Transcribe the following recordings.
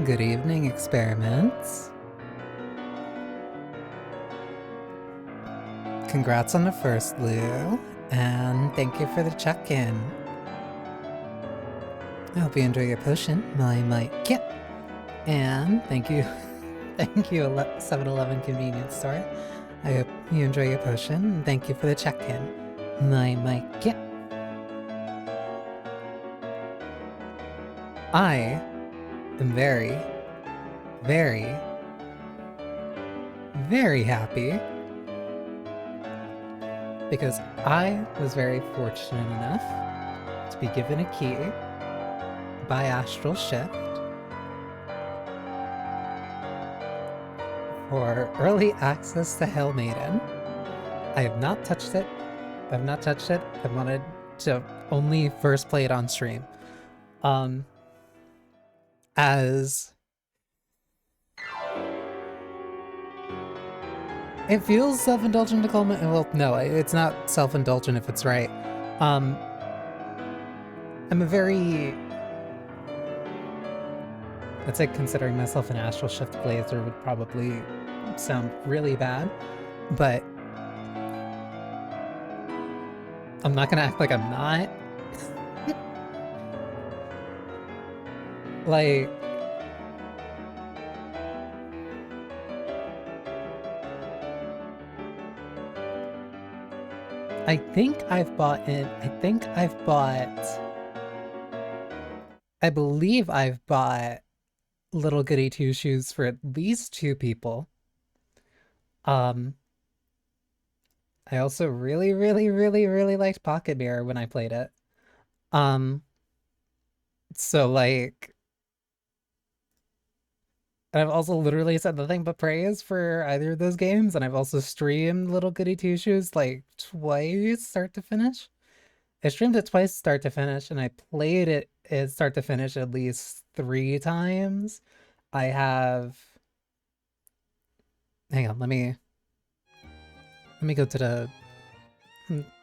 Good evening, experiments. Congrats on the first, Lou, and thank you for the check-in. I hope you enjoy your potion, my kit. And thank you, thank you, 7-Eleven convenience store. I hope you enjoy your potion, and thank you for the check-in, my kit. I am very, very, very happy because I was very fortunate enough to be given a key by Astral Shift for early access to Maiden. I have not touched it. I wanted to only first play it on stream. As it feels self-indulgent to call me, well, no, it's not self-indulgent if it's right. I'm a very, let's say, considering myself an Astral Shift glazer would probably sound really bad, but I'm not gonna act like I'm not. Like, I believe I've bought Little Goody Two Shoes for at least 2 people. I also really liked Pocket Mirror when I played it. So like, and I've also literally said nothing but praise for either of those games, and I've also streamed Little Goody Two Shoes like twice, start to finish. I streamed it twice, start to finish, and I played it start to finish at least 3 times. I have. Hang on, let me go to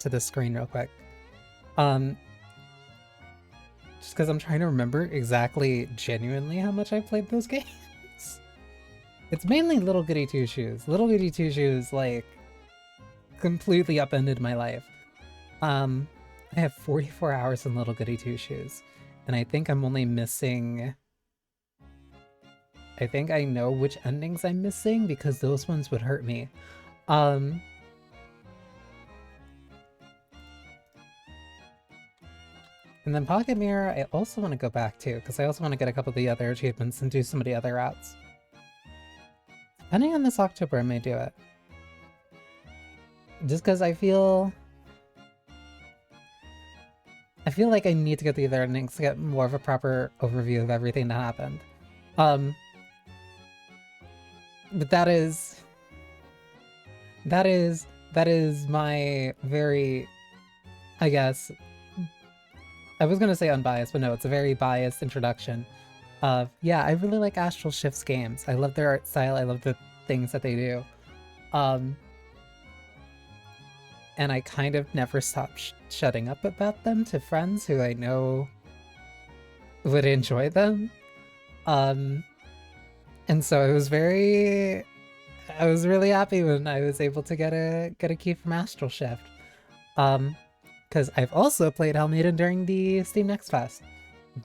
the screen real quick. Just because I'm trying to remember exactly, genuinely how much I played those games. It's mainly Little Goody Two Shoes. Little Goody Two Shoes, like, completely upended my life. I have 44 hours in Little Goody Two Shoes, and I think I'm only missing... I think I know which endings I'm missing, because those ones would hurt me. And then Pocket Mirror, I also want to go back to, because I also want to get a couple of the other achievements and do some of the other routes. Depending on this October, I may do it. Just because I feel like I need to get the other endings to get more of a proper overview of everything that happened. But that is my very, I guess, I was gonna say unbiased, but no, it's a very biased introduction of, yeah, I really like Astral Shift's games. I love their art style, I love the things that they do. And I kind of never stop shutting up about them to friends who I know would enjoy them. And so I was really happy when I was able to get a key from Astral Shift. Because I've also played Maiden during the Steam Next Fest.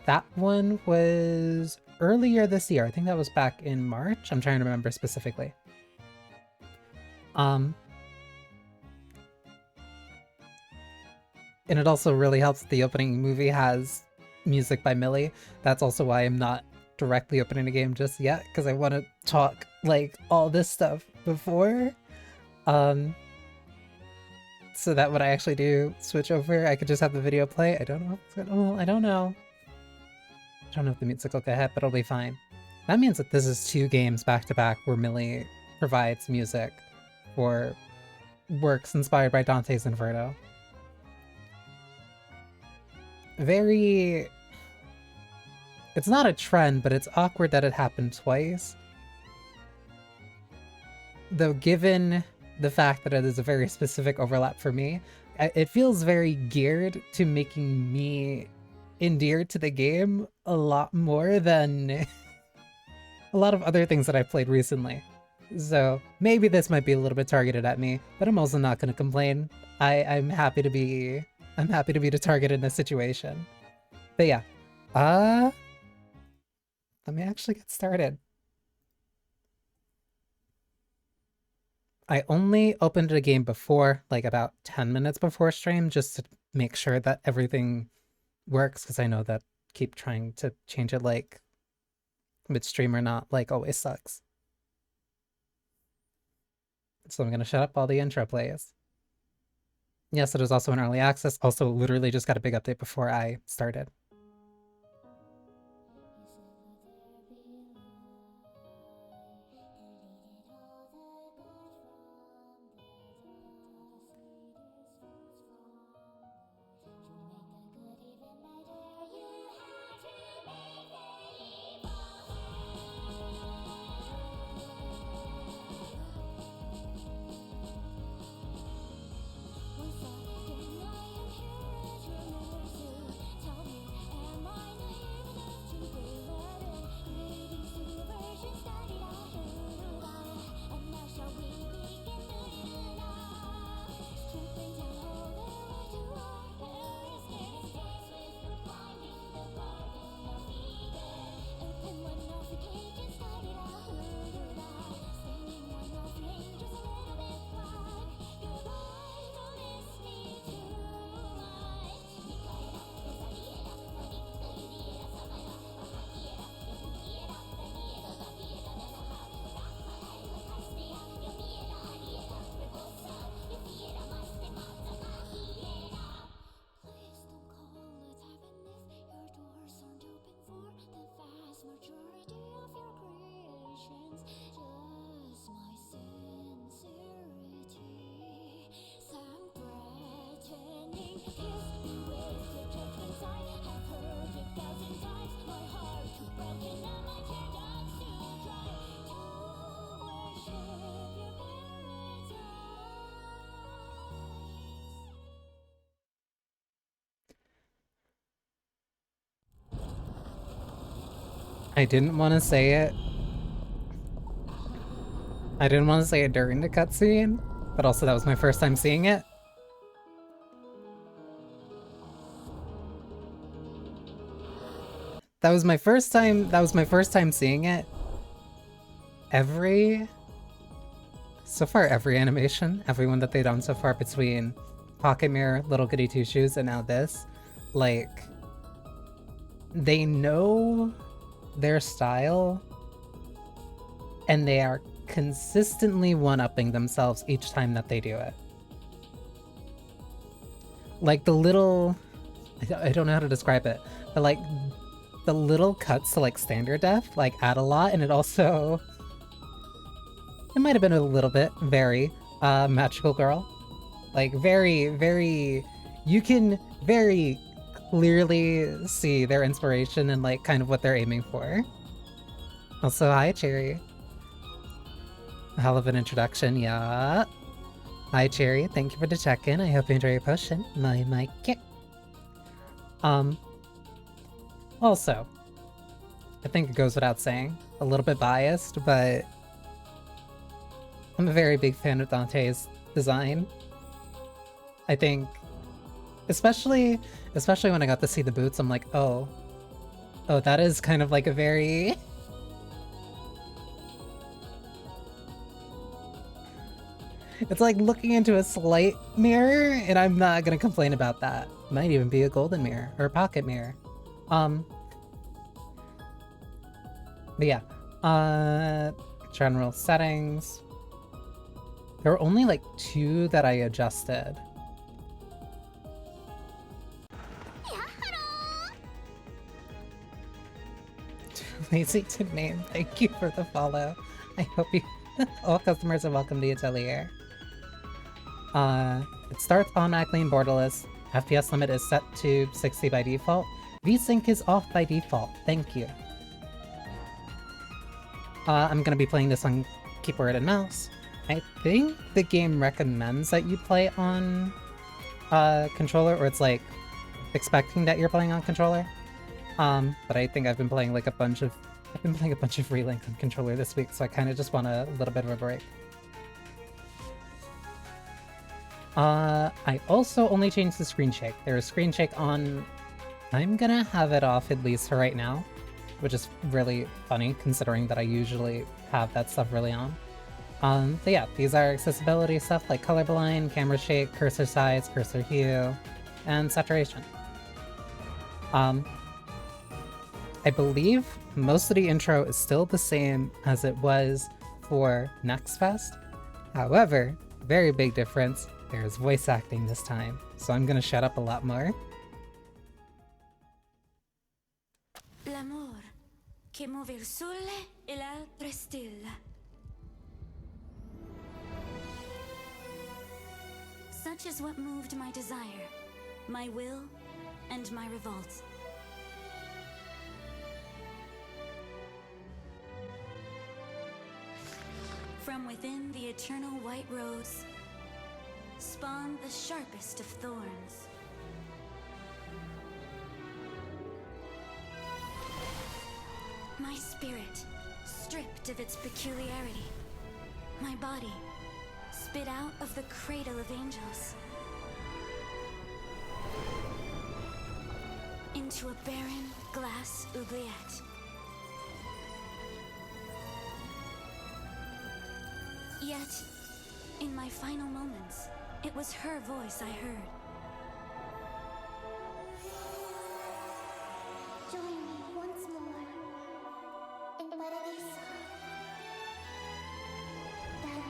That one was earlier this year. I think that was back in March. I'm trying to remember specifically. And it also really helps that the opening movie has music by Millie. That's also why I'm not directly opening the game just yet, because I want to talk like all this stuff before. So that when I actually do switch over, I could just have the video play. I don't know if it's gonna, well, I don't know. I don't know if the music will get hit, but it'll be fine. That means that this is 2 games back to back where Millie provides music for works inspired by Dante's Inferno. Very... It's not a trend, but it's awkward that it happened twice. Though given the fact that it is a very specific overlap for me, it feels very geared to making me endeared to the game a lot more than a lot of other things that I've played recently. So maybe this might be a little bit targeted at me, but I'm also not gonna complain. I'm happy to be the target in this situation. But yeah. Let me actually get started. I only opened a game before, like about 10 minutes before stream, just to make sure that everything works, because I know that keep trying to change it like midstream or not, like always sucks. So I'm gonna shut up all the intro plays. Yes, it is also in early access. Also, literally just got a big update before I started. I didn't want to say it. I didn't want to say it during the cutscene, but also that was my first time seeing it. That was my first time seeing it. So far every animation, everyone that they've done so far between Pocket Mirror, Little Goody Two Shoes, and now this, like, they know their style and they are consistently one-upping themselves each time that they do it. Like the little, I don't know how to describe it, but like the little cuts to like standard def like add a lot, and it also, it might have been a little bit very Magical Girl, like very you can very clearly see their inspiration and like kind of what they're aiming for. Also, hi Cherry. A hell of an introduction, yeah. Hi Cherry, thank you for the check-in. I hope you enjoy your potion. My kick. Also, I think it goes without saying, a little bit biased, but I'm a very big fan of Dante's design. I think, especially when I got to see the boots, I'm like, oh, that is kind of like a very... It's like looking into a slight mirror, and I'm not gonna complain about that. Might even be a golden mirror, or a pocket mirror. But yeah. General settings. There were only like 2 that I adjusted. Too lazy to name. Thank you for the follow. I hope you... all customers are welcome to the atelier. It starts automatically in borderless. FPS limit is set to 60 by default. VSync is off by default. Thank you. I'm gonna be playing this on keyboard and mouse. I think the game recommends that you play on controller, or it's like expecting that you're playing on controller. But I think I've been playing like a bunch of I've been playing a bunch of Relink on controller this week, so I kind of just want a little bit of a break. I also only changed the screen shake. There is screen shake on. I'm gonna have it off at least for right now, which is really funny considering that I usually have that stuff really on. But yeah, these are accessibility stuff like colorblind, camera shake, cursor size, cursor hue, and saturation. I believe most of the intro is still the same as it was for Next Fest. However, very big difference, there's voice acting this time, so I'm gonna shut up a lot more. L'amor che muove il sole e l'altre stella. Such is what moved my desire, my will, and my revolt. From within the eternal white rose spawned the sharpest of thorns. My spirit, stripped of its peculiarity. My body, spit out of the cradle of angels. Into a barren glass oubliette. Yet, in my final moments, it was her voice I heard. Join me once more in Paradiso. Dante.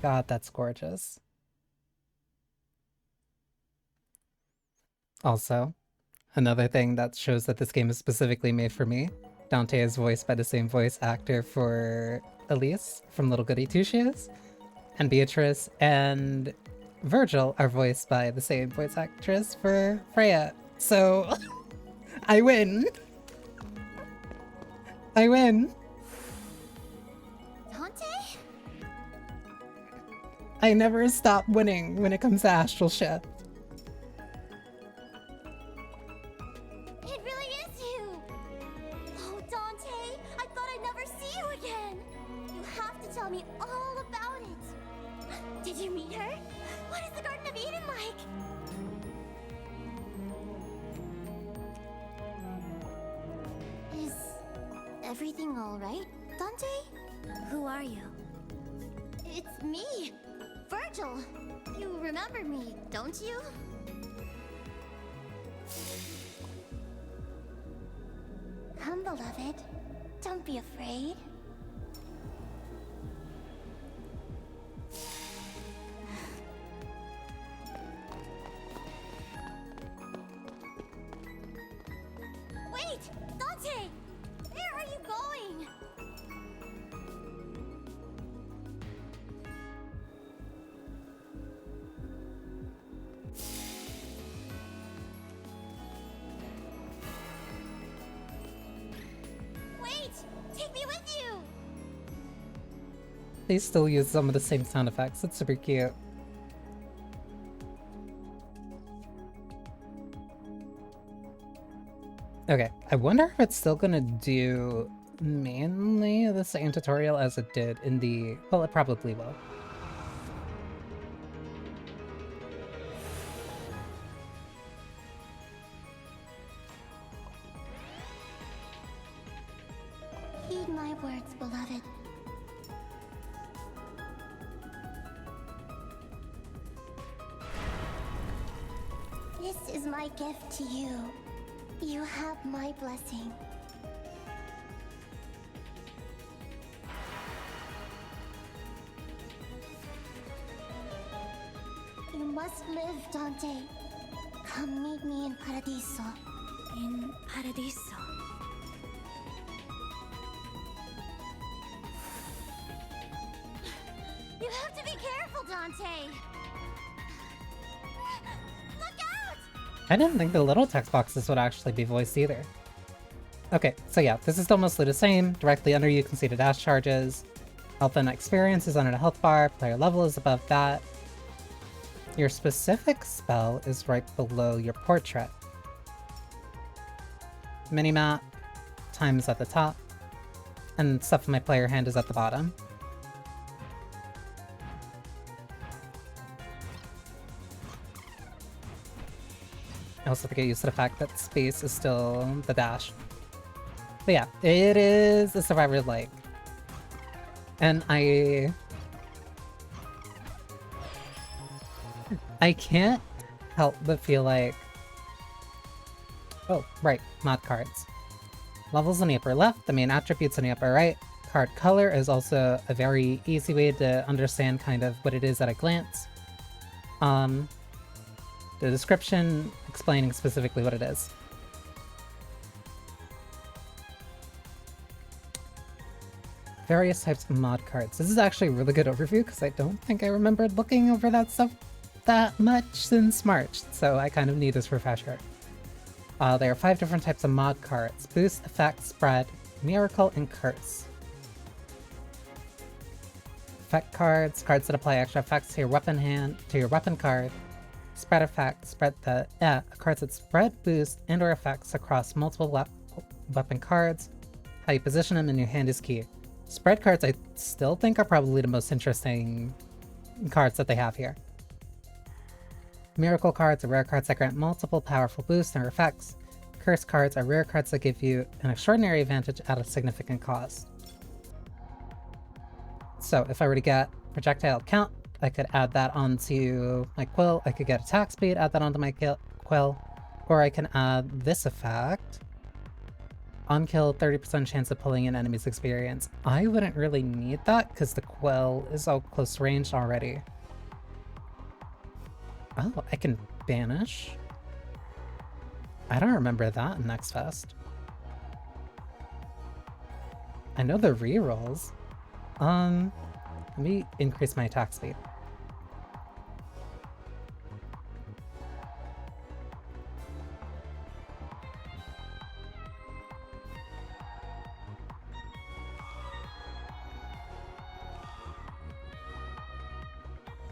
God, that's gorgeous. Also, another thing that shows that this game is specifically made for me, Dante is voiced by the same voice actor for Elise from Little Goody Two Shoes, and Beatrice and Virgil are voiced by the same voice actress for Freya. So, I win! I win! Dante? I never stop winning when it comes to Astral Shift. It really is you! Oh, Dante! I thought I'd never see you again! You have to tell me all about it! Did you meet her? What is the Garden of Eden like? Is everything alright, Dante? Who are you? It's me! Virgil! You remember me, don't you? Come, beloved. Don't be afraid. Wait! Dante! Where are you going? Wait! Take me with you! They still use some of the same sound effects. It's super cute. Okay, I wonder if it's still gonna do mainly the same tutorial as it did in the... Well, it probably will. Heed my words, beloved. This is my gift to you. You have my blessing. You must live, Dante. Come meet me in Paradiso. In Paradiso. You have to be careful, Dante. Look out! I didn't think the little text boxes would actually be voiced either. Okay, so yeah, this is still mostly the same. Directly under you can see the dash charges. Health and experience is under the health bar. Player level is above that. Your specific spell is right below your portrait. Minimap, time is at the top, and stuff in my player hand is at the bottom. I also have to get used to the fact that space is still the dash. But yeah, it is a survivor-like. And I can't help but feel like... Oh, right, mod cards. Levels on the upper left, the main attributes on the upper right. Card color is also a very easy way to understand kind of what it is at a glance. The description explaining specifically what it is. Various types of mod cards. This is actually a really good overview because I don't think I remembered looking over that stuff that much since March, so I kind of need this refresher. There are 5 different types of mod cards: Boost, Effect, Spread, Miracle, and Curse. Effect cards, cards that apply extra effects to your weapon card. Spread effect, cards that spread, boost, and/or effects across multiple weapon cards. How you position them in your hand is key. Spread cards I still think are probably the most interesting cards that they have here. Miracle cards are rare cards that grant multiple powerful boosts and effects. Curse cards are rare cards that give you an extraordinary advantage at a significant cost. So if I were to get projectile count, I could add that onto my quill. I could get attack speed, add that onto my quill. Or I can add this effect. On kill, 30% chance of pulling in enemy's experience. I wouldn't really need that because the quill is all close range already. Oh, I can banish? I don't remember that in Next Fest. I know the rerolls. Let me increase my attack speed.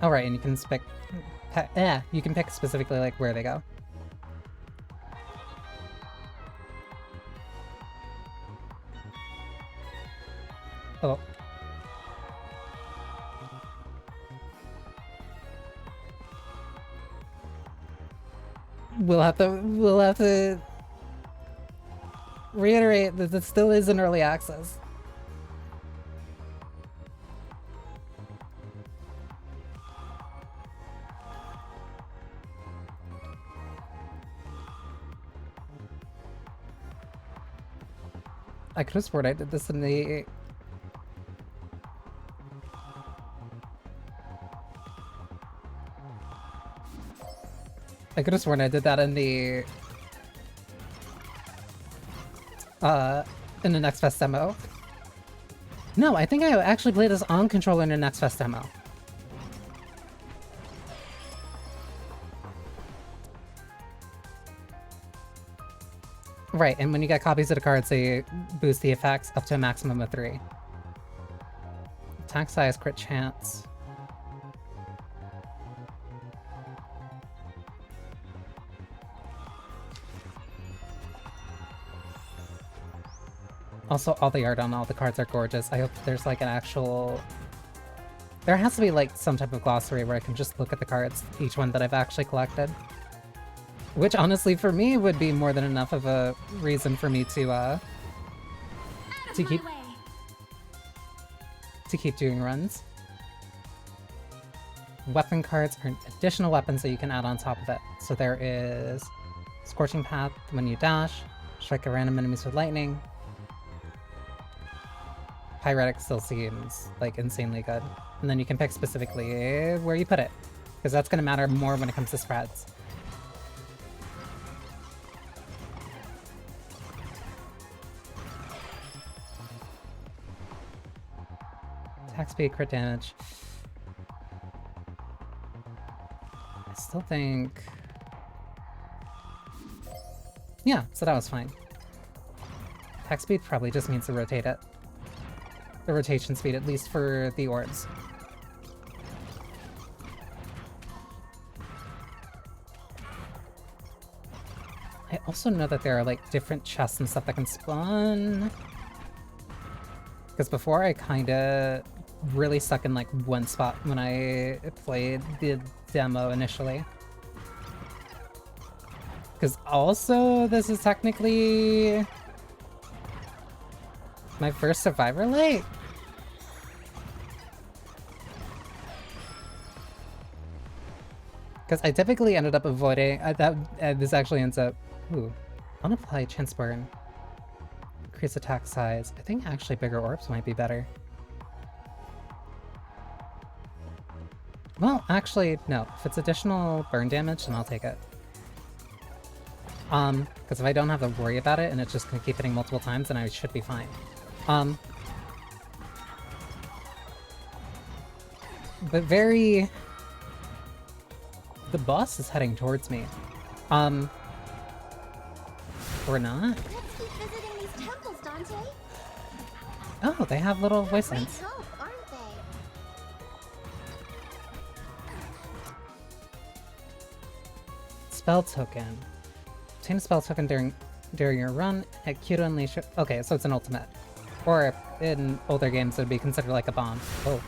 Oh right, and you can you can pick specifically like where they go. Oh. We'll have to reiterate that this still is in early access. I could have sworn I did this in the... I could have sworn I did that in the Next Fest demo. No, I think I actually played this on controller in the Next Fest demo. Right, and when you get copies of the cards, they boost the effects up to a maximum of 3. Attack size, crit chance. Also, all the art on all the cards are gorgeous. I hope there's like an actual... There has to be like some type of glossary where I can just look at the cards, each one that I've actually collected. Which honestly for me would be more than enough of a reason for me to keep doing runs. Weapon cards are additional weapons that you can add on top of it. So there is Scorching Path when you dash, strike at random enemies with lightning. Pyretic still seems like insanely good. And then you can pick specifically where you put it, because that's going to matter more when it comes to spreads. Attack speed, crit damage. Still think... Yeah, so that was fine. Attack speed probably just means to rotate it. The rotation speed, at least for the orbs. I also know that there are like different chests and stuff that can spawn. Because before I kinda really stuck in like one spot when I played the demo initially. Because also this is technically my first Survivor Light. Because I typically ended up avoiding this actually ends up. Ooh, unapply chance burn. Increase attack size. I think actually bigger orbs might be better. Well, actually, no. If it's additional burn damage, then I'll take it. Because if I don't have to worry about it and it's just gonna keep hitting multiple times, then I should be fine. But very... The boss is heading towards me. Or not? Let's keep visiting these temples, Dante. Oh, they have little voice Great lines. help, aren't they? Spell token. Obtain a spell token during your run at Q to unleash it. Okay, so it's an ultimate. Or in older games it would be considered like a bomb. Oh.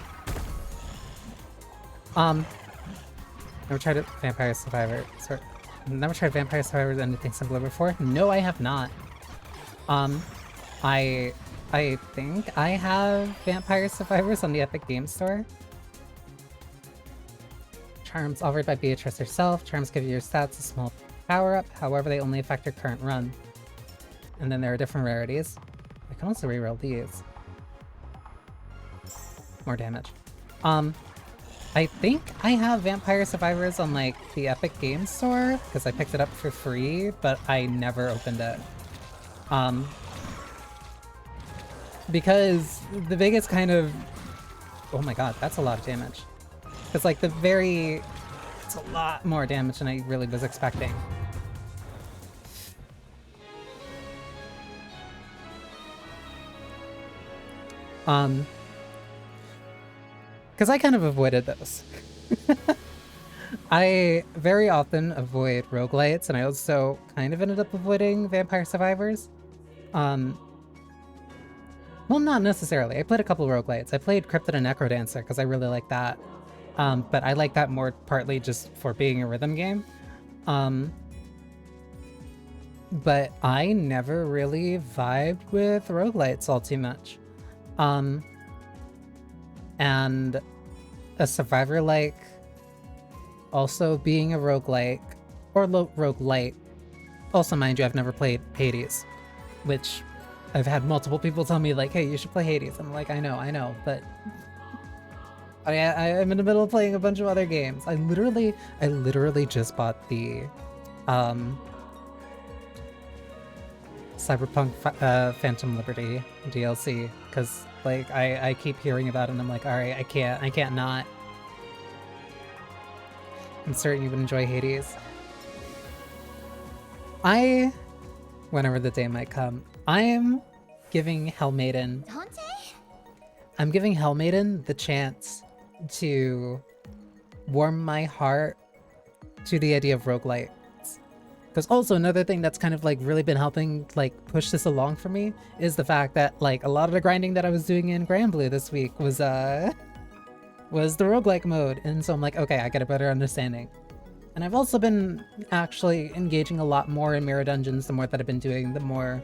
Never tried Vampire Survivor. Sorry. Never tried Vampire Survivor or anything similar before? No, I have not. I think I have Vampire Survivors on the Epic Games Store. Charms offered by Beatrice herself. Charms give your stats a small power-up, however they only affect your current run. And then there are different rarities. I can also reroll these. More damage. I think I have Vampire Survivors on like the Epic Games Store because I picked it up for free, but I never opened it. Because the biggest kind of... Oh my god, that's a lot of damage. It's like the very... It's a lot more damage than I really was expecting. Because I kind of avoided those. I very often avoid roguelites, and I also kind of ended up avoiding Vampire Survivors. Well, not necessarily. I played a couple roguelites. I played Cryptid and Necrodancer because I really like that. But I like that more partly just for being a rhythm game. But I never really vibed with roguelites all too much. And a Survivor-like also being a roguelike, or roguelite. Also, mind you, I've never played Hades, which I've had multiple people tell me, like, hey, you should play Hades. I'm like, I know, but I'm in the middle of playing a bunch of other games. I literally just bought the Cyberpunk Phantom Liberty DLC because like I keep hearing about it and I'm like, all right, I can't not. I'm certain you would enjoy Hades. Whenever the day might come, I am giving Maiden the chance to warm my heart to the idea of roguelite. Because also another thing that's kind of like really been helping like push this along for me is the fact that like a lot of the grinding that I was doing in Granblue this week was the roguelike mode, and so I'm like, okay, I get a better understanding. And I've also been actually engaging a lot more in mirror dungeons the more that I've been doing, the more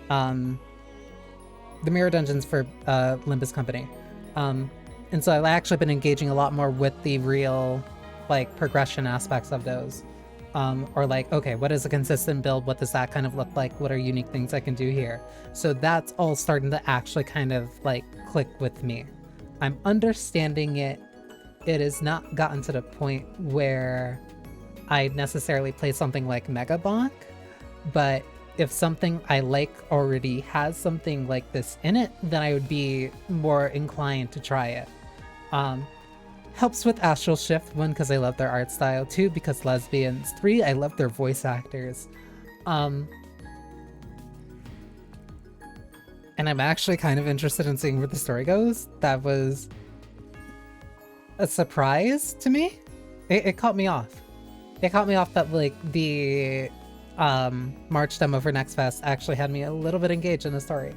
the mirror dungeons for Limbus Company. And so I've actually been engaging a lot more with the real like progression aspects of those. Or like, okay, what is a consistent build? What does that kind of look like? What are unique things I can do here? So that's all starting to actually kind of like click with me. I'm understanding it. It has not gotten to the point where I necessarily play something like Mega Bonk, but if something I like already has something like this in it, then I would be more inclined to try it. helps with Astral Shift. 1, because I love their art style. 2, because Lesbians. 3, I love their voice actors. And I'm actually kind of interested in seeing where the story goes. That was a surprise to me. It caught me off. It caught me off that like the March demo for Next Fest actually had me a little bit engaged in the story.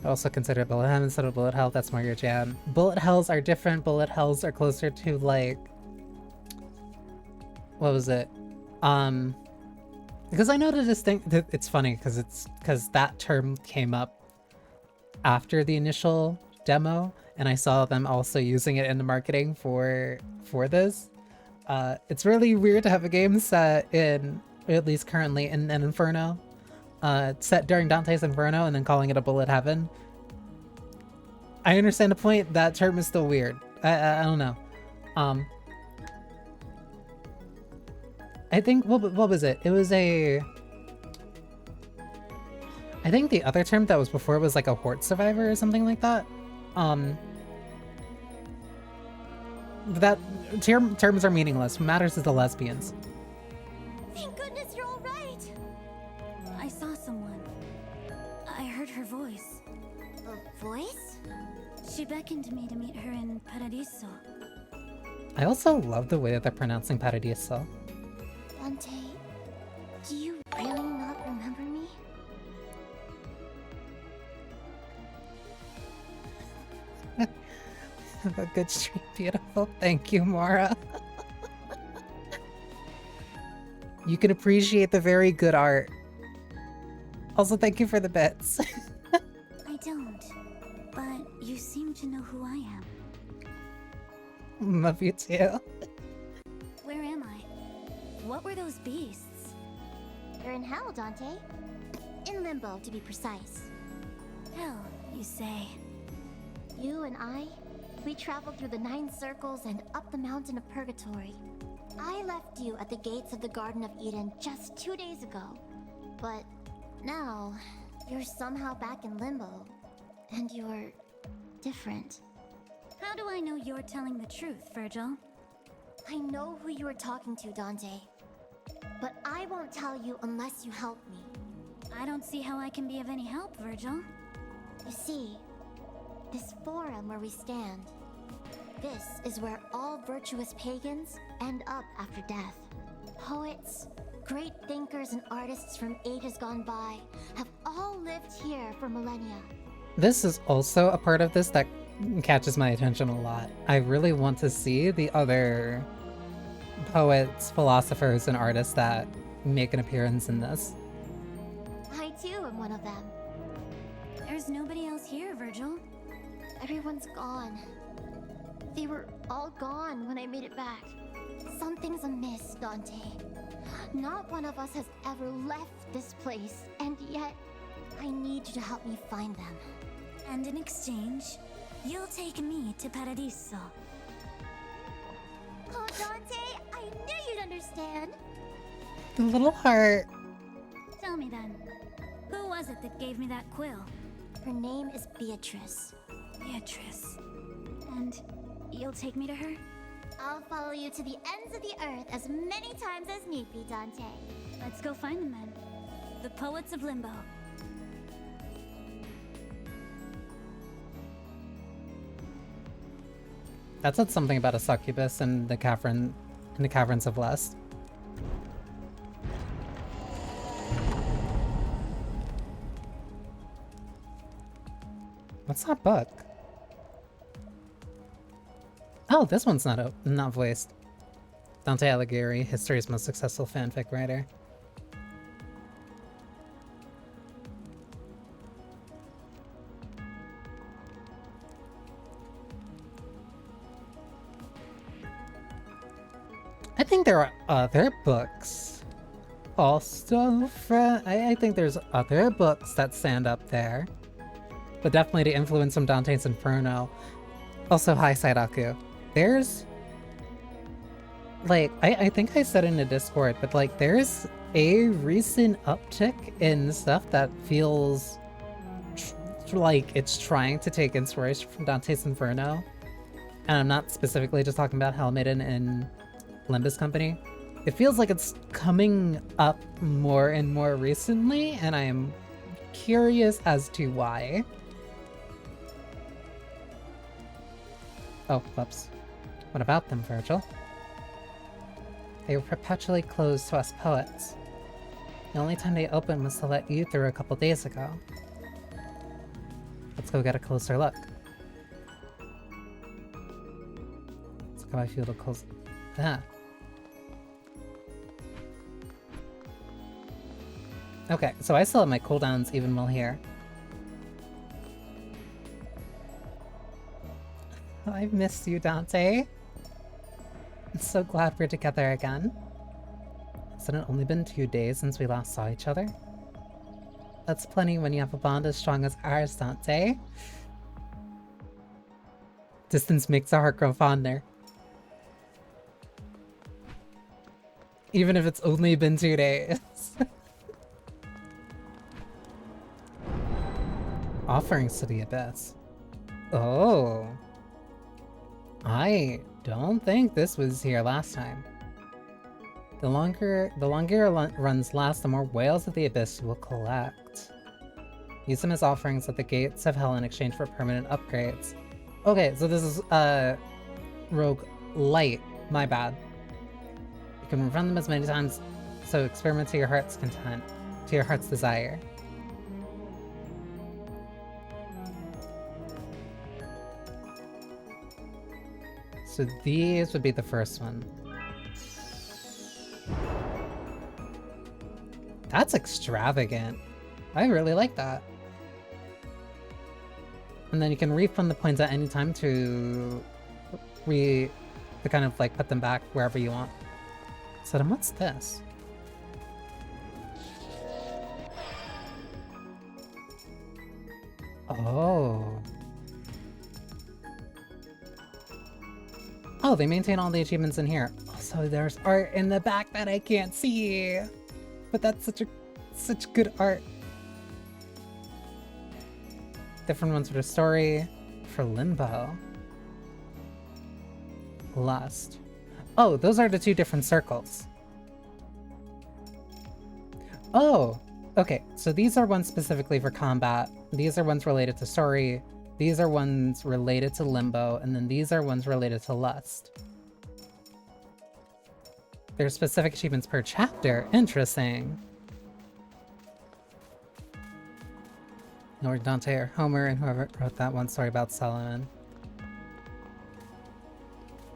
I also consider Bullet Hell instead of Bullet Hell. That's more your jam. Bullet Hells are different. Bullet Hells are closer to like, what was it? Because I know the distinct. It's funny because that term came up after the initial demo, and I saw them also using it in the marketing for this. It's really weird to have a game set in, at least currently, in an Inferno. Set during Dante's Inferno and then calling it a Bullet Heaven. I understand the point. That term is still weird. I don't know. I think, what was it? It was I think the other term that was before was like a Hort Survivor or something like that. That terms are meaningless. What matters is the Lesbians. Thank goodness you're all right. I saw someone. I heard her voice. A voice? She beckoned me to meet her in Paradiso. I also love the way that they're pronouncing Paradiso. Dante, do you really not remember me? A good stream, beautiful. Thank you, Mara. You can appreciate the very good art. Also, thank you for the bits. I don't, but you seem to know who I am. Love you too. Where am I? What were those beasts? You're in hell, Dante. In limbo, to be precise. Hell, you say. You and I, we traveled through the 9 circles and up the mountain of purgatory. I left you at the gates of the Garden of Eden just 2 days ago. But now, you're somehow back in limbo. And you're different. How do I know you're telling the truth, Virgil? I know who you were talking to, Dante. But I won't tell you unless you help me. I don't see how I can be of any help, Virgil. You see, this forum where we stand, this is where all virtuous pagans end up after death. Poets, great thinkers and artists from ages gone by have all lived here for millennia. This is also a part of this that catches my attention a lot. I really want to see the other poets, philosophers, and artists that make an appearance in this. I too am one of them. There's nobody else here, Virgil. Everyone's gone. They were all gone when I made it back. Something's amiss, Dante. Not one of us has ever left this place, and yet I need you to help me find them. And in exchange, you'll take me to Paradiso. Oh, Dante, I knew you'd understand. The little heart. Tell me then, who was it that gave me that quill? Her name is Beatrice. Beatrice. And you'll take me to her? I'll follow you to the ends of the earth as many times as need be, Dante. Let's go find them then. The poets of Limbo. That said something about a succubus in the caverns of Lust. What's that book? Oh, this one's not voiced. Dante Alighieri, history's most successful fanfic writer. I think there are other books also I think there's other books that stand up there. But definitely the influence from Dante's Inferno. Also, hi Saidaku. There's like I think I said in the Discord, but like there's a recent uptick in stuff that feels like it's trying to take inspiration from Dante's Inferno. and I'm not specifically just talking about Maiden and Limbus Company, it feels like it's coming up more and more recently, and I am curious as to why. Oh, whoops. What about them, Virgil? They were perpetually closed to us poets. The only time they opened was to let you through a couple days ago. Let's go get a closer look. Let's go. I feel the close. Ah. Okay, so I still have my cooldowns even while here. I've missed you, Dante. I'm so glad we're together again. Hasn't it only been 2 days since we last saw each other? That's plenty when you have a bond as strong as ours, Dante. Distance makes our heart grow fonder. Even if it's only been 2 days. Offerings to the Abyss. Oh. I don't think this was here last time. The longer runs last, the more whales of the Abyss you will collect. Use them as offerings at the gates of hell in exchange for permanent upgrades. Okay, so this is Rogue Light. My bad. You can run them as many times, so experiment to your heart's content, to your heart's desire. So these would be the first one. That's extravagant. I really like that. And then you can refund the points at any time to kind of like put them back wherever you want. So then what's this? Oh. Oh, they maintain all the achievements in here. Also, there's art in the back that I can't see. But that's such good art. Different ones for the story. For Limbo. Lust. Oh, those are the 2 different circles. Oh, okay. So these are ones specifically for combat. These are ones related to story. These are ones related to Limbo. And then these are ones related to Lust. There's specific achievements per chapter. Interesting. Nor Dante or Homer and whoever wrote that one story about Solomon.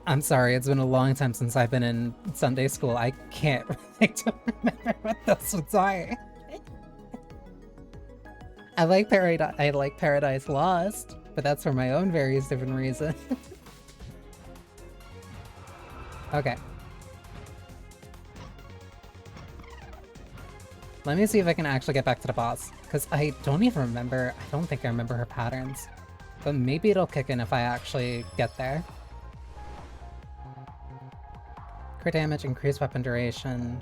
I'm sorry, it's been a long time since I've been in Sunday school. I don't remember what those ones are. I like Paradise Lost, but that's for my own various different reasons. Okay. Let me see if I can actually get back to the boss, because I don't even remember. I don't think I remember her patterns, but maybe it'll kick in if I actually get there. Crit damage, increased weapon duration.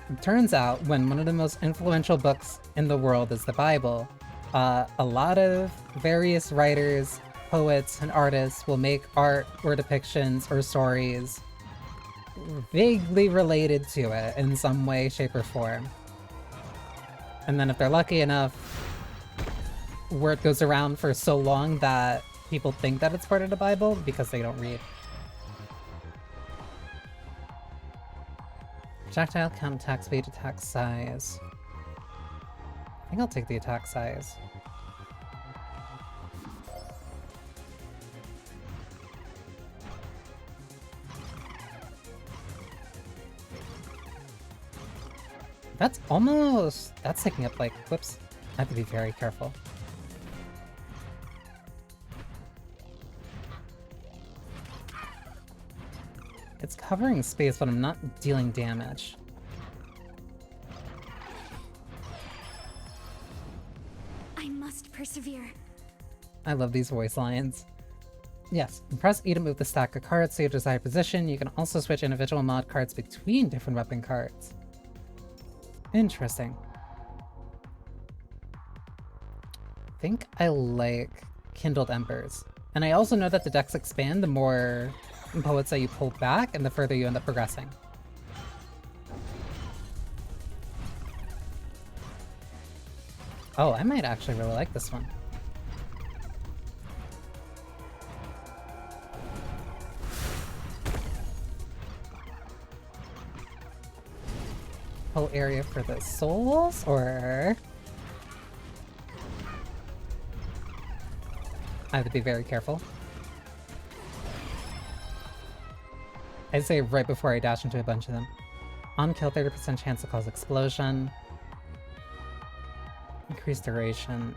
It turns out, when one of the most influential books in the world is the Bible, a lot of various writers, poets, and artists will make art or depictions or stories vaguely related to it in some way, shape, or form. And then if they're lucky enough, word goes around for so long that people think that it's part of the Bible because they don't read. Projectile count, attack speed, attack size. I think I'll take the attack size. That's taking up like, whoops. I have to be very careful. It's covering space, but I'm not dealing damage. I must persevere. I love these voice lines. Yes, and press E to move the stack of cards to your desired position. You can also switch individual mod cards between different weapon cards. Interesting. I think I like Kindled Embers. And I also know that the decks expand the more poets that you pull back and the further you end up progressing. Oh, I might actually really like this one. Whole area for the souls, or I have to be very careful. I'd say right before I dash into a bunch of them. On kill, 30% chance to cause explosion. Increased duration.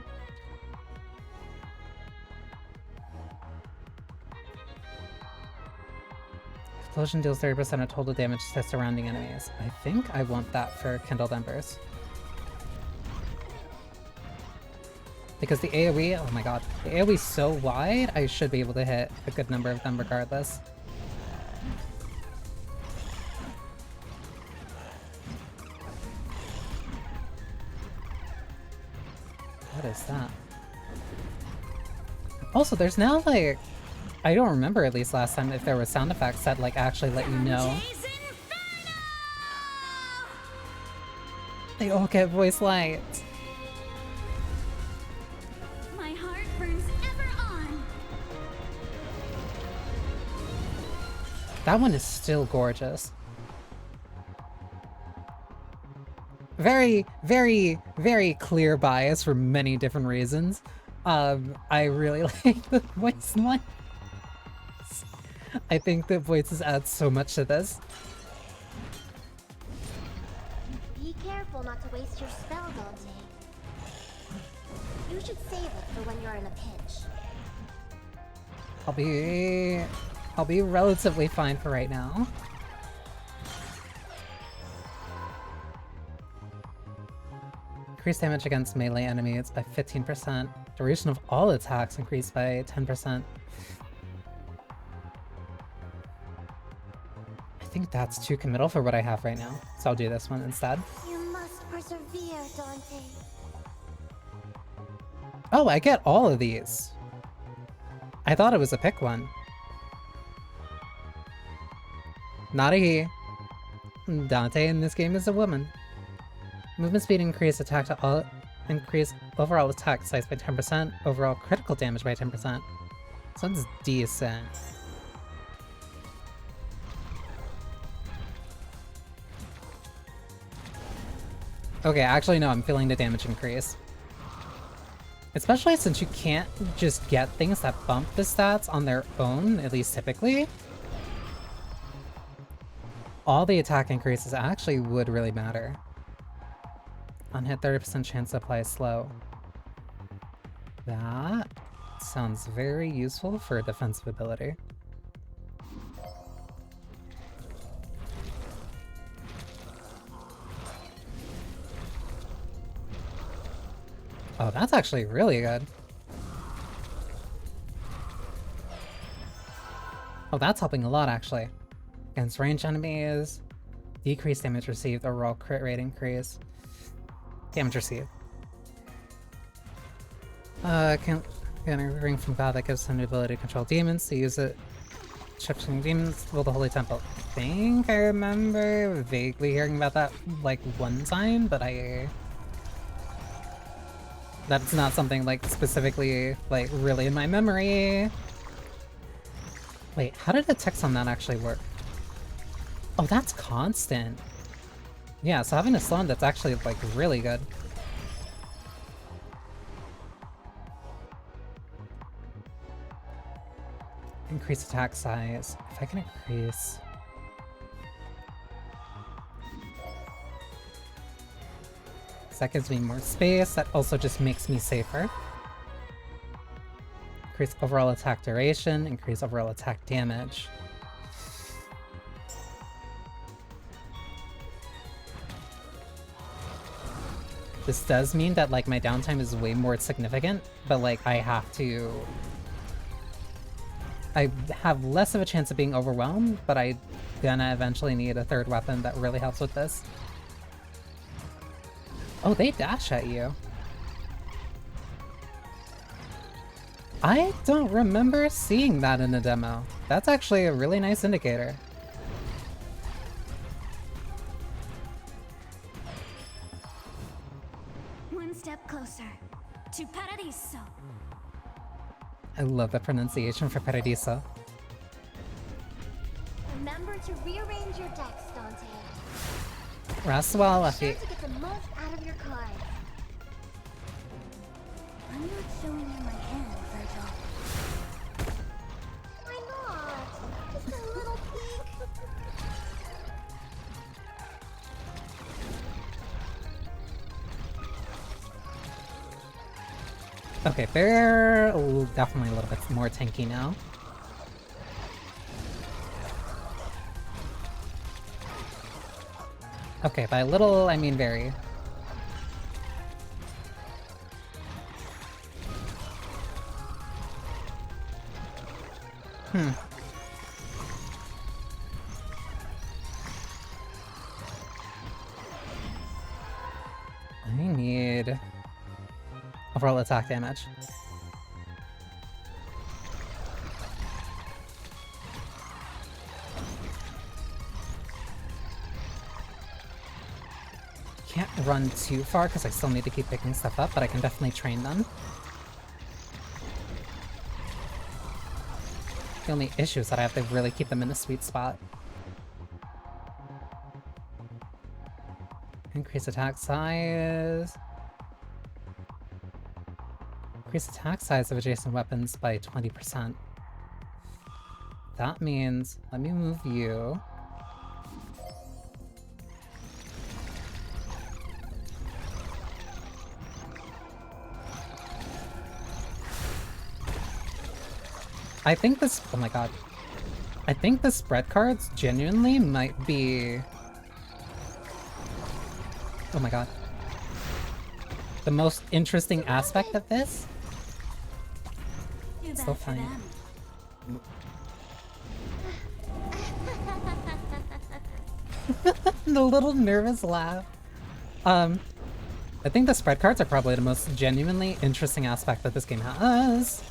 Explosion deals 30% of total damage to surrounding enemies. I think I want that for Kindled Embers. Because the AoE, oh my god, the AoE is so wide, I should be able to hit a good number of them regardless. What is that? Also, there's now like, I don't remember at least last time if there were sound effects that like actually let you know. They all get voice lights. My heart burns ever on. That one is still gorgeous. Very, very, very clear bias for many different reasons. I really like the voice line. I think the voices add so much to this. Be careful not to waste your spell, Dante. You should save it for when you're in a pinch. I'll be relatively fine for right now. Increased damage against melee enemies by 15%. Duration of all attacks increased by 10%. I think that's too committal for what I have right now, so I'll do this one instead. You must persevere, Dante. Oh, I get all of these. I thought it was a pick one. Not a he. Dante in this game is a woman. Movement speed increase, increase overall attack size by 10%, overall critical damage by 10%. So that's decent. Okay, actually no, I'm feeling the damage increase. Especially since you can't just get things that bump the stats on their own, at least typically. All the attack increases actually would really matter. On hit, 30% chance to apply slow. That sounds very useful for a defensive ability. Oh, that's actually really good. Oh, that's helping a lot, actually. Against ranged enemies, decreased damage received, overall crit rate increase. Damage received. Can a ring from God that gives him the ability to control demons. To use it, shifting demons, roll the Holy Temple. I think I remember vaguely hearing about that like one time, but that's not something like specifically like really in my memory. Wait, how did the text on that actually work? Oh, that's constant. Yeah, so having a slum that's actually like really good. Increase attack size. If I can increase... that gives me more space. That also just makes me safer. Increase overall attack duration. Increase overall attack damage. This does mean that like my downtime is way more significant, but like I have to I have less of a chance of being overwhelmed, but I gonna eventually need a third weapon that really helps with this. Oh, they dash at you. I don't remember seeing that in the demo. That's actually a really nice indicator. One step closer to Paradiso. I love the pronunciation for Paradiso. Remember to rearrange your decks, Dante. Rasual, Sure Luffy. to get the most out of your cards. I'm not showing you my hand, Virgil. Why not? Just a little peek. Okay, they're definitely a little bit more tanky now. Okay, by little, I mean very. I need overall attack damage. Can't run too far because I still need to keep picking stuff up, but I can definitely train them. The only issue is that I have to really keep them in the sweet spot. Increase attack size. Increase attack size of adjacent weapons by 20%. That means, let me move you. I think this, oh my god. I think the spread cards genuinely might be, oh my god, the most interesting aspect of this. Too Still bad for fine. them. The little nervous laugh. I think the spread cards are probably the most genuinely interesting aspect that this game has.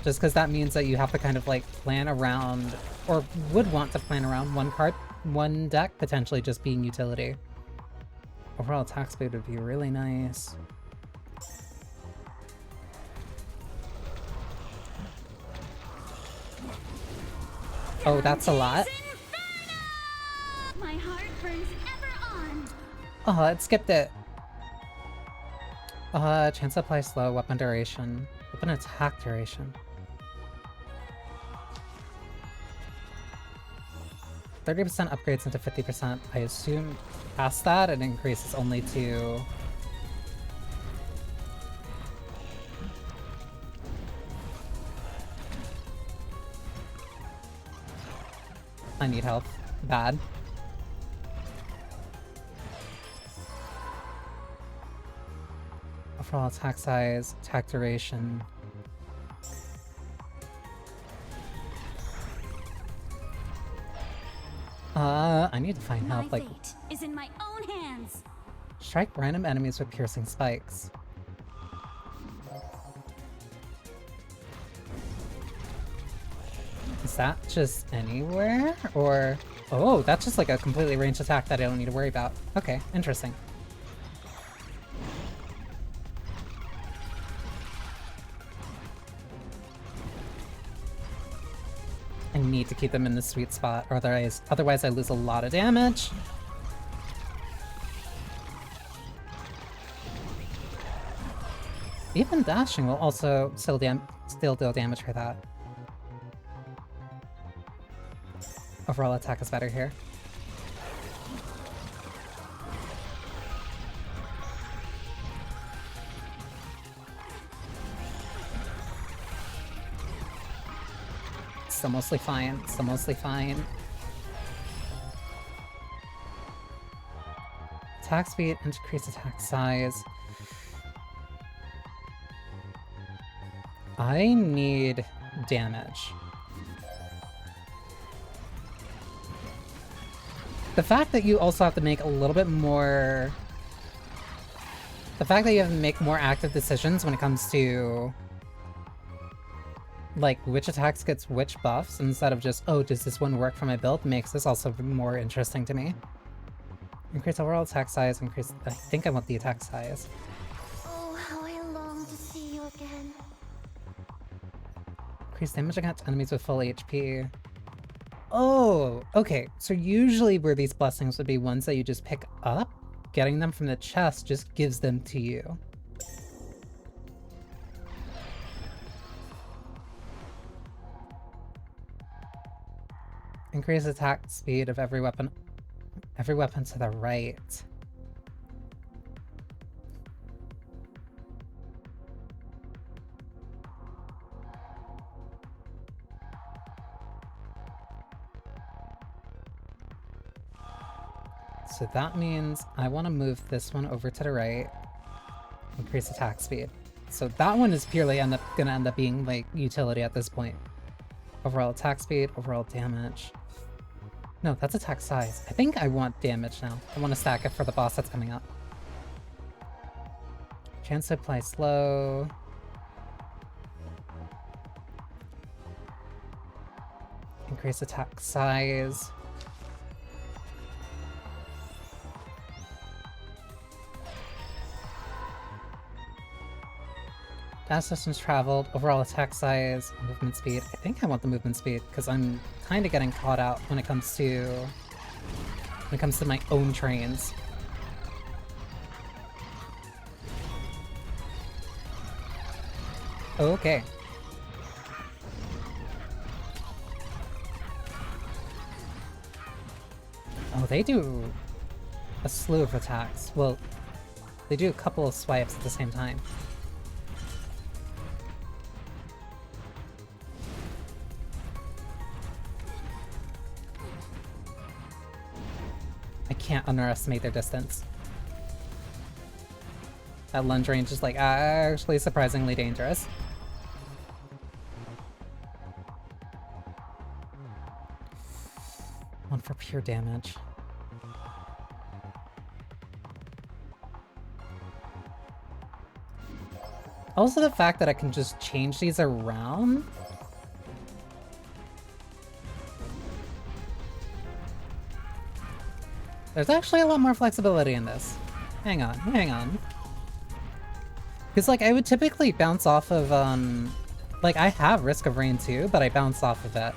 Just because that means that you have to kind of like plan around, or would want to plan around one card, one deck potentially just being utility. Overall attack speed would be really nice. Oh, that's a lot. My heart burns ever on. Oh, it skipped it. Chance to apply slow, weapon duration, weapon attack duration. 30% upgrades into 50%. I assume past that it increases only to... I need help. Bad. Overall attack size, attack duration. I need to find My help, like, fate is in my own hands. strike random enemies with piercing spikes. Is that just anywhere? Or... Oh, that's just like a completely ranged attack that I don't need to worry about. Okay, interesting. I need to keep them in the sweet spot, or otherwise I lose a lot of damage. Even dashing will also still deal damage for that. Overall attack is better here. Still mostly fine. Still mostly fine. Attack speed, increase attack size. I need damage. The fact that you also have to make a little bit more... The fact that you have to make more active decisions when it comes to like which attacks gets which buffs instead of just, oh, does this one work for my build, makes this also more interesting to me. Increase overall attack size, increase... I think I want the attack size. Oh, how I long to see you again. Increase damage against enemies with full HP. Oh, okay. So usually where these blessings would be ones that you just pick up, getting them from the chest just gives them to you. Increase attack speed of every weapon to the right. So that means I want to move this one over to the right. Increase attack speed. So that one is purely gonna end up being like utility at this point. Overall attack speed, overall damage. No, that's attack size. I think I want damage now. I want to stack it for the boss that's coming up. Chance to apply slow. Increase attack size. Dash distance traveled, overall attack size, movement speed. I think I want the movement speed because I'm kind of getting caught out when it comes to my own trains. Okay. Oh, they do a slew of attacks. Well, they do a couple of swipes at the same time. I can't underestimate their distance. That lunge range is like actually surprisingly dangerous. One for pure damage. Also the fact that I can just change these around. There's actually a lot more flexibility in this. Hang on, hang on. Because, like, I would typically bounce off of, like, I have Risk of Rain too, but I bounce off of it.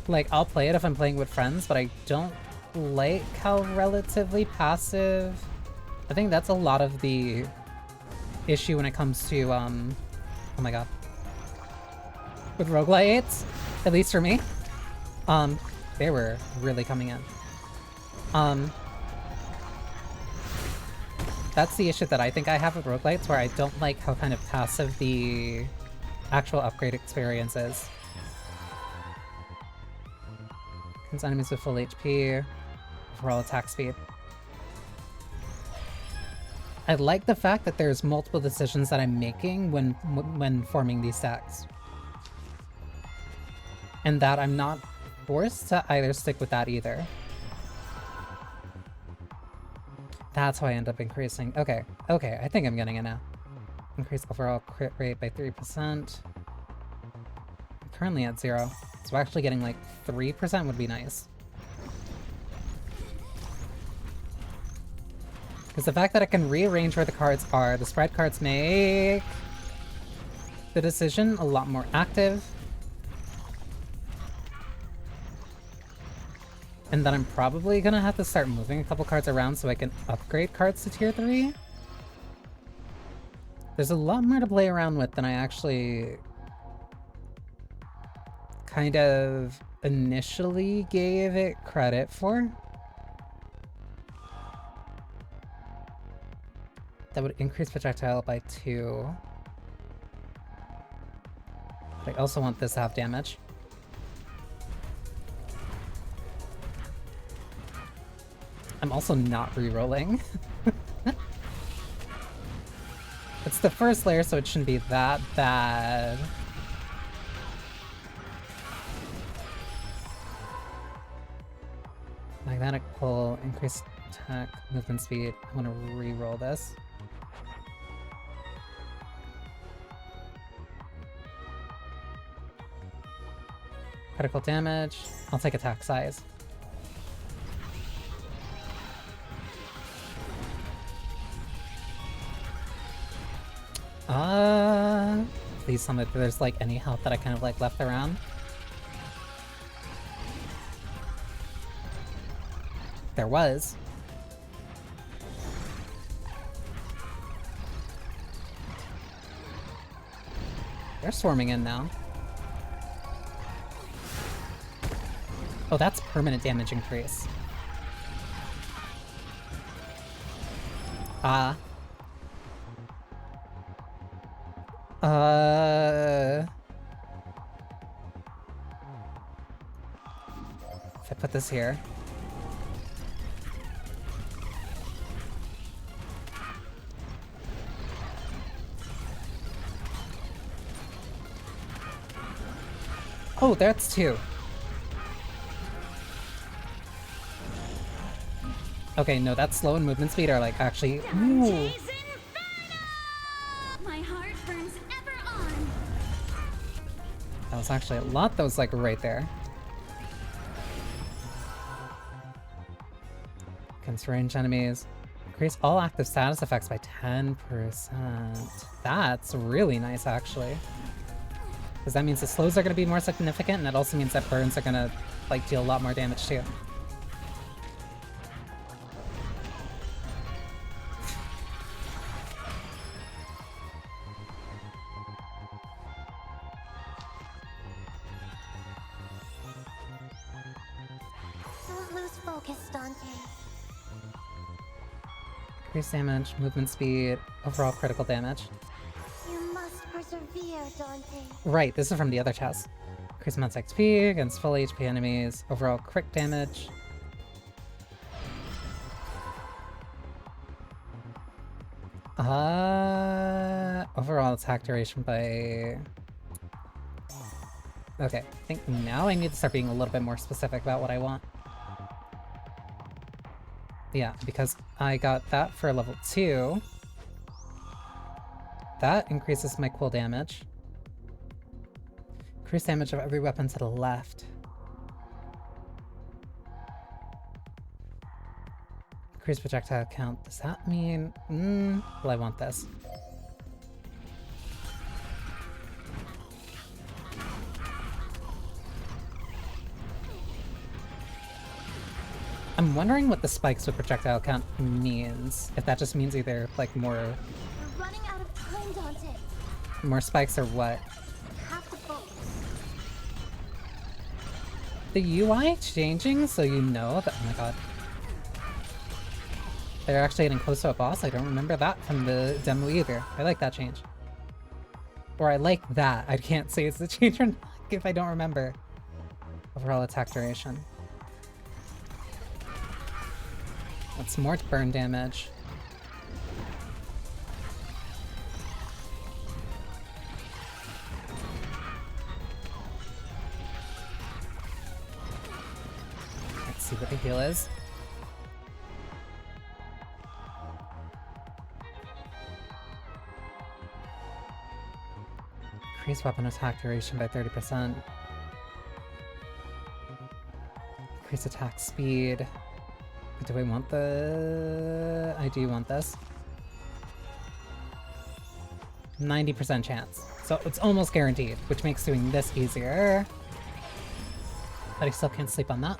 Like, I'll play it if I'm playing with friends, but I don't like how relatively passive... I think that's a lot of the issue when it comes to, oh my god. With roguelites, at least for me. They were really coming in. That's the issue that I think I have with roguelites, where I don't like how kind of passive the actual upgrade experience is. Against enemies with full HP, overall attack speed. I like the fact that there's multiple decisions that I'm making when forming these stacks. And that I'm not forced to either stick with that either. That's how I end up increasing. Okay, okay, I think I'm getting it now. Increase overall crit rate by 3%. I'm currently at 0, so actually getting like 3% would be nice. Because the fact that I can rearrange where the cards are, the spread cards make the decision a lot more active. And then I'm probably gonna have to start moving a couple cards around so I can upgrade cards to tier 3. There's a lot more to play around with than I actually kind of initially gave it credit for. That would increase projectile by 2. But I also want this to have damage. I'm also not re-rolling. It's It's the first layer, so it shouldn't be that bad. Magnetic pull, increased attack, movement speed. I want to re-roll this. Critical damage. I'll take attack size. Please tell me if there's like any health that I kind of like left around. There was. They're swarming in now. Oh, that's permanent damage increase. If I put this here. Oh, that's 2. Okay, no, that slow and movement speed are like actually. Ooh. My heart burns ever on. That was actually a lot that was like right there. Against range enemies. Increase all active status effects by 10%. That's really nice actually. Because that means the slows are going to be more significant, and it also means that burns are going to like deal a lot more damage too. Don't lose focus, Dante. Increase damage, movement speed, overall critical damage. You must persevere, Dante. Right, this is from the other chest. Increase max XP against full HP enemies, overall crit damage. Overall attack duration by... Okay, I think now I need to start being a little bit more specific about what I want. Yeah, because I got that for level 2. That increases my cool damage. Increase damage of every weapon to the left. Increase projectile count. Does that mean... well, I want this. I'm wondering what the spikes with projectile count means. If that just means either, like, more... We're running out of time, Dante. more spikes or what. You have to focus. The UI changing so you know that... Oh my god. They're actually getting close to a boss? I don't remember that from the demo either. I like that change. Or I like that. I can't say it's a change or not if I don't remember. Overall attack duration. That's more burn damage. Let's see what the heal is. Increase weapon attack duration by 30%. Increase attack speed. Do I want the... I do want this. 90% chance. So it's almost guaranteed, which makes doing this easier. But I still can't sleep on that.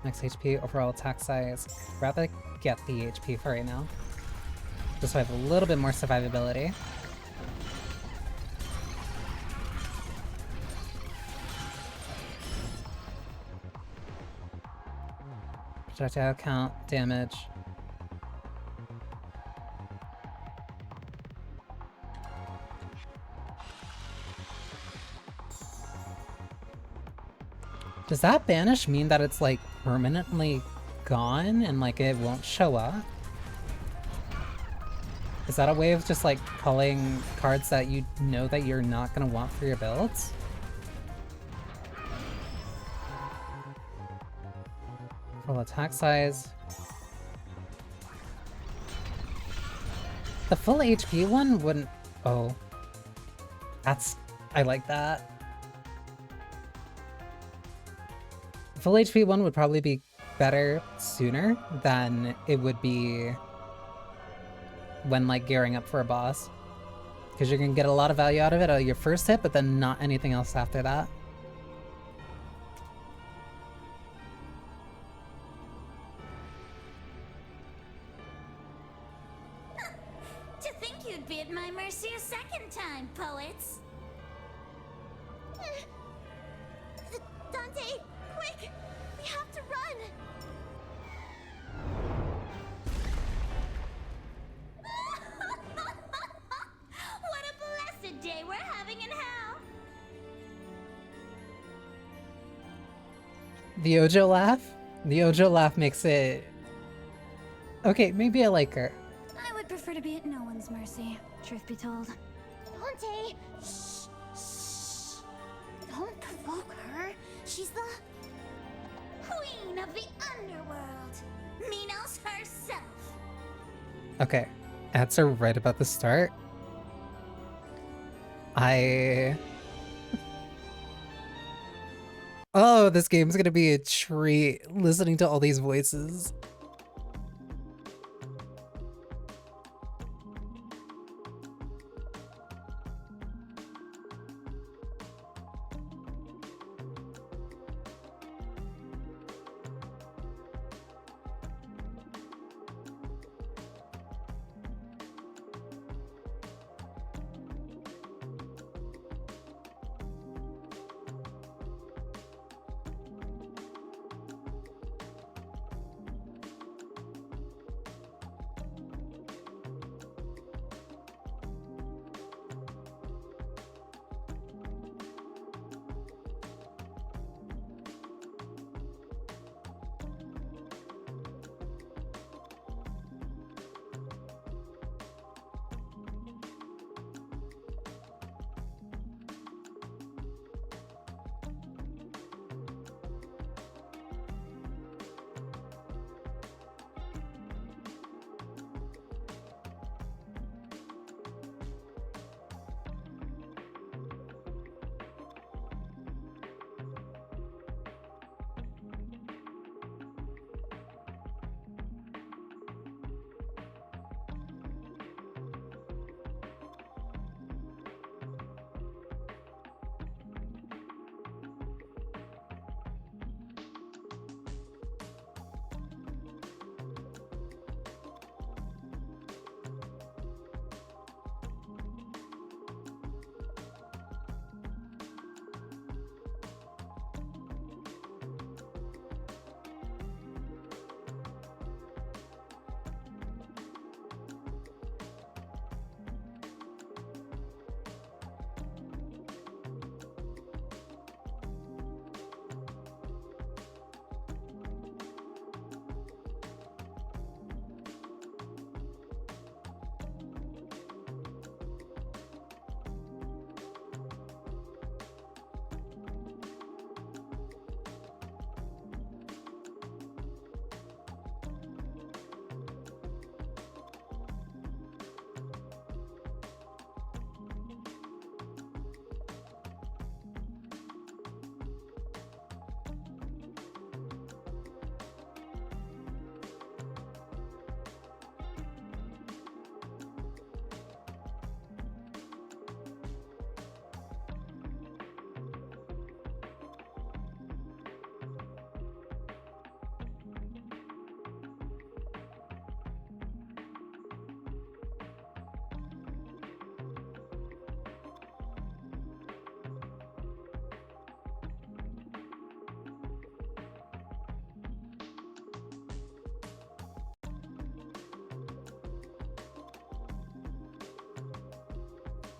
Max HP, overall attack size. Rather get the HP for right now. Just so I have a little bit more survivability. Projectile count, damage. Does that banish mean that it's like permanently gone and like it won't show up? Is that a way of just like calling cards that you know that you're not gonna want for your builds? Full attack size. The full HP one wouldn't... Oh. That's... I like that. Full HP one would probably be better sooner than it would be when like gearing up for a boss. Because you're gonna get a lot of value out of it your first hit, but then not anything else after that. To think you'd be at my mercy a second time, poets. Dante, quick! We have to run! What a blessed day we're having in hell! The Ojo laugh? The Ojo laugh makes it... Okay, maybe I like her. I would prefer to be at no one's mercy, truth be told. Dante! Shh! Shh! Don't provoke her. She's the... Queen of the underworld, Minos herself. Okay, answer right about the start. Oh, this game's gonna be a treat listening to all these voices.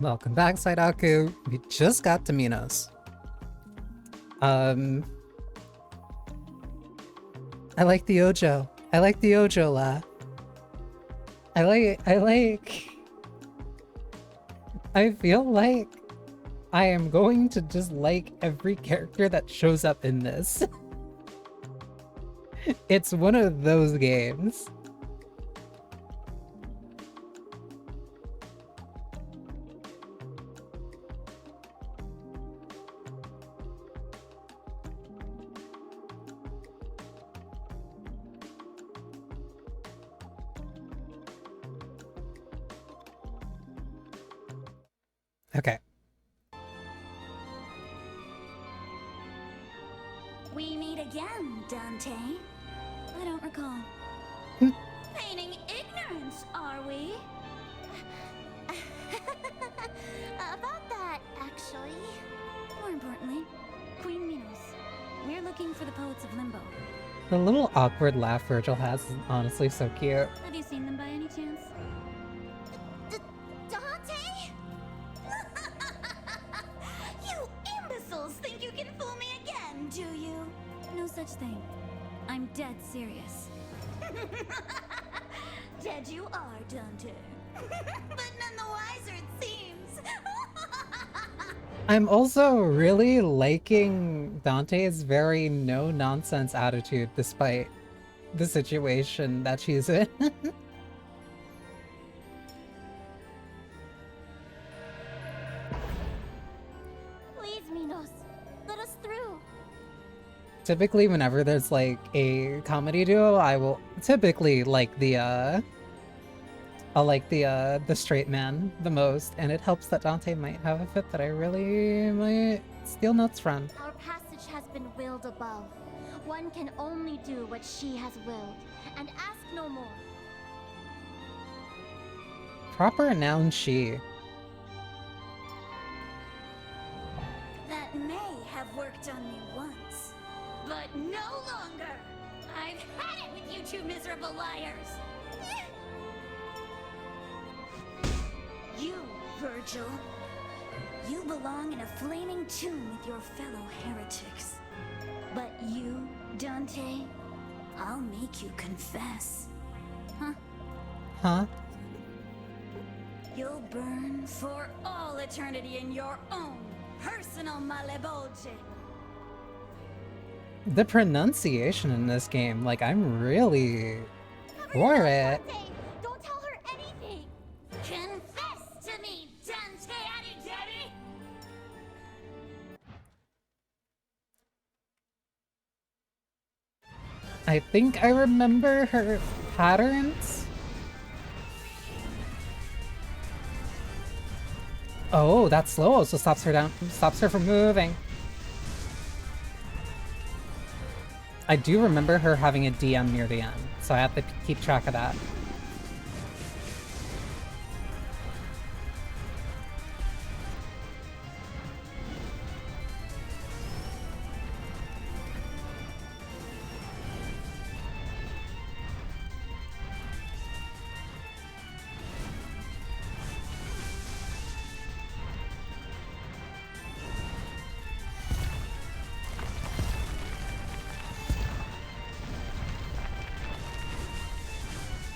Welcome back, Saidaku. We just got to Minos. I like the Ojo. I like the Ojo laugh. I like I feel like I am going to just like every character that shows up in this. It's one of those games. Okay. We meet again, Dante. I don't recall. Feigning ignorance, are we? About that, actually. More importantly, Queen Minos. We're looking for the poets of Limbo. The little awkward laugh Virgil has is honestly so cute. Have you seen them by any chance? Dante? You imbeciles think you can fool me again, do you? No such thing. I'm dead serious. Dead you are, Dante. But none the wiser, it seems. I'm also really liking Dante's very no-nonsense attitude despite the situation that she's in. Please, Minos. Let us through. Typically, whenever there's like a comedy duo, I will typically like I'll like the straight man the most, and it helps that Dante might have a fit that I really might steal notes from. Our passage has been willed above. One can only do what she has willed, and ask no more. Proper noun she. That may have worked on me once, but no longer. I've had it with you two miserable liars. You, Virgil. You belong in a flaming tomb with your fellow heretics. But you, Dante, I'll make you confess. Huh? Huh? You'll burn for all eternity in your own personal malebolge. The pronunciation in this game, like, I'm really for it. Dante, don't tell her anything. Confess to me, Dante Adigeri! I think I remember her patterns. Oh, that slow also stops her from moving. I do remember her having a DM near the end, so I have to keep track of that.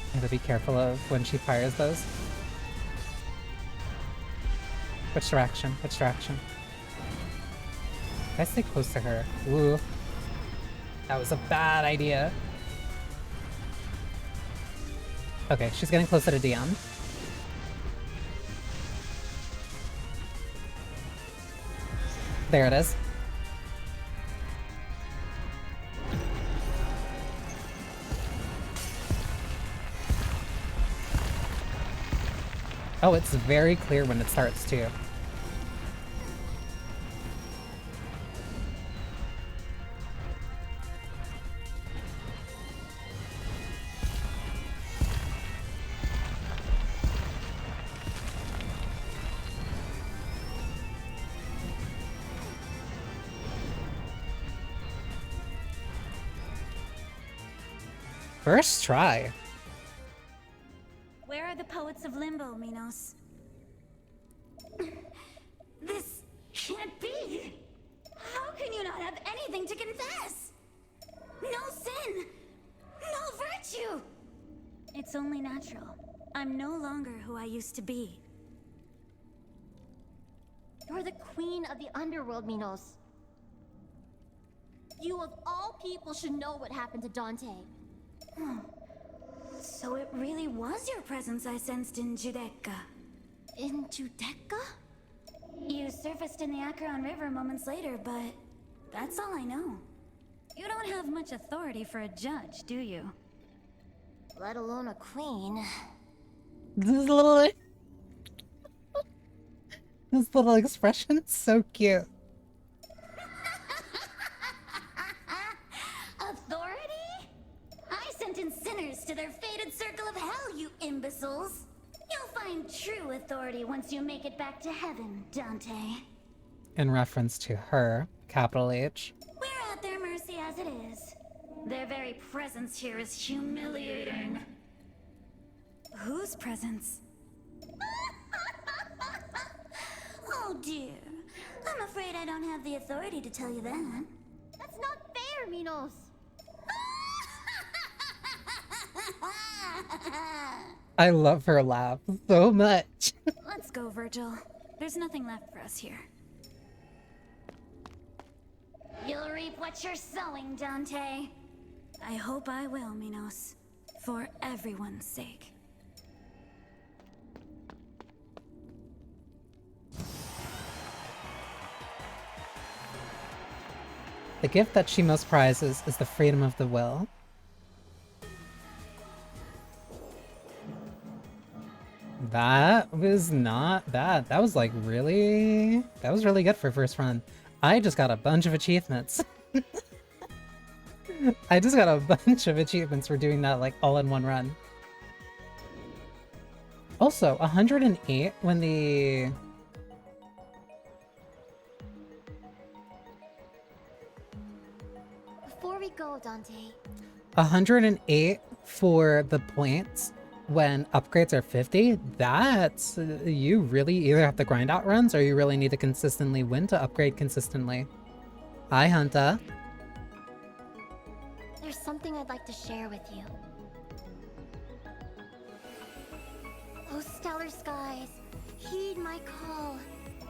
I have to be careful of when she fires those. Which direction? Which direction? If I stay close to her. Ooh. That was a bad idea. Okay, she's getting closer to Dion. There it is. Oh, it's very clear when it starts, too. First try. Where are the poets of Limbo, Minos? This can't be! How can you not have anything to confess? No sin! No virtue! It's only natural. I'm no longer who I used to be. the queen of the underworld, Minos. You of all people should know what happened to Dante. So it really was your presence I sensed in Judecca. In Judecca? You surfaced in the Acheron River moments later, but that's all I know. You don't have much authority for a judge, do you? Let alone a queen. This little... This little expression's so cute. Authority? I sentence sinners to their fated circle of hell, you imbeciles. You'll find true authority once you make it back to heaven, Dante. In reference to her, capital H. We're at their mercy as it is. Their very presence here is humiliating. Whose presence? Oh dear. I'm afraid I don't have the authority to tell you that. That's not fair, Minos. I love her laugh so much. Let's go, Virgil. There's nothing left for us here. You'll reap what you're sowing, Dante. I hope I will, Minos. For everyone's sake. The gift that she most prizes is the freedom of the will. That was not bad. That was like really... That was really good for first run. I just got a bunch of achievements. I just got a bunch of achievements for doing that like all in one run. Also, 108 when the... Before we go, Dante. 108 for the points when upgrades are 50, that's... You really either have to grind out runs or you really need to consistently win to upgrade consistently. Hi, Hunta. There's something I'd like to share with you. Oh, stellar skies, heed my call.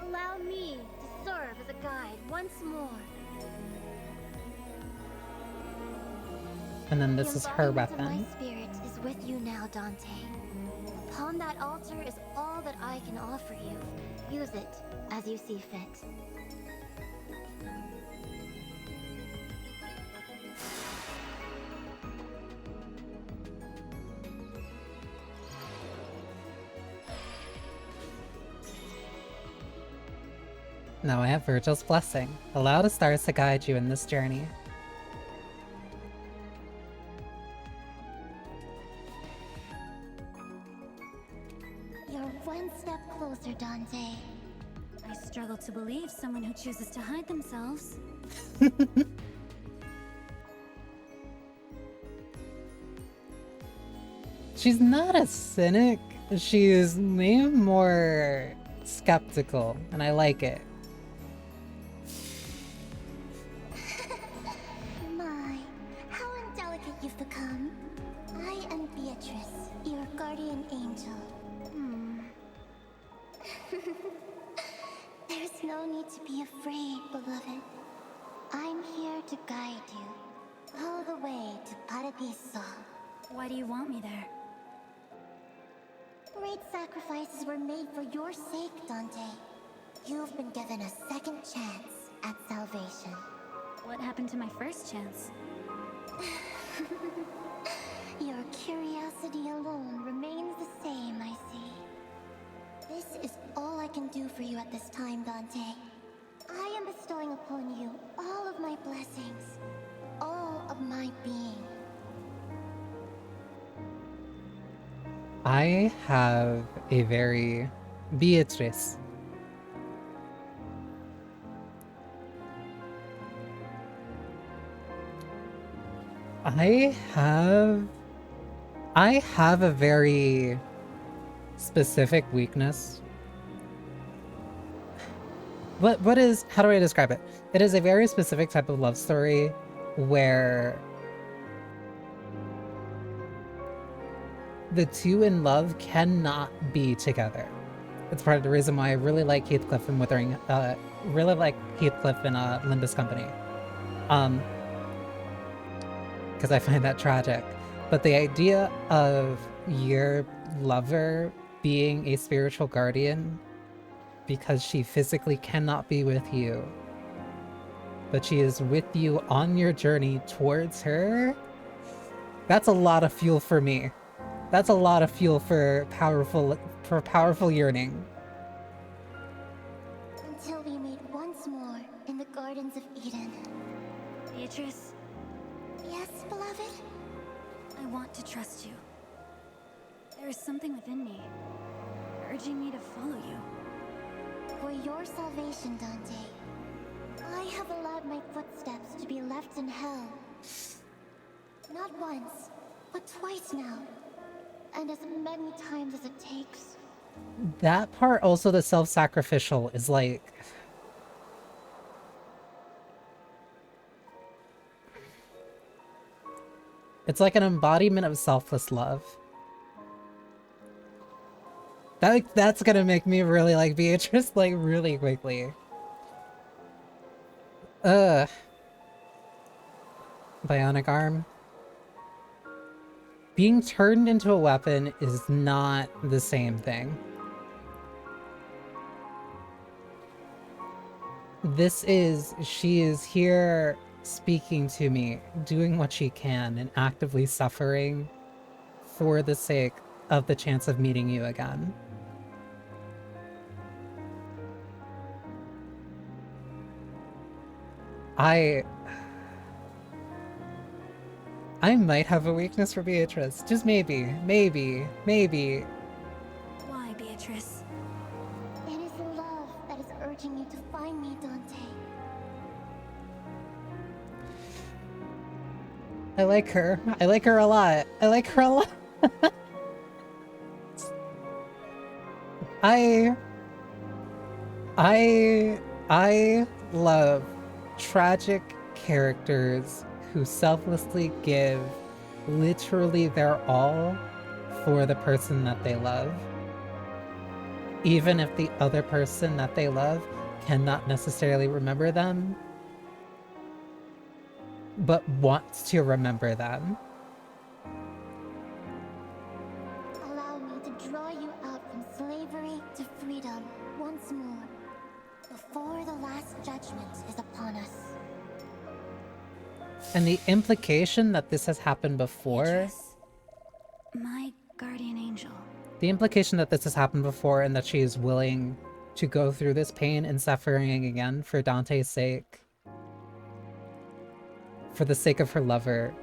Allow me to serve as a guide once more. And then this The is her embodiment of weapon. my spirit is with you now, Dante. Upon that altar is all that I can offer you. Use it as you see fit. Now I have Virgil's blessing. Allow the stars to guide you in this journey. You're one step closer, Dante. I struggle to believe someone who chooses to hide themselves. She's not a cynic. She's maybe more skeptical, and I like it. My, how indelicate you've become. I am Beatrice, your guardian angel. There's no need to be afraid, beloved. I'm here to guide you all the way to Paradiso. Why do you want me there? Great sacrifices were made for your sake, Dante. You've been given a second chance at salvation. What happened to my first chance? Your curiosity alone remains the same, I see. This is all I can do for you at this time, Dante. I am bestowing upon you all of my blessings, all of my being. I have a very... Beatrice. I have a very specific weakness. What is... How do I describe it? It is a very specific type of love story where the two in love cannot be together. It's part of the reason why I really like Heathcliff and Withering, really like Heathcliff and Linda's Company. Because I find that tragic. But the idea of your lover being a spiritual guardian because she physically cannot be with you, but she is with you on your journey towards her, that's a lot of fuel for me. That's a lot of fuel for powerful yearning. Until we meet once more in the Gardens of Eden. Beatrice, Yes, beloved? I want to trust you. There is something within me, urging me to follow you. For your salvation, Dante, I have allowed my footsteps to be left in hell. Not once, but twice now. And as many times as it takes. That part, also the self-sacrificial, is like... It's like an embodiment of selfless love. That's gonna make me really like Beatrice, like, really quickly. Ugh. Bionic arm. Being turned into a weapon is not the same thing. She is here speaking to me, doing what she can, and actively suffering for the sake of the chance of meeting you again. I might have a weakness for Beatrice. Just maybe. Why, Beatrice? It is love that is urging you to find me, Dante. I like her. I like her a lot. I like her a lot. I love tragic characters who selflessly give literally their all for the person that they love. Even if the other person that they love cannot necessarily remember them, but wants to remember them. Allow me to draw you out from slavery to freedom once more, before the last judgment is upon us. And the implication that this has happened before... Beatrice, my guardian angel. The implication that this has happened before and that she is willing to go through this pain and suffering again for Dante's sake. For the sake of her lover.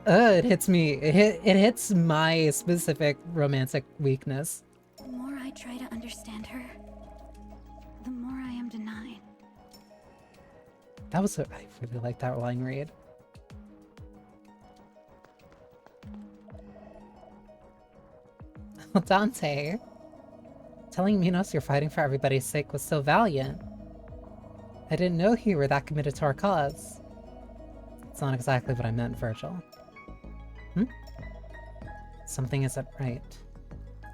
It hits me. It hits my specific romantic weakness. The more I try to understand her, the more I am denied. I really like that line read. Dante, telling Minos you're fighting for everybody's sake was so valiant. I didn't know you were that committed to our cause. It's not exactly what I meant, Virgil. Something isn't right.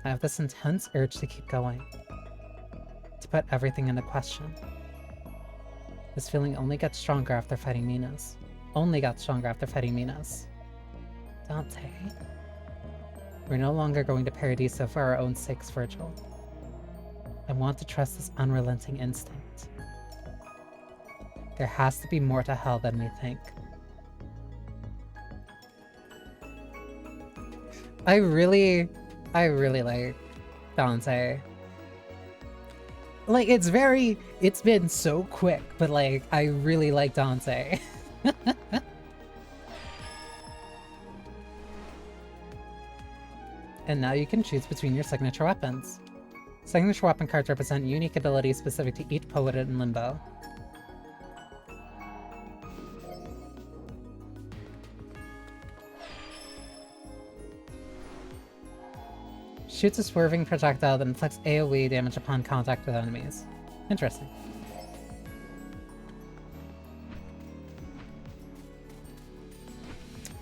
I have this intense urge to keep going. To put everything into question. This feeling only gets stronger after fighting Minos. Only got stronger after fighting Minos. Dante. We're no longer going to Paradiso for our own sakes, Virgil. I want to trust this unrelenting instinct. There has to be more to hell than we think. I really like Dante. Like, it's been so quick, but like, I really like Dante. And now you can choose between your signature weapons. Signature weapon cards represent unique abilities specific to each poet in Limbo. Shoots a swerving projectile that inflicts AoE damage upon contact with enemies. Interesting.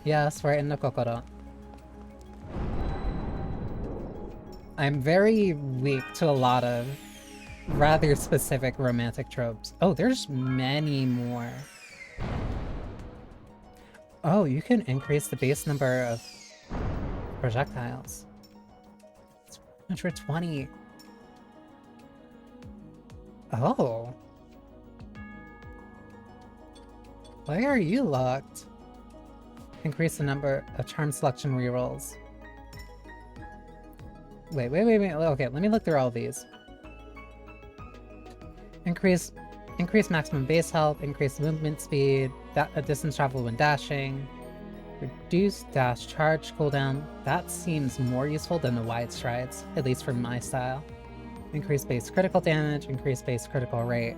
Yes, right in the Kokoro. I'm very weak to a lot of rather specific romantic tropes. Oh, there's many more. Oh, you can increase the base number of projectiles. It's 120. Oh. Why are you locked? Increase the number of charm selection rerolls. Wait. Okay, let me look through all these. Increase maximum base health, increase movement speed, distance travel when dashing, reduce dash charge cooldown. That seems more useful than the wide strides, at least for my style. Increase base critical damage, increase base critical rate.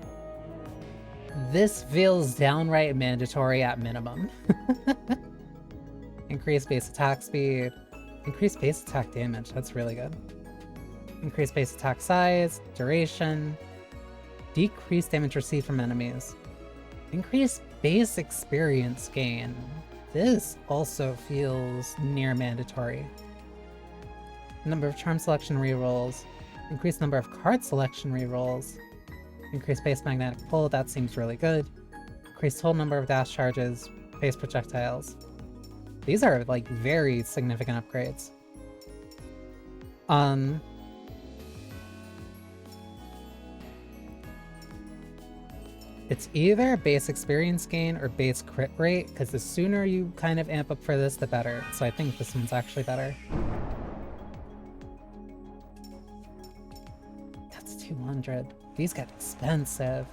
This feels downright mandatory at minimum. Increase base attack speed, increase base attack damage, that's really good. Increase base attack size, duration, decrease damage received from enemies. Increase base experience gain. This also feels near mandatory. Number of charm selection rerolls. Increase number of card selection rerolls. Increase base magnetic pull, that seems really good. Increase total number of dash charges, base projectiles. These are like very significant upgrades. It's either base experience gain or base crit rate, because the sooner you kind of amp up for this, the better. So I think this one's actually better. That's 200. These get expensive.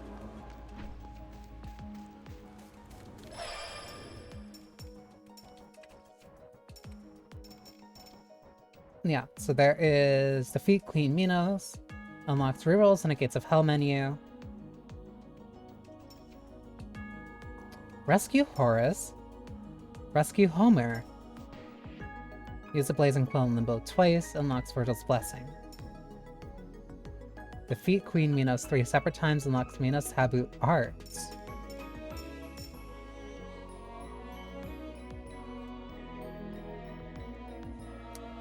Yeah, so there is Defeat Queen Minos, unlocks rerolls in a Gates of Hell menu. Rescue Horus. Rescue Homer. Use the Blazing Quill in Limbo twice, unlocks Virgil's Blessing. Defeat Queen Minos 3 separate times, unlocks Minos Taboo Arts.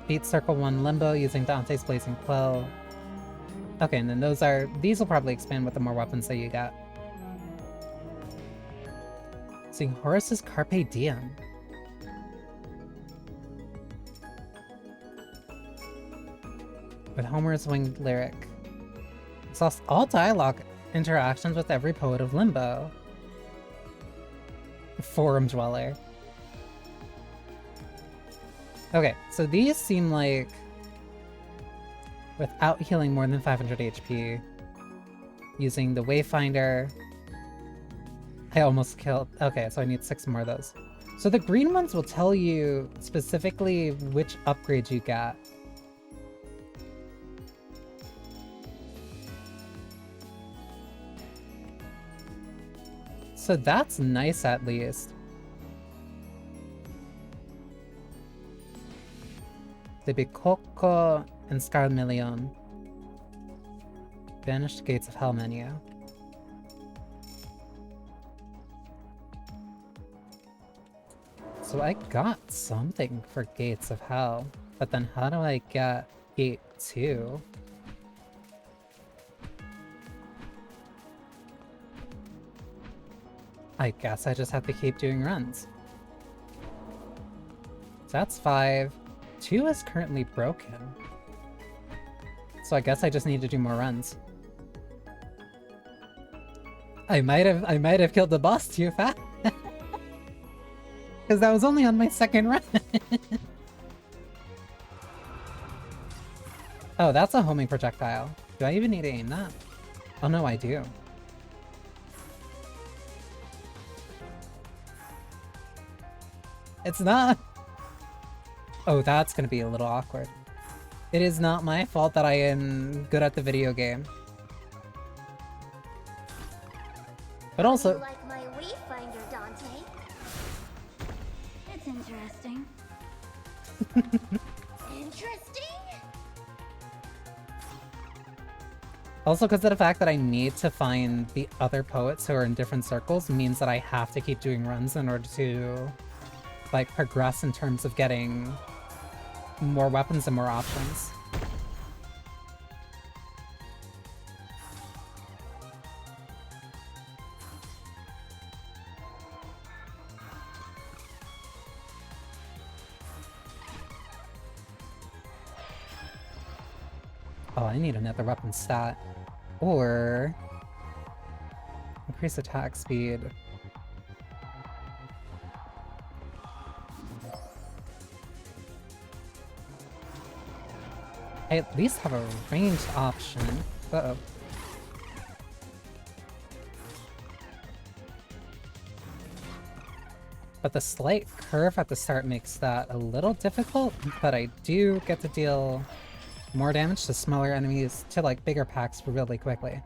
Beat Circle 1 Limbo using Dante's Blazing Quill. Okay, and then these will probably expand with the more weapons that you get. Seeing Horus's Carpe Diem. With Homer's Winged Lyric. Exhaust all dialogue interactions with every poet of Limbo. Forum Dweller. Okay, so these seem like without healing more than 500 HP, using the Wayfinder. I almost killed... Okay, so I need 6 more of those. So the green ones will tell you specifically which upgrades you got. So that's nice, at least. The Bicocco and Scarmillion. Banished Gates of Hell menu. So I got something for Gates of Hell, but then how do I get Gate 2? I guess I just have to keep doing runs. So that's 5. 2 is currently broken. So I guess I just need to do more runs. I might have killed the boss too fast. Because that was only on my second run. Oh, that's a homing projectile. Do I even need to aim that? Oh no, I do. It's not. Oh, that's gonna be a little awkward. It is not my fault that I am good at the video game. But also... You like my Wayfinder, Dante? It's interesting. Interesting? Also, because of the fact that I need to find the other poets who are in different circles means that I have to keep doing runs in order to, like, progress in terms of getting more weapons and more options. Oh, I need another weapon stat. Or increase attack speed. I at least have a ranged option. Uh-oh. But the slight curve at the start makes that a little difficult, but I do get to deal more damage to smaller enemies, to like bigger packs really quickly.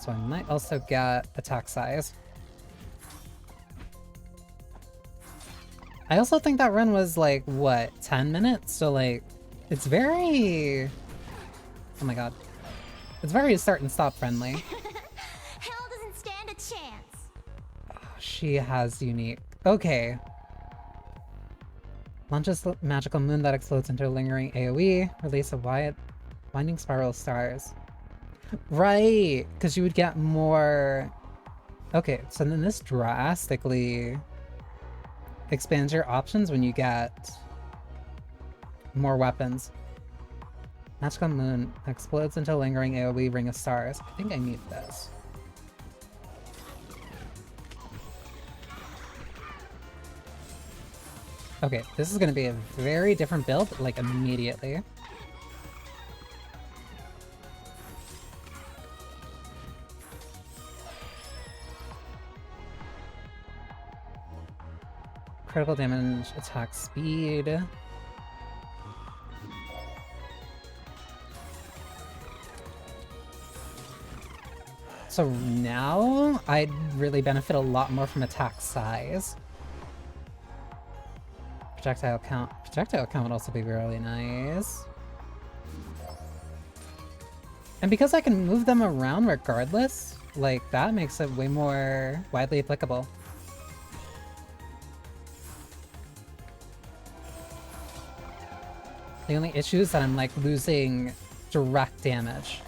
So I might also get attack size. I also think that run was like, what, 10 minutes? So like, it's very... Oh my god. It's very start and stop friendly. Hell doesn't stand a chance. Oh, she has unique. Okay. Launches magical moon that explodes into a lingering AoE. Release a winding spiral of stars. Right! Because you would get more... Okay, so then this drastically expands your options when you get more weapons. Magical moon explodes into a lingering AoE ring of stars. I think I need this. Okay, this is gonna be a very different build, like immediately. Critical damage, attack speed. So now I'd really benefit a lot more from attack size. Projectile count. Projectile count would also be really nice. And because I can move them around regardless, like that makes it way more widely applicable. The only issue is that I'm like losing direct damage.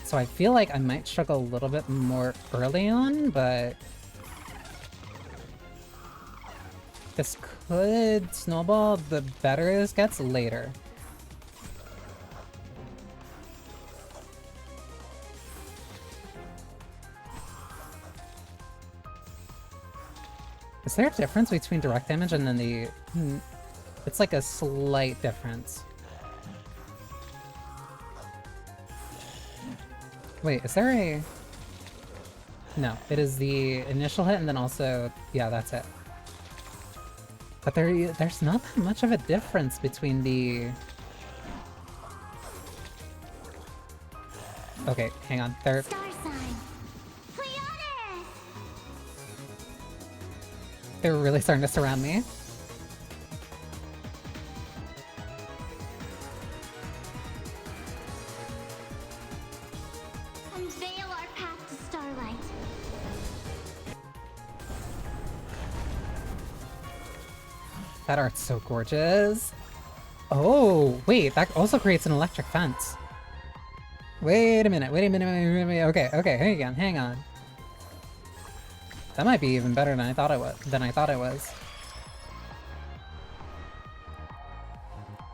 So I feel like I might struggle a little bit more early on, but this could snowball the better this gets later. Is there a difference between direct damage and then the... It's like a slight difference. Wait, is there a... No, it is the initial hit and then also... Yeah, that's it. But there's not that much of a difference between the... Okay, hang on. Star sign. Pleiades! They're really starting to surround me. Unveil our path to starlight. That art's so gorgeous. Oh, wait, that also creates an electric fence. Wait a minute, wait a minute, wait a minute. Okay, hang on. That might be even better than I thought it was.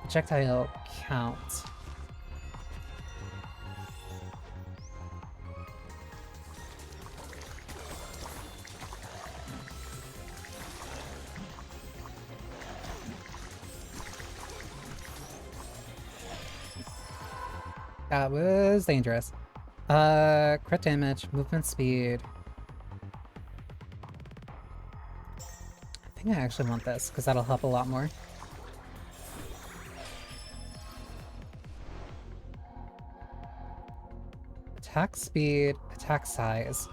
Projectile count. That was dangerous. Crit damage, movement speed. I think I actually want this, because that'll help a lot more. Attack speed, attack size.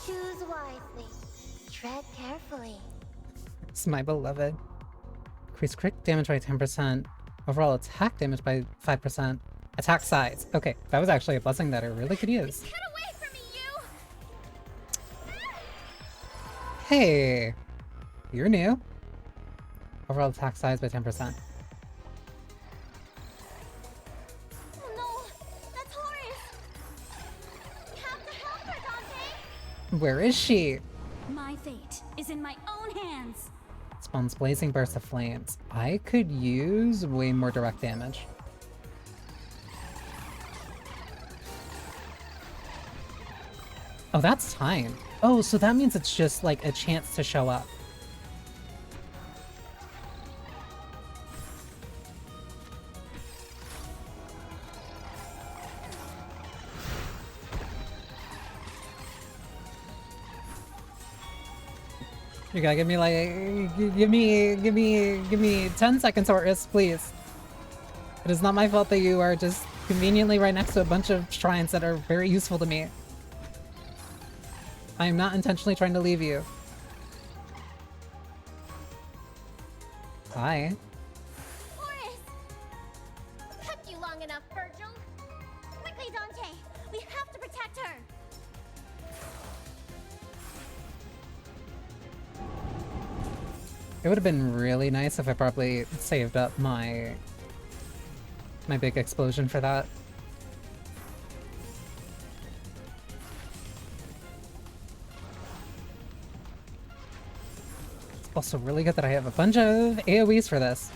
Choose wisely. Tread carefully. It's my beloved. Increase crit damage by 10%. Overall attack damage by 5%. Attack size. Okay, that was actually a blessing that I really could use. Get away from me, you! Hey! You're new. Overall attack size by 10%. Oh no! That's Horace! Where is she? My fate is in my own hands. Spawns blazing bursts of flames. I could use way more direct damage. Oh, that's time. Oh, so that means it's just like a chance to show up. You gotta give me like, give me 10 seconds, Horus, please. It is not my fault that you are just conveniently right next to a bunch of shrines that are very useful to me. I am not intentionally trying to leave you. Hi. Horace! Took you long enough, Virgil. Quickly, Dante. We have to protect her. It would have been really nice if I probably saved up my big explosion for that. It's also really good that I have a bunch of AoEs for this.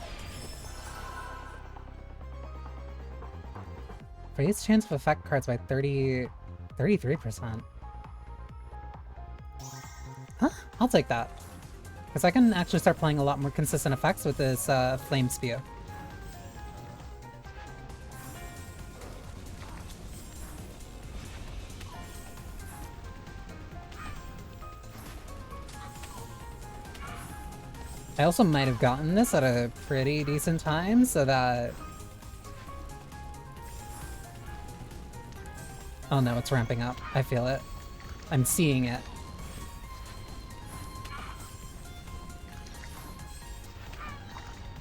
Raise chance of effect cards by 33%. Huh? I'll take that. Because I can actually start playing a lot more consistent effects with this Flame Spew. I also might have gotten this at a pretty decent time, so that... Oh no, it's ramping up. I feel it. I'm seeing it.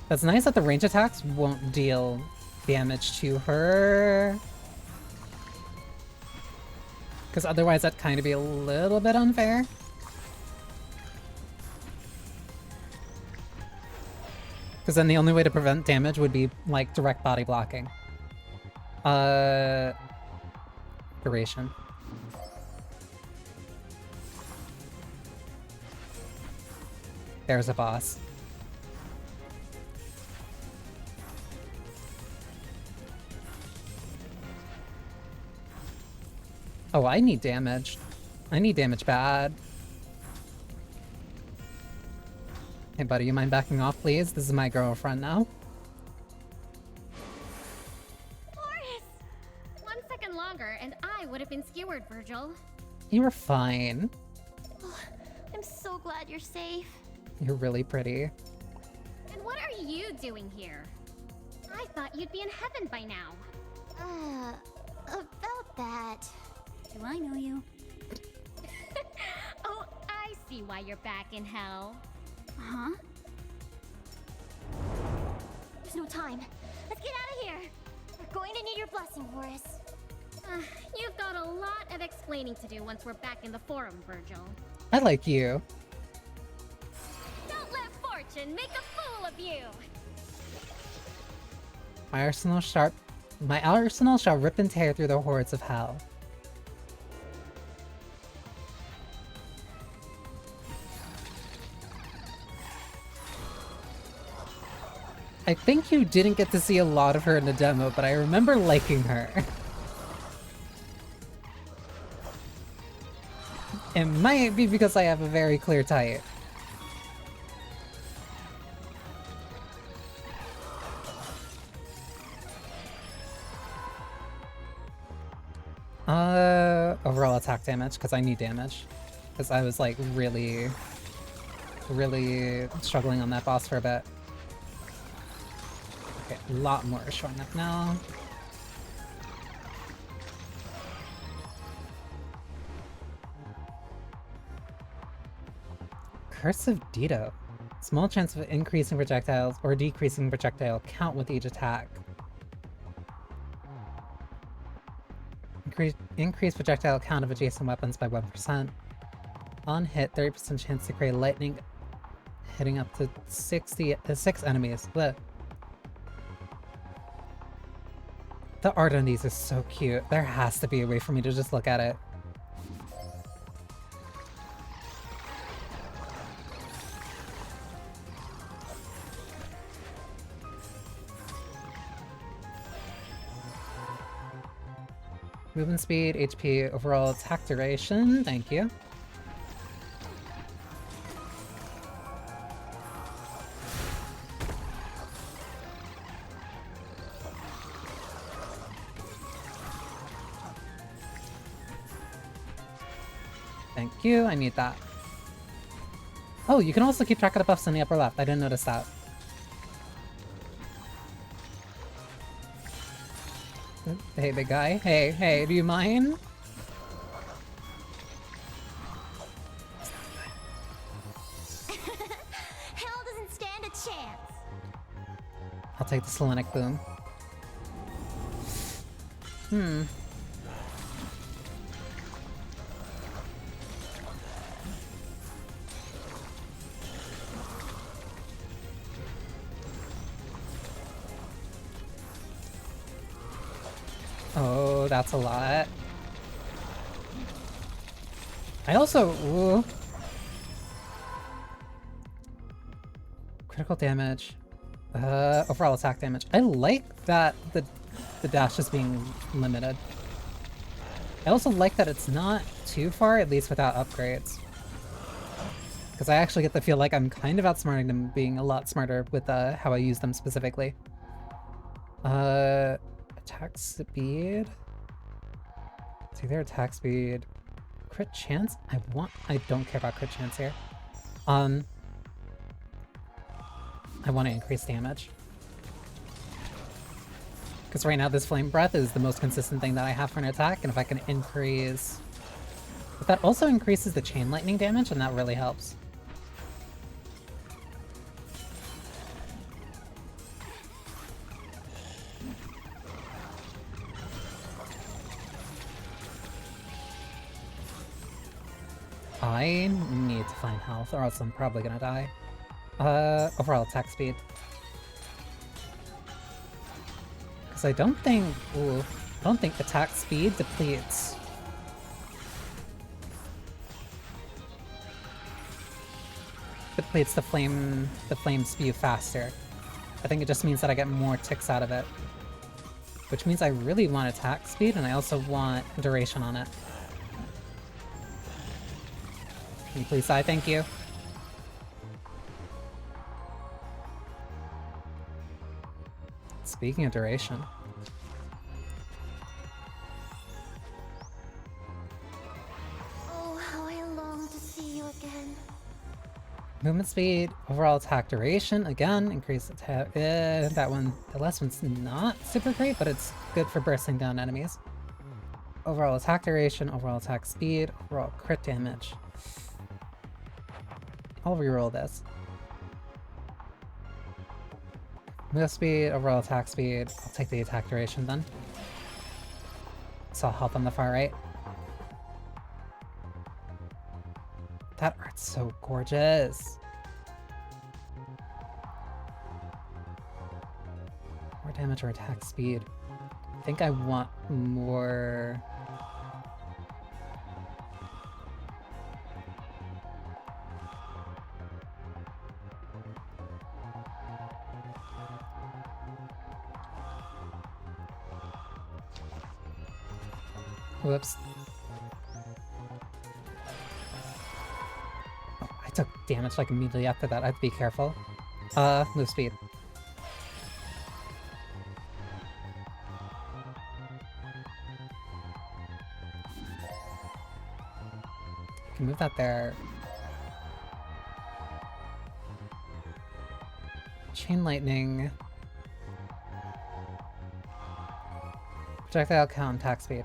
That's nice that the range attacks won't deal damage to her. Because otherwise that'd kind of be a little bit unfair. Because then the only way to prevent damage would be, like, direct body blocking. Duration. There's a boss. Oh, I need damage. I need damage bad. Hey buddy, you mind backing off, please? This is my girlfriend now. Horace! 1 second longer, and I would have been skewered, Virgil. You were fine. Oh, I'm so glad you're safe. You're really pretty. And what are you doing here? I thought you'd be in heaven by now. About that. Do I know you? Oh, I see why you're back in hell. Huh? There's no time. Let's get out of here. We're going to need your blessing, Horace. You've got a lot of explaining to do once we're back in the forum, Virgil. I like you. Don't let fortune make a fool of you. My arsenal shall rip and tear through the hordes of hell. I think you didn't get to see a lot of her in the demo, but I remember liking her. It might be because I have a very clear type. Overall attack damage, because I need damage. Because I was like really struggling on that boss for a bit. Okay, a lot more showing up now. Curse of Dido. Small chance of increasing projectiles or decreasing projectile count with each attack. Increase projectile count of adjacent weapons by 1%. On hit, 30% chance to create lightning hitting up to 6 enemies. Blech. The art on these is so cute. There has to be a way for me to just look at it. Movement speed, HP, overall attack duration. Thank you. Thank you, I need that. Oh, you can also keep track of the buffs in the upper left. I didn't notice that. Hey, big guy. Hey, do you mind? Hell doesn't stand a chance. I'll take the Selenic Boom. Oh, that's a lot. I also... Ooh. Critical damage. Overall attack damage. I like that the dash is being limited. I also like that it's not too far, at least without upgrades. Because I actually get to feel like I'm kind of outsmarting them, being a lot smarter with how I use them specifically. Attack speed. It's either attack speed, crit chance. I don't care about crit chance here. I want to increase damage. Because right now this flame breath is the most consistent thing that I have for an attack, and if I can increase... But that also increases the chain lightning damage, and that really helps. I need to find health, or else I'm probably gonna die. Overall attack speed. Because I don't think... Ooh, I don't think attack speed depletes. Depletes the flame spew faster. I think it just means that I get more ticks out of it. Which means I really want attack speed, and I also want duration on it. Can you please die? Thank you. Speaking of duration. Oh, how I long to see you again. Movement speed, overall attack duration, again, increase attack. That one, the last one's not super great, but it's good for bursting down enemies. Overall attack duration, overall attack speed, overall crit damage. I'll reroll this. Move speed, overall attack speed. I'll take the attack duration then. So I'll help on the far right. That art's so gorgeous. More damage or attack speed. I think I want more... Whoops. Oh, I took damage like immediately after that. I have to be careful. Move speed. Can move that there. Chain lightning. Projectile count and attack speed.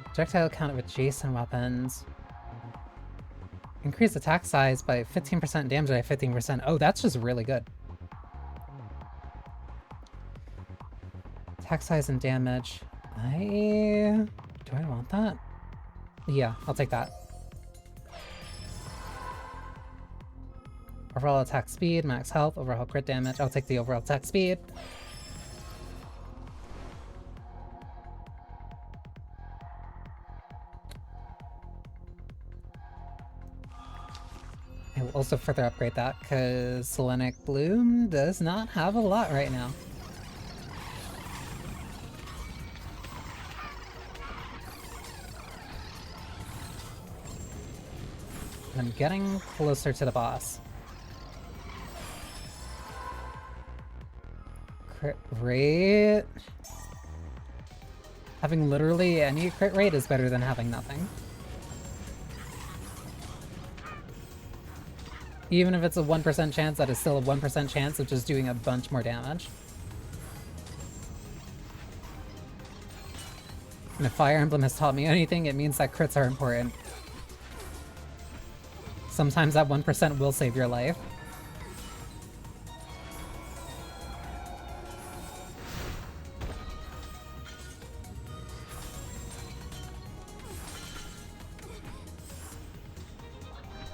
Projectile count of adjacent weapons. Increase attack size by 15%, damage by 15%. Oh, that's just really good. Attack size and damage. Do I want that? Yeah, I'll take that. Overall attack speed, max health, overall crit damage. I'll take the overall attack speed. I will also further upgrade that, because Selenic Bloom does not have a lot right now. And I'm getting closer to the boss. Crit rate... Having literally any crit rate is better than having nothing. Even if it's a 1% chance, that is still a 1% chance of just doing a bunch more damage. And if Fire Emblem has taught me anything, it means that crits are important. Sometimes that 1% will save your life.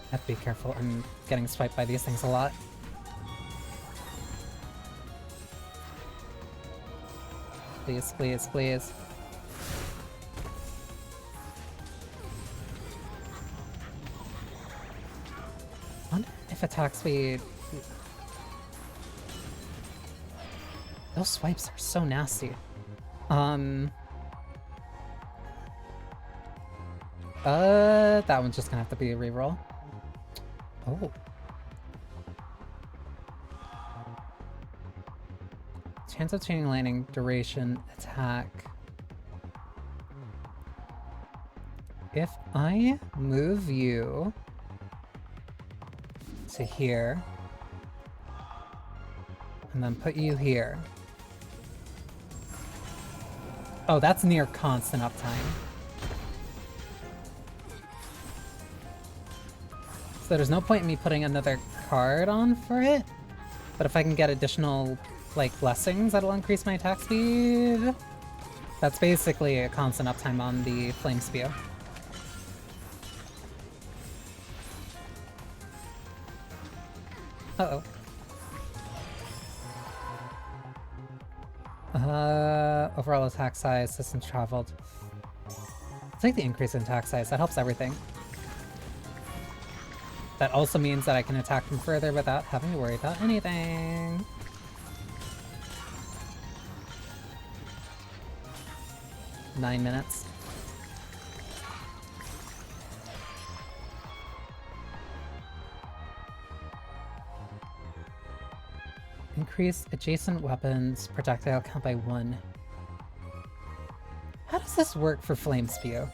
I have to be careful. I'm getting swiped by these things a lot. Please, please, please. I wonder if attack speed... Those swipes are so nasty. That one's just gonna have to be a reroll. Oh. Chance of chaining lightning, duration, attack. If I move you to here, and then put you here. Oh, that's near constant uptime. So there's no point in me putting another card on for it. But if I can get additional, like, blessings that'll increase my attack speed, that's basically a constant uptime on the Flame Spew. Uh-oh. Overall attack size, distance traveled. I'll take the increase in attack size, that helps everything. That also means that I can attack from further without having to worry about anything. Nine minutes. Increase adjacent weapons projectile count by 1. How does this work for Flame Spew?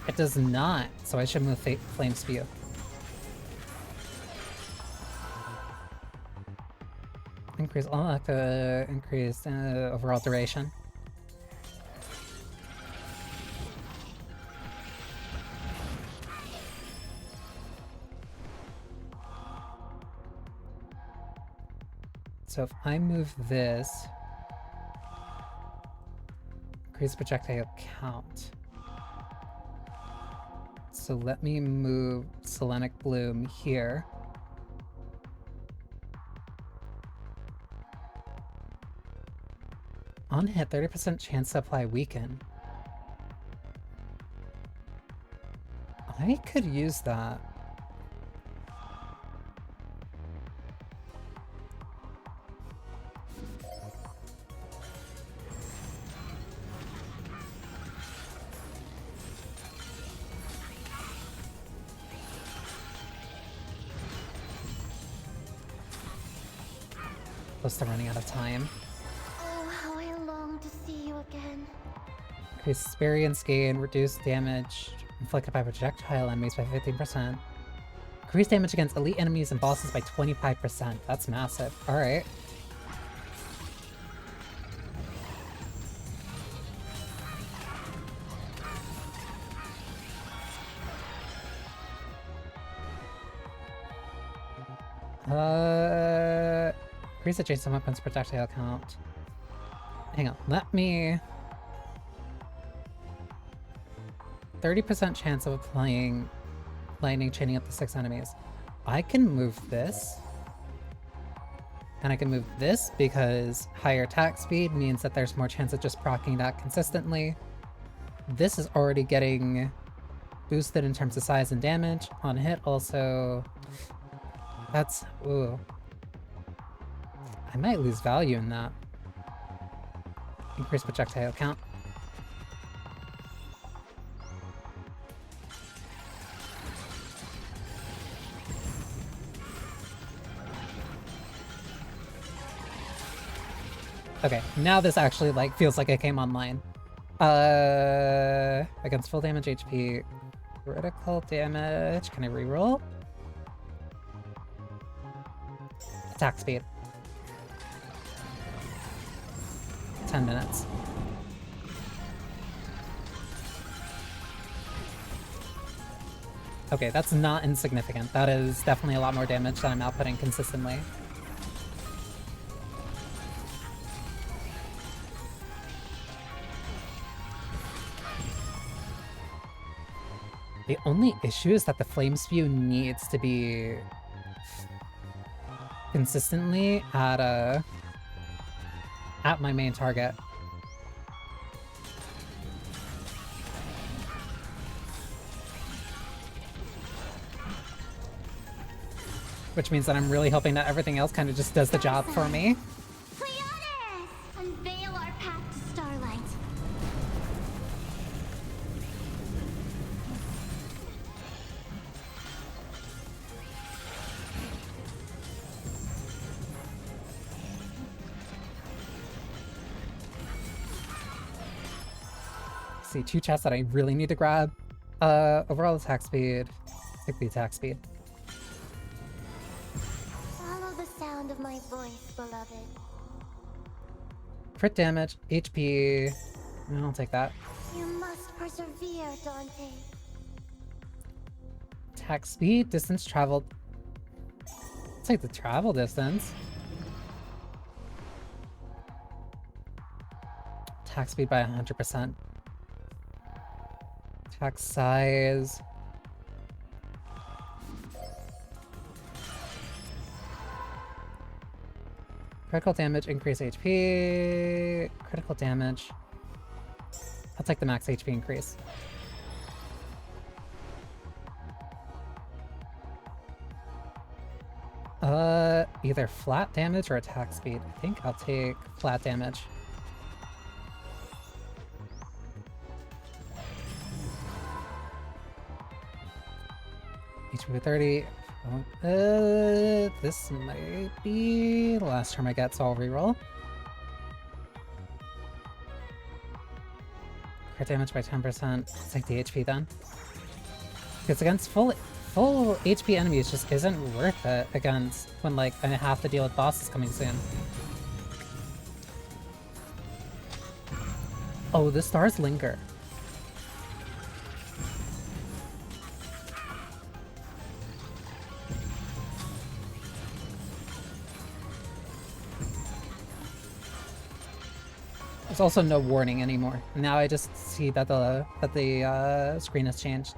It does not, so I should move Flame Spew. Increase increased overall duration. So if I move this, increase projectile count. So let me move Selenic Bloom here. On hit, 30% chance to apply weaken. I could use that. Close to running out of time. Oh, how I long to see you again. Increase experience gain, reduce damage inflicted by projectile enemies by 15%. Increase damage against elite enemies and bosses by 25%. That's massive. Alright. Increase adjacent weapons projectile count. Hang on, let me... 30% chance of applying lightning chaining up to 6 enemies. I can move this. And I can move this because higher attack speed means that there's more chance of just proccing that consistently. This is already getting boosted in terms of size and damage. On hit also... That's... Ooh. I might lose value in that. Increase projectile count. Okay, now this actually like feels like it came online. Against full damage HP, critical damage. Can I reroll? Attack speed. 10 minutes. Okay, that's not insignificant. That is definitely a lot more damage than I'm outputting consistently. The only issue is that the flame spew needs to be consistently at my main target. Which means that I'm really hoping that everything else kind of just does the job for me. Pleiades! Unveil our path to starlight. See, 2 chests that I really need to grab. Overall attack speed. Take the attack speed. Follow the sound of my voice, beloved. Crit damage, HP. I'll take that. You must persevere, Dante. Attack speed, distance traveled. I'll take the travel distance. Attack speed by 100%. Attack size. Critical damage, increase HP. Critical damage. I'll take the max HP increase. Either flat damage or attack speed. I think I'll take flat damage. HP 30. This might be the last turn I get, so I'll reroll. Crit damage by 10%. Let's take the HP then. Because against full HP enemies just isn't worth it against when like I have to deal with bosses coming soon. Oh, the stars linger. There's also no warning anymore. Now I just see that the screen has changed.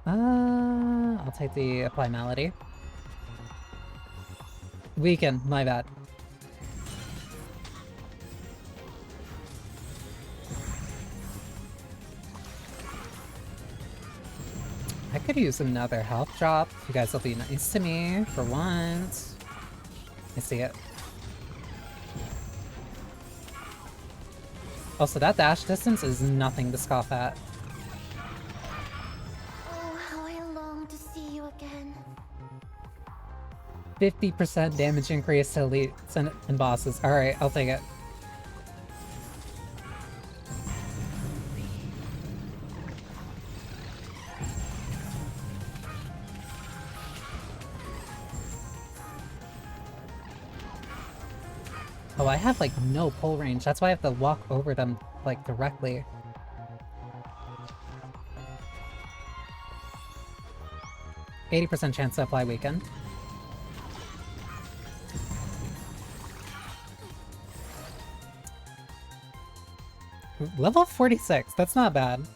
I'll take the apply malady. Weaken, my bad. I could use another health drop. You guys will be nice to me for once. I see it. Also, that dash distance is nothing to scoff at. Oh, how I long to see you again. 50% damage increase to elites and bosses. Alright, I'll take it. Oh, I have like no pull range. That's why I have to walk over them like directly. %80 chance to apply weaken. Level 46, that's not bad.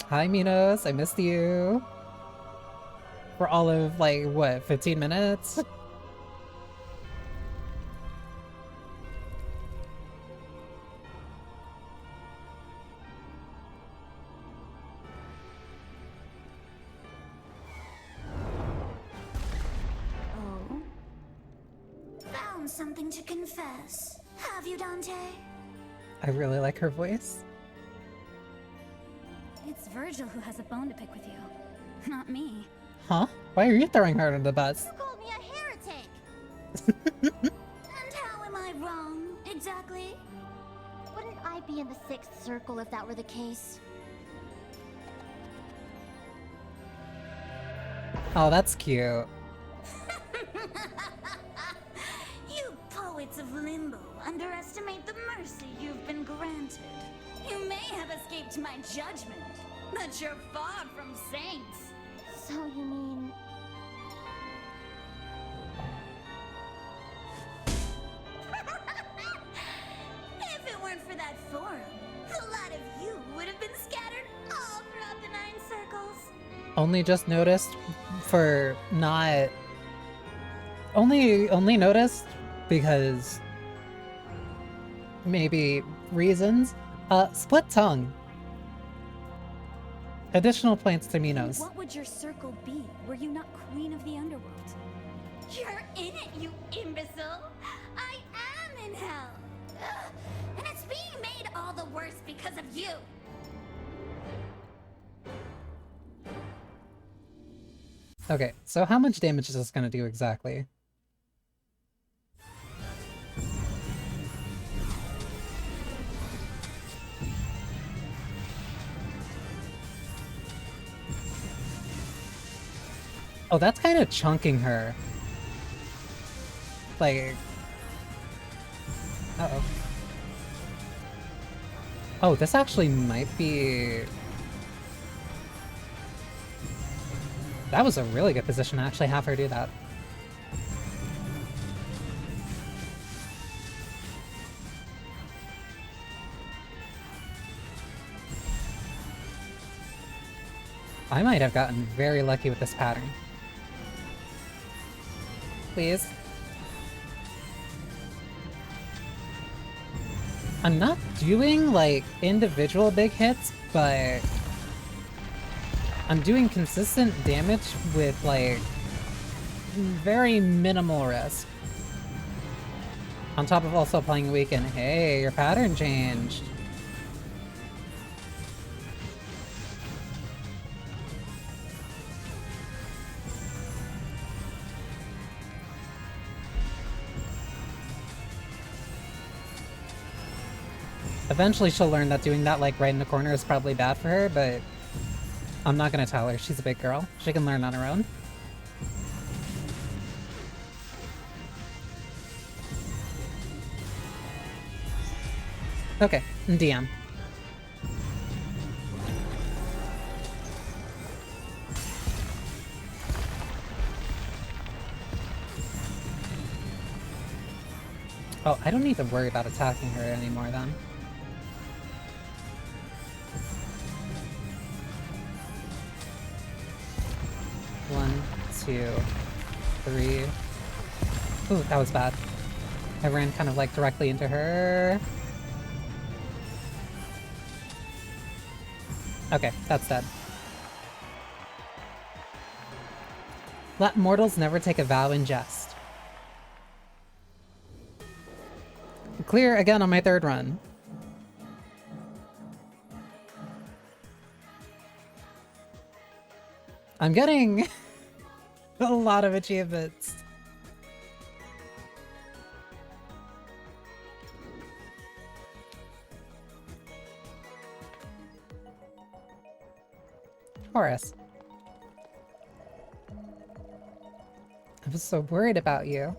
Hi Minos, I missed you. For all of like, what, 15 minutes? Oh, found something to confess. Have you, Dante? I really like her voice. It's Virgil who has a bone to pick with you, not me. Huh? Why are you throwing her under the bus? You called me a heretic! And how am I wrong, exactly? Wouldn't I be in the 6th circle if that were the case? Oh, that's cute. You poets of Limbo underestimate the mercy you've been granted. You may have escaped my judgment, but you're far from saints. So you mean... If it weren't for that forum, the lot of you would have been scattered all throughout the 9 circles. Only just noticed for not... Only noticed because... maybe reasons. Split tongue. Additional points to Minos. What would your circle be were you not queen of the underworld? You're in it, you imbecile! I am in hell! Ugh. And it's being made all the worse because of you! Okay, so how much damage is this gonna do exactly? Oh, that's kind of chunking her. Like... Uh-oh. Oh, this actually might be... That was a really good position to actually have her do that. I might have gotten very lucky with this pattern. Please. I'm not doing, like, individual big hits, but I'm doing consistent damage with, like, very minimal risk. On top of also playing Weekend. Hey, your pattern changed. Eventually she'll learn that doing that, like, right in the corner is probably bad for her, but I'm not gonna tell her. She's a big girl. She can learn on her own. Okay, DM. Oh, I don't need to worry about attacking her anymore then. One, two, three. Ooh, that was bad. I ran kind of like directly into her. Okay, that's dead. Let mortals never take a vow in jest. Clear again on my 3rd run. I'm getting a lot of achievements. Horace. I was so worried about you.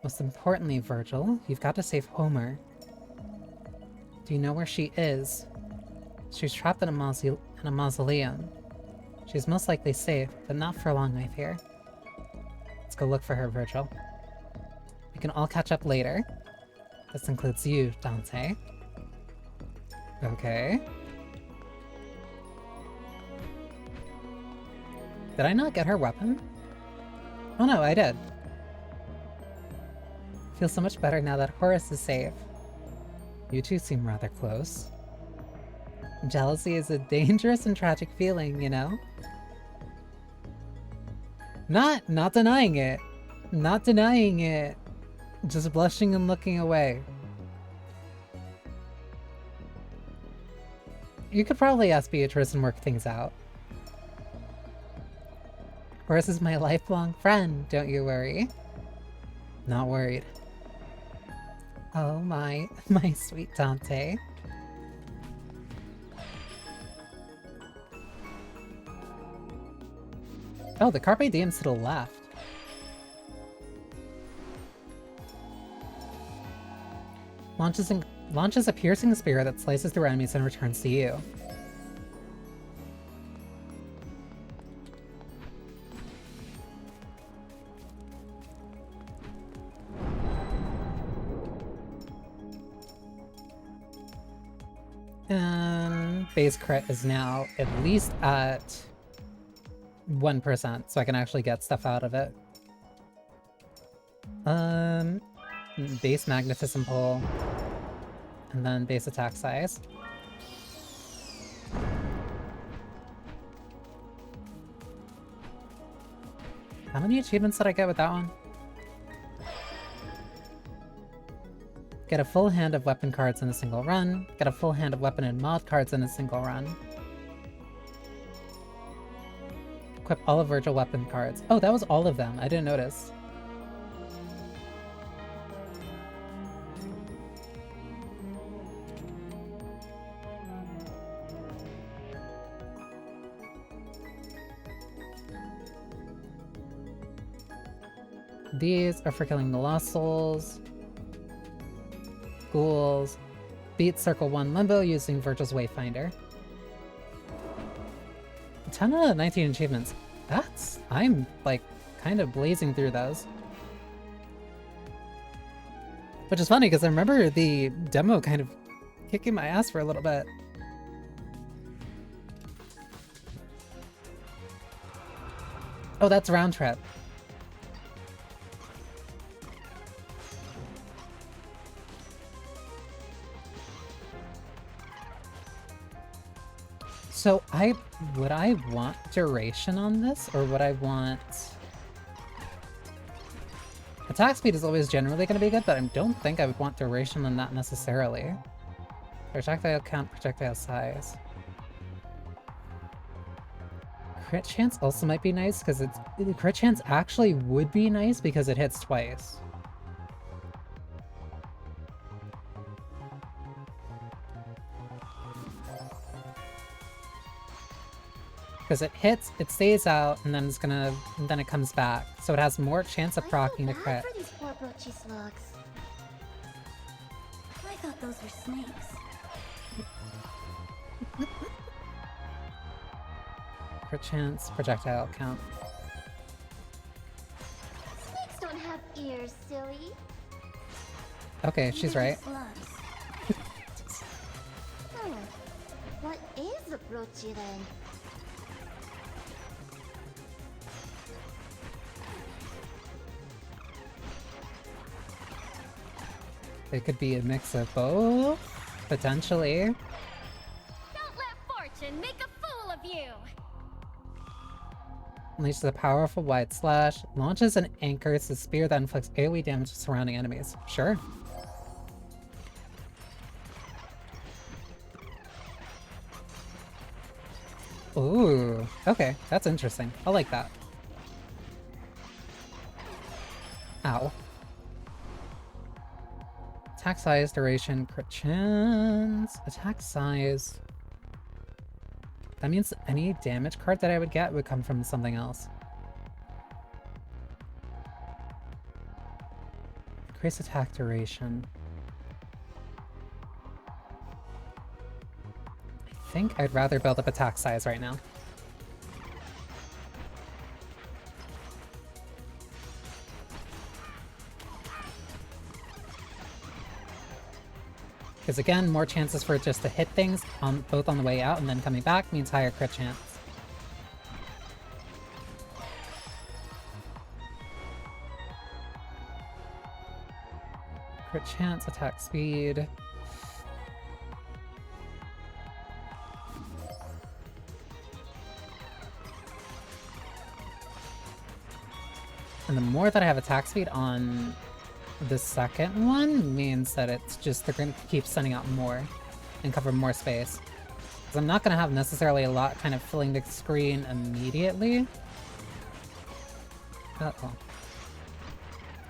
Most importantly, Virgil, you've got to save Homer. Do you know where she is? She's trapped in a mausoleum. She's most likely safe, but not for long, I fear. Let's go look for her, Virgil. We can all catch up later. This includes you, Dante. Okay. Did I not get her weapon? Oh no, I did. Feel so much better now that Horace is safe. You two seem rather close. Jealousy is a dangerous and tragic feeling, you know? Not denying it. Not denying it. Just blushing and looking away. You could probably ask Beatrice and work things out. Horace is my lifelong friend, don't you worry. Not worried. Oh my sweet Dante. Oh, the Carpe Diem's to the left. Launches a piercing spear that slices through enemies and returns to you. And base crit is now at least at 1%, so I can actually get stuff out of it. Base magnetism pull, and then base attack size. How many achievements did I get with that one? Get a full hand of weapon cards in a single run. Get a full hand of weapon and mod cards in a single run. Equip all of Virgil weapon cards. Oh, that was all of them. I didn't notice. These are for killing the lost souls. Ghouls. Beat Circle 1 Limbo using Virgil's Wayfinder. 10 out of 19 achievements. I'm like kind of blazing through those. Which is funny because I remember the demo kind of kicking my ass for a little bit. Oh, that's round trip. So would I want duration on this, or would I want... Attack speed is always generally going to be good, but I don't think I would want duration on that necessarily. Projectile count, projectile size. Crit chance also might be nice, because crit chance actually would be nice because it hits twice. Because it hits, it stays out, and then then it comes back. So it has more chance of proccing the crit. For these poor Brochi slugs. I thought those were snakes. Crit chance, projectile count. Snakes don't have ears, silly. Okay, she's right. Slugs. What is a Brochi then? It could be a mix of both, potentially. Don't let fortune make a fool of you! Unleashes a powerful wide slash, launches and anchors the spear that inflicts AoE damage to surrounding enemies. Sure. Ooh, okay, that's interesting. I like that. Ow. Attack size, duration, crit chance, attack size. That means any damage card that I would get would come from something else. Increase attack duration. I think I'd rather build up attack size right now. Because again, more chances for it just to hit things both on the way out and then coming back means higher crit chance. Crit chance, attack speed. And the more that I have attack speed on The second one means that it's just they're going to keep sending out more and cover more space. Because I'm not going to have necessarily a lot kind of filling the screen immediately. Uh-oh.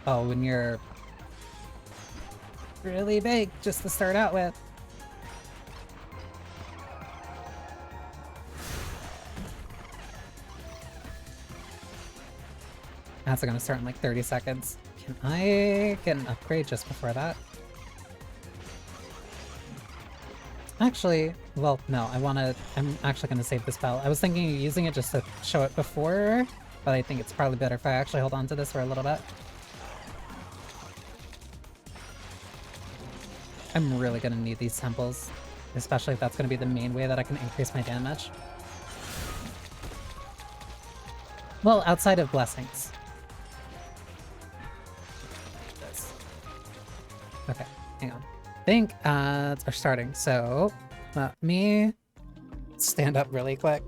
Oh, when you're really big just to start out with. That's gonna start in like 30 seconds. Can I get an upgrade just before that? Actually, well, no, I'm actually gonna save this spell. I was thinking of using it just to show it before, but I think it's probably better if I actually hold on to this for a little bit. I'm really gonna need these temples, especially if that's gonna be the main way that I can increase my damage. Well, outside of blessings. Okay, hang on. I think ads are starting, so let me stand up really quick.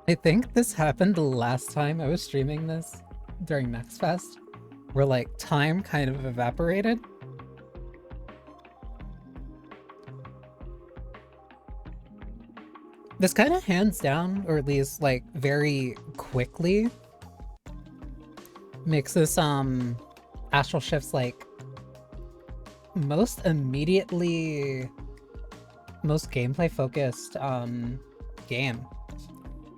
I think this happened the last time I was streaming this during Next Fest, where like time kind of evaporated. This kind of hands down, or at least like very quickly, makes this Astral Shift's like most gameplay focused game.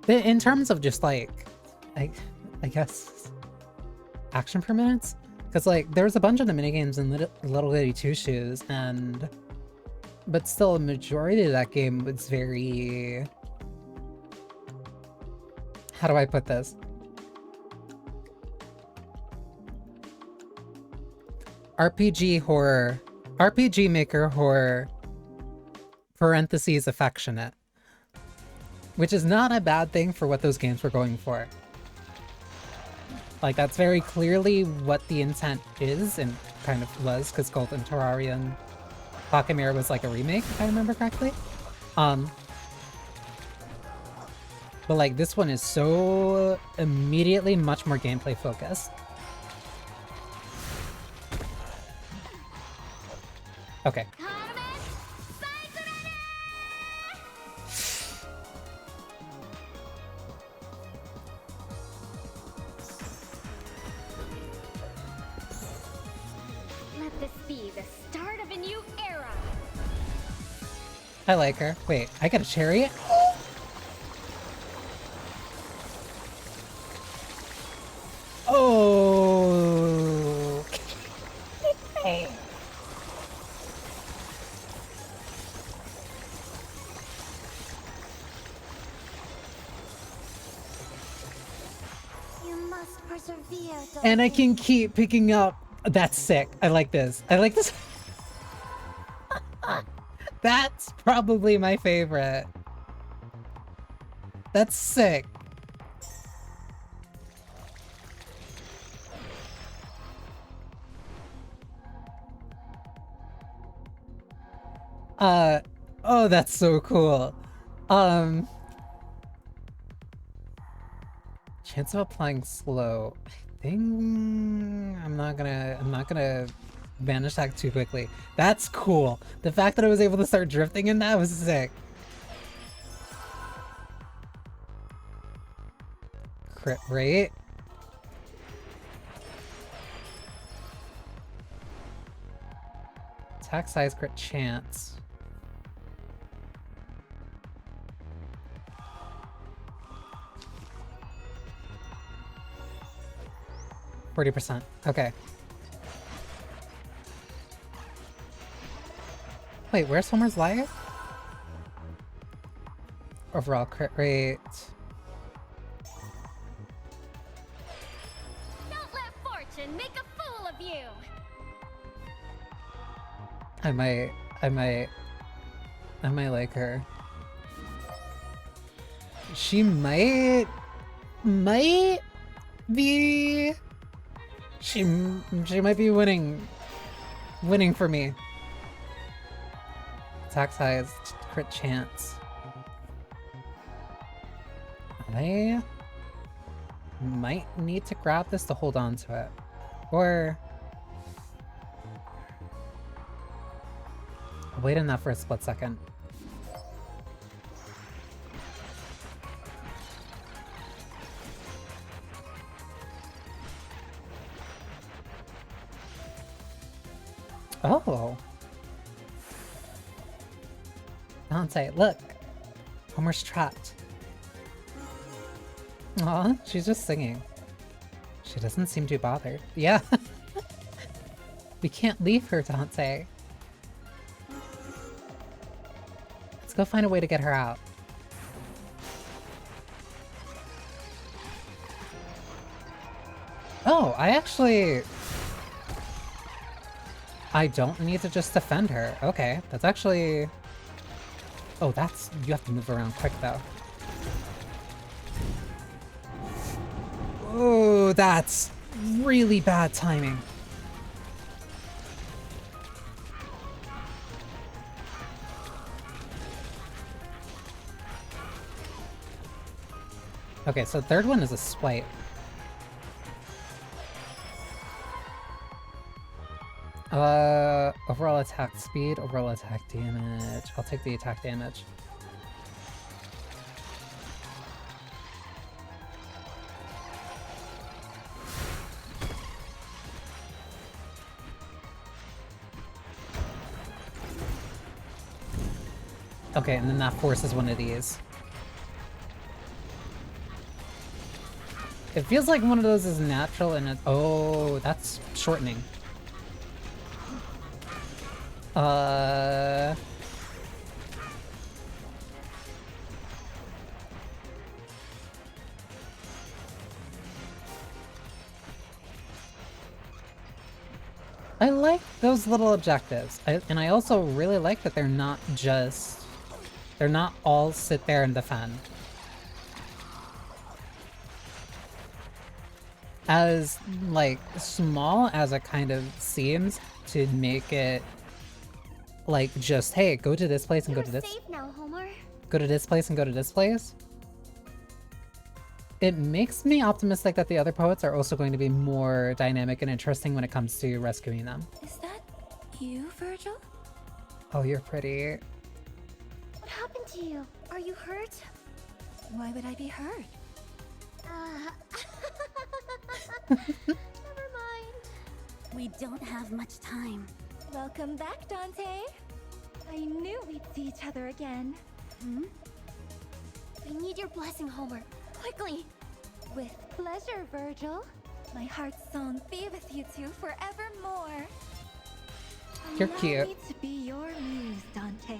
In terms of just like, I guess, action per minutes? Because like, there's a bunch of the minigames in Little Goody Two Shoes, but still a majority of that game was very... How do I put this? RPG horror. RPG maker horror, parentheses affectionate. Which is not a bad thing for what those games were going for. Like, that's very clearly what the intent is, and kind of was, because Gold and Terrarium Pocket Mirror was like a remake, if I remember correctly. But like this one is so immediately much more gameplay focused. Okay. Let this be the start of a new era. I like her. Wait, I got a chariot? Oh. You must persevere, And I Dante. can keep picking up. That's sick. I like this. I like this. That's probably my favorite. That's sick. Oh, that's so cool. Chance of applying slow. I think I'm not gonna vanish attack too quickly. That's cool. The fact that I was able to start drifting in that was sick. Crit rate. Attack size, crit chance. %. Okay. Wait, where's Homer's Liar? Overall crit rate. Don't let fortune make a fool of you. I might like her. She might be. She might be winning for me. Attack size, crit chance. I might need to grab this to hold on to it, or wait in that for a split second. Oh. Dante, look. Homer's trapped. Aw, she's just singing. She doesn't seem too bothered. Yeah. We can't leave her, Dante. Let's go find a way to get her out. Oh, I don't need to just defend her. Okay, that's actually... Oh, that's... You have to move around quick, though. Oh, that's really bad timing. Okay, so third one is a swipe. Overall attack speed, overall attack damage. I'll take the attack damage. Okay, and then that forces one of these. It feels like one of those is natural and it... Oh, that's shortening. I like those little objectives. And I also really like that they're not just... They're not all sit there and defend. As, like, small as it kind of seems to make it like just, hey, go to this place and go You're to this, safe now, Homer. go to this place and go to this place, it makes me optimistic that the other poets are also going to be more dynamic and interesting when it comes to rescuing them. Is that you, Virgil? Oh, you're pretty. What happened to you? Are you hurt? Why would I be hurt? Never mind. We don't have much time. Welcome back, Dante. I knew we'd see each other again. Hmm? I need your blessing, Homer. Quickly! With pleasure, Virgil. My heart's song be with you two forevermore. You're Allow cute. me to be your muse, Dante.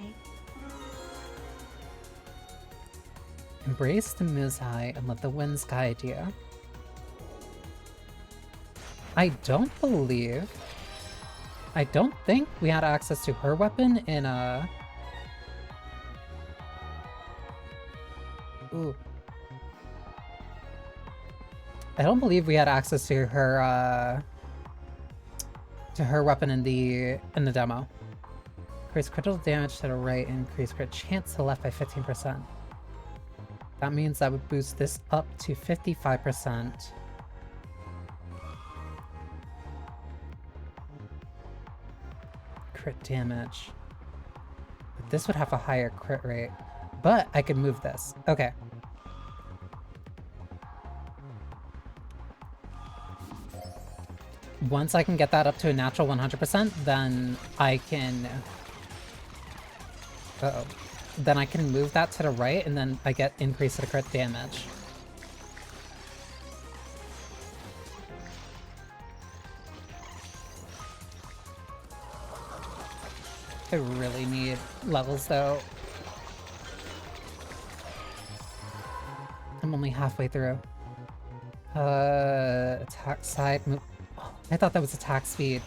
Embrace the Muzai and let the winds guide you. I don't think we had access to her weapon in Ooh. I don't believe we had access to her weapon in the demo. Increase critical damage to the right and increase crit chance to the left by 15%. That means that would boost this up to 55%. Crit damage. But this would have a higher crit rate. But I could move this. Okay. Once I can get that up to a natural 100%, then I can... Uh-oh. Then I can move that to the right, and then I get increase to the crit damage. I really need levels, though. I'm only halfway through. Attack side move. Oh, I thought that was attack speed.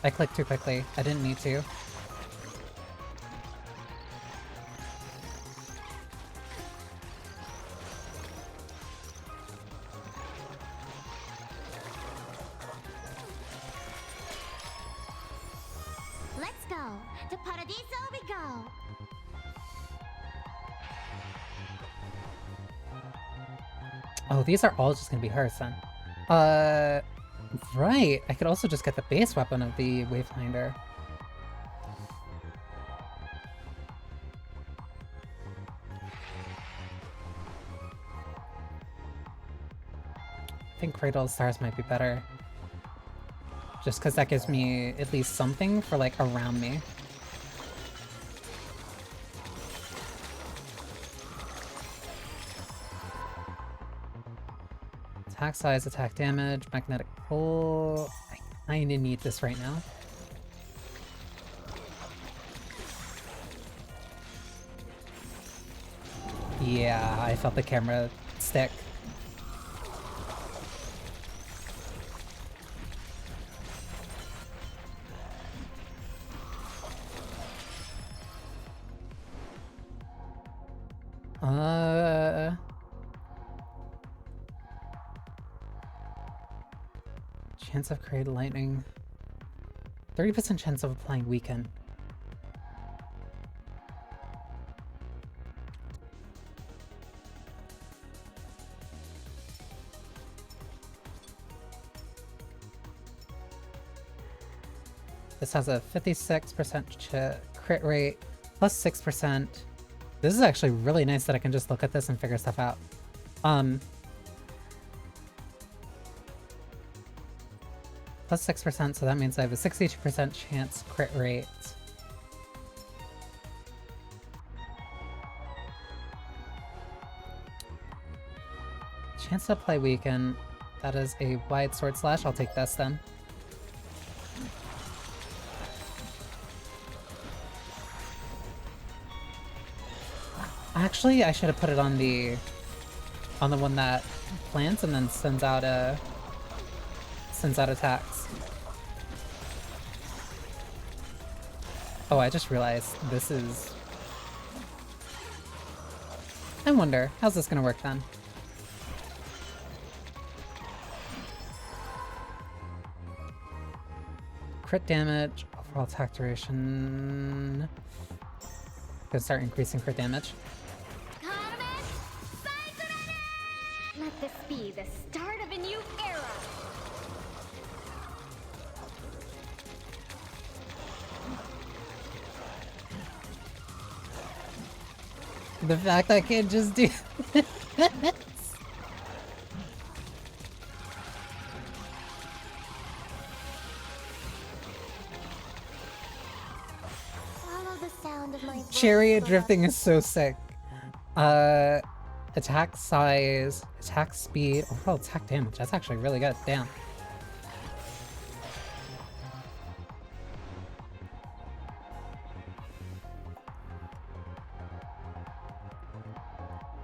I clicked too quickly. I didn't need to. Let's go. To Paradiso we go. Oh, these are all just gonna be hers then. Right. I could also just get the base weapon of the Wavefinder. I think Cradle of Stars might be better. Just because that gives me at least something for, like, around me. Attack size, attack damage, magnetic pull. I kinda need this right now. Yeah, I felt the camera stick. Chance of create lightning. 30% chance of applying weaken. This has a 56% crit rate, plus 6%. This is actually really nice that I can just look at this and figure stuff out. Plus 6%, so that means I have a 62% chance crit rate. Chance to apply weaken. That is a wide sword slash. I'll take this then. Actually, I should have put it on the one that plants and then sends out attacks. Oh, I just realized this is... I wonder, how's this gonna work then? Crit damage, Overall attack duration. Gonna start increasing crit damage. Let this be the start of a new era. The fact I can't just do Follow the sound of my voice, chariot beloved. drifting is so sick. Attack size, attack speed, overall attack damage. That's actually really good. Damn.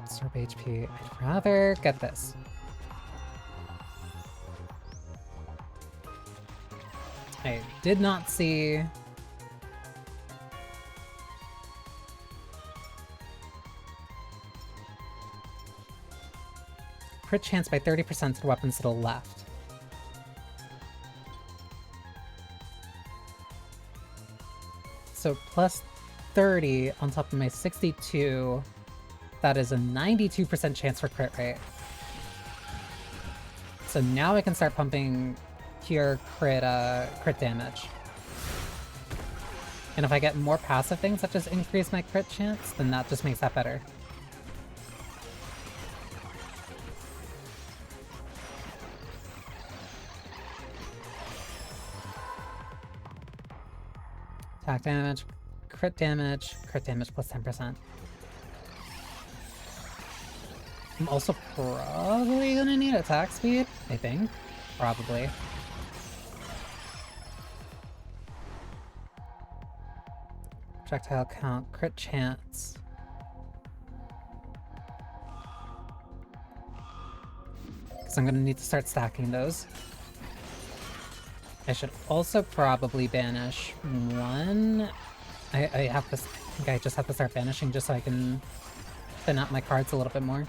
Absorb HP. I'd rather get this. I did not see. Crit chance by 30% to weapons to the left. So plus 30 on top of my 62. That is a 92% chance for crit rate. So now I can start pumping pure crit damage. And if I get more passive things that just increase my crit chance, then that just makes that better. Attack damage plus 10%. I'm also probably gonna need attack speed, I think. Probably. Projectile count, crit chance. Because I'm gonna need to start stacking those. I should also probably banish one. I have to, I think I just have to start banishing just so I can thin out my cards a little bit more.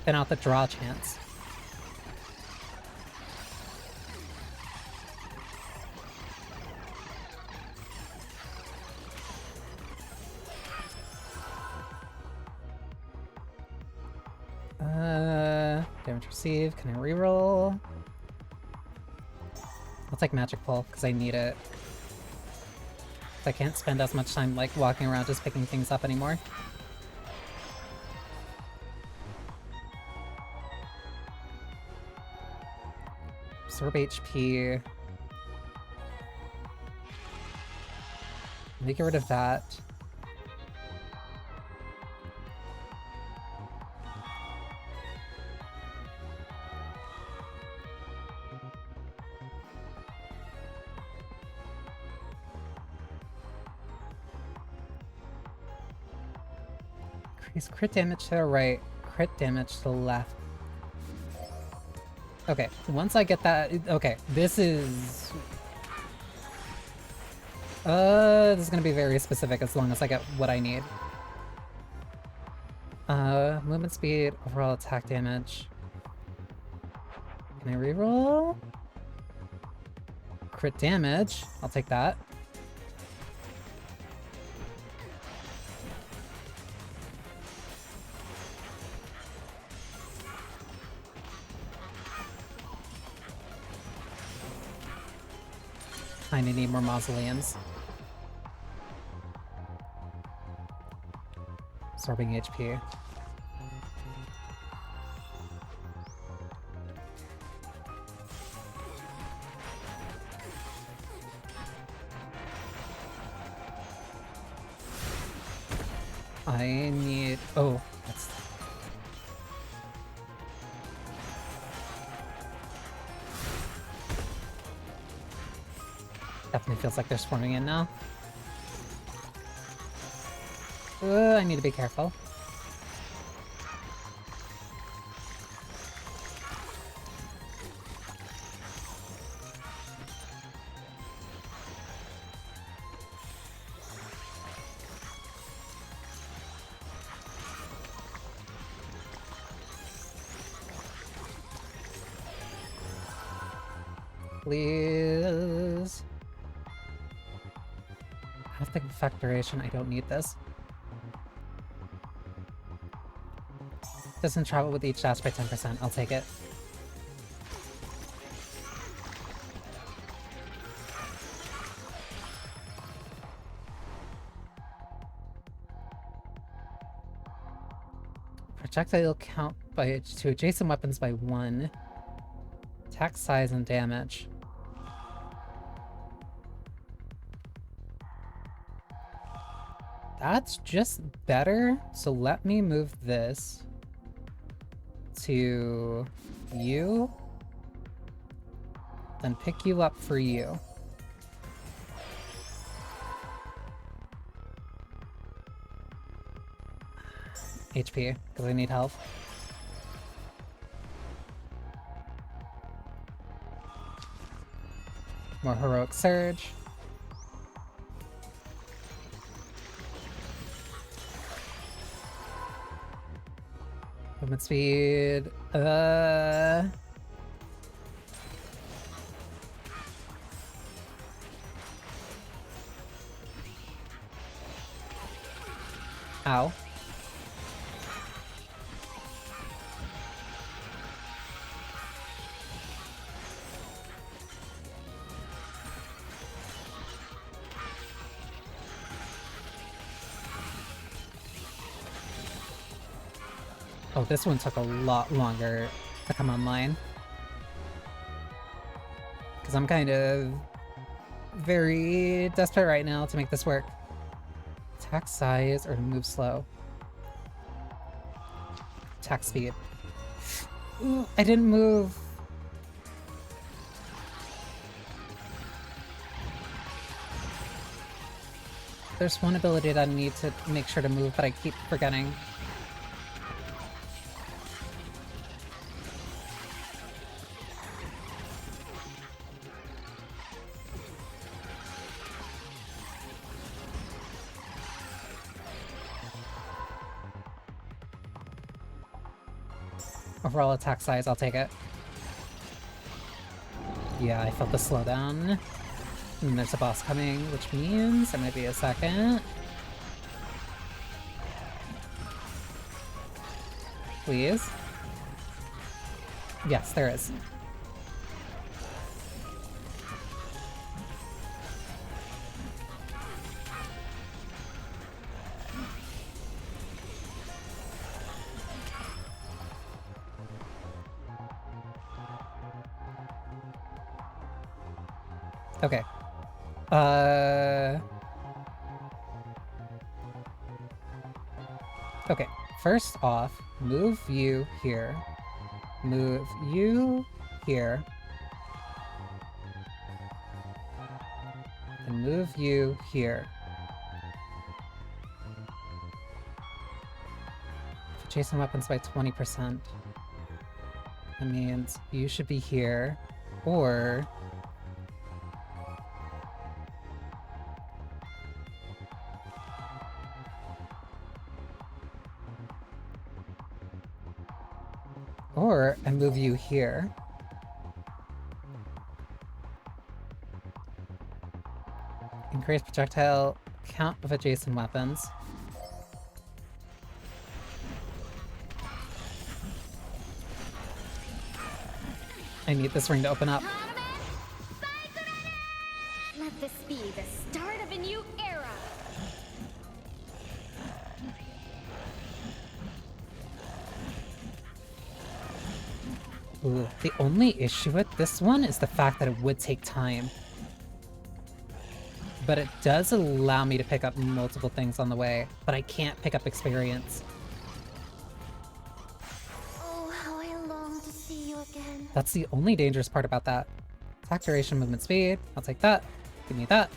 Thin out the draw chance. Damage received. Can I reroll? I'll take Magic Pull, because I need it. I can't spend as much time, like, walking around just picking things up anymore. Absorb HP. Let me get rid of that. Increase crit damage to the right, crit damage to the left. Okay, once I get that, okay, this is gonna be very specific as long as I get what I need. Movement speed, overall attack damage. Can I reroll? Crit damage, I'll take that. Kinda need more mausoleums. Absorbing HP. I need... oh, that's... definitely feels like they're swarming in now. I need to be careful. Please. Optic effect duration, I don't need this. Doesn't travel with each dash by 10%, I'll take it. Projectile count to adjacent weapons by 1. Attack size and damage. That's just better, so let me move this to you, then pick you up for you. HP, because I need health. More heroic surge. Movement speed. Ow. Oh, this one took a lot longer to come online. Because I'm kind of very desperate right now to make this work. Attack size or to move slow? Attack speed. Ooh, I didn't move. There's one ability that I need to make sure to move, but I keep forgetting. Overall attack size, I'll take it. Yeah, I felt the slowdown. And there's a boss coming, which means there might be a second. Please. Yes, there is. Okay. Okay, first off, move you here. Move you here. And move you here. Adjacent weapons by 20%. That means you should be here, or... Or I move you here. Increase projectile count of adjacent weapons. I need this ring to open up. Let this be the start of a new era. Ooh, the only issue with this one is the fact that it would take time. But it does allow me to pick up multiple things on the way, but I can't pick up experience. Oh, how I long to see you again. That's the only dangerous part about that. Attack duration, movement speed. I'll take that. Give me that.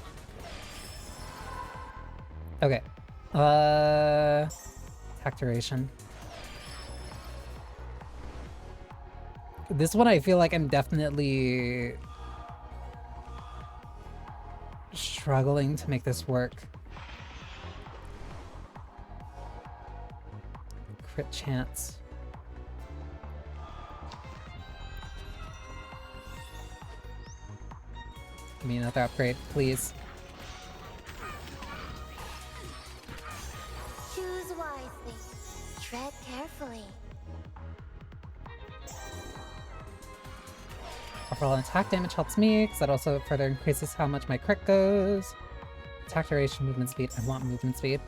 Okay. Attack duration. This one I feel like I'm definitely struggling to make this work. Crit chance. Give me another upgrade, please. Tread carefully. Overall attack damage helps me, because that also further increases how much my crit goes. Attack duration, movement speed. I want movement speed.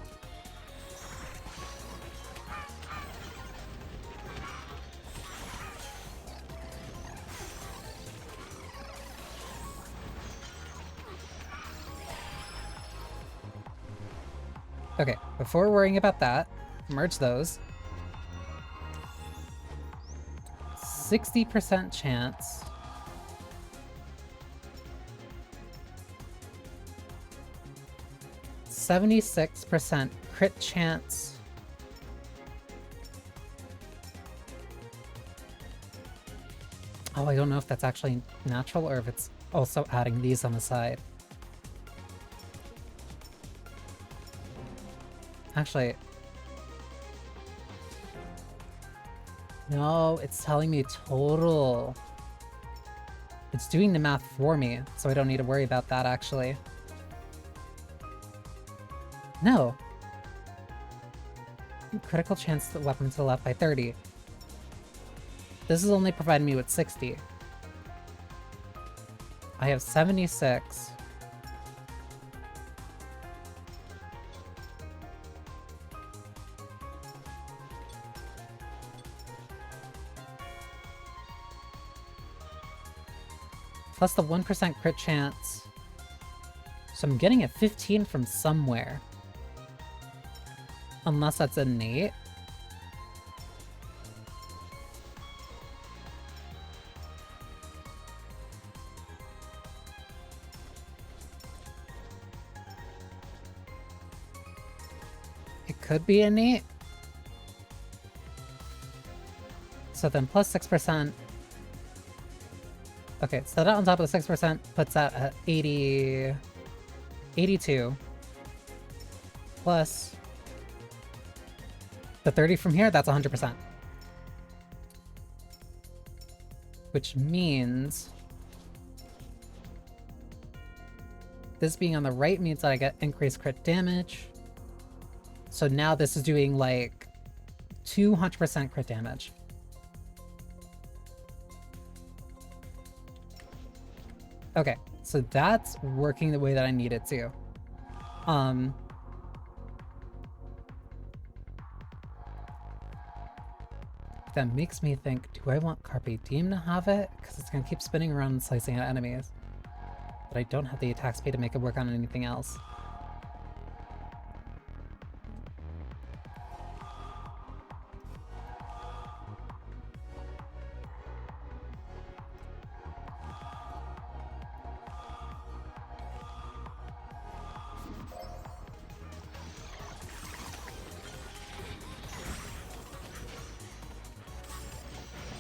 Okay, before worrying about that, merge those. 60% chance. %76% crit chance. Oh, I don't know if that's actually natural or if it's also adding these on the side. Actually, no, it's telling me total. It's doing the math for me, so I don't need to worry about that actually. No. Critical chance the weapon to the left by 30. This is only providing me with 60. I have 76. Plus the 1% crit chance. So I'm getting a 15 from somewhere. Unless that's innate. It could be innate. So then plus 6%. Okay, so that on top of the 6% puts that at 80... 82. Plus the 30 from here, that's 100%. Which means this being on the right means that I get increased crit damage. So now this is doing like 200% crit damage. Okay, so that's working the way that I need it to. That makes me think, do I want Carpe Diem to have it? Because it's going to keep spinning around and slicing at enemies. But I don't have the attack speed to make it work on anything else.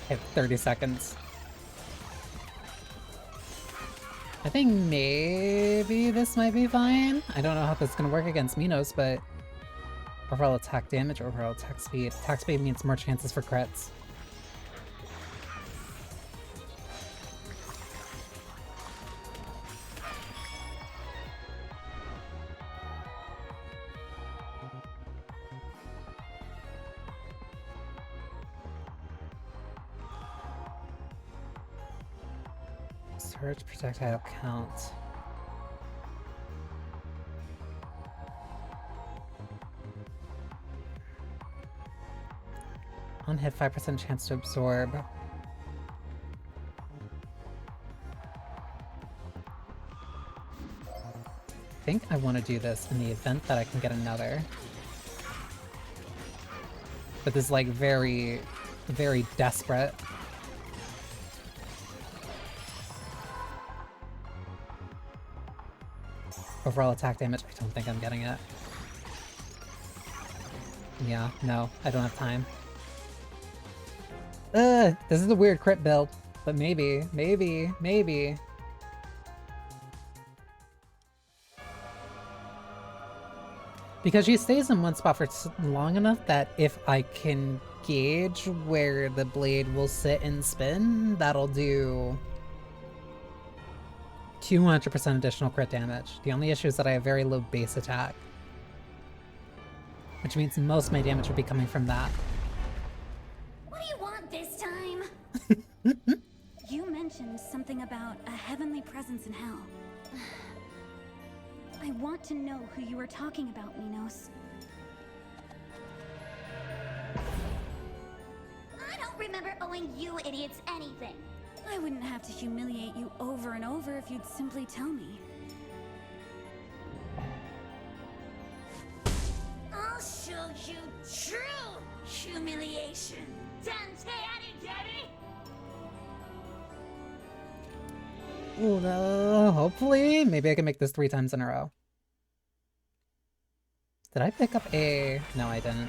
I have 30 seconds. I think maybe this might be fine. I don't know how this is going to work against Minos, but overall attack damage, overall attack speed. Attack speed means more chances for crits. Surge projectile count. On hit, 5% chance to absorb. I think I want to do this in the event that I can get another. But this is like very, very desperate. Overall attack damage, I don't think I'm getting it. Yeah, no, I don't have time. This is a weird crit build, but maybe. Because she stays in one spot for long enough that if I can gauge where the blade will sit and spin, that'll do 200% additional crit damage. The only issue is that I have very low base attack, which means most of my damage would be coming from that. You mentioned something about a heavenly presence in hell. I want to know who you were talking about, Minos. I don't remember owing you idiots anything. I wouldn't have to humiliate you over and over if you'd simply tell me. I'll show you true humiliation. Dante Alighieri! Oh no, hopefully. Maybe I can make this 3 times in a row. Did I pick up a... No, I didn't.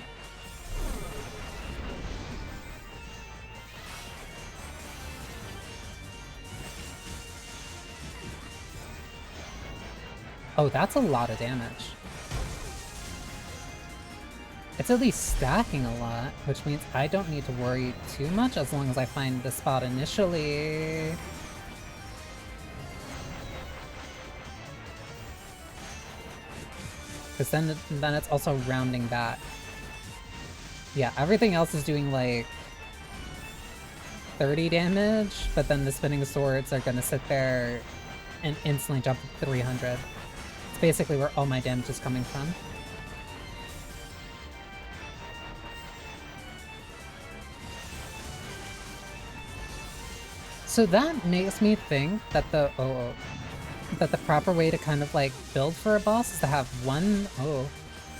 Oh, that's a lot of damage. It's at least stacking a lot, which means I don't need to worry too much as long as I find the spot initially. Because then it's also rounding back. Yeah, everything else is doing like 30 damage, but then the spinning swords are gonna sit there and instantly jump to 300. It's basically where all my damage is coming from. So that makes me think that the proper way to kind of like build for a boss is to have one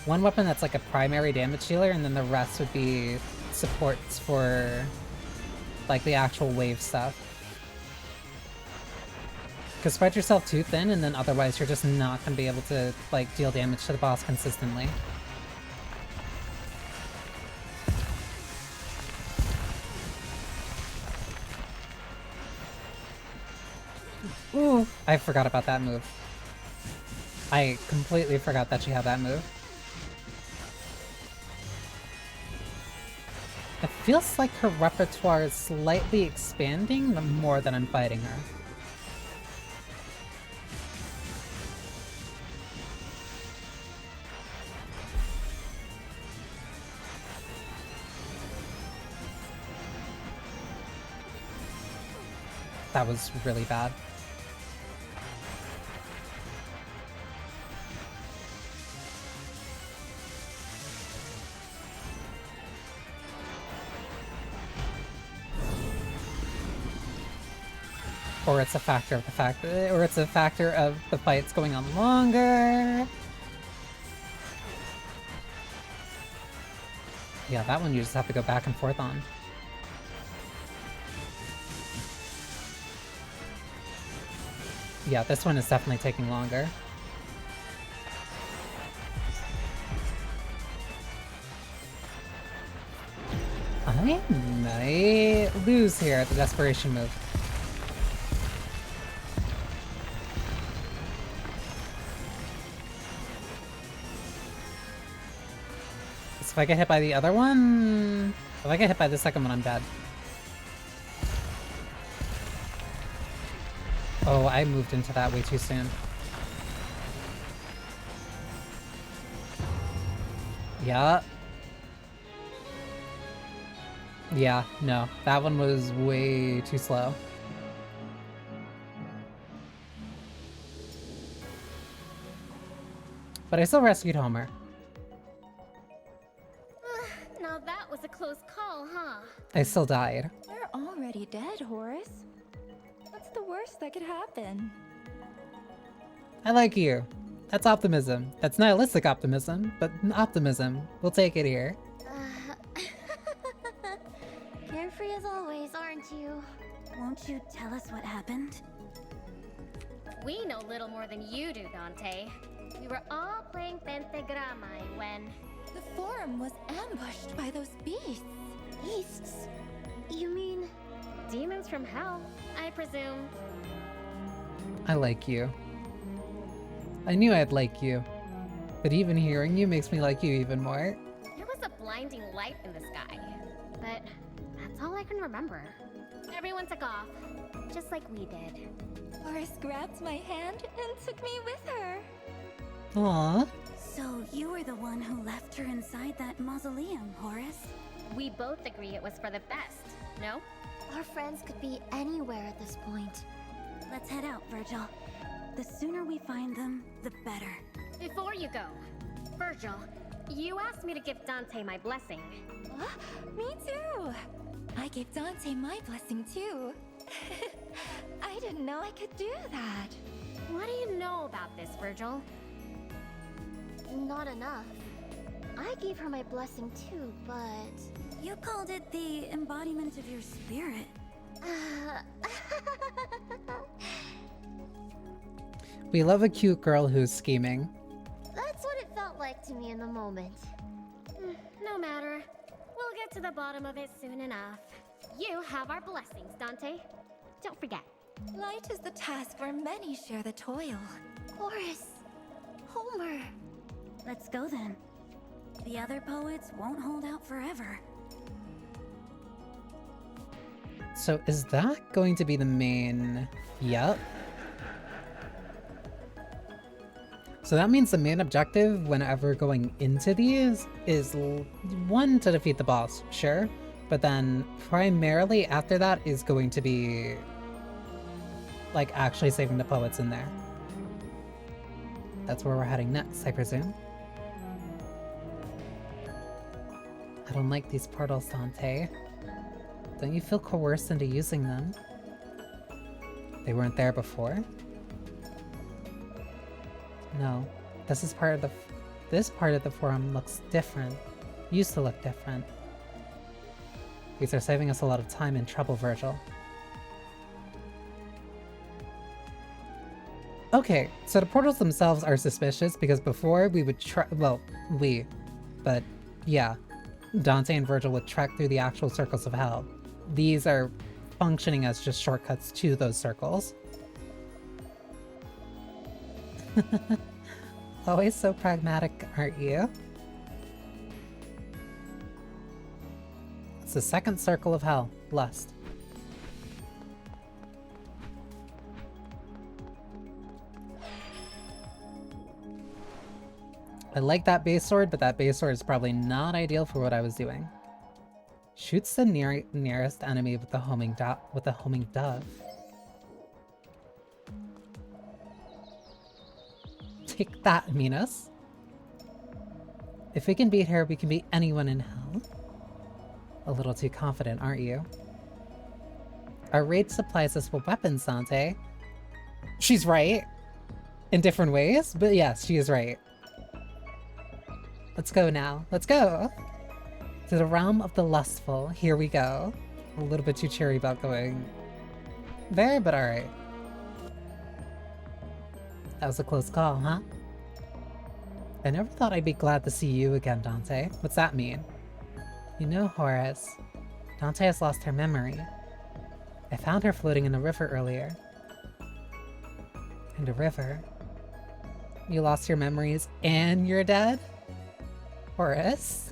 weapon that's like a primary damage dealer, and then the rest would be supports for like the actual wave stuff. Because spread yourself too thin, and then otherwise you're just not gonna be able to like deal damage to the boss consistently. Ooh, I forgot about that move. I completely forgot that she had that move. It feels like her repertoire is slightly expanding the more that I'm fighting her. That was really bad. Or it's a factor of the fact that, or it's a factor of the fights going on longer. Yeah, that one you just have to go back and forth on. Yeah, this one is definitely taking longer. I might lose here at the desperation move. If I get hit by the other one... If I get hit by the second one, I'm dead. Oh, I moved into that way too soon. Yeah. Yeah, no. That one was way too slow. But I still rescued Homer. Now that was a close call, huh? I still died. You're already dead, Horace. What's the worst that could happen? I like you. That's optimism. That's nihilistic optimism, but optimism. We'll take it here. Carefree as always, aren't you? Won't you tell us what happened? We know little more than you do, Dante. We were all playing Pentagrammai when... The forum was ambushed by those beasts. Beasts? You mean... Demons from hell, I presume. I like you. I knew I'd like you. But even hearing you makes me like you even more. There was a blinding light in the sky. But that's all I can remember. Everyone took off, just like we did. Horace grabbed my hand and took me with her. Aww. So you were the one who left her inside that mausoleum, Horace? We both agree it was for the best, no? Our friends could be anywhere at this point. Let's head out, Virgil. The sooner we find them, the better. Before you go, Virgil, you asked me to give Dante my blessing. Me too. I gave Dante my blessing too. I didn't know I could do that. What do you know about this, Virgil? Not enough. I gave her my blessing too, but... You called it the embodiment of your spirit. We love a cute girl who's scheming. That's what it felt like to me in the moment. No matter. We'll get to the bottom of it soon enough. You have our blessings, Dante. Don't forget. Light is the task where many share the toil. Horace, Homer. Let's go then. The other poets won't hold out forever. So is that going to be the main... Yep. So that means the main objective whenever going into these is one, to defeat the boss, sure. But then primarily after that is going to be like actually saving the poets in there. That's where we're heading next, I presume. I don't like these portals, Dante. Don't you feel coerced into using them? They weren't there before? No. This part of the forum looks different. Used to look different. These are saving us a lot of time and trouble, Virgil. Okay, so the portals themselves are suspicious because before we would but yeah, Dante and Virgil would trek through the actual circles of hell. These are functioning as just shortcuts to those circles. Always so pragmatic, aren't you? It's the second circle of hell, lust. I like that base sword, but that base sword is probably not ideal for what I was doing. Shoots the nearest enemy with the homing dove. Take that, Minos. If we can beat her, we can beat anyone in hell. A little too confident, aren't you? Our raid supplies us with weapons, Dante. She's right. In different ways, but yes, she is right. Let's go now. Let's go! To the realm of the lustful. Here we go. A little bit too cheery about going there, but alright. That was a close call, huh? I never thought I'd be glad to see you again, Dante. What's that mean? You know, Horace, Dante has lost her memory. I found her floating in the river earlier. In the river? You lost your memories and you're dead? Horace?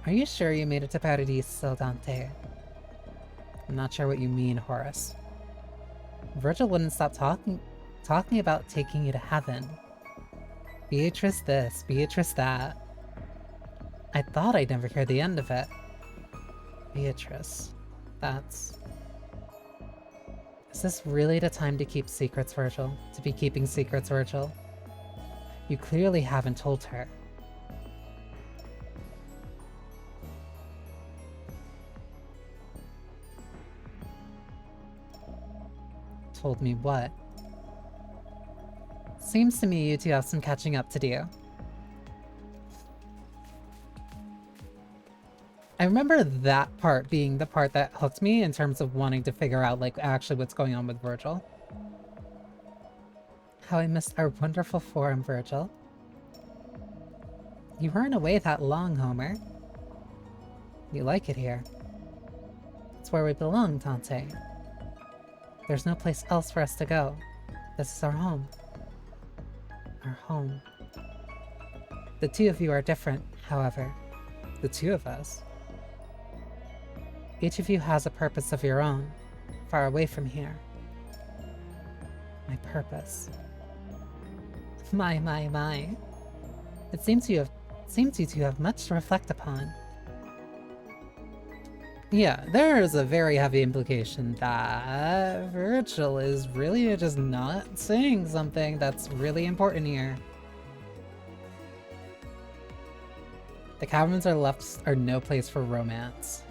Are you sure you made it to Paradise still, Dante? I'm not sure what you mean, Horace. Virgil wouldn't stop talking about taking you to heaven. Beatrice this, Beatrice that. I thought I'd never hear the end of it. Beatrice. That's... Is this really the time to keep secrets, Virgil? To be keeping secrets, Virgil? You clearly haven't told her. Told me what? Seems to me you two have some catching up to do. I remember that part being the part that hooked me in terms of wanting to figure out, like, actually what's going on with Virgil. How I missed our wonderful forum, Virgil. You weren't away that long, Homer. You like it here. It's where we belong, Dante. There's no place else for us to go. This is our home. Our home. The two of you are different, however. The two of us. Each of you has a purpose of your own, far away from here. My purpose. My. It seems you two have much to reflect upon. Yeah, there is a very heavy implication that Virgil is really just not saying something that's really important here. The caverns are no place for romance.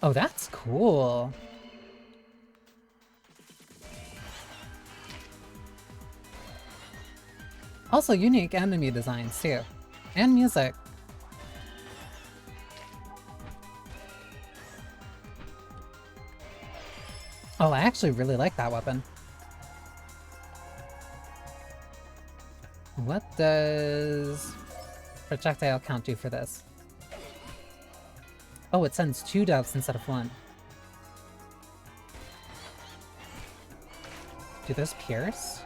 Oh, that's cool. Also unique enemy designs too. And music. Oh, I actually really like that weapon. What does projectile count do for this? Oh, it sends 2 doves instead of 1. Do those pierce?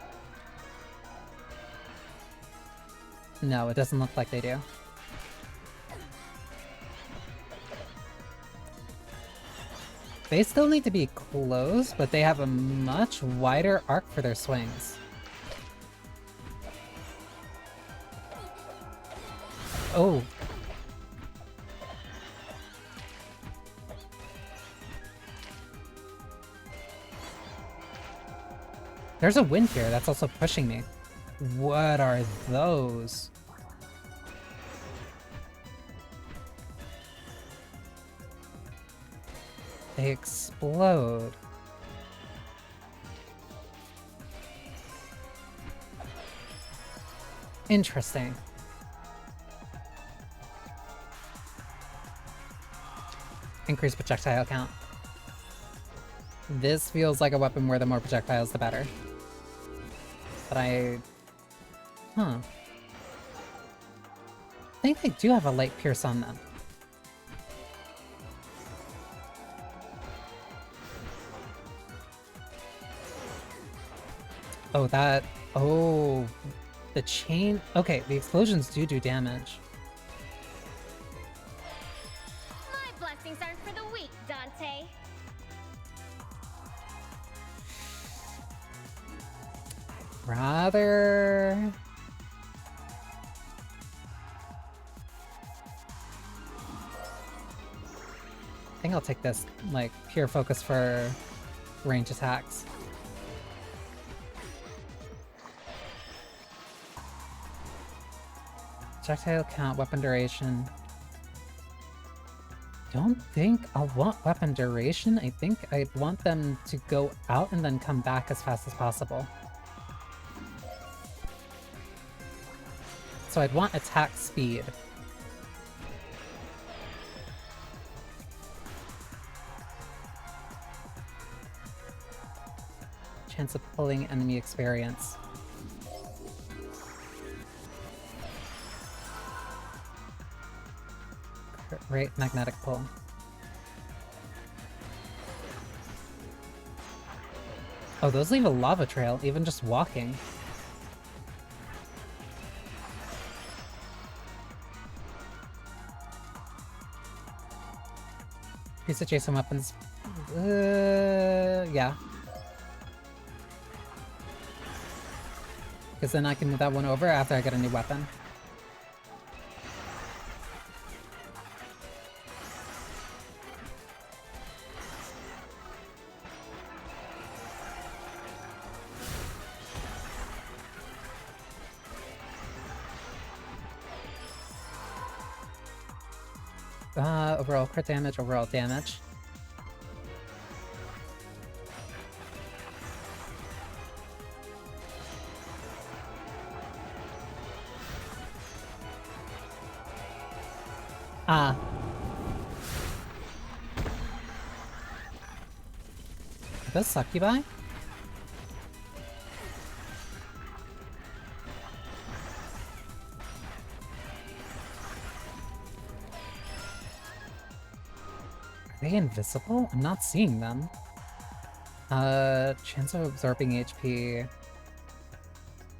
No, it doesn't look like they do. They still need to be close, but they have a much wider arc for their swings. Oh. There's a wind here that's also pushing me. What are those? They explode. Interesting. Increase projectile count. This feels like a weapon where the more projectiles, the better. But Huh. I think they do have a light pierce on them. Oh, oh, the chain. Okay, the explosions do damage. My blessings aren't for the weak, Dante. Rather... I think I'll take this, like, pure focus for range attacks. Projectile count, weapon duration. Don't think I'll want weapon duration. I think I'd want them to go out and then come back as fast as possible. So I'd want attack speed. Chance of pulling enemy experience. Right, magnetic pull. Oh, those leave a lava trail, even just walking. Use adjacent weapons. Yeah. Because then I can move that one over after I get a new weapon. Overall crit damage, overall damage. Ah. Are those succubi? Are they invisible? I'm not seeing them. Chance of absorbing HP.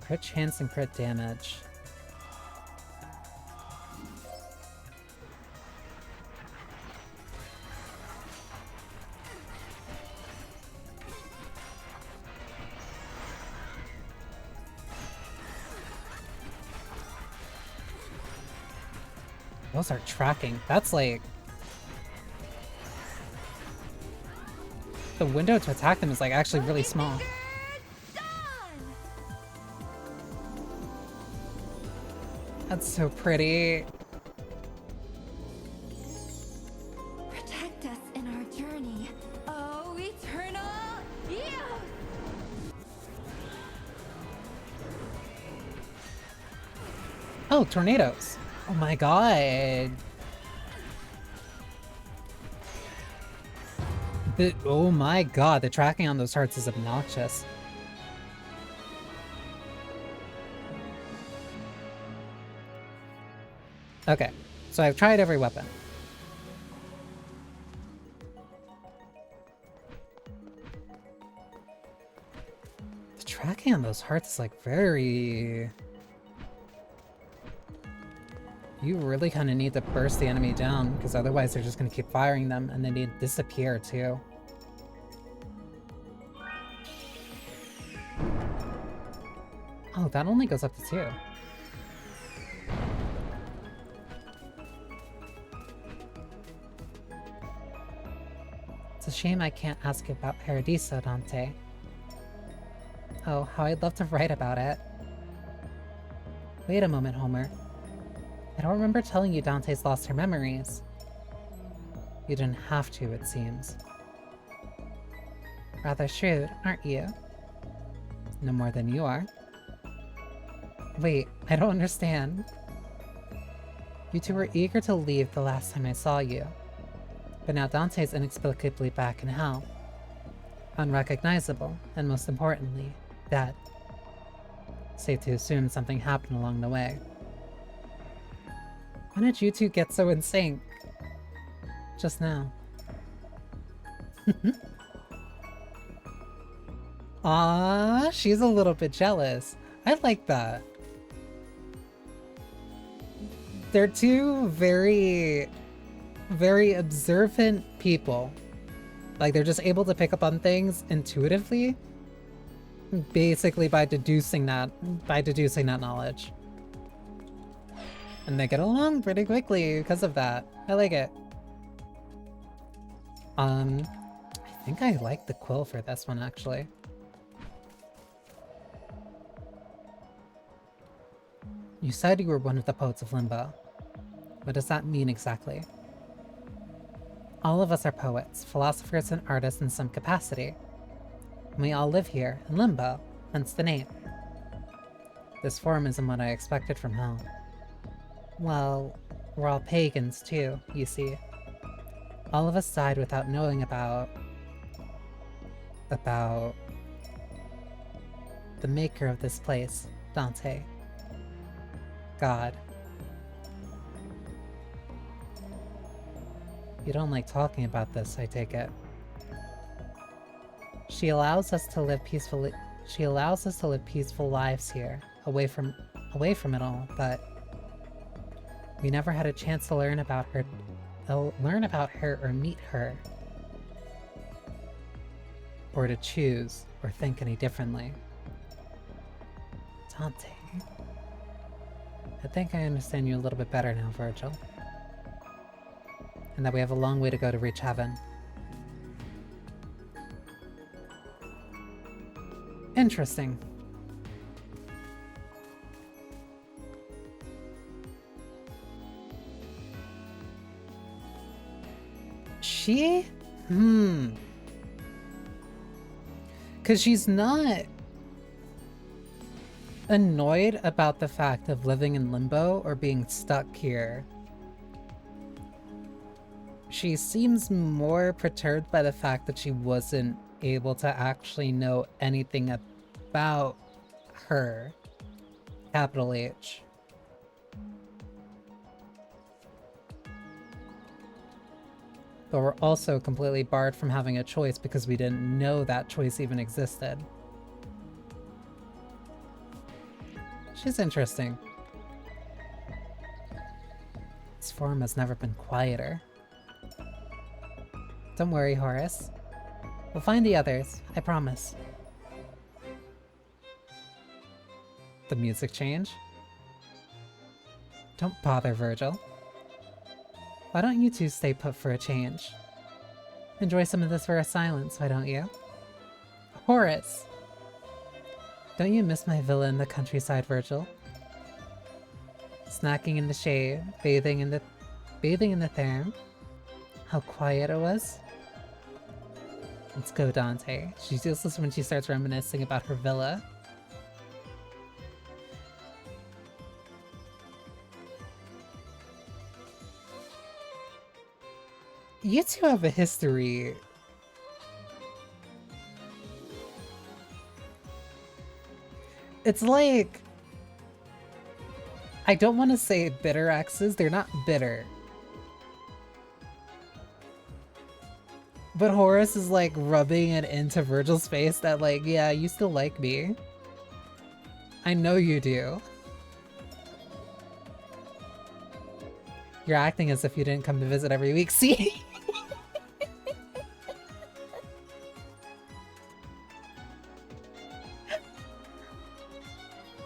Crit chance and crit damage. Those are tracking. That's like... The window to attack them is like actually really small. That's so pretty. Protect us in our journey, oh eternal youth! Oh, tornadoes. Oh my god. Oh my god, the tracking on those hearts is obnoxious. Okay, so I've tried every weapon. The tracking on those hearts is like very... You really kind of need to burst the enemy down, because otherwise they're just going to keep firing them, and then they disappear too. Oh, that only goes up to 2. It's a shame I can't ask you about Paradiso, Dante. Oh, how I'd love to write about it. Wait a moment, Homer. I don't remember telling you Dante's lost her memories. You didn't have to, it seems. Rather shrewd, aren't you? No more than you are. Wait, I don't understand. You two were eager to leave the last time I saw you. But now Dante's inexplicably back in hell. Unrecognizable, and most importantly, dead. Safe to assume something happened along the way. When did you two get so in sync? Just now. Ah, she's a little bit jealous. I like that. They're two very, very observant people. Like, they're just able to pick up on things intuitively. Basically by deducing that knowledge. And they get along pretty quickly because of that. I like it. I think I like the quill for this one, actually. You said you were one of the poets of Limbo. What does that mean exactly? All of us are poets, philosophers, and artists in some capacity. And we all live here, in Limbo, hence the name. This form isn't what I expected from hell. Well, we're all pagans too, you see. All of us died without knowing about the maker of this place, Dante. God. You don't like talking about this, I take it. She allows us to live peacefully. She allows us to live peaceful lives here, away from it all, but we never had a chance to learn about her or meet her. Or to choose or think any differently. Dante. I think I understand you a little bit better now, Virgil. And that we have a long way to go to reach heaven. Interesting. She? Because she's not annoyed about the fact of living in limbo or being stuck here. She seems more perturbed by the fact that she wasn't able to actually know anything about her. Capital H. But we're also completely barred from having a choice because we didn't know that choice even existed. She's interesting. This form has never been quieter. Don't worry, Horace. We'll find the others, I promise. The music change? Don't bother, Virgil. Why don't you two stay put for a change? Enjoy some of this rare silence, why don't you? Horace! Don't you miss my villa in the countryside, Virgil? Snacking in the shade, bathing in the therm. How quiet it was. Let's go, Dante. She feels this when she starts reminiscing about her villa. You two have a history. It's like... I don't want to say bitter exes, they're not bitter. But Horace is like rubbing it into Virgil's face that like, yeah, you still like me. I know you do. You're acting as if you didn't come to visit every week. See?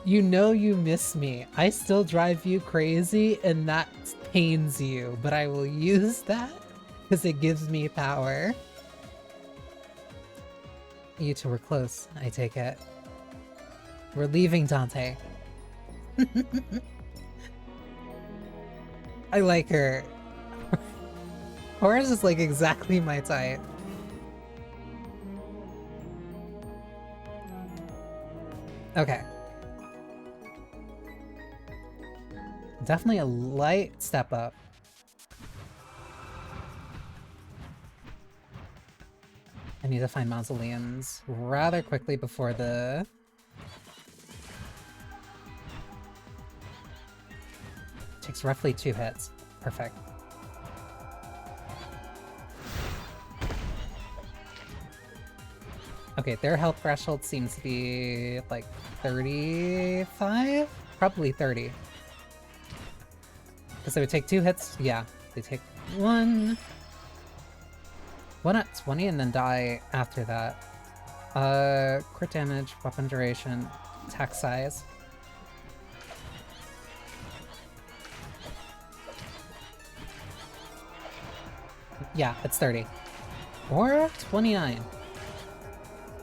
You know you miss me. I still drive you crazy and that pains you, but I will use that because it gives me power. You two were close, I take it. We're leaving, Dante. I like her. Horace is like exactly my type. Okay. Definitely a light step up. I need to find mausoleums rather quickly before the... Takes roughly 2 hits. Perfect. Okay, their health threshold seems to be like 35? Probably 30. Because they would take 2 hits? Yeah, they take 1 at 20 and then die after that. Crit damage, weapon duration, attack size. Yeah, it's 30. Or 29.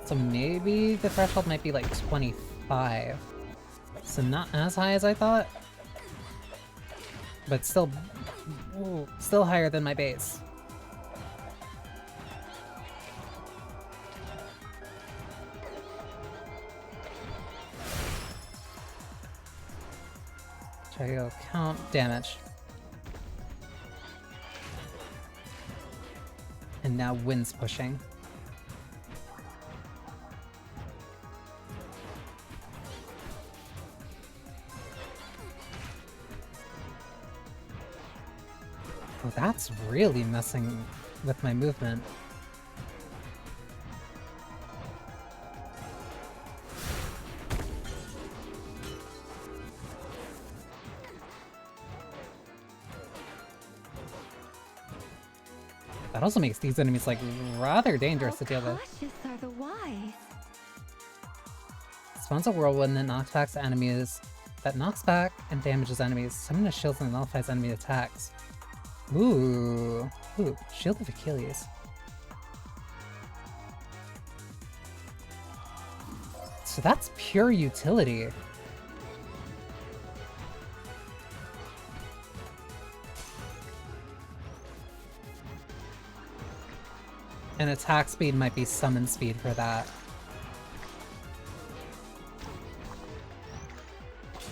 So maybe the threshold might be like 25. So not as high as I thought. But still, ooh, still higher than my base. Try to go count damage. And now wind's pushing. Oh, that's really messing with my movement. That also makes these enemies like rather dangerous to deal with. Cautious are the wise. Spawns a whirlwind that knocks back enemies, that knocks back and damages enemies. Summon a shield and nullifies enemy attacks. Ooh, Shield of Achilles. So that's pure utility. And attack speed might be summon speed for that.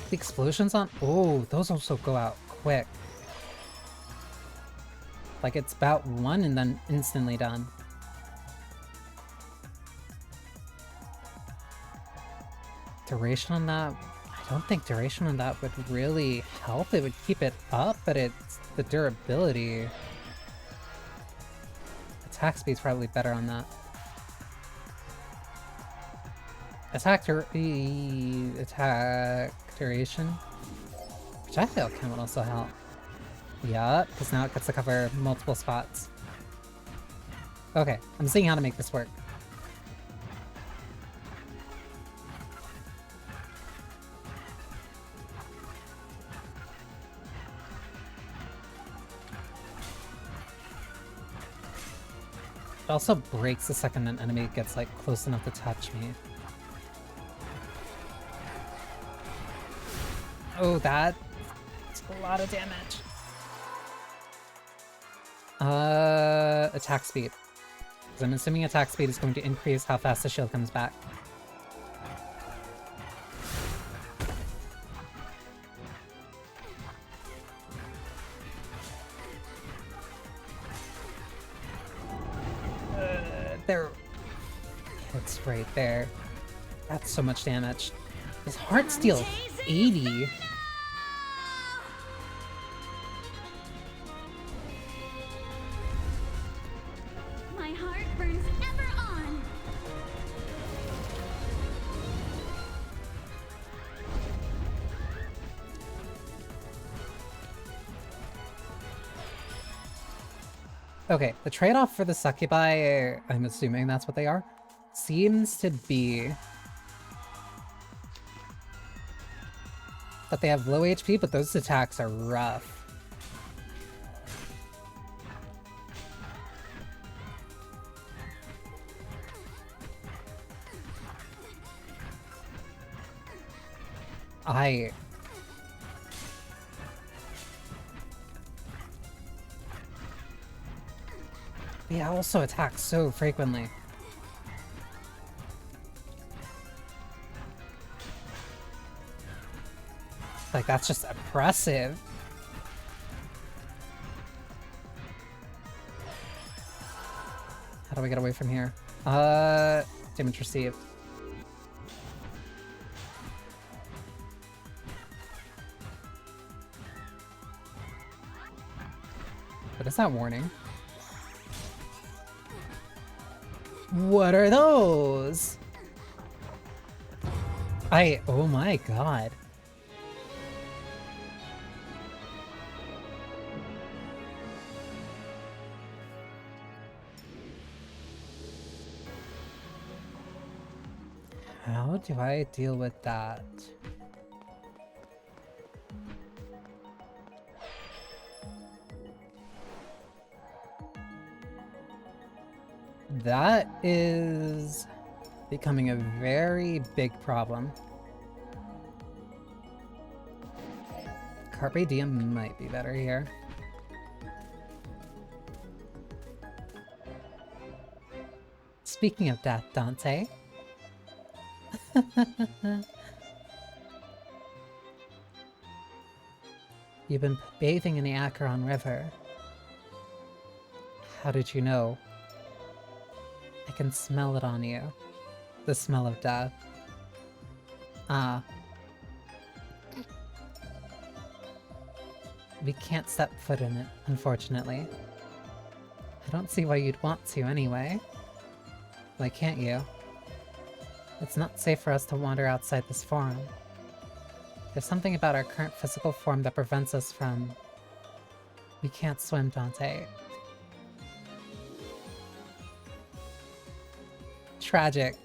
The explosions on... Oh, those also go out quick. Like it's about 1 and then instantly done. Duration on that? I don't think duration on that would really help. It would keep it up, but it's the durability. Attack speed's probably better on that. Attack duration, which I feel can also help. Yeah, because now it gets to cover multiple spots. Okay, I'm seeing how to make this work. It also breaks the second an enemy gets like close enough to touch me. Oh, that's a lot of damage. Attack speed. Because I'm assuming attack speed is going to increase how fast the shield comes back. There. It's right there. That's so much damage. His heart steal 80. My heart burns ever on. Okay, the trade-off for the succubi, I'm assuming that's what they are, seems to be that they have low HP, but those attacks are rough. Yeah, also attacks so frequently. Like, that's just oppressive. How do we get away from here? Damage received. What is that warning? What are those? Oh my god. How do I deal with that? That is becoming a very big problem. Carpe Diem might be better here. Speaking of death, Dante. You've been bathing in the Acheron River. How did you know? I can smell it on you. The smell of death. Ah. We can't step foot in it, unfortunately. I don't see why you'd want to anyway. Why can't you? It's not safe for us to wander outside this forum. There's something about our current physical form that prevents us from... We can't swim, Dante. Tragic.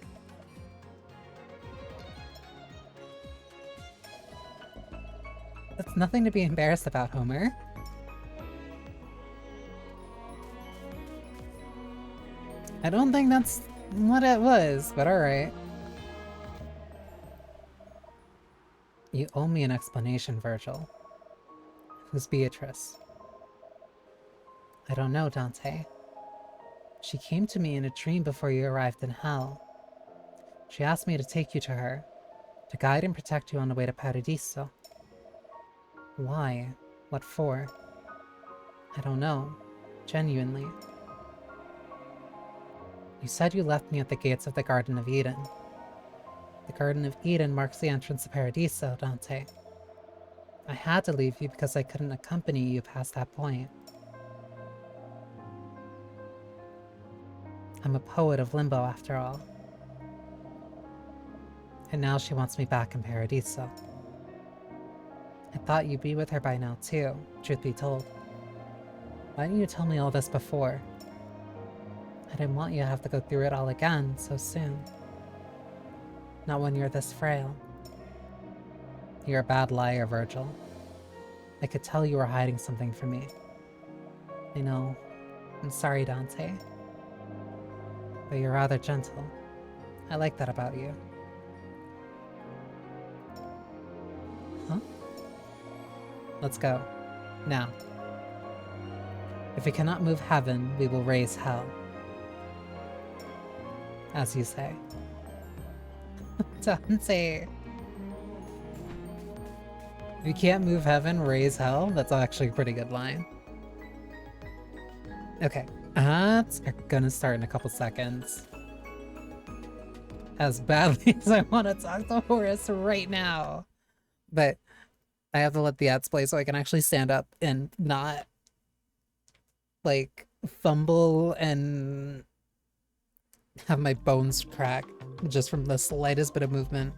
That's nothing to be embarrassed about, Homer. I don't think that's what it was, but alright. You owe me an explanation, Virgil. Who's Beatrice? I don't know, Dante. She came to me in a dream before you arrived in Hell. She asked me to take you to her, to guide and protect you on the way to Paradiso. Why? What for? I don't know. Genuinely. You said you left me at the gates of the Garden of Eden. The Garden of Eden marks the entrance to Paradiso, Dante. I had to leave you because I couldn't accompany you past that point. I'm a poet of limbo, after all. And now she wants me back in Paradiso. I thought you'd be with her by now too, truth be told. Why didn't you tell me all this before? I didn't want you to have to go through it all again so soon. Not when you're this frail. You're a bad liar, Virgil. I could tell you were hiding something from me. I know. I'm sorry, Dante. but you're rather gentle. I like that about you. Huh? Let's go. Now. If we cannot move heaven, we will raise hell. As you say. Dante. If you can't move heaven, raise hell? That's actually a pretty good line. Okay. Ads are gonna start in a couple seconds. As badly as I want to talk to Horace right now. But I have to let the ads play so I can actually stand up and not, like, fumble and have my bones crack just from the slightest bit of movement.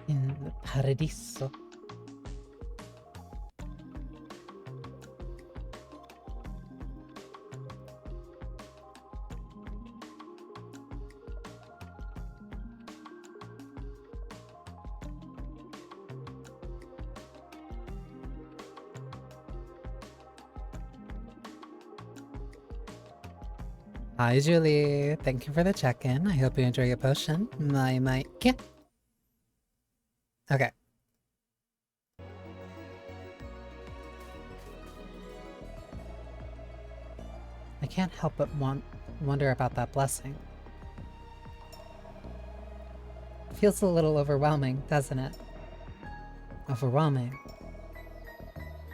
In the Paradiso. Hi, Julie. Thank you for the check-in. I hope you enjoy your potion. My mic. Yeah. Okay. I can't help but wonder about that blessing. It feels a little overwhelming, doesn't it? Overwhelming.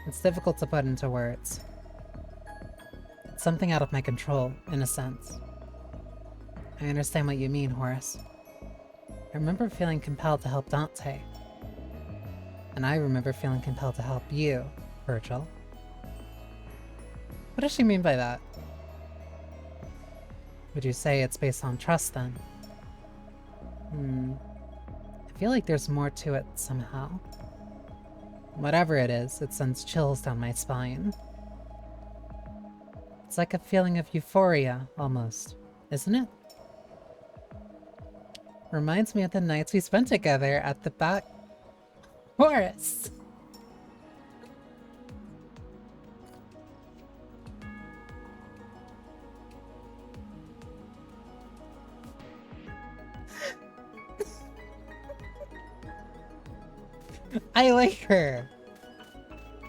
It's difficult to put into words. It's something out of my control, in a sense. I understand what you mean, Horace. I remember feeling compelled to help Dante. And I remember feeling compelled to help you, Virgil. What does she mean by that? Would you say it's based on trust, then? feel like there's more to it somehow. Whatever it is, it sends chills down my spine. It's like a feeling of euphoria, almost, isn't it? Reminds me of the nights we spent together at the back forest. I like her.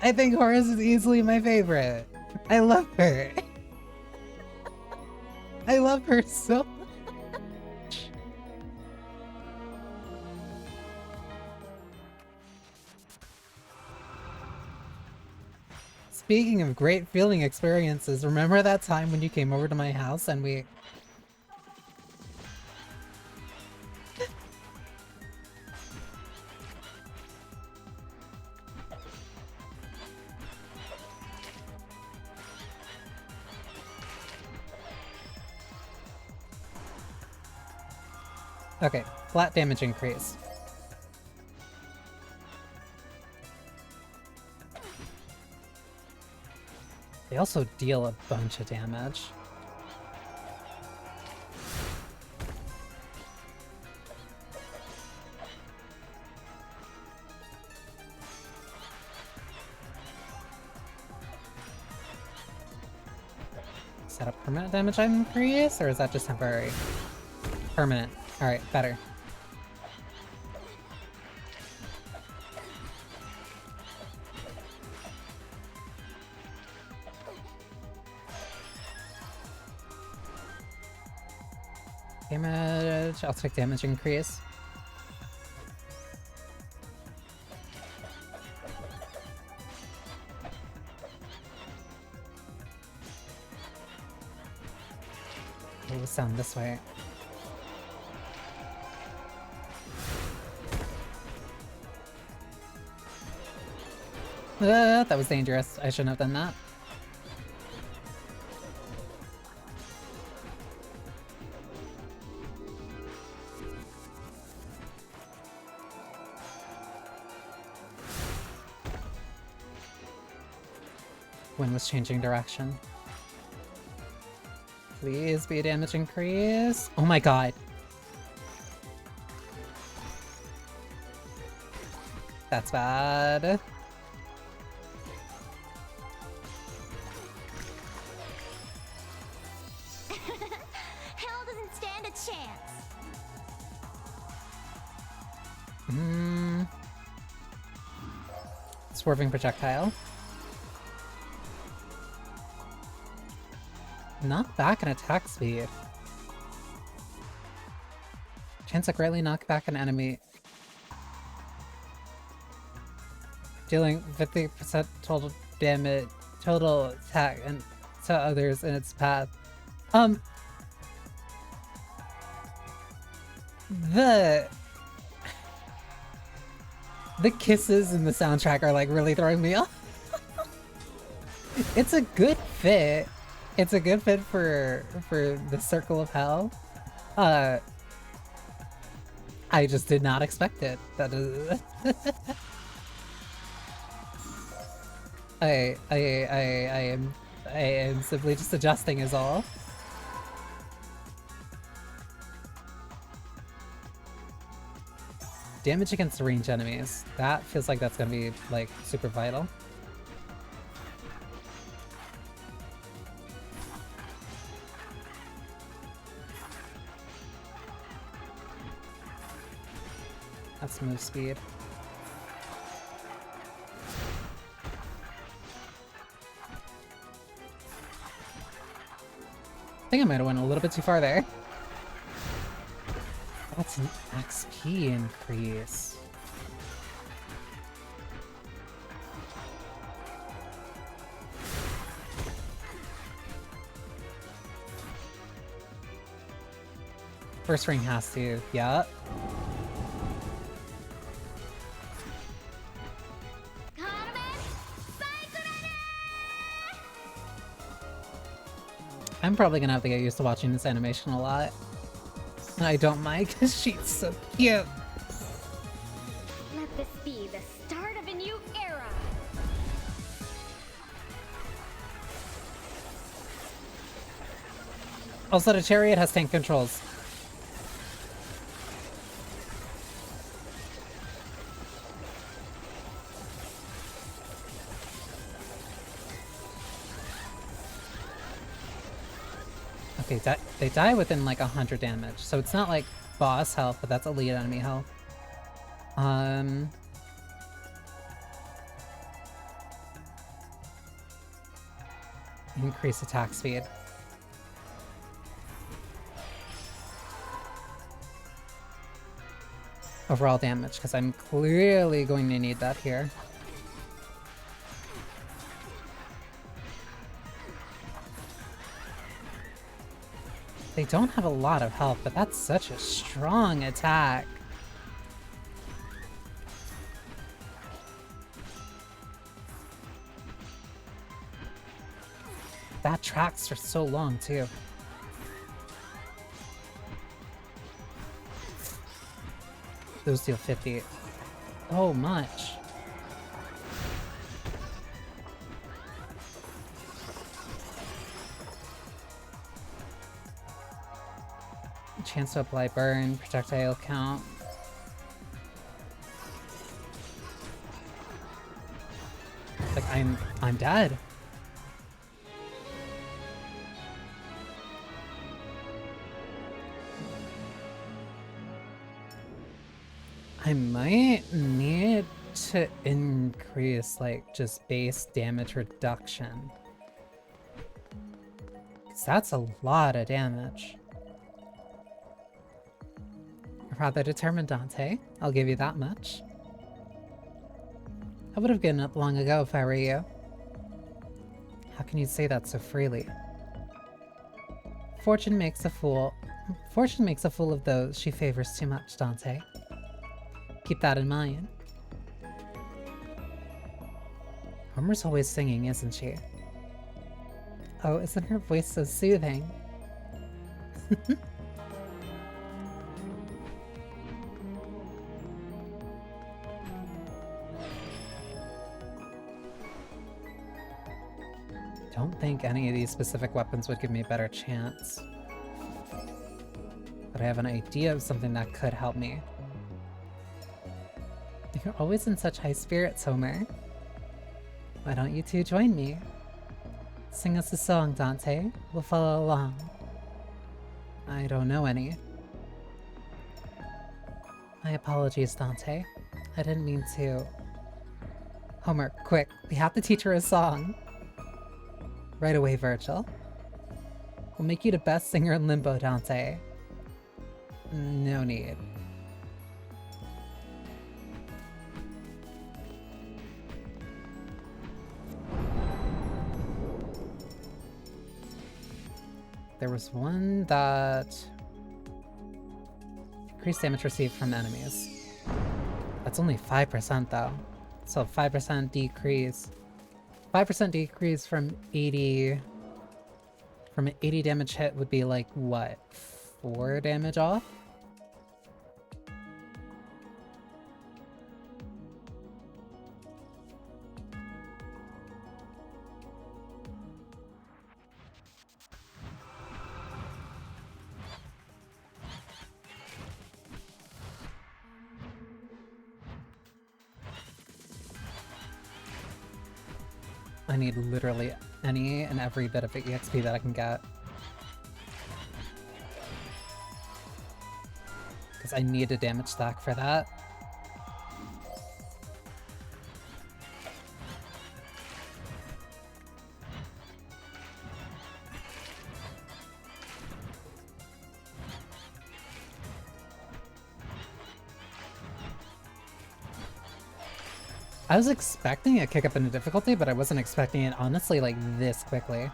I think Horace is easily my favorite. I love her. I love her so much. Speaking of great feeling experiences, remember that time when you came over to my house and we... Okay, flat damage increase. They also deal a bunch of damage. Is that a permanent damage increase, or is that just temporary? Permanent. Alright, better. Damage. I'll take damage increase. We'll sound this way. That was dangerous. I shouldn't have done that. Wind was changing direction. Please be a damage increase. Oh my god. That's bad. Hell doesn't stand a chance. Swerving projectile. Knock back and attack speed. Chance to greatly knock back an enemy. Dealing 50% total damage, total attack, and to others in its path. The kisses in the soundtrack are like really throwing me off. It's a good fit. It's a good fit for the Circle of Hell. I just did not expect it. That is I am simply just adjusting is all. Damage against range enemies. That feels like that's gonna be like super vital. That's move speed. I think I might have went a little bit too far there. That's an XP increase. First ring has to, yeah. I'm probably gonna have to get used to watching this animation a lot. And I don't mind because she's so cute. this be the start of a new era? Also, the chariot has tank controls. Okay, they die within like 100 damage, so it's not like boss health, but that's elite enemy health. Increase attack speed. Overall damage, because I'm clearly going to need that here. They don't have a lot of health, but that's such a strong attack. That tracks for so long, too. Those deal 50. Oh, much. Chance to apply burn, projectile count. Like, I'm dead. I might need to increase, like, just base damage reduction. 'Cause that's a lot of damage. Rather determined, Dante. I'll give you that much. I would have given up long ago if I were you. How can you say that so freely? Fortune makes a fool of those she favors too much, Dante. Keep that in mind. Homer's always singing, isn't she? Oh, isn't her voice so soothing? Don't think any of these specific weapons would give me a better chance. But I have an idea of something that could help me. You're always in such high spirits, Homer. Why don't you two join me? Sing us a song, Dante. We'll follow along. I don't know any. My apologies, Dante. I didn't mean to. Homer, quick. We have to teach her a song. Right away, Virgil. We'll make you the best singer in Limbo, Dante. No need. There was one that increased damage received from enemies. That's only 5% though. So 5% decrease. 5% decrease from 80. From an 80 damage hit would be like, what? 4 damage off? I need literally any and every bit of EXP that I can get. Because I need a damage stack for that. I was expecting a kick up in the difficulty, but I wasn't expecting it honestly like this quickly.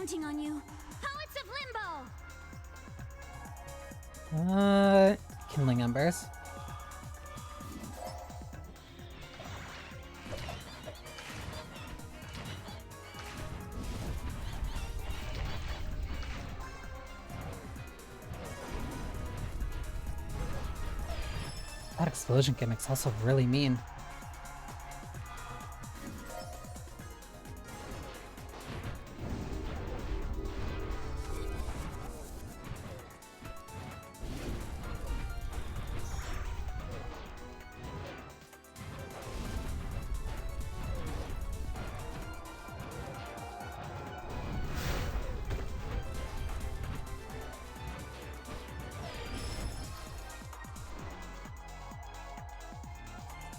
counting on you. Poets of Limbo! Kindling embers. That explosion gimmick's also really mean.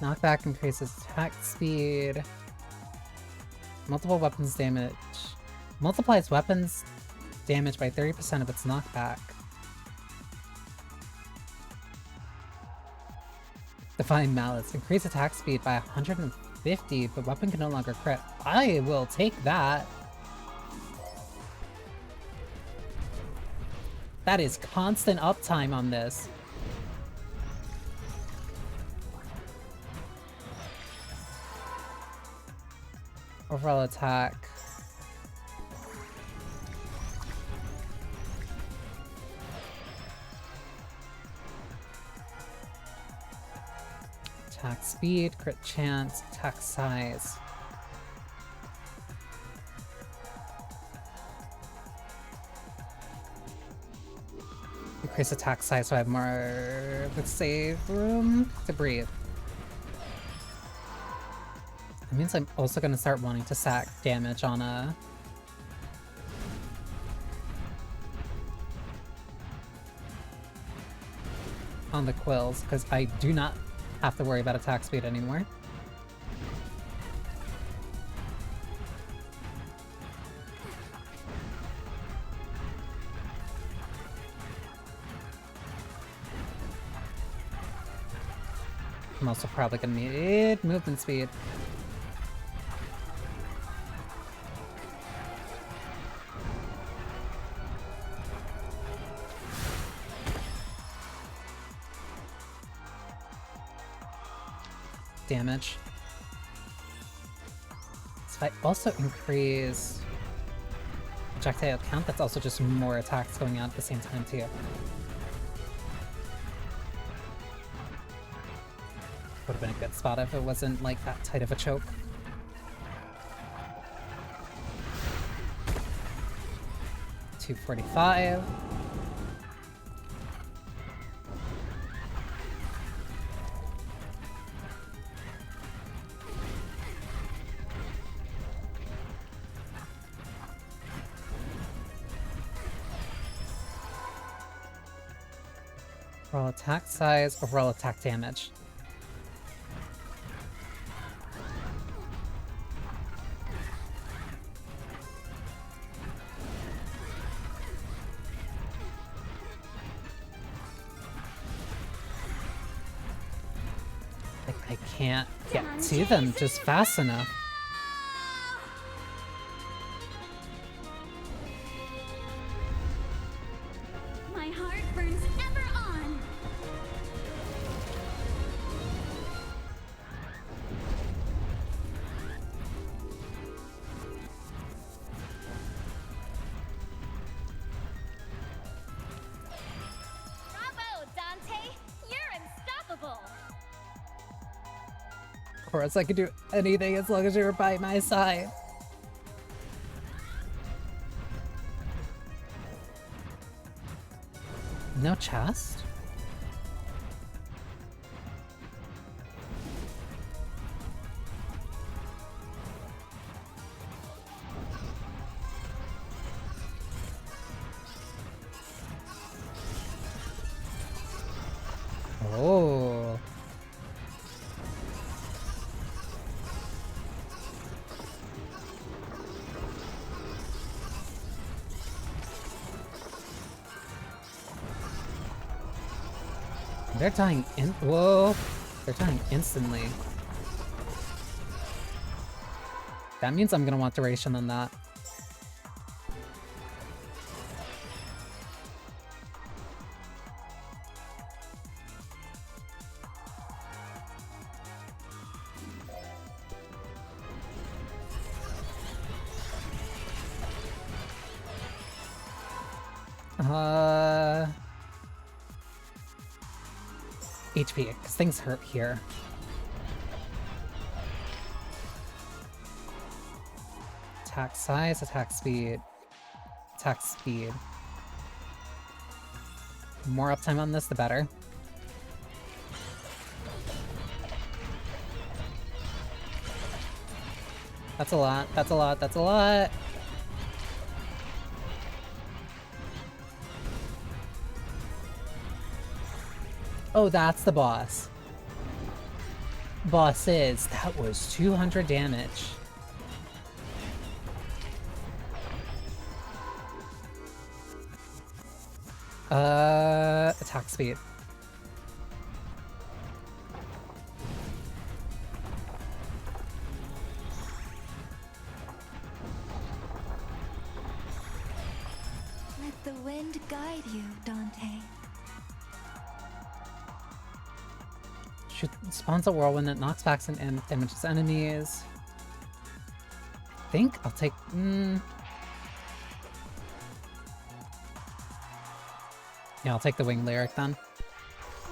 Knockback increases attack speed. Multiple weapons damage. Multiplies weapons damage by 30% of its knockback. Divine Malice. Increase attack speed by 150, but weapon can no longer crit. I will take that. That is constant uptime on this. Overall attack. Attack speed, crit chance, attack size. Increase attack size so I have more save room to breathe. That means I'm also gonna start wanting to sack damage on the quills, because I do not have to worry about attack speed anymore. I'm also probably gonna need movement speed. Damage. So if I also increase projectile count, that's also just more attacks going out at the same time too. Would have been a good spot if it wasn't like that tight of a choke. $245. Overall attack size, overall attack damage. I can't get to them just fast enough. My heart burns ever on. Bravo, Dante! You're unstoppable! Of course, I could do anything as long as you're by my side. No chest? Oh. They're dying in- whoa! They're dying instantly. That means I'm gonna want duration on that. HP, because things hurt here. Attack size, attack speed. Attack speed. More uptime on this, the better. That's a lot, that's a lot, that's a lot! Oh, that's the boss. Bosses. That was 200 damage. Attack speed. Let the wind guide you, Dante. Spawns a whirlwind that knocks back and damages enemies. I think I'll take... Yeah, I'll take the wing lyric then.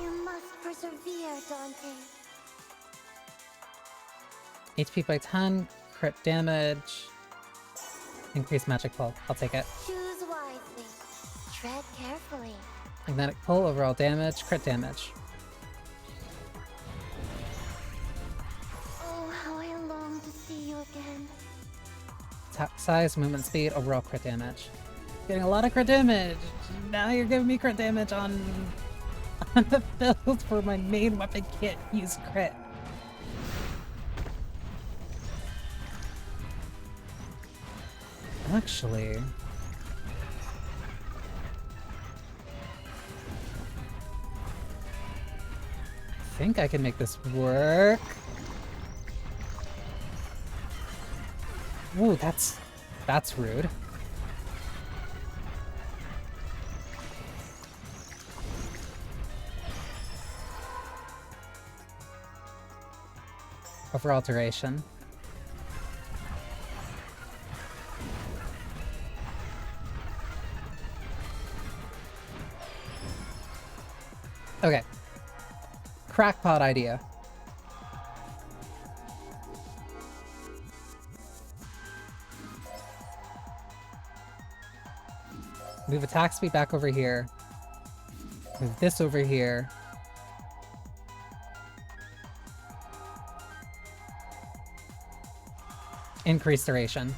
You must persevere, Dante. HP by 10, crit damage, increased magic pull. I'll take it. Choose wisely. Tread carefully. Magnetic pull, overall damage, crit damage. Oh, how I long to see you again. Attack size, movement speed, overall crit damage. Getting a lot of crit damage! Now you're giving me crit damage on the build for my main weapon can't use crit. Actually... I think I can make this work. Ooh, that's rude. Over alteration. Okay. Crackpot idea. Move attack speed back over here. Move this over here. Increase duration.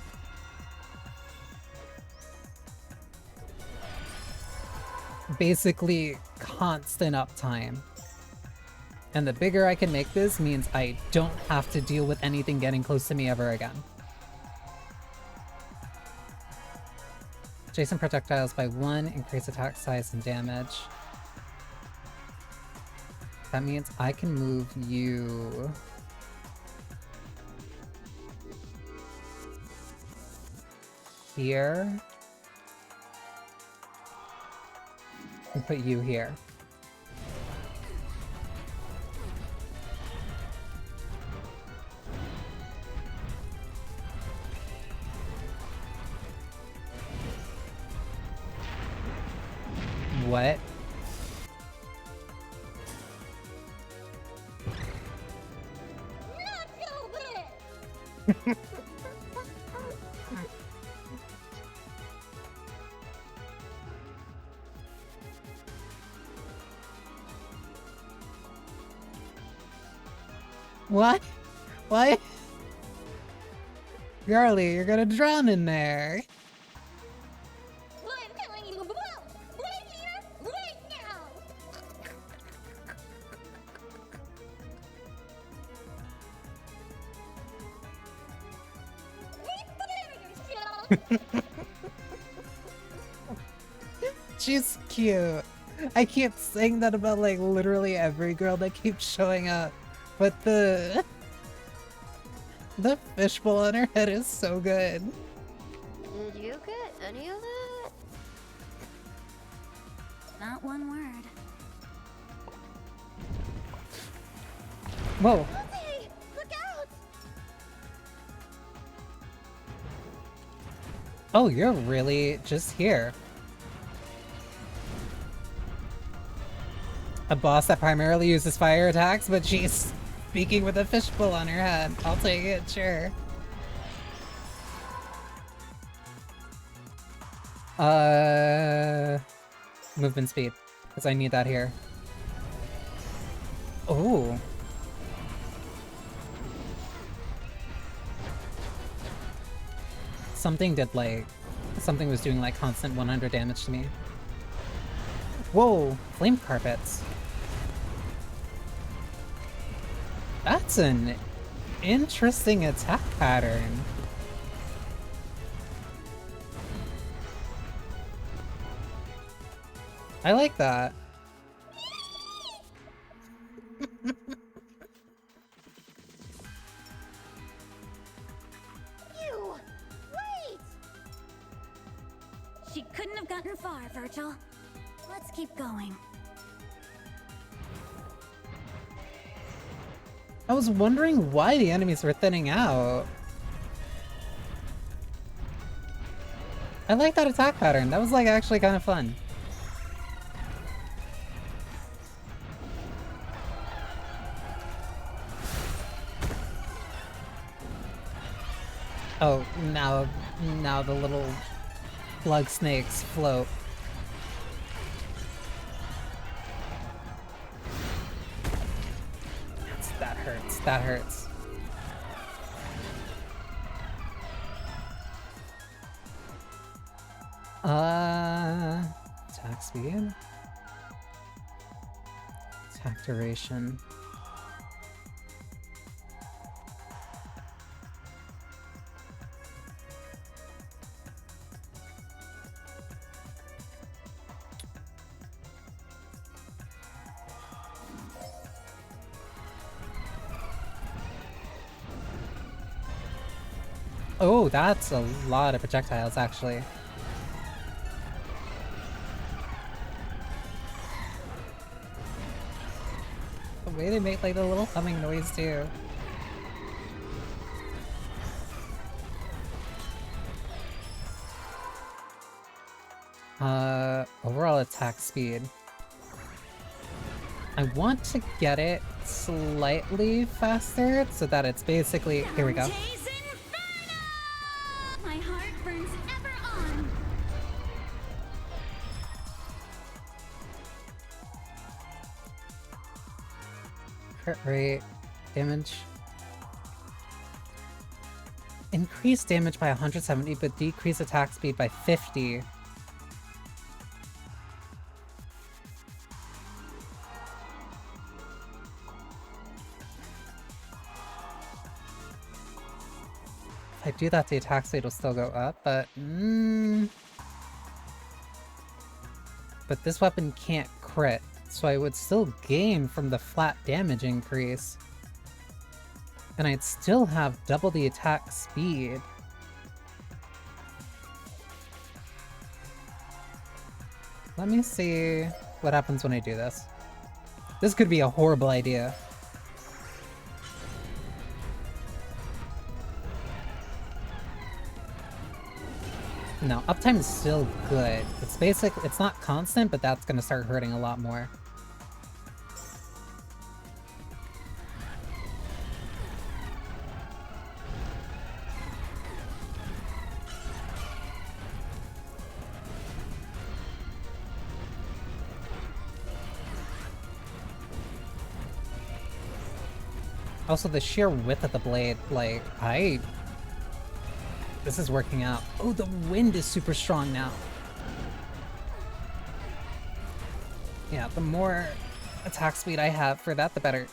Basically, constant uptime. And the bigger I can make this means I don't have to deal with anything getting close to me ever again. Adjacent projectiles by 1, increase attack size and damage. That means I can move you... here. And put you here. What? What? What? Garly, you're gonna drown in there. I'm telling you, right here, right now. She's cute. I keep saying that about like literally every girl that keeps showing up. But the fishbowl on her head is so good. Did you get any of that? Not one word. Whoa. Hey, look out! Oh, you're really just here. A boss that primarily uses fire attacks, but she's speaking with a fishbowl on her head. I'll take it, sure. Movement speed, because I need that here. Oh. Something was doing like constant 100 damage to me. Whoa, flame carpets. That's an interesting attack pattern. I like that. You! Wait! She couldn't have gotten far, Virgil. Let's keep going. I was wondering why the enemies were thinning out. I like that attack pattern. That was like actually kind of fun. Oh, now the little plug snakes float. That hurts. Attack speed? Attack duration. Oh, that's a lot of projectiles, actually. The way they make like the little humming noise too. Overall attack speed. I want to get it slightly faster so that it's basically, here we go. Dante's Inferno! My heart burns ever on. Crit rate, damage. Increase damage by 170, but decrease attack speed by 50. If I do that, the attack speed will still go up, but but this weapon can't crit, so I would still gain from the flat damage increase. And I'd still have double the attack speed. Let me see what happens when I do this. This could be a horrible idea. No, uptime is still good. It's not constant, but that's gonna start hurting a lot more. Also, the sheer width of the blade, like, this is working out. Oh, the wind is super strong now. Yeah, the more attack speed I have for that, the better.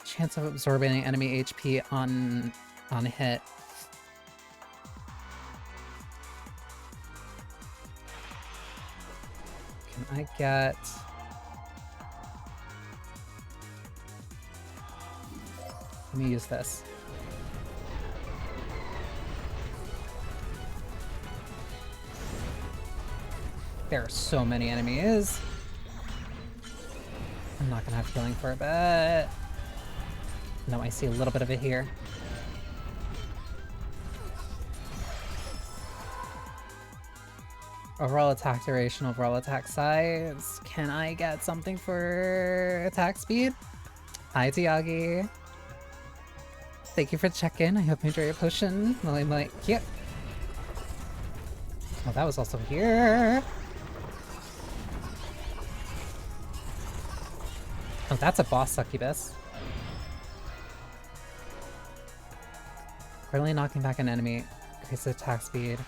Chance of absorbing enemy HP on hit. Can I get... Let me use this. There are so many enemies. I'm not gonna have healing for a bit. No, I see a little bit of it here. Overall attack duration, overall attack size. Can I get something for attack speed? Hi, Tiagi. Thank you for the check-in. I hope you enjoy your potion. Here. Oh, that was also here. Oh, that's a boss succubus. Currently knocking back an enemy. Increases attack speed.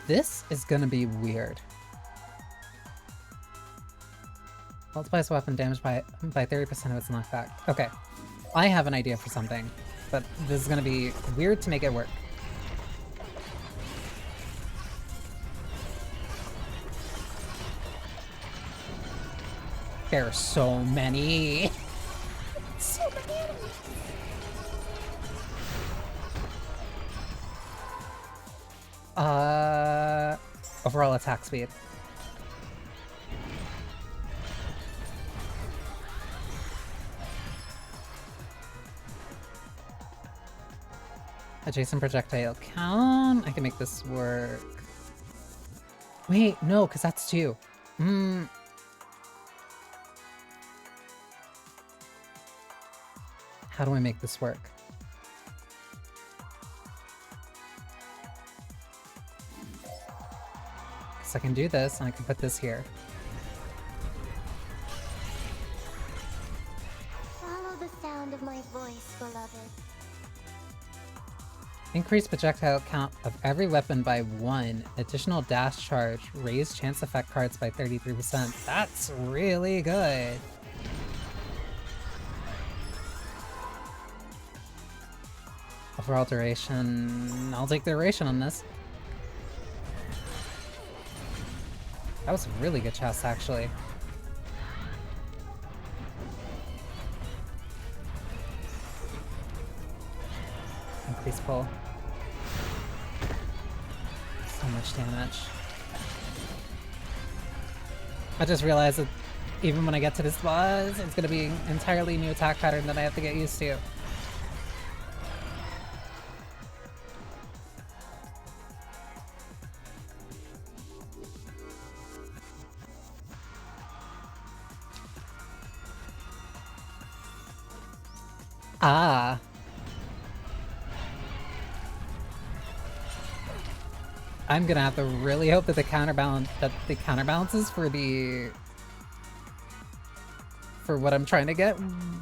This is gonna be weird. Multiplies weapon damage by 30% of its knockback. Okay. I have an idea for something, but this is gonna be weird to make it work. There are so many. So many enemies. Overall attack speed. Adjacent projectile count. I can make this work. Wait, no, because that's 2. How do I make this work? Because I can do this, and I can put this here. Follow the sound of my voice, beloved. Increase projectile count of every weapon by 1. Additional dash charge. Raise chance effect cards by 33%. That's really good. Overall duration. I'll take the duration on this. That was a really good chest, actually. Increase pull. So much damage. I just realized that even when I get to this boss, it's gonna be an entirely new attack pattern that I have to get used to. Ah. I'm gonna have to really hope that the counterbalances for what I'm trying to get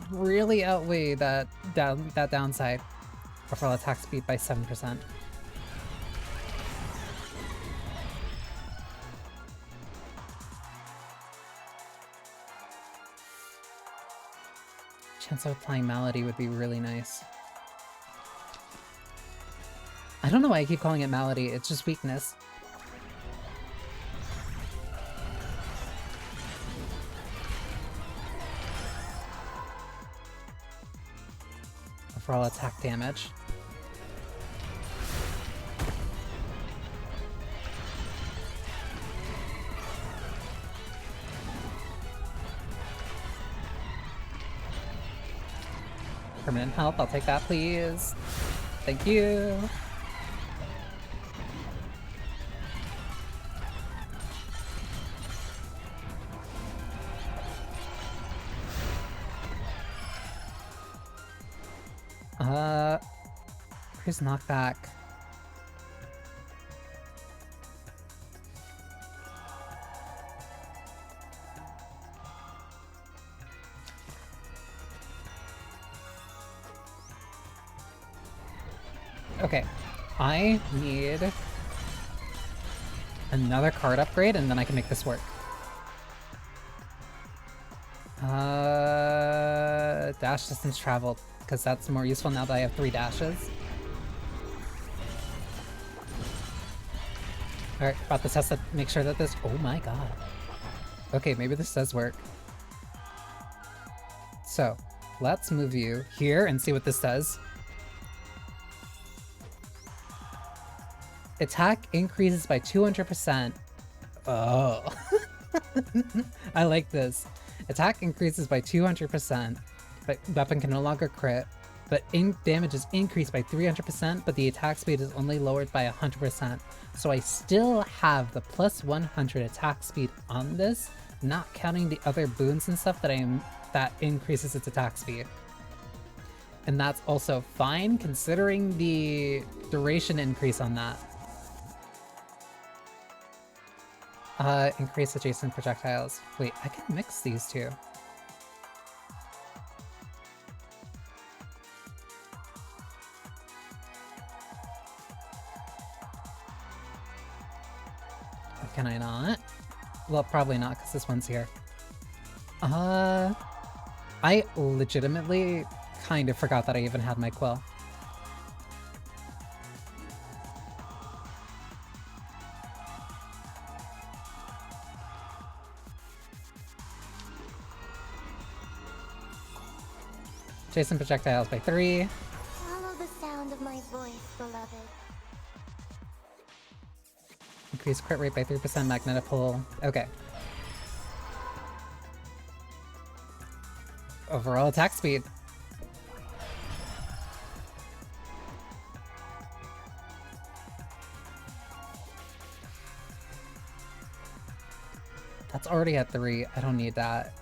really outweigh that downside. Overall attack speed by 7%. Chance of applying malady would be really nice. I don't know why I keep calling it malady, it's just weakness. Overall attack damage. Permanent health, I'll take that please. Thank you. Where's knockback? Okay, I need another card upgrade and then I can make this work. Dash distance traveled, because that's more useful now that I have 3 dashes. Alright, about this has to make sure that this— oh my god. Okay, maybe this does work. So, let's move you here and see what this does. Attack increases by 200%. Oh. I like this. Attack increases by 200%. but weapon can no longer crit, but damage is increased by 300%, but the attack speed is only lowered by 100%. So I still have the plus 100 attack speed on this, not counting the other boons and stuff that increases its attack speed. And that's also fine considering the duration increase on that. Increase adjacent projectiles. Wait, I can mix these two. Or can I not? Well, probably not, because this one's here. I legitimately kind of forgot that I even had my quill. Jason projectiles by 3. Follow the sound of my voice, beloved. Increase crit rate by 3%, magnetic pull. Okay. Overall attack speed. That's already at 3. I don't need that.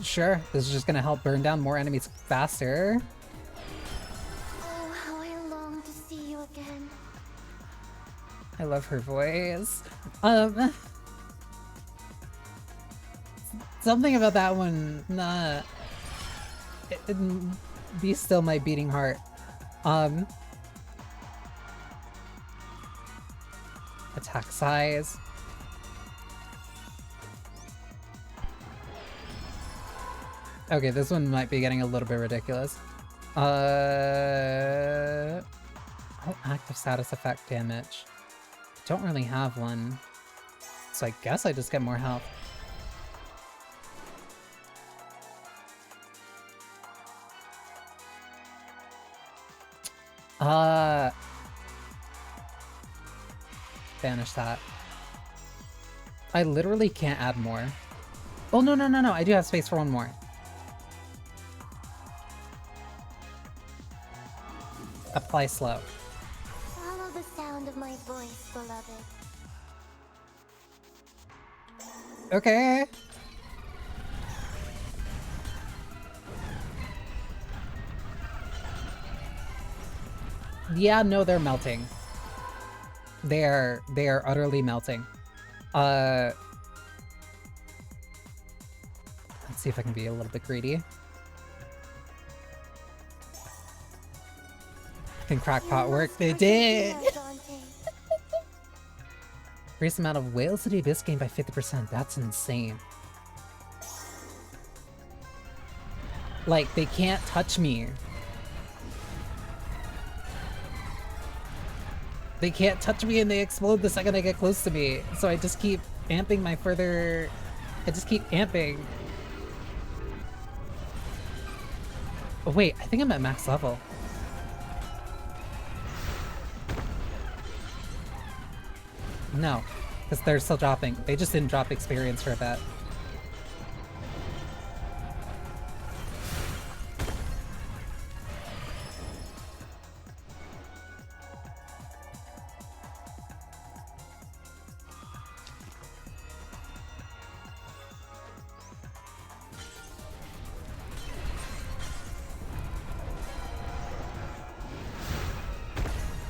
Sure, this is just gonna help burn down more enemies faster. Oh, how I long to see you again. I love her voice. Something about that one, nah. Be still my beating heart. Attack size. Okay, this one might be getting a little bit ridiculous. Oh, active status effect damage. Don't really have one. So I guess I just get more health. Banish that. I literally can't add more. Oh, no, I do have space for one more. Apply slow. Follow the sound of my voice, beloved. Okay. Yeah, no, they're melting. They are utterly melting. Let's see if I can be a little bit greedy. Can crackpot work? They did! Increase the amount of whales to the abyss gained by 50%. That's insane. Like, they can't touch me. They can't touch me and they explode the second I get close to me. So I just keep amping my further... I just keep amping. Oh wait, I think I'm at max level. No, because they're still dropping. They just didn't drop experience for a bit.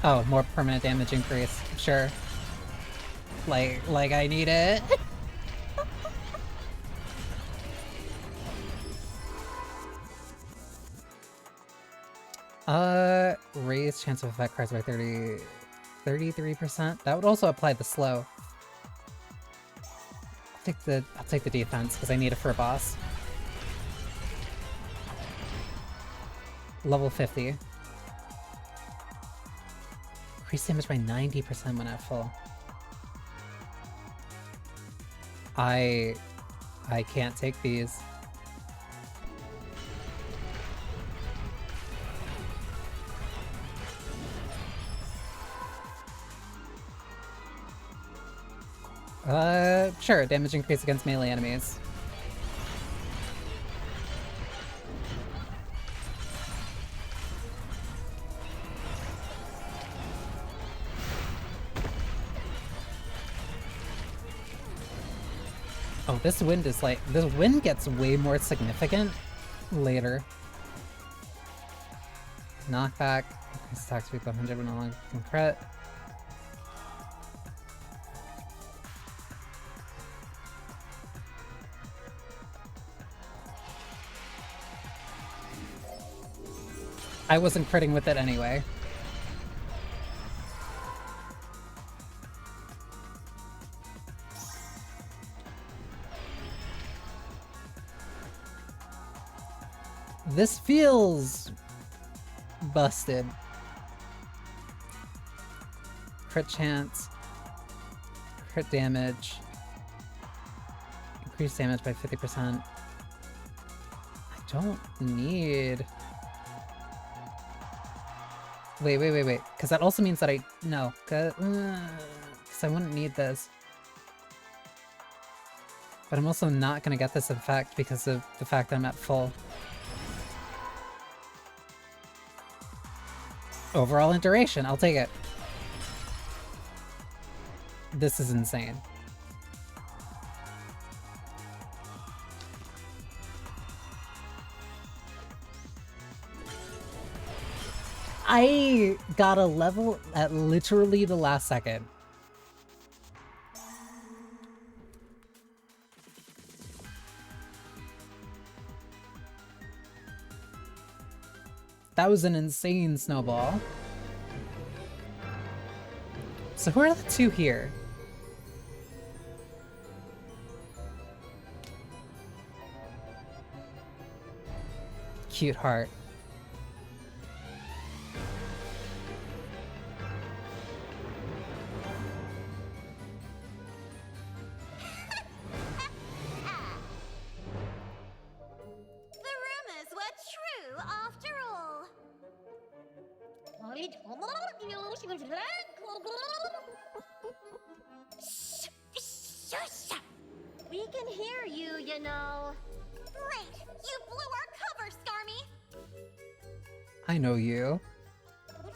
Oh, more permanent damage increase. Sure. Like I need it. Raise chance of effect cards by 33%. That would also apply the slow. I'll take the defense because I need it for a boss. Level 50. Increase damage by 90% when at full. I can't take these. Sure, damage increase against melee enemies. Oh, this wind is like, this wind gets way more significant later. Knockback, increase attack speed by 100 when no longer can crit. I wasn't critting with it anyway. This feels busted. Crit chance, crit damage, increase damage by 50%. I don't need... Wait, because that also means that no, because I wouldn't need this. But I'm also not gonna get this effect because of the fact that I'm at full. Overall in duration, I'll take it. This is insane. I got a level at literally the last second. That was an insane snowball. So who are the two here? Cute heart. The rumors were true after all. Shh! We can hear you, you know. Great! You blew our cover, Skarmy! I know you. We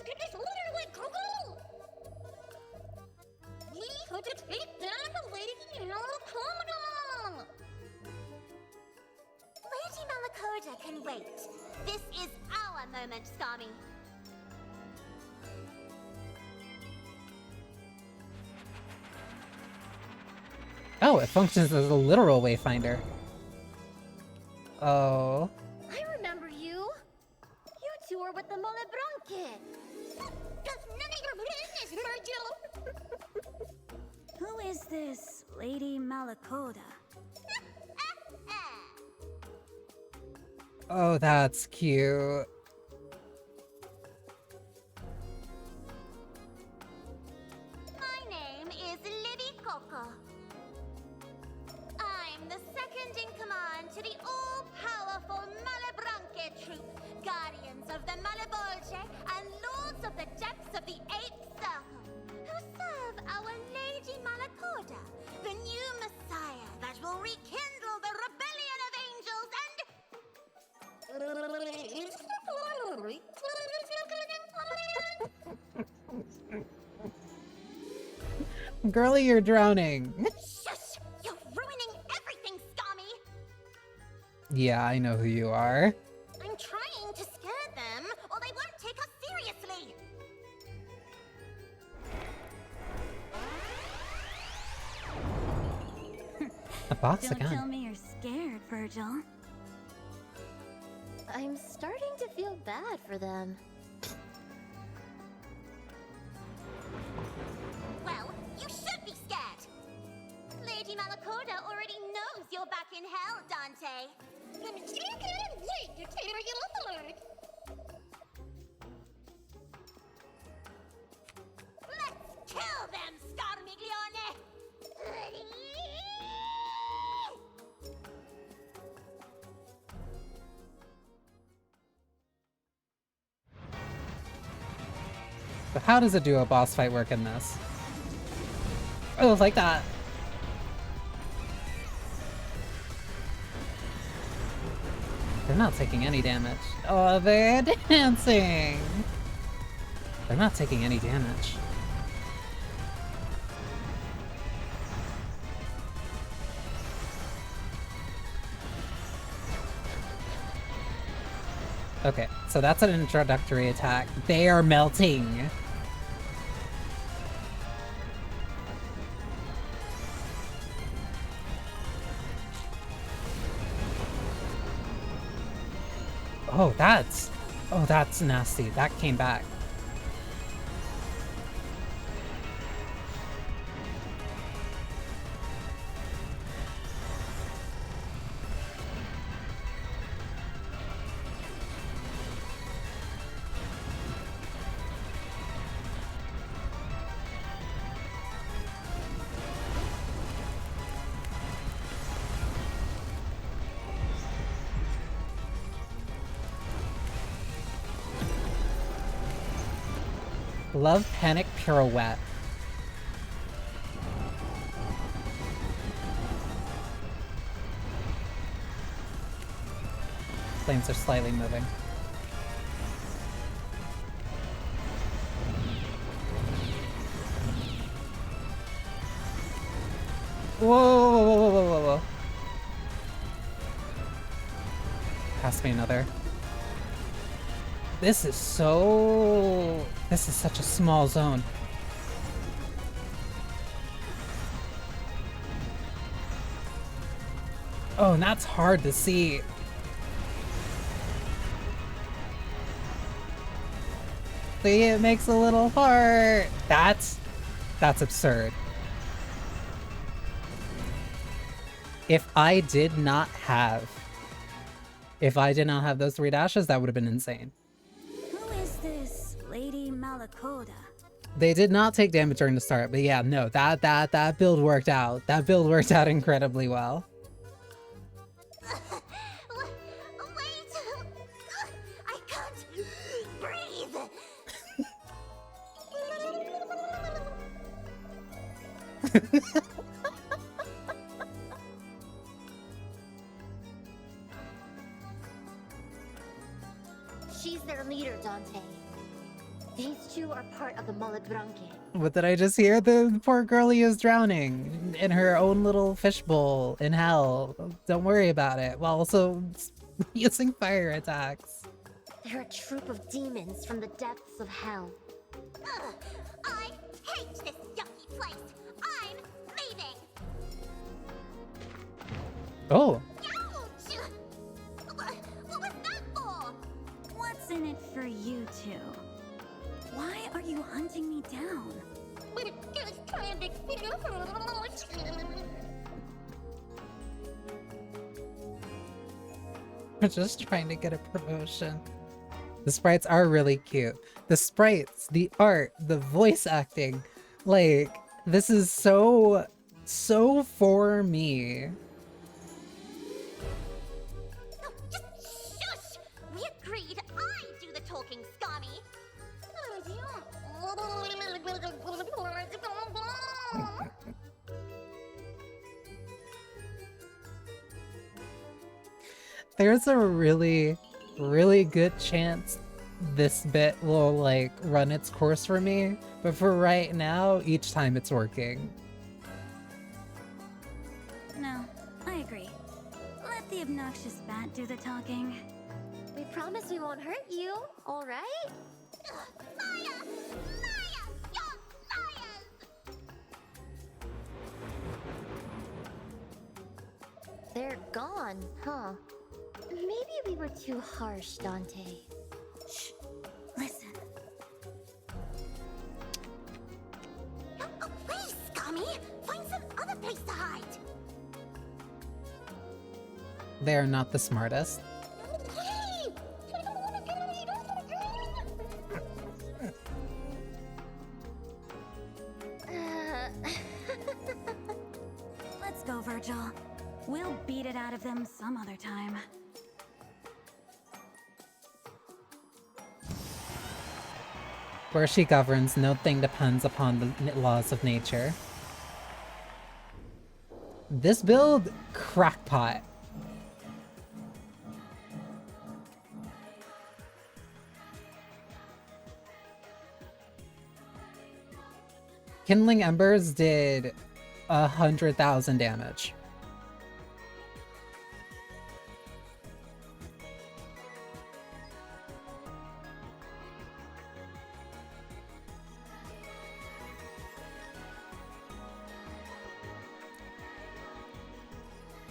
could take down the Lady Malacoda! Lady Malacoda can wait. This is our moment, Skarmy. Oh, it functions as a literal wayfinder. Oh. I remember you. You two are with the Malebranque. That's none of your business, Virgil. Who is this Lady Malacoda? Oh, that's cute. My name is Libby Coco. I'm the second in command to the all-powerful Malebranque troop, guardians of the Malebolge and lords of the depths of the Eighth Circle, who serve our Lady Malacoda, the new messiah that will rekindle the rebellion of angels Girlie, you're drowning. Shush! You're ruining everything, Skarmy! Yeah, I know who you are. I'm trying to scare them, or they won't take us seriously! A box Don't tell again. me you're scared, Virgil. I'm starting to feel bad for them. Well, you should be scared! Lady Malacoda already knows you're back in hell, Dante! Let's kill them, Scarmiglione! But how does a duo boss fight work in this? Oh, like that. They're not taking any damage. Oh, they're dancing! They're not taking any damage. Okay, so that's an introductory attack. They are melting! Oh, that's nasty. That came back. Love Panic Pirouette. Flames are slightly moving. Whoa, whoa, whoa, whoa, whoa, whoa. Pass me another. This is such a small zone. Oh, and that's hard to see. See, it makes a little heart. That's absurd. If I did not have those 3 dashes, that would have been insane. Who is this Lady Malacoda? They did not take damage during the start, but yeah, no, that build worked out. That build worked out incredibly well. Wait! I can't breathe! She's their leader, Dante. These two are part of the Maladranque. What did I just hear? The poor girlie is drowning in her own little fishbowl in hell. Don't worry about it. While also using fire attacks. They're a troop of demons from the depths of hell. Ugh, I hate this yucky place! I'm leaving! Oh, Ouch! What was that for? What's in it for you two? Why are you hunting me down? we're just trying to get a promotion. The sprites are really cute. The sprites, the art, the voice acting. Like, this is so for me. No, just shush! We agreed I do the talking, Scummy! There's a really good chance this bit will like run its course for me, but for right now, each time it's working. No, I agree. Let the obnoxious bat do the talking. We promise we won't hurt you, alright? Liars! Liars! You're liars! They're gone, huh? Maybe we were too harsh, Dante. Shh. Listen. Oh, please, Scummy! Find some other place to hide! They're not the smartest. Let's go, Virgil. We'll beat it out of them some other time. Where she governs, no thing depends upon the laws of nature. This build, crackpot. Kindling Embers did 100,000 damage.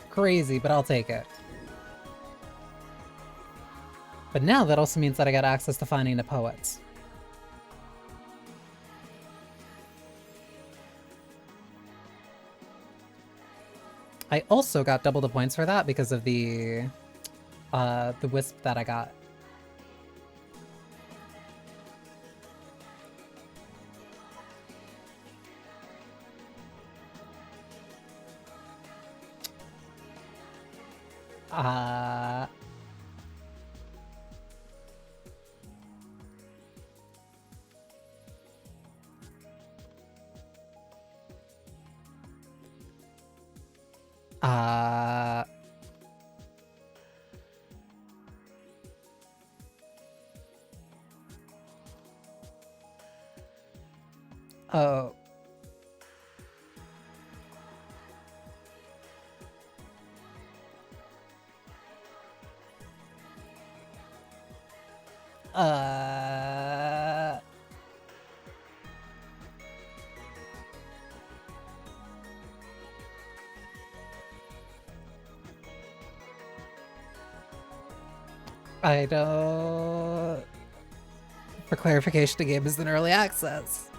Crazy, but I'll take it. But now that also means that I got access to finding the poets. I also got double the points for that because of the wisp that I got. Oh. I don't... For clarification, the game is in early access.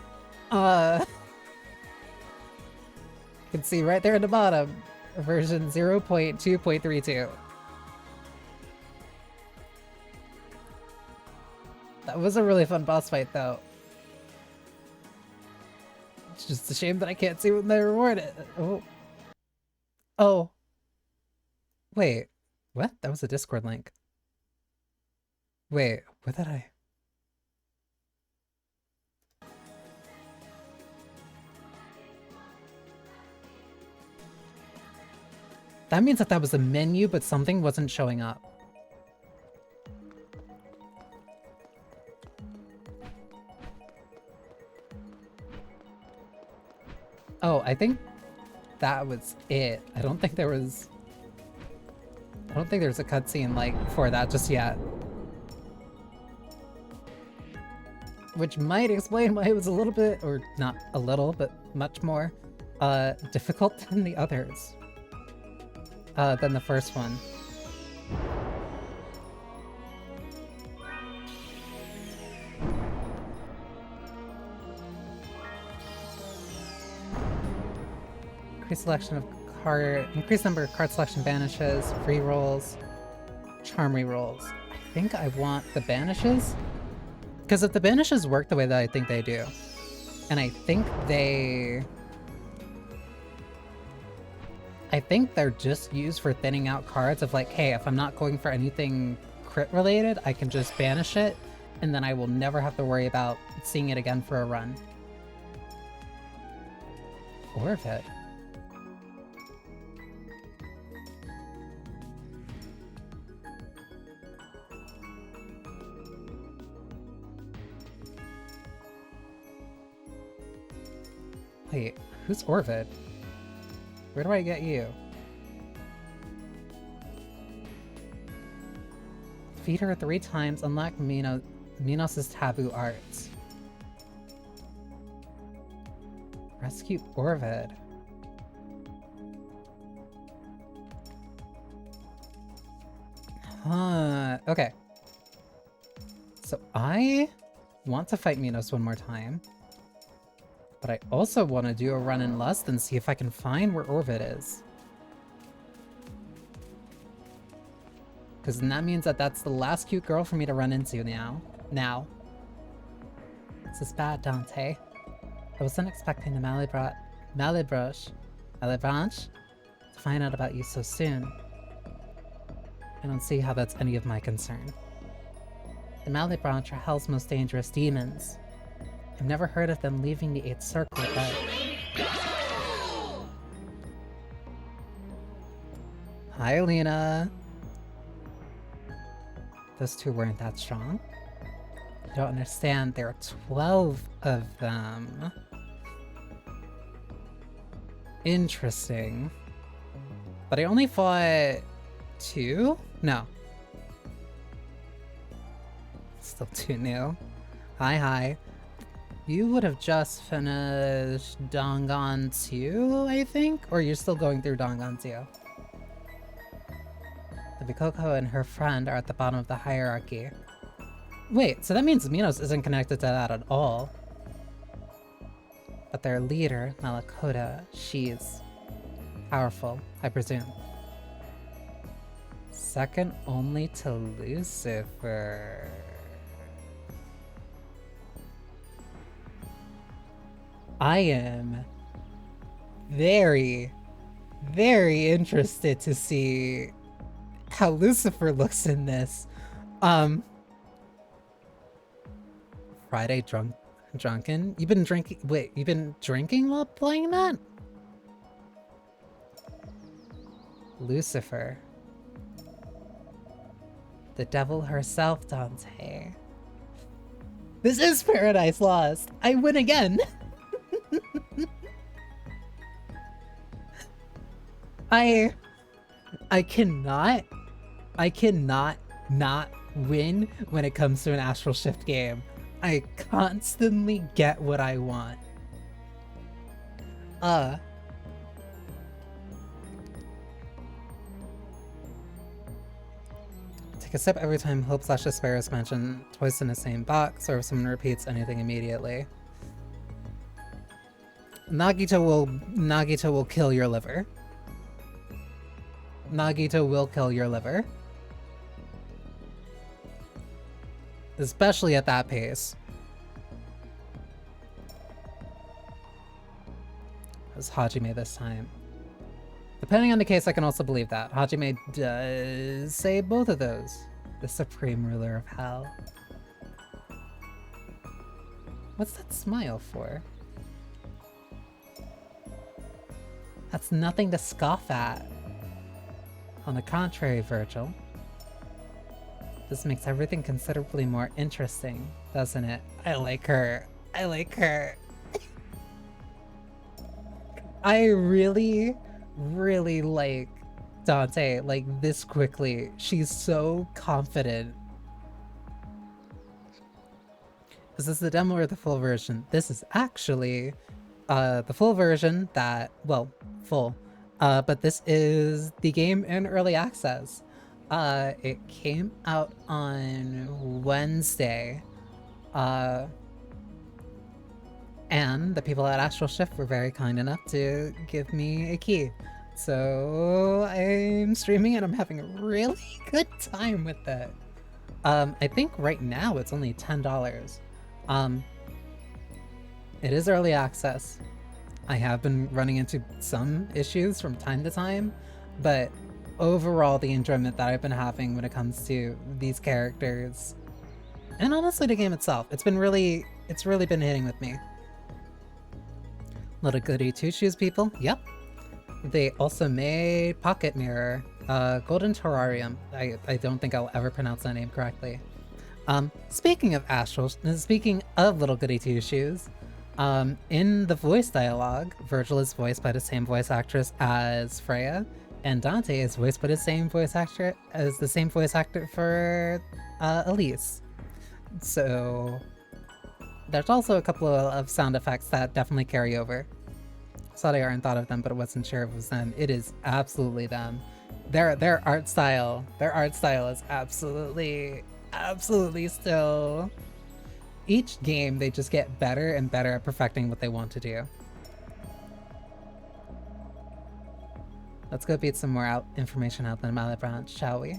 You can see right there at the bottom, version 0.2.32. That was a really fun boss fight, though. It's just a shame that I can't see when they reward it. Oh. Oh. Wait. What? That was a Discord link. Wait, what did I... That means that that was a menu, but something wasn't showing up. Oh, I think that was it. I don't think there's a cutscene, like, for that just yet. Which might explain why it was a little bit, or not a little, but much more, difficult than the others. Than the first one. Increased number of card selection banishes, free rolls, charm rerolls. I think I want the banishes? Because if the banishes work the way that I think they do, and I think they're just used for thinning out cards of like, hey, if I'm not going for anything crit related, I can just banish it, and then I will never have to worry about seeing it again for a run. Or if it. Wait, who's Orvid? Where do I get you? Feed her 3 times, unlock Minos' taboo arts. Rescue Orvid. Okay. So I want to fight Minos one more time. But I also want to do a run in Lust and see if I can find where Orvid is. Because then that means that that's the last cute girl for me to run into now. This is bad, Dante. I wasn't expecting the Malebranche to find out about you so soon. I don't see how that's any of my concern. The Malebranche are Hell's most dangerous demons. I've never heard of them leaving the 8th circle, but... Hi, Alina. Those 2 weren't that strong. You don't understand, there are 12 of them. Interesting. But I only fought 2? No. Still too new. Hi. You would have just finished Dangan 2, I think? Or you're still going through Dangan 2? The Bikoko and her friend are at the bottom of the hierarchy. Wait, so that means Minos isn't connected to that at all. But their leader, Malakota, she's powerful, I presume. Second only to Lucifer. I am very, very interested to see how Lucifer looks in this. Friday drunken? You've been drinking? Wait, you've been drinking while playing that? Lucifer. The devil herself, Dante. This is Paradise Lost. I win again. I cannot not win when it comes to an Astral Shift game. I constantly get what I want. Take a sip every time hope/despair is mentioned, twice in the same box, or if someone repeats anything immediately. Nagito will kill your liver. Nagito will kill your liver. Especially at that pace. It was Hajime this time. Depending on the case, I can also believe that. Hajime does say both of those. The supreme ruler of hell. What's that smile for? That's nothing to scoff at. On the contrary, Virgil. This makes everything considerably more interesting, doesn't it? I like her. I like her. I really, really like Dante, like, this quickly. She's so confident. Is this the demo or the full version? This is actually the full version that, well, full. But this is the game in early access. It came out on Wednesday. And the people at Astral Shift were very kind enough to give me a key. So I'm streaming and I'm having a really good time with it. I think right now it's only $10. It is early access. I have been running into some issues from time to time, but overall the enjoyment that I've been having when it comes to these characters, and honestly the game itself, it's really been hitting with me. Little goody two-shoes people, yep. They also made Pocket Mirror, Golden Terrarium. I don't think I'll ever pronounce that name correctly. Speaking of Little Goody Two-Shoes, in the voice dialogue, Virgil is voiced by the same voice actress as Freya, and Dante is voiced by the same voice actor for Elise. So there's also a couple of sound effects that definitely carry over. Saw they aren't thought of them, but I wasn't sure if it was them. It is absolutely them. Their art style is absolutely still. Each game, they just get better and better at perfecting what they want to do. Let's go beat some more information out than Mallet Branch, shall we?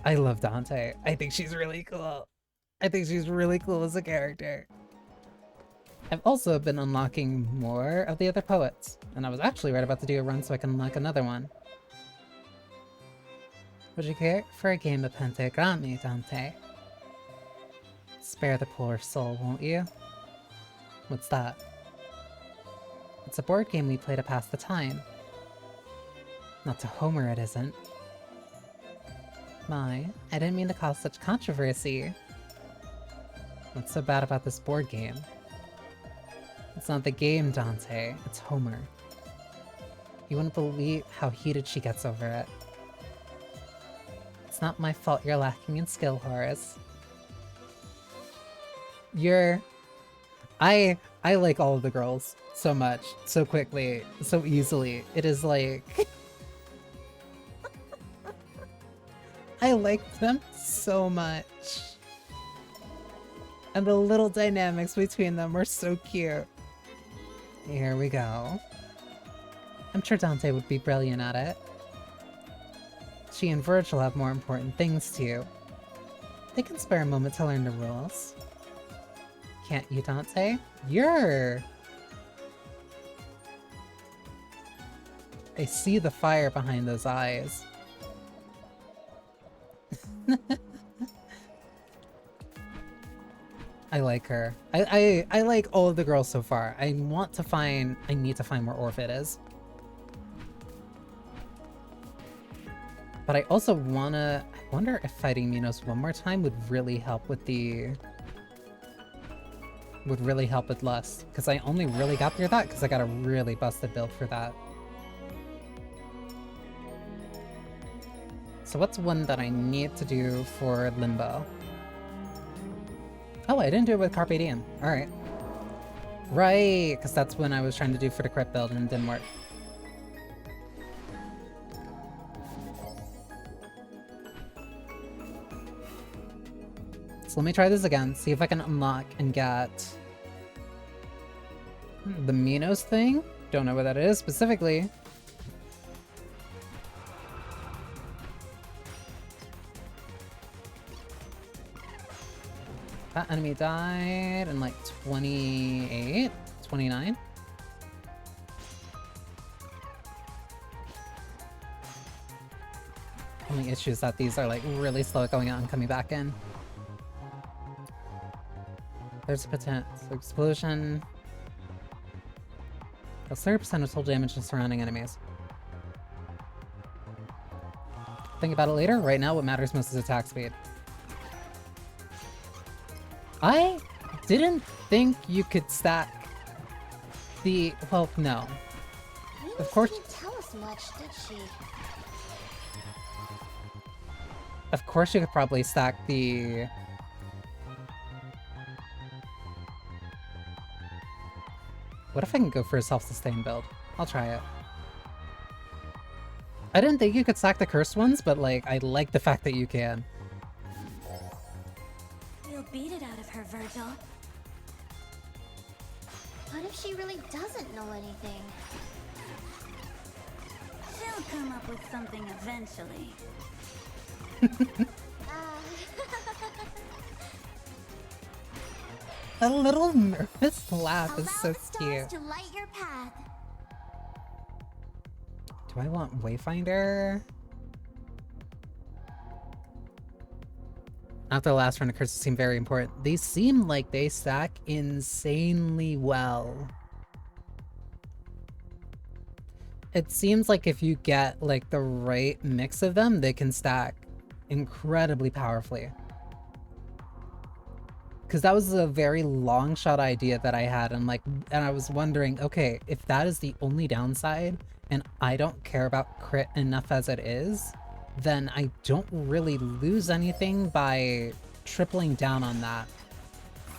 I love Dante. I think she's really cool. I think she's really cool as a character. I've also been unlocking more of the other poets, and I was actually right about to do a run so I can unlock another one. Would you care for a game of Pentagrami, Dante? Spare the poor soul, won't you? What's that? It's a board game we play to pass the time. Not to Homer, it isn't. My, I didn't mean to cause such controversy. What's so bad about this board game? It's not the game, Dante. It's Homer. You wouldn't believe how heated she gets over it. It's not my fault you're lacking in skill, Horace. I like all of the girls so much, so quickly, so easily. It is like... I like them so much. And the little dynamics between them are so cute. Here we go. I'm sure Dante would be brilliant at it. She and Virgil have more important things to do. They can spare a moment to learn the rules. Can't you, Dante? I see the fire behind those eyes. I like her. I like all of the girls so far. I need to find where Orphet is. But I also I wonder if fighting Minos one more time would really help with Lust. Because I only really got through that because I got a really busted build for that. So what's one that I need to do for Limbo? Oh, I didn't do it with Carpe Diem. Alright. Right, because that's when I was trying to do for the crypt build and it didn't work. So let me try this again, see if I can unlock and get the Minos thing. Don't know what that is specifically. That enemy died in like 28, 29. Only issue is that these are like really slow at going out and coming back in. There's a potential explosion. That's 30% of total damage to surrounding enemies. Think about it later. Right now, what matters most is attack speed. I didn't think you could stack the... Well, no. Of course... Didn't tell us much, did she? Of course you could probably stack the... What if I can go for a self-sustain build? I'll try it. I didn't think you could stack the cursed ones, but like, I like the fact that you can. You'll beat it out of her, Virgil. What if she really doesn't know anything? She'll come up with something eventually. A little nervous laugh is so Allow the stars cute. to light your path. Do I want Wayfinder? After the last run, the curses seem very important. They seem like they stack insanely well. It seems like if you get like the right mix of them, they can stack incredibly powerfully. Because that was a very long shot idea that I had, and I was wondering, okay, if that is the only downside, and I don't care about crit enough as it is, then I don't really lose anything by tripling down on that.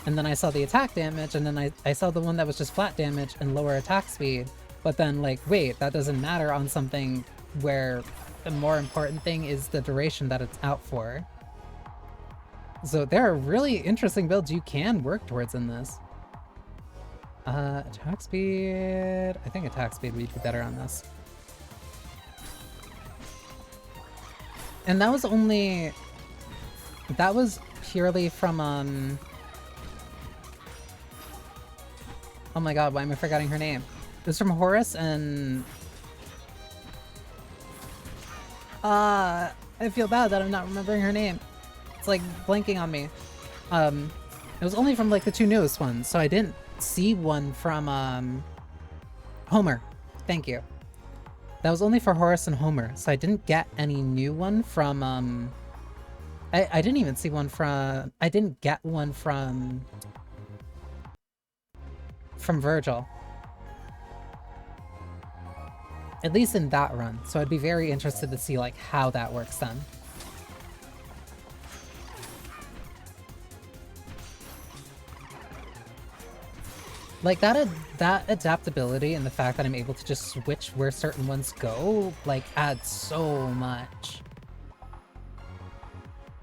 And then I saw the attack damage, and then I saw the one that was just flat damage and lower attack speed, but then like, wait, that doesn't matter on something where the more important thing is the duration that it's out for. So there are really interesting builds you can work towards in this. Attack speed... I think attack speed would be better on this. And that was only... That was purely from, Oh my god, why am I forgetting her name? It was from Horus and... I feel bad that I'm not remembering her name. It's like blanking on me. It was only from like the two newest ones, so I didn't see one from Homer. Thank you. That was only for Horus and Homer, so I didn't get any new one from I didn't even see one from... I didn't get one from from Virgil. At least in that run. So I'd be very interested to see like how that works then. Like that adaptability and the fact that I'm able to just switch where certain ones go, like, adds so much.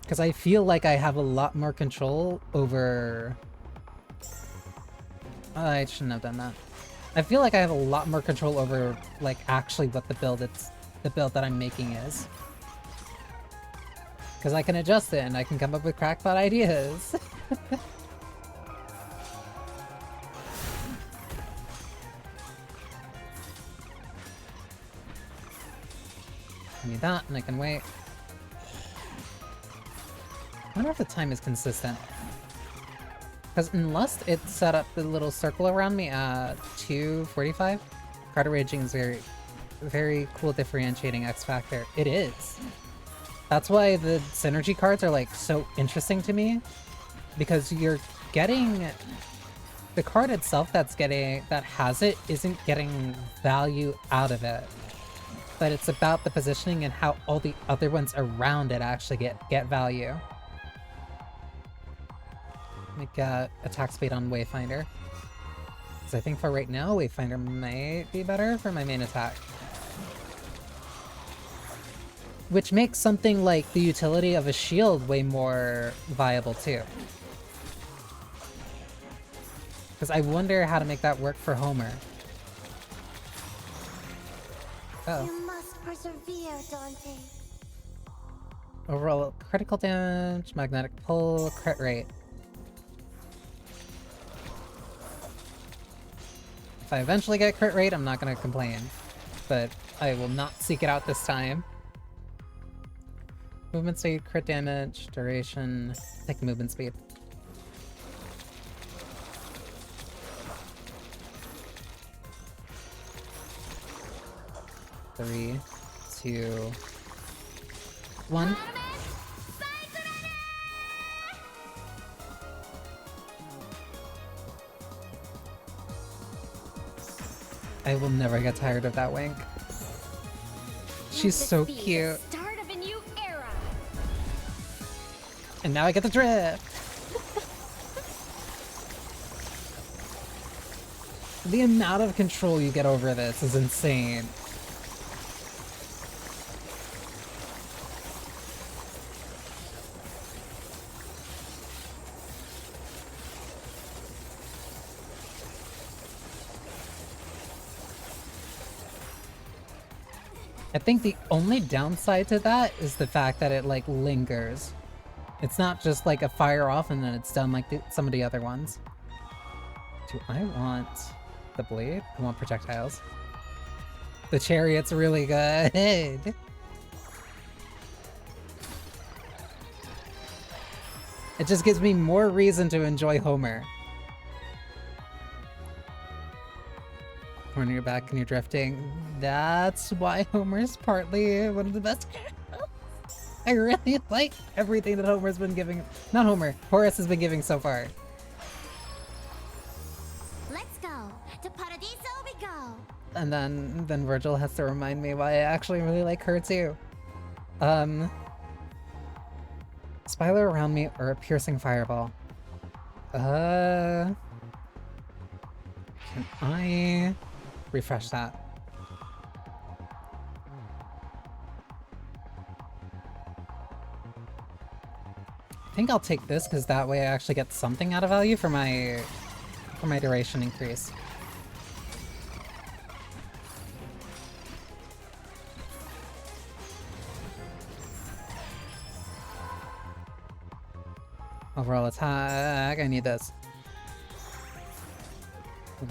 Because I feel like I have a lot more control over... I shouldn't have done that. I feel like I have a lot more control over, like, actually what the build that I'm making is. Because I can adjust it and I can come up with crackpot ideas. Give me that, and I can wait. I wonder if the time is consistent. Because in Lust, it set up the little circle around me at 2:45. Card arranging is very, very cool differentiating X factor. It is. That's why the synergy cards are like so interesting to me. Because you're getting... The card itself that has it isn't getting value out of it. But it's about the positioning and how all the other ones around it actually get value. Like attack speed on Wayfinder. Because I think for right now, Wayfinder might be better for my main attack. Which makes something like the utility of a shield way more viable too. Because I wonder how to make that work for Homer. Oh. You must persevere, Dante. Overall critical damage, magnetic pull, crit rate. If I eventually get crit rate, I'm not gonna complain. But I will not seek it out this time. Movement speed, crit damage, duration. Take movement speed. Three, 2, 1. I will never get tired of that wink. She's so cute. Start of a new era. And now I get the drift. The amount of control you get over this is insane. I think the only downside to that is the fact that it, like, lingers. It's not just, like, a fire off and then it's done like some of the other ones. Do I want the blade? I want projectiles. The chariot's really good. It just gives me more reason to enjoy Homer. When you're back and you're drifting, that's why Homer's partly one of the best characters. I really like everything that Homer's been giving. Not Homer, Horace has been giving so far. Let's go. To Paradiso we go. And then Virgil has to remind me why I actually really like her too. Spider around me or a piercing fireball. Can I refresh that? I think I'll take this because that way I actually get something out of value for my duration increase. Overall attack, I need this.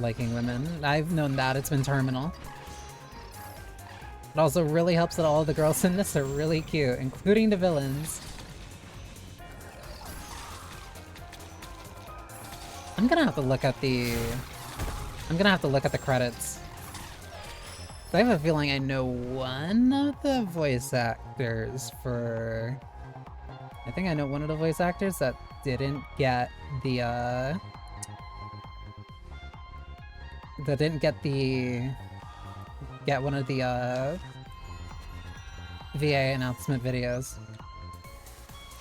Liking women. I've known that, it's been terminal. It also really helps that all of the girls in this are really cute, including the villains. I'm gonna have to look at the credits. I have a feeling I know one of the voice actors for... I think I know one of the voice actors that didn't get the, that didn't get one of the VA announcement videos.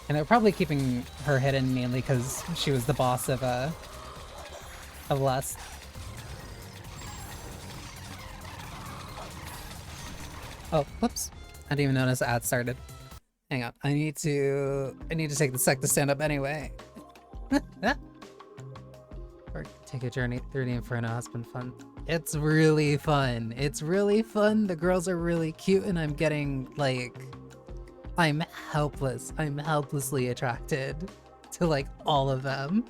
And they're probably keeping her hidden mainly because she was the boss of Lust. Oh, whoops. I didn't even notice the ad started. Hang on. I need to take the sec to stand up anyway. Or take a journey through the Inferno has been fun. It's really fun. It's really fun. The girls are really cute and I'm getting like I'm helpless. I'm helplessly attracted to like all of them.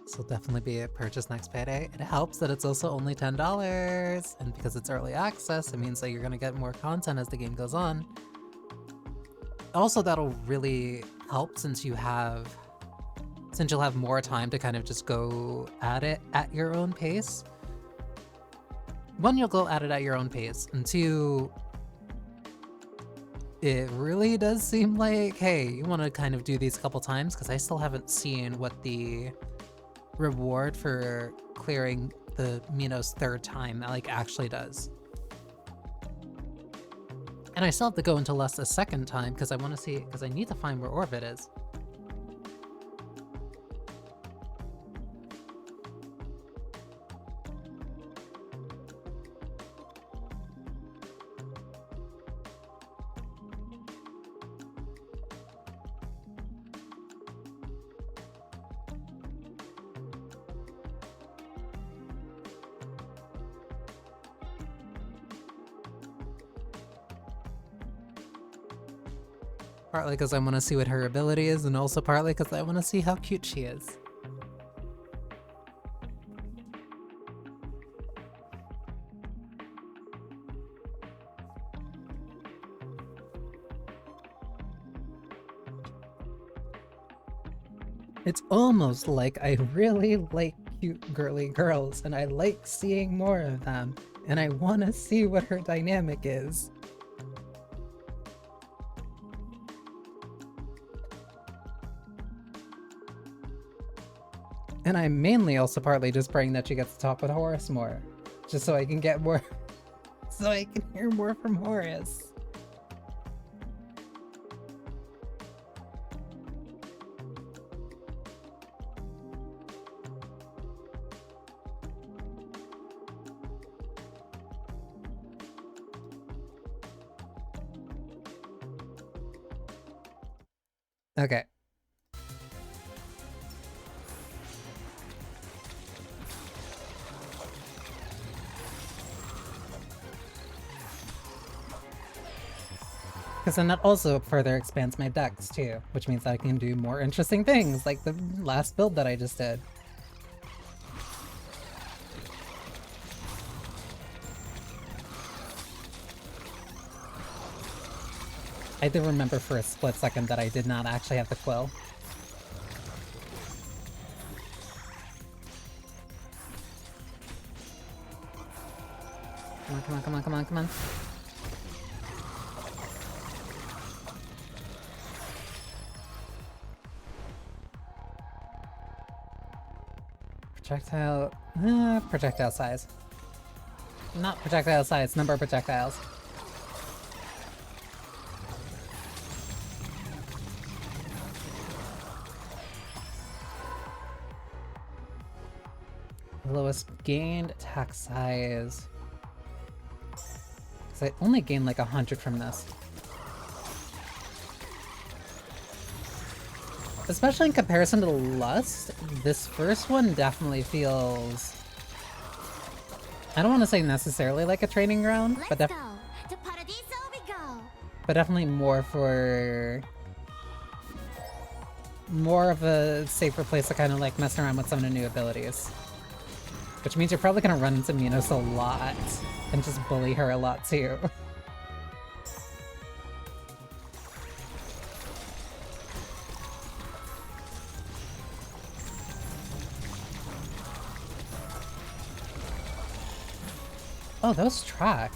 This will definitely be a purchase next payday. It helps that it's also only $10, and because it's early access, it means that you're gonna get more content as the game goes on. Also, that'll really help since you'll have more time to kind of just go at it at your own pace. One, you'll go at it at your own pace, and two, it really does seem like, hey, you want to kind of do these a couple times, because I still haven't seen what the reward for clearing the Minos third time like actually does. And I still have to go into Lust a second time because I want to see, because I need to find where Orbit is. Partly because I want to see what her ability is, and also partly because I want to see how cute she is. It's almost like I really like cute girly girls, and I like seeing more of them, and I want to see what her dynamic is. And I'm mainly also partly just praying that she gets to talk with Horace more. Just so I can get more... so I can hear more from Horace. Okay. Because then that also further expands my decks too, which means I can do more interesting things, like the last build that I just did. I did remember for a split second that I did not actually have the quill. Come on, come on, come on, come on, come on. Projectile size. Not projectile size, number of projectiles. lowest gained attack size. Because I only gained like 100 from this. Especially in comparison to Lust, this first one definitely feels... I don't want to say necessarily like a training ground, but, Let's go. To Paradiso we go. but definitely more for... more of a safer place to kind of like mess around with some of the new abilities. Which means you're probably gonna run into Minos a lot and just bully her a lot too. Oh, those track.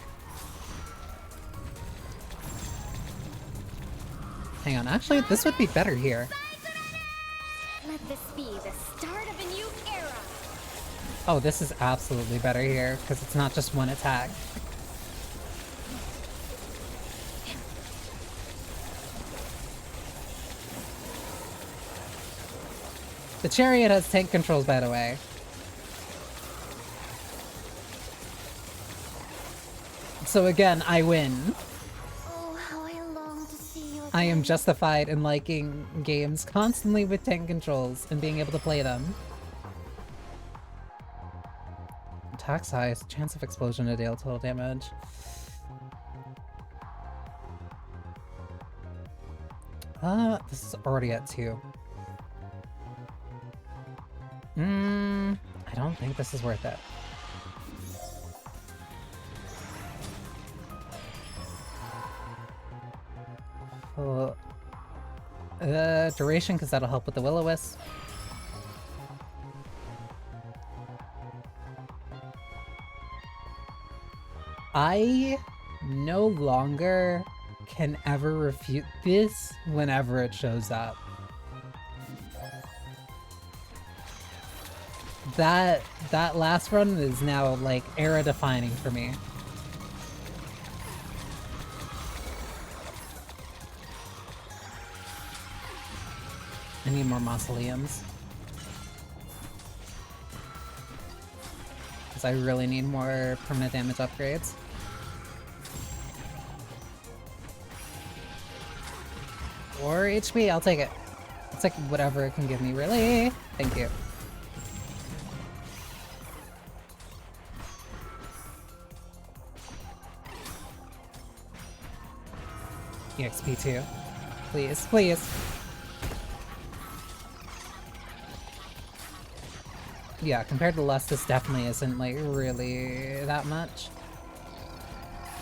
Hang on, actually, this would be better here. Let this be the start of a new era. Oh, this is absolutely better here, because it's not just one attack. The chariot has tank controls, by the way. So again, I win. Oh, how I long to see you again. I am justified in liking games constantly with tank controls and being able to play them. Attack size, chance of explosion to deal total damage. This is already at 2. I don't think this is worth it. Duration, because that'll help with the Will-O-Wisp. I no longer can ever refute this whenever it shows up. That last run is now like era defining for me. I need more mausoleums. Because I really need more permanent damage upgrades. Or HP, I'll take it. It's like whatever it can give me, really. Thank you. EXP too. Please, please. Yeah, compared to Lust, this definitely isn't like really that much.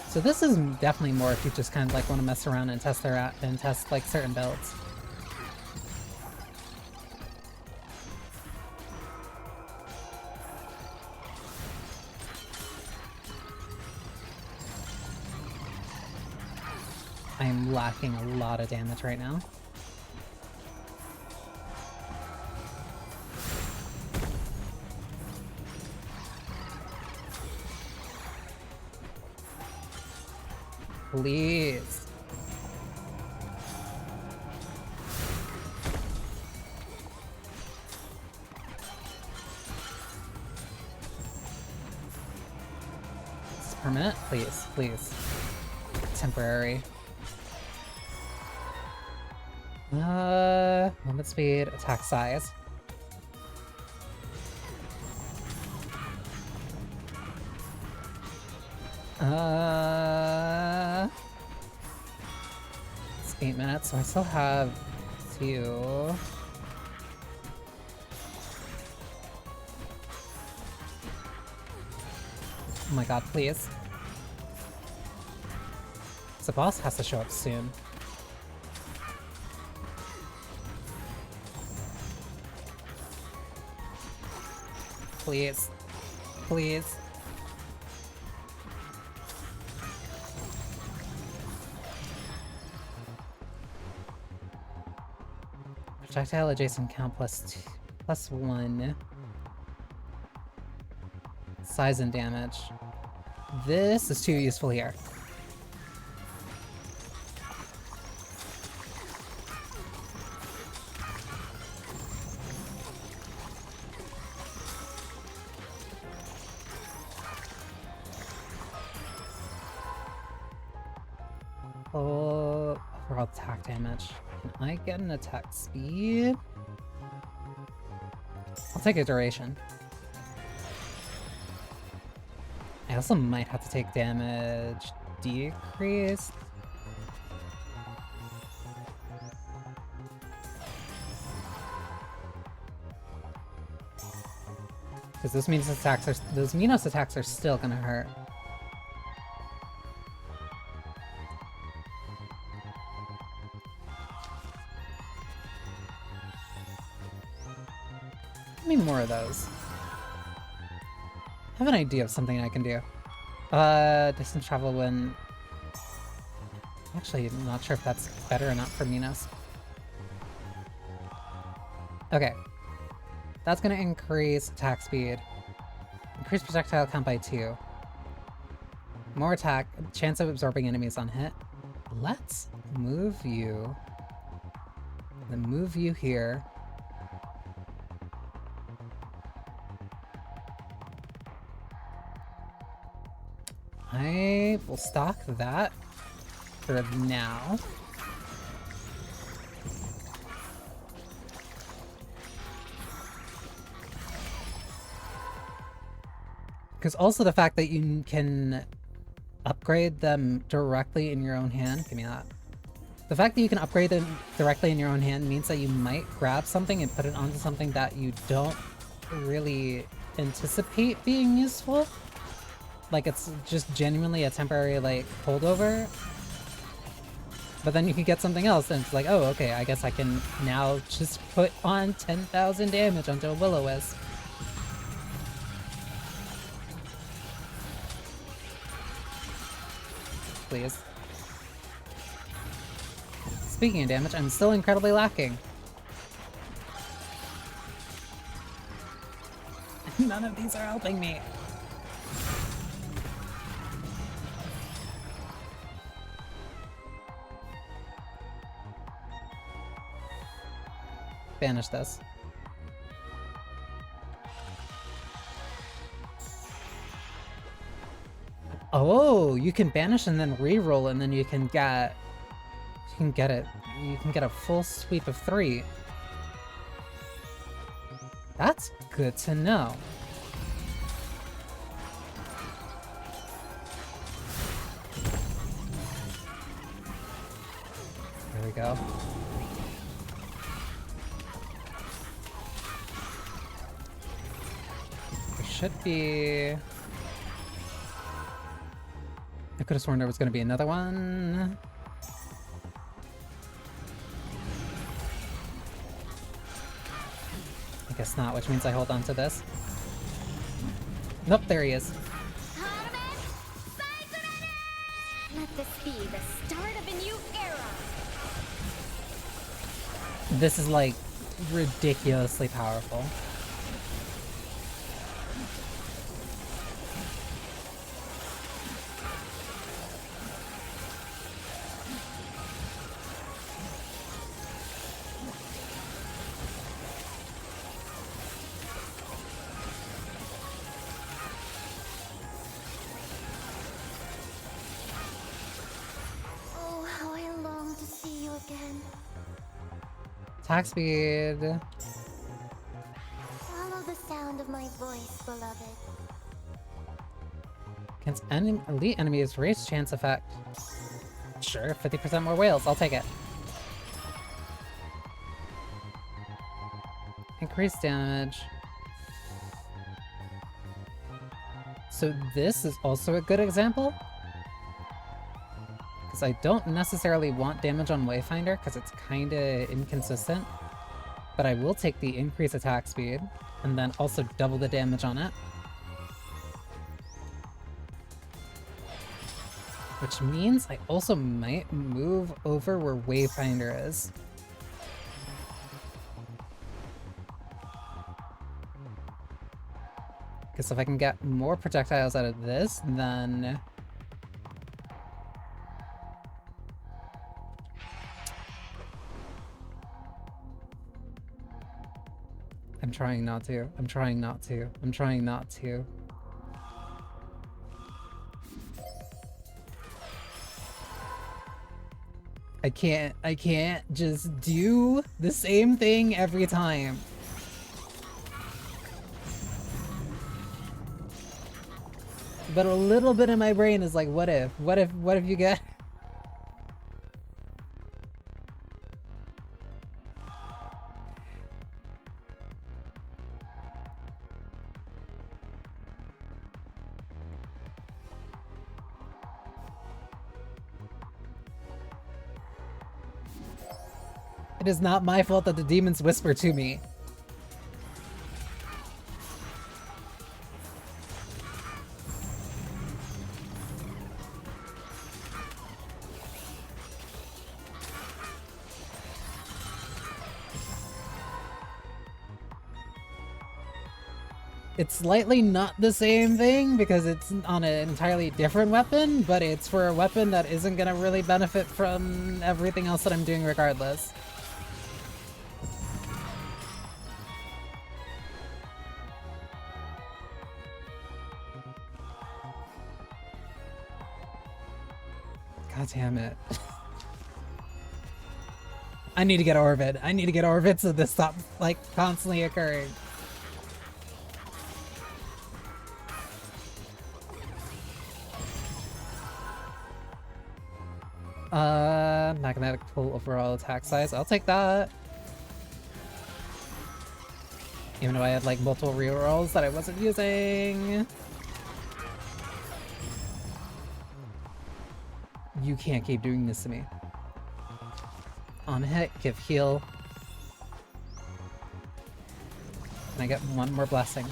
So this is definitely more if you just kind of like want to mess around and test like certain builds. I am lacking a lot of damage right now. Please. Is this permanent? Please, please. Temporary. Movement speed, attack size. It's 8 minutes, so I still have 2. Oh my god, please. The boss has to show up soon. Please. Please. Projectile adjacent count plus 1. Size and damage. This is too useful here. Oh, overall attack damage. Can I get an attack speed? I'll take a duration. I also might have to take damage decrease. Because those Minos attacks are still gonna hurt. Give me more of those. I have an idea of something I can do. Distance travel when... Actually, I'm not sure if that's better or not for Minos. Okay. That's gonna increase attack speed. Increase projectile count by 2. More attack, chance of absorbing enemies on hit. Let's move you. Then move you here. I will stock that for now. Because also the fact that you can upgrade them directly in your own hand, give me that. The fact that you can upgrade them directly in your own hand means that you might grab something and put it onto something that you don't really anticipate being useful. Like it's just genuinely a temporary like holdover. But then you can get something else and it's like, oh, okay, I guess I can now just put on 10,000 damage onto a Will-O-Wisp. Please. Speaking of damage, I'm still incredibly lacking. None of these are helping me. Banish this. Oh, you can banish and then reroll, and then you can get a full sweep of 3. That's good to know. There we go. There should be... I could have sworn there was going to be another one. I guess not, which means I hold on to this. Nope, there he is. Let this be the start of a new era. This is like ridiculously powerful. Attack speed. Follow the sound of my voice, beloved. Against elite enemies, raise chance effect. Sure, 50% more whales. I'll take it. Increased damage. So this is also a good example. Because I don't necessarily want damage on Wayfinder, because it's kind of inconsistent. But I will take the increased attack speed, and then also double the damage on it. Which means I also might move over where Wayfinder is. Because if I can get more projectiles out of this, then... I'm trying not to. I'm trying not to. I'm trying not to. I can't just do the same thing every time. But a little bit in my brain is like, what if you get... It is not my fault that the demons whisper to me. It's slightly not the same thing because it's on an entirely different weapon, but it's for a weapon that isn't gonna really benefit from everything else that I'm doing regardless. God damn it. I need to get Orbit. I need to get Orbit so this stops, like, constantly occurring. Magnetic pull overall attack size. I'll take that. Even though I had, like, multiple rerolls that I wasn't using. You can't keep doing this to me. On hit, give heal. And I get one more blessing.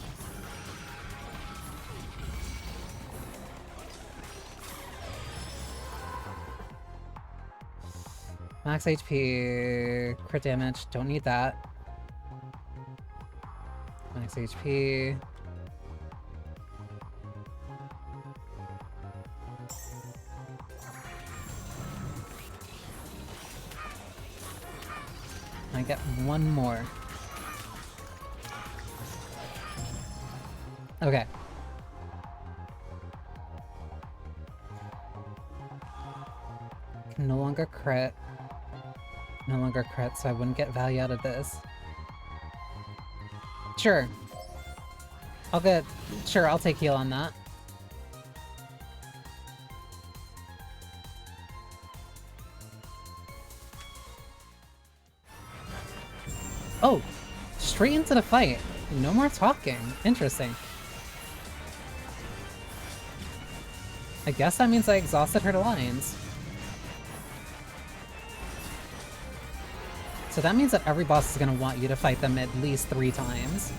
Max HP, crit damage, don't need that. Max HP. I get one more. Okay. Can no longer crit. No longer crit, so I wouldn't get value out of this. Sure. I'll take heal on that. Oh! Straight into the fight. No more talking. Interesting. I guess that means I exhausted her lines. So that means that every boss is gonna want you to fight them at least 3 times.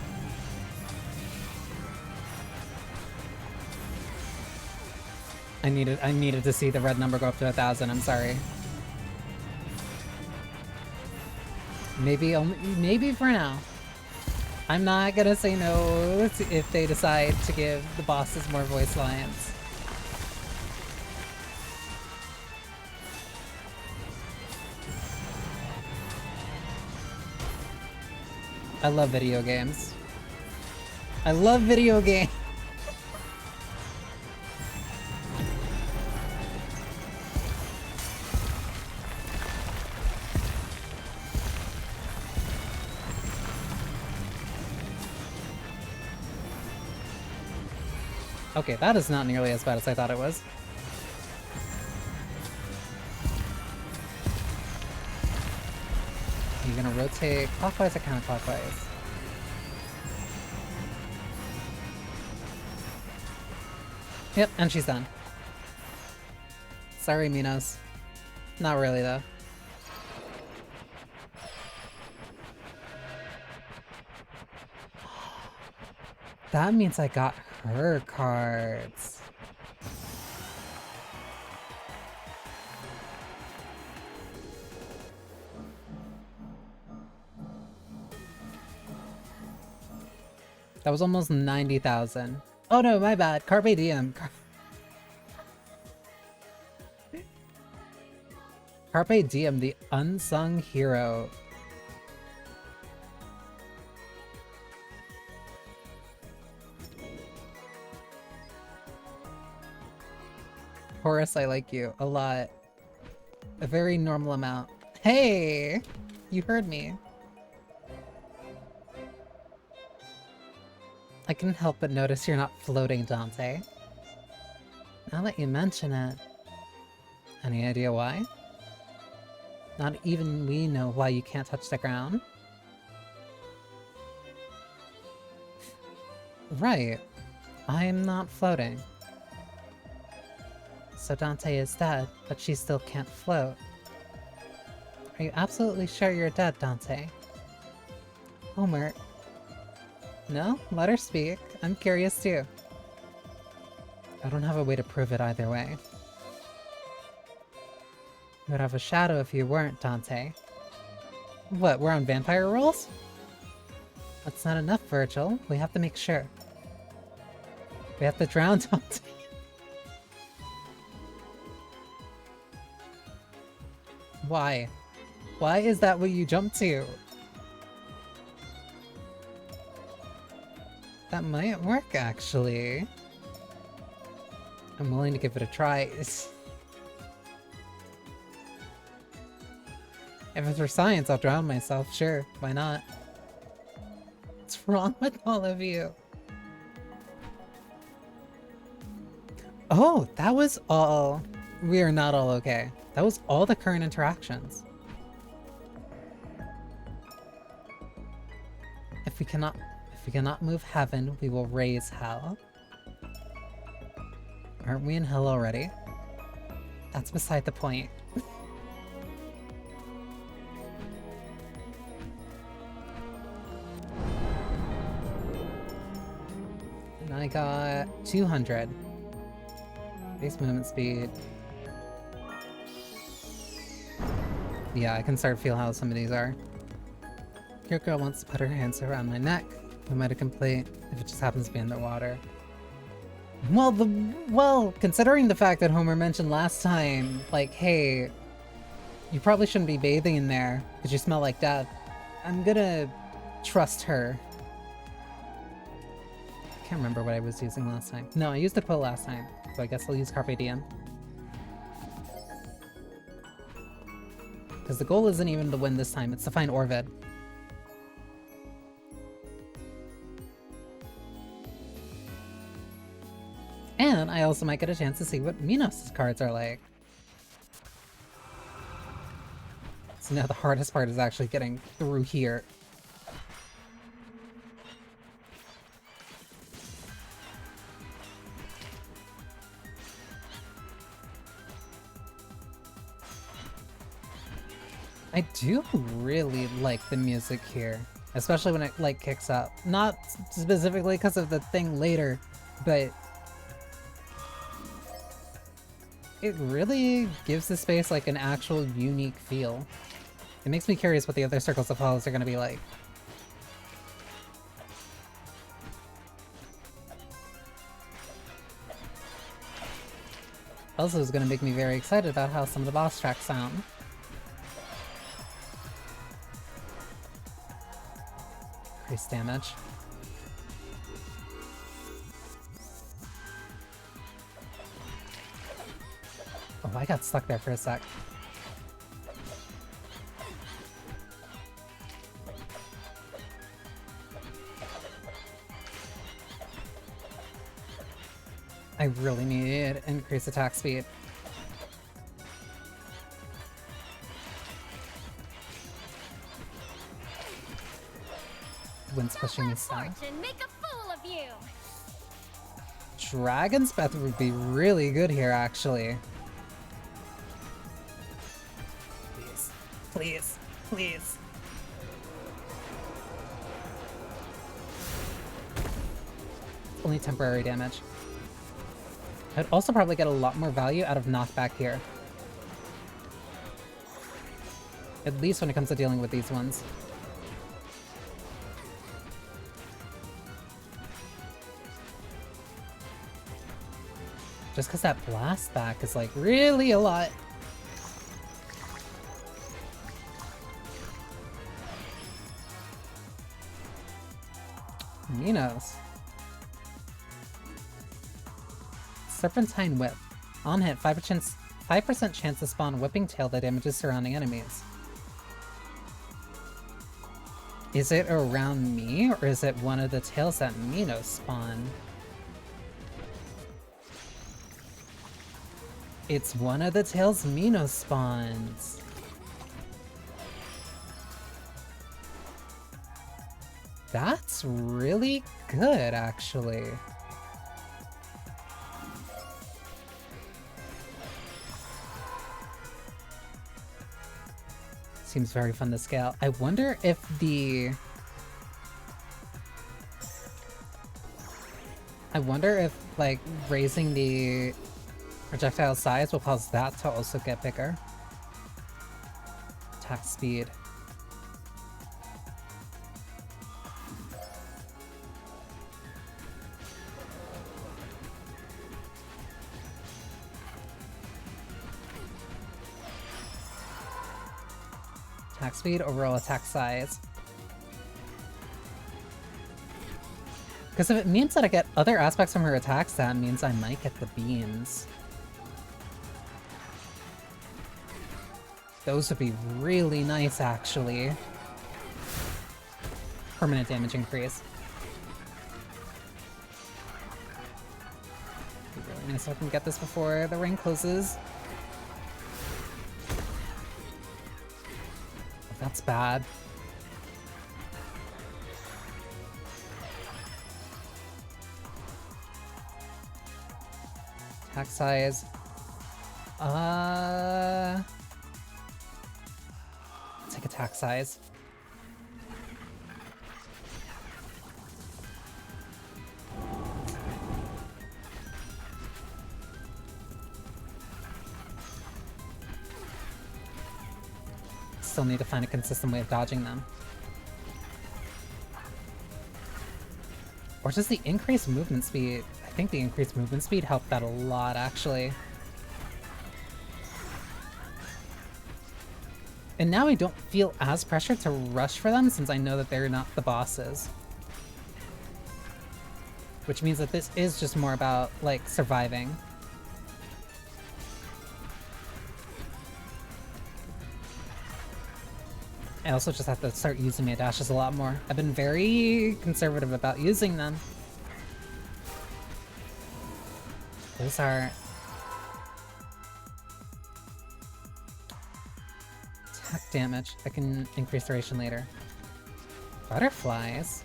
I needed to see the red number go up to 1,000, I'm sorry. Maybe for now. I'm not gonna say no if they decide to give the bosses more voice lines. I love video games. I love video games. Okay, that is not nearly as bad as I thought it was. You're gonna rotate clockwise or counterclockwise? Yep, and she's done. Sorry, Minos. Not really, though. That means I got her cards. That was almost 90,000. Oh no, my bad. Carpe diem. Carpe diem, the unsung hero. Horace, I like you a lot. A very normal amount. Hey! You heard me. I couldn't help but notice you're not floating, Dante. Now that you mention it... Any idea why? Not even we know why you can't touch the ground. Right. I'm not floating. So Dante is dead, but she still can't float. Are you absolutely sure you're dead, Dante? Homer. No? Let her speak. I'm curious too. I don't have a way to prove it either way. You would have a shadow if you weren't, Dante. What, we're on vampire rolls? That's not enough, Virgil. We have to make sure. We have to drown Dante. Why? Why is that what you jumped to? That might work, actually. I'm willing to give it a try. If it's for science, I'll drown myself. Sure, why not? What's wrong with all of you? Oh, that was all... We are not all okay. That was all the current interactions. If we cannot move heaven, we will raise hell. Aren't we in hell already? That's beside the point. And I got 200. Base movement speed. Yeah, I can start to feel how some of these are. Your girl wants to put her hands around my neck. We might have complained if it just happens to be underwater. Well, considering the fact that Homer mentioned last time, like, hey, you probably shouldn't be bathing in there because you smell like death, I'm gonna trust her. I can't remember what I was using last time. No, I used the pill last time, so I guess I'll use Carpe Diem. Because the goal isn't even to win this time, it's to find Orvid. And I also might get a chance to see what Minos' cards are like. So now the hardest part is actually getting through here. I do really like the music here, especially when it like kicks up. Not specifically because of the thing later, but it really gives the space like an actual unique feel. It makes me curious what the other Circles of Halls are going to be like. Also is going to make me very excited about how some of the boss tracks sound. Increase damage. Oh, I got stuck there for a sec. I really need increased attack speed. Wind's pushing me down. Make a fool of you. Dragon's Breath would be really good here, actually. Please, please, please. Only temporary damage. I'd also probably get a lot more value out of knockback here. At least when it comes to dealing with these ones. Just because that blast back is like really a lot. Minos. Serpentine Whip. On hit, 5% 5% chance to spawn Whipping Tail that damages surrounding enemies. Is it around me, or is it one of the tails that Minos spawn? It's one of the tails Minos spawns. That's really good, actually. Seems very fun to scale. I wonder if like raising the projectile size will cause that to also get bigger. Attack speed. Attack speed, overall attack size. Because if it means that I get other aspects from her attacks, that means I might get the beams. Those would be really nice, actually. Permanent damage increase. Be really nice if I can get this before the ring closes. That's bad. Attack size. Take attack size. Still need to find a consistent way of dodging them. Or does the increased movement speed... I think the increased movement speed helped that a lot, actually. And now I don't feel as pressured to rush for them since I know that they're not the bosses. Which means that this is just more about, like, surviving. I also just have to start using my dashes a lot more. I've been very conservative about using them. Those are... attack damage. I can increase duration later. Butterflies?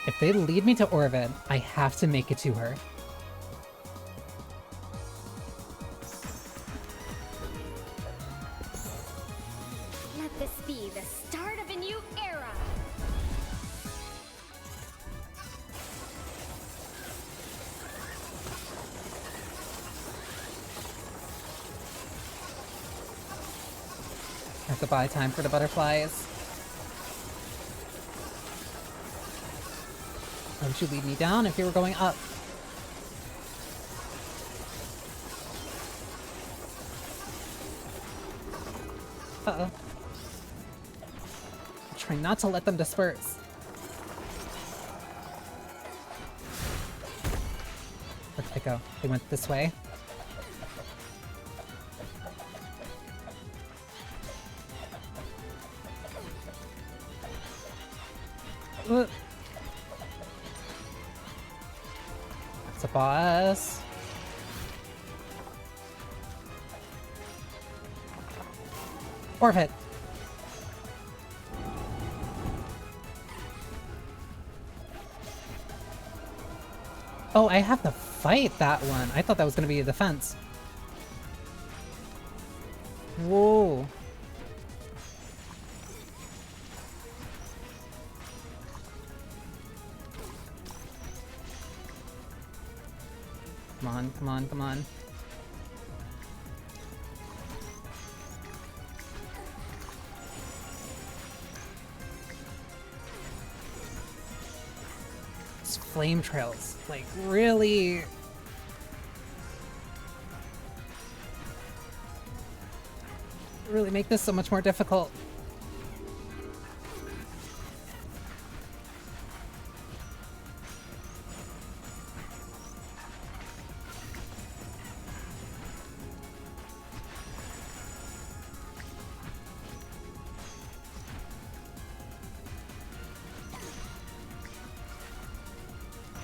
If they lead me to Orvid, I have to make it to her. Let this be the start of a new era. I have to buy time for the butterflies. Why would you lead me down if you were going up? Uh-oh. I'm trying not to let them disperse. Where did they go? They went this way. That's a boss. Orvid. Oh, I have to fight that one. I thought that was going to be a defense. Whoa. Come on, come on, come on. These flame trails, like, really... really make this so much more difficult.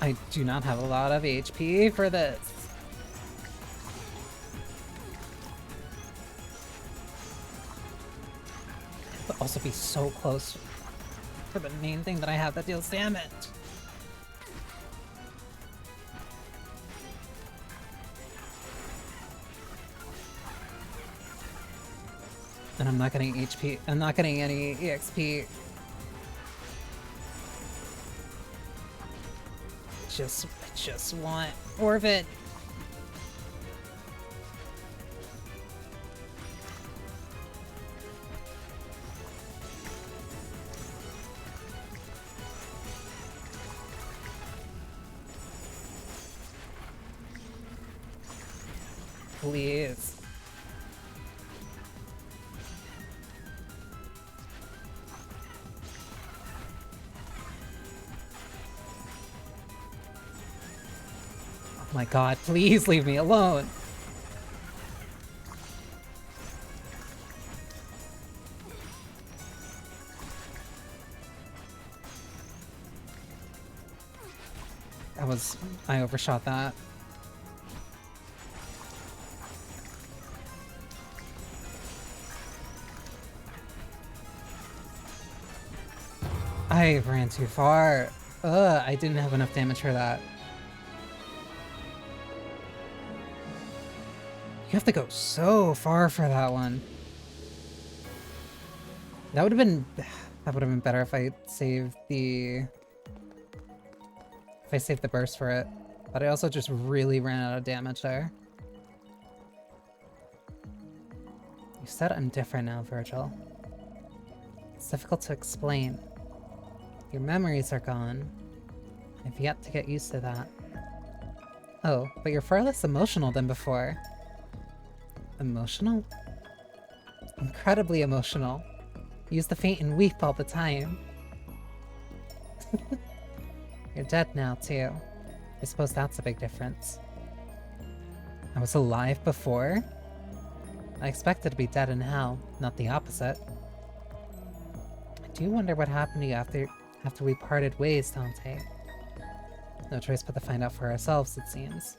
I do not have a lot of HP for this. But also be so close for the main thing that I have that deals damage. And I'm not getting HP. I'm not getting any EXP. I just want Orbit. Please. Oh my god, please leave me alone. I overshot that. I ran too far. I didn't have enough damage for that. You have to go so far for that one. That would have been better if I saved the burst for it. But I also just really ran out of damage there. You said I'm different now, Virgil. It's difficult to explain. Your memories are gone. I've yet to get used to that. Oh, but you're far less emotional than before. Emotional? Incredibly emotional. Use the faint and weep all the time. You're dead now, too. I suppose that's a big difference. I was alive before? I expected to be dead in hell, not the opposite. I do wonder what happened to you after we parted ways, Dante. No choice but to find out for ourselves, it seems.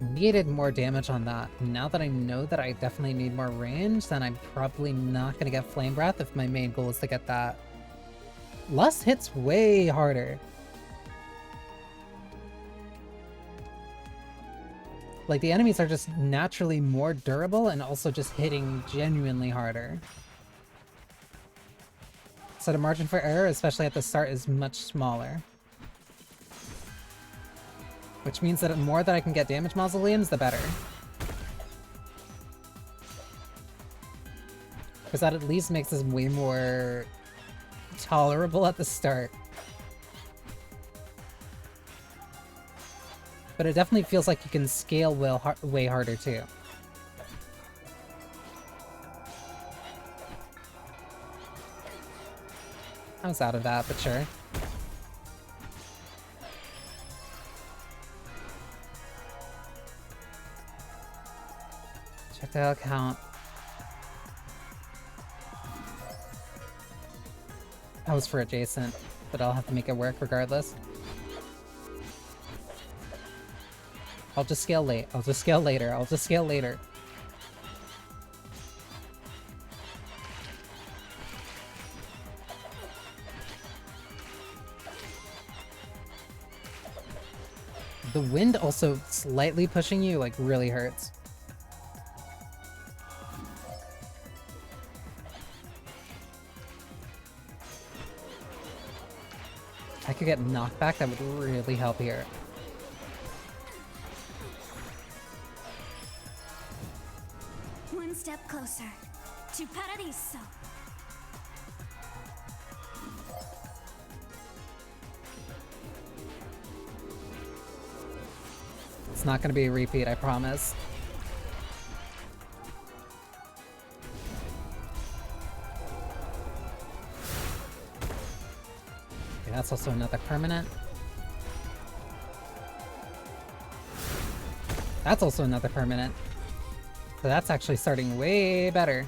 Needed more damage on that. Now that I know that I definitely need more range, then I'm probably not gonna get Flame Breath if my main goal is to get that. Lust hits way harder. Like, the enemies are just naturally more durable and also just hitting genuinely harder. So the margin for error, especially at the start, is much smaller. Which means that the more that I can get damage mausoleums, the better. Because that at least makes this way more tolerable at the start. But it definitely feels like you can scale way harder too. I was out of that, but sure. Check the account. That was for adjacent, but I'll have to make it work regardless. I'll just scale late. I'll just scale later. I'll just scale later. The wind also slightly pushing you, like, really hurts. If I could get knockback, that would really help here. One step closer to Paradiso. It's not gonna be a repeat, I promise. Okay, that's also another permanent. That's also another permanent. So that's actually starting way better.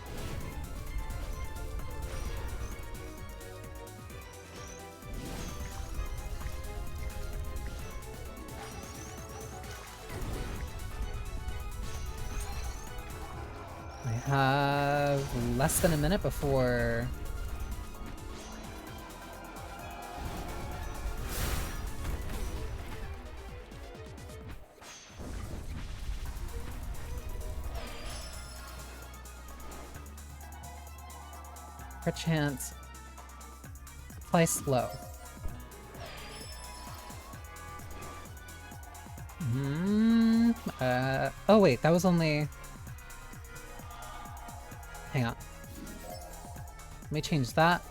less than a minute before... Crit chance. Apply slow. Oh wait, that was only... Hang on. Let me change that.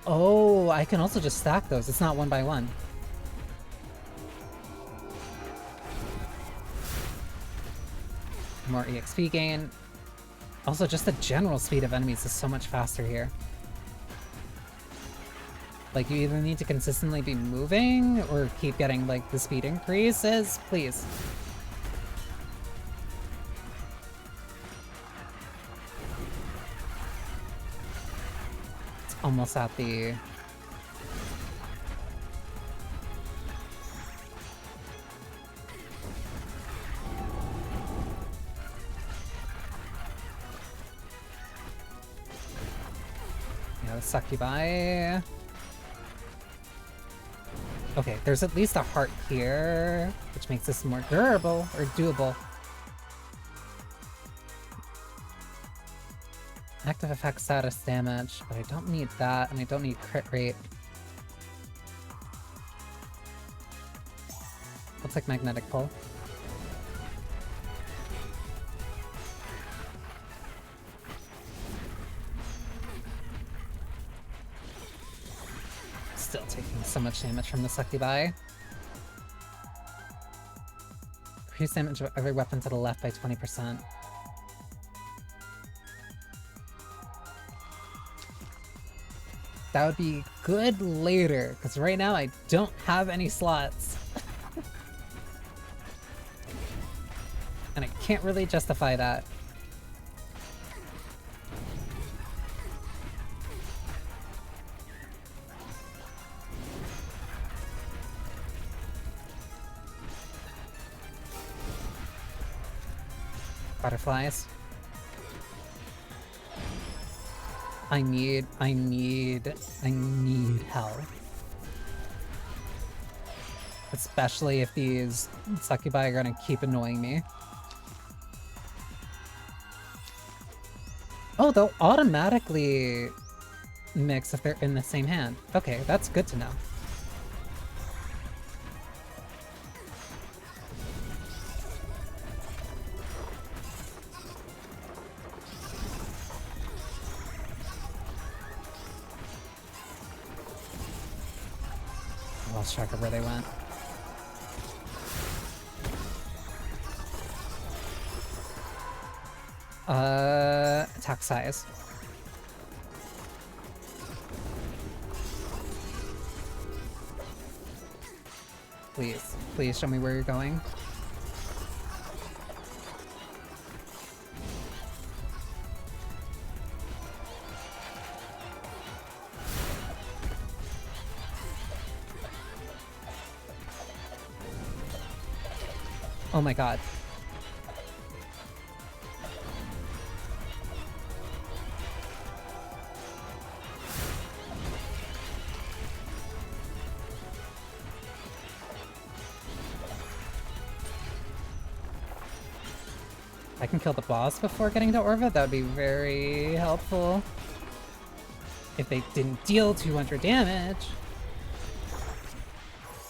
Oh, I can also just stack those. It's not one by one. More EXP gain. Also, just the general speed of enemies is so much faster here. Like, you either need to consistently be moving or keep getting, like, the speed increases. Please. It's almost at the... Yeah, the succubi... Okay, there's at least a heart here, which makes this more durable, or doable. Active effect status damage, but I don't need that, and I don't need crit rate. Looks like magnetic pull. Still taking so much damage from the succubi. Increase damage of every weapon to the left by 20%. That would be good later, because right now I don't have any slots. And I can't really justify that. Butterflies. I need help. Especially if these succubi are gonna keep annoying me. Oh, they'll automatically mix if they're in the same hand. Okay, that's good to know. I lost track of where they went. Attack size. Please, please show me where you're going. Oh my god. I can kill the boss before getting to Orva, that would be very helpful. If they didn't deal 200 damage.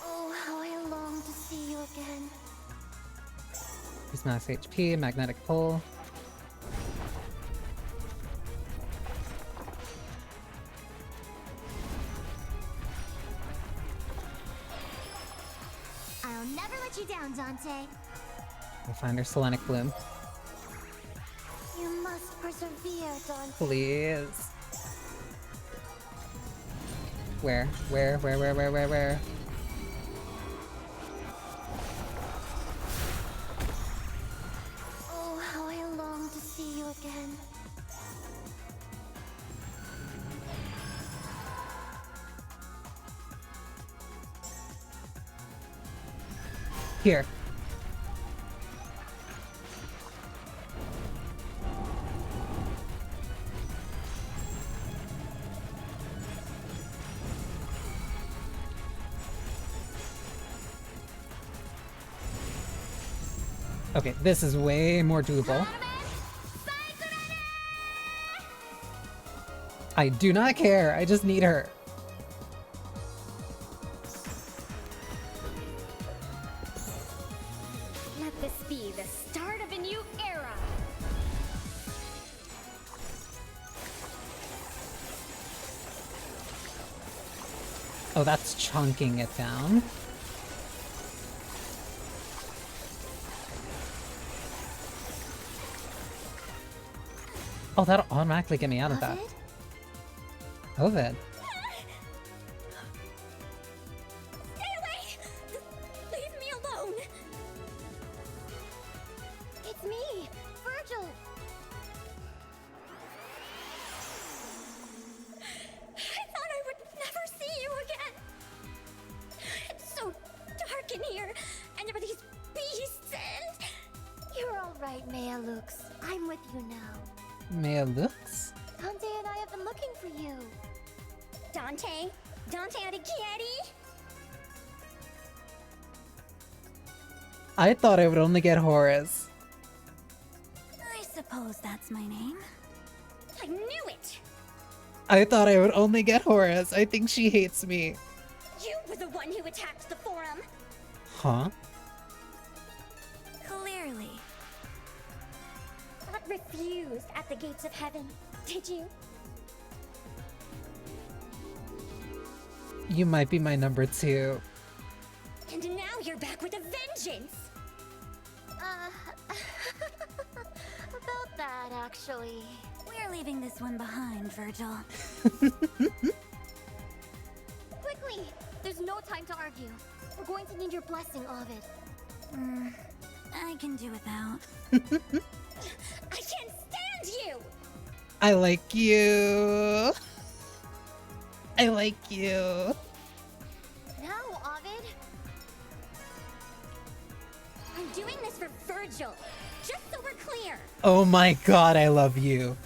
Oh, how I long to see you again. Use max HP, magnetic pull. I'll never let you down, Dante. We'll find our Selenic Bloom. You must persevere, Dante. Please. Where? Oh, how I long to see you again. Here. Okay, this is way more doable. I do not care, I just need her. Let this be the start of a new era. Oh, that's chunking it down. Oh, that'll automatically get me out of that. Ovid. Stay away! Leave me alone! It's me, Virgil. I thought I would never see you again! It's so dark in here, and there are these beasts and... You're all right, Maya Lux. I'm with you now. Maya Lux? Dante and I have been looking for you. Dante? Dante Alighieri? I thought I would only get Horace. I suppose that's my name. I knew it! I thought I would only get Horace. I think she hates me. You were the one who attacked the forum! Huh? Clearly. Not refused at the gates of heaven, did you? You might be my number 2. And now you're back with a vengeance! About that, actually. We're leaving this one behind, Virgil. Quickly! There's no time to argue. We're going to need your blessing, Ovid. I can do without. I can't stand you! I like you. I like you. Now, Ovid. I'm doing this for Virgil, just so we're clear. Oh my god, I love you.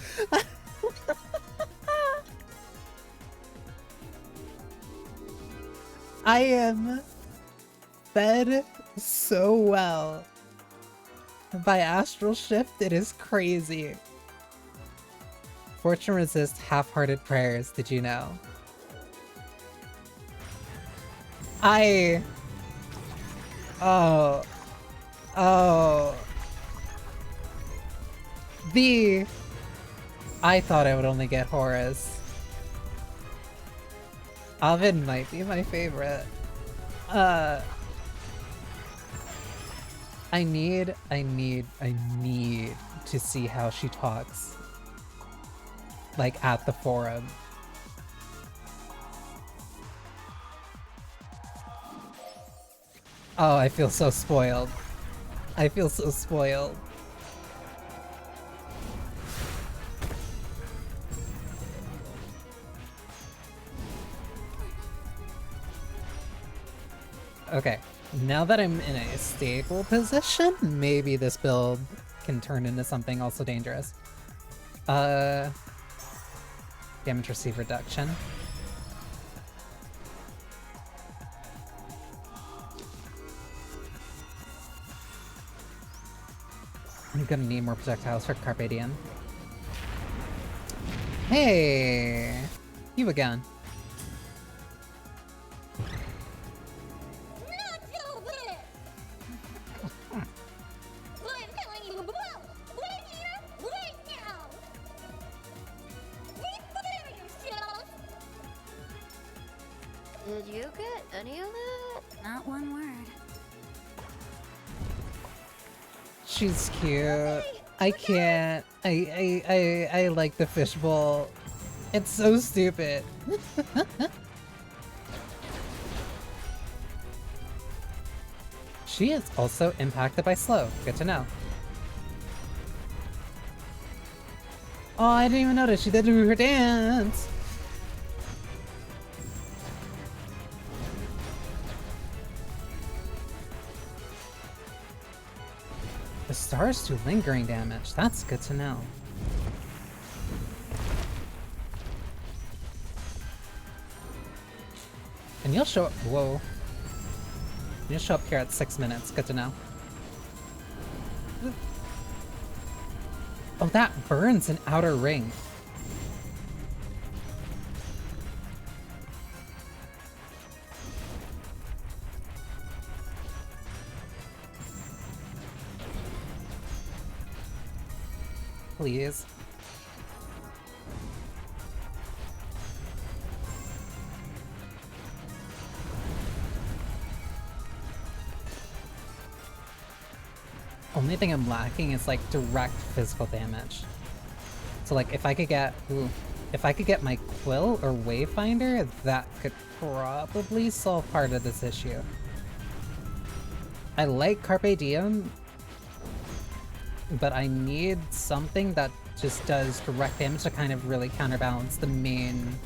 I am fed so well by Astral Shift, it is crazy. Fortune resists half-hearted prayers, did you know? Oh. I thought I would only get Horace. Ovid might be my favorite. I need to see how she talks. Like, at the forum. Oh, I feel so spoiled. I feel so spoiled. Okay, now that I'm in a stable position, maybe this build can turn into something also dangerous. Damage receive reduction. I'm gonna need more projectiles for Carpe Diem. Hey! You again. Not over! I'm telling you, right here, right now! Prepare yourself! Did you get any of it? Not one word. She's cute. I can't. I like the fishbowl. It's so stupid. She is also impacted by slow. Good to know. Oh, I didn't even notice she did do her dance. The stars do lingering damage. That's good to know. And you'll show up. Whoa. You'll show up here at 6 minutes. Good to know. Oh, that burns an outer ring. Please. Only thing I'm lacking is like direct physical damage. So like if I could get my Quill or Wayfinder, that could probably solve part of this issue. I like Carpe Diem, but I need something that just does direct damage to kind of really counterbalance the main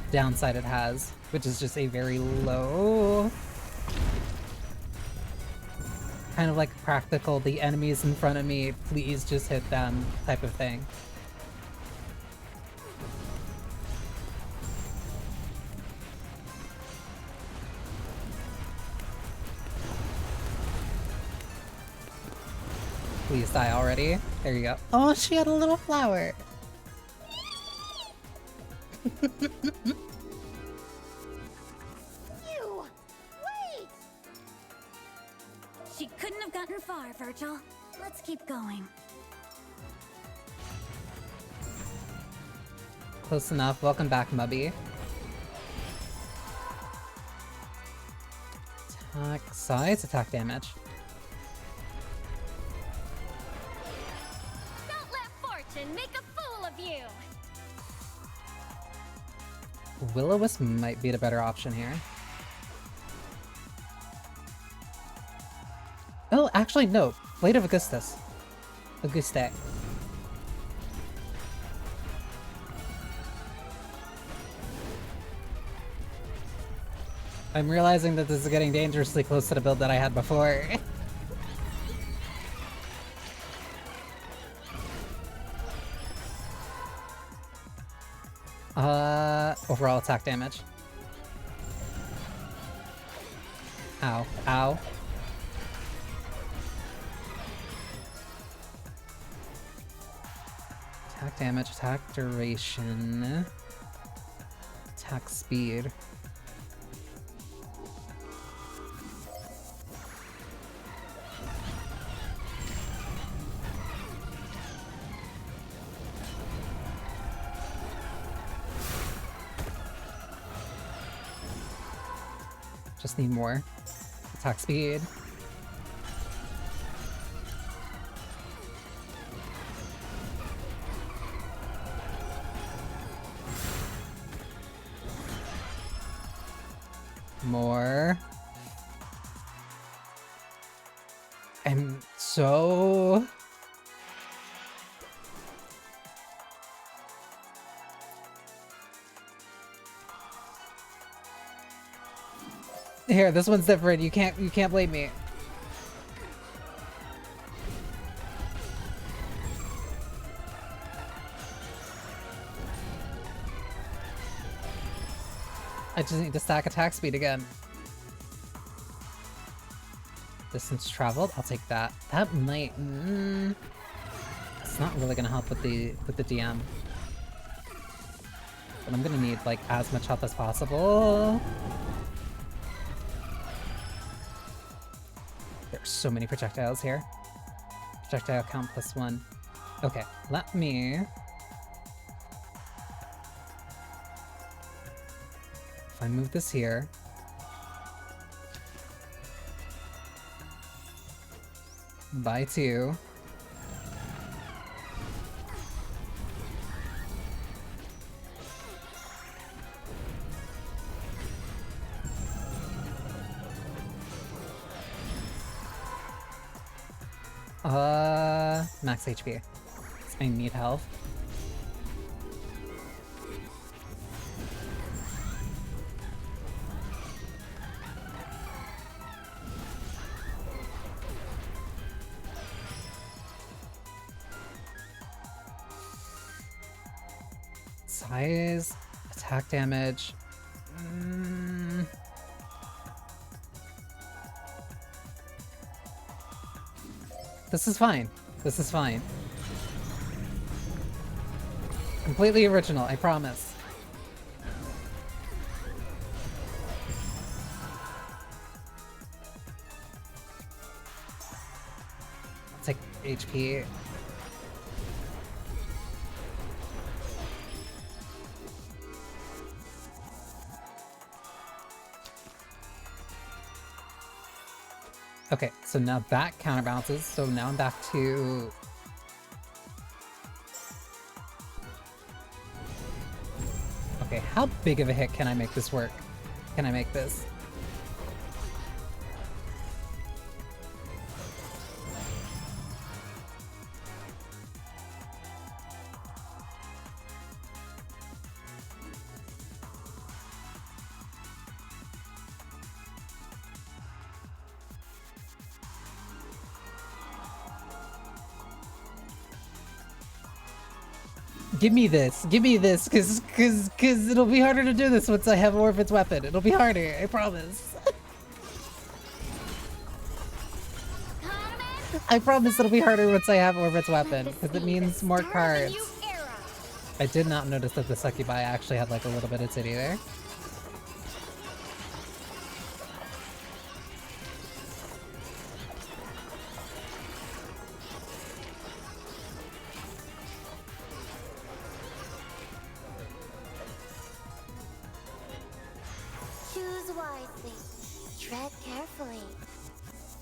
downside it has, which is just a very low, kind of like practical, the enemies in front of me, please just hit them type of thing. Please die already. There you go. Oh, she had a little flower. You! Wait! She couldn't have gotten far, Virgil. Let's keep going. Close enough. Welcome back, Mubby. Attack size, attack damage. Don't let fortune make a fool of you! Will-O-Wisp might be the better option here. Oh, actually, no. Blade of Augustus. Auguste. I'm realizing that this is getting dangerously close to the build that I had before. Overall attack damage. Ow. Ow. Attack damage, attack duration, attack speed. Just need more. Attack speed. More. I'm so... Here, this one's different. You can't blame me. I just need to stack attack speed again. Distance traveled, I'll take that. That might... it's not really gonna help with the DM. But I'm gonna need like as much help as possible. There's so many projectiles here. Projectile count +1. Okay, let me... If I move this here... by 2... max HP. I need health. Size, attack damage. This is fine. This is fine. Completely original, I promise. I'll take HP. Okay, so now that counterbalances, so now I'm back to... Okay, how big of a hit can I make this work? Can I make this? Give me this, cause it'll be harder to do this once I have Orphan's weapon. It'll be harder, I promise. I promise it'll be harder once I have Orbit's weapon, because it means more cards. I did not notice that the Succubi actually had like a little bit of titty there.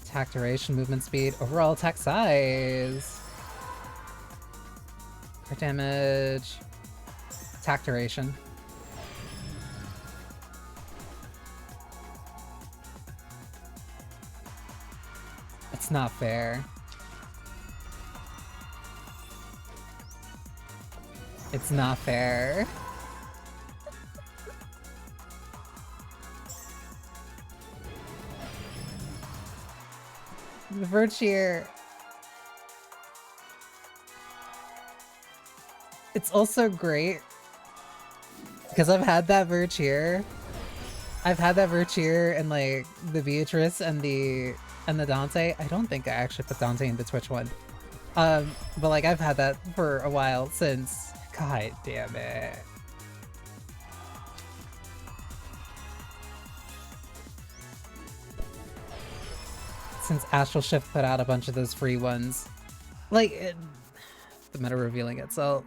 Attack duration, movement speed, overall attack size. Crit damage. Attack duration. It's not fair. It's not fair. The Virtue. It's also great because I've had that Virtue. I've had that Virtue and like the Beatrice and the Dante. I don't think I actually put Dante in the Twitch one. But like I've had that for a while since. God damn it. Since Astral Shift put out a bunch of those free ones. Like, the meta revealing itself.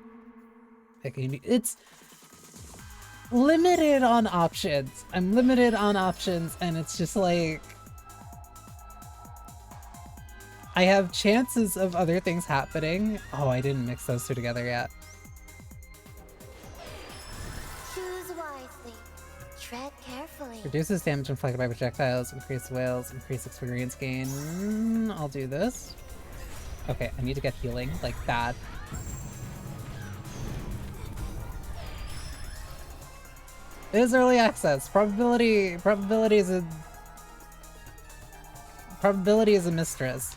It's limited on options. I'm limited on options, and it's just like... I have chances of other things happening. Oh, I didn't mix those two together yet. Tread carefully. Reduces damage inflicted by projectiles, increase whales, increase experience gain. I'll do this. Okay, I need to get healing, like bad. It is early access. Probability is a mistress.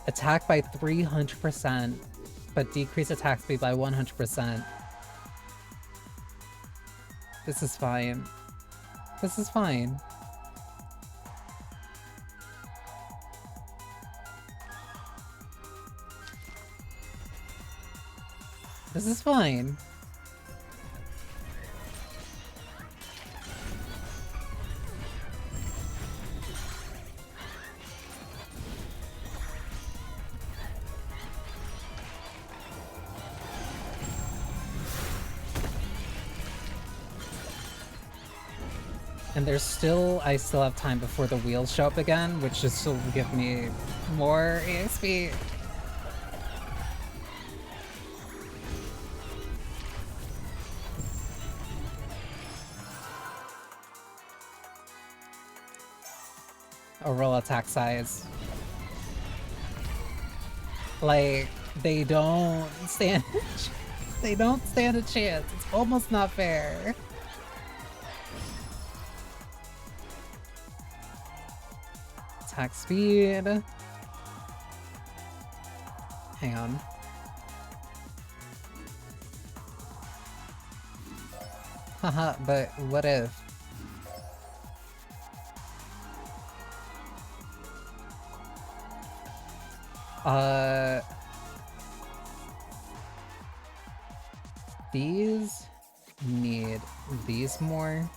Attack by 300%, but decrease attack speed by 100%. This is fine. This is fine. This is fine. And I still have time before the wheels show up again, which just will give me more EXP. Overall attack size. Like, they don't stand a chance. It's almost not fair. Attack speed. Hang on. Haha, but what if? these need these more.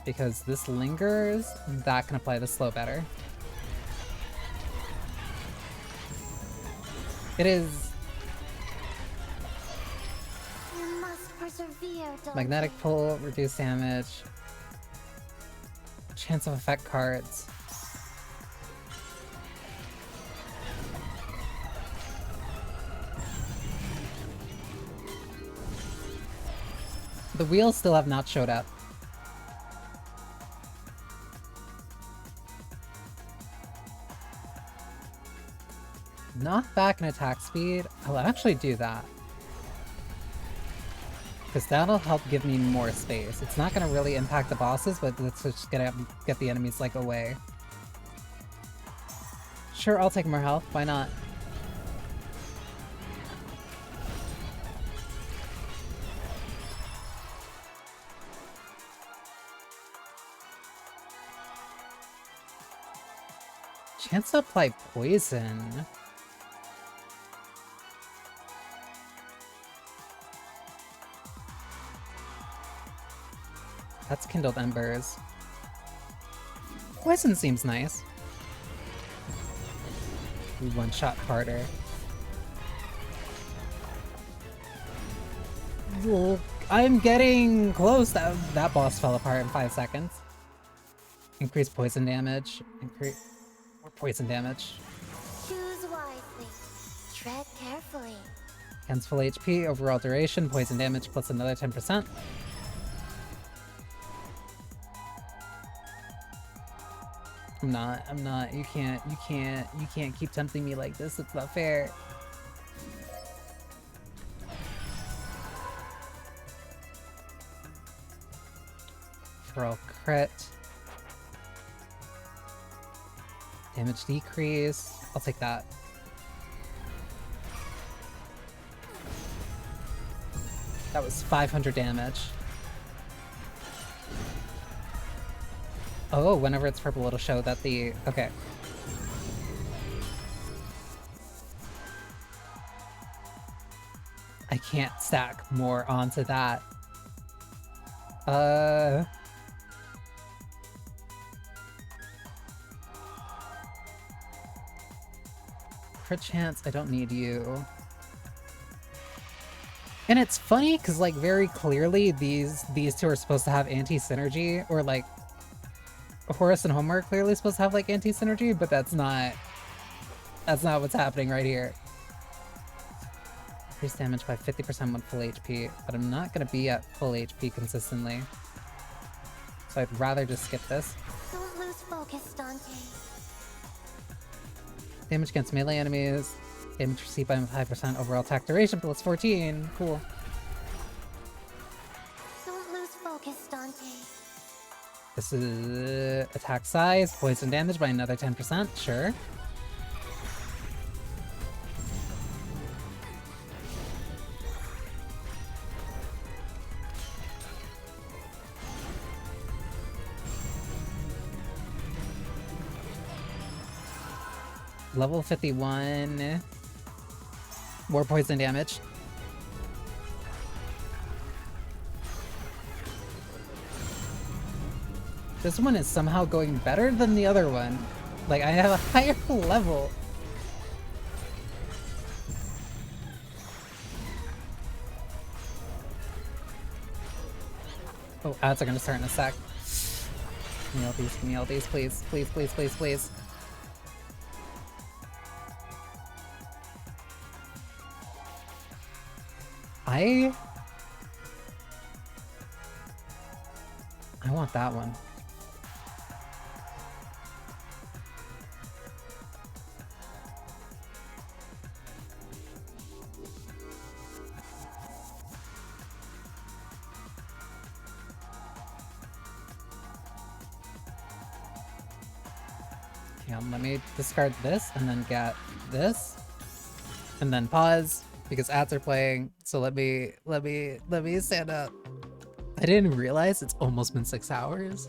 Because this lingers, that can apply the slow better. It is You must persevere, Dante. magnetic pull, reduce damage, chance of effect cards. The wheels still have not showed up. Knock back and attack speed. I'll actually do that. Because that'll help give me more space. It's not going to really impact the bosses, but let's just get the enemies, like, away. Sure, I'll take more health. Why not? Chance to apply poison. That's kindled embers. Poison seems nice. One shot harder. I'm getting close. That boss fell apart in 5 seconds. Increase poison damage. Increase more poison damage. Choose wisely. Tread carefully. Against full HP, overall duration, poison damage plus another 10%. I'm not. You can't keep tempting me like this. It's not fair. Pearl crit. Damage decrease. I'll take that. That was 500 damage. Oh, whenever it's purple, it'll show that the... Okay. I can't stack more onto that. Crit chance, I don't need you. And it's funny, because, like, very clearly these two are supposed to have anti-synergy, or, like, Horus and Homer are clearly supposed to have, like, anti-synergy, but that's not what's happening right here. Increase damage by 50% when full HP, but I'm not gonna be at full HP consistently. So I'd rather just skip this. Don't lose focus, Dante. Damage against melee enemies. Damage received by 5% overall attack duration, plus 14. Cool. Don't lose focus, Dante. This is attack size, poison damage by another 10%, sure. Level 51. More poison damage. This one is somehow going better than the other one. Like, I have a higher level. Oh, ads are gonna start in a sec. Give me all these, please. Please, please, please, please. I want that one. Yeah, let me discard this and then get this. And then pause because ads are playing. So let me stand up. I didn't realize it's almost been 6 hours.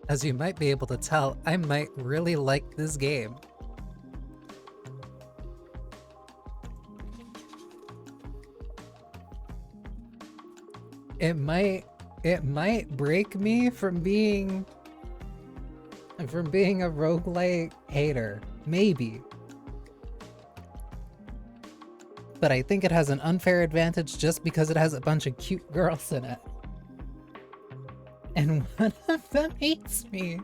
As you might be able to tell, I might really like this game. It might break me from being a roguelike hater. Maybe. But I think it has an unfair advantage just because it has a bunch of cute girls in it. And one of them hates me.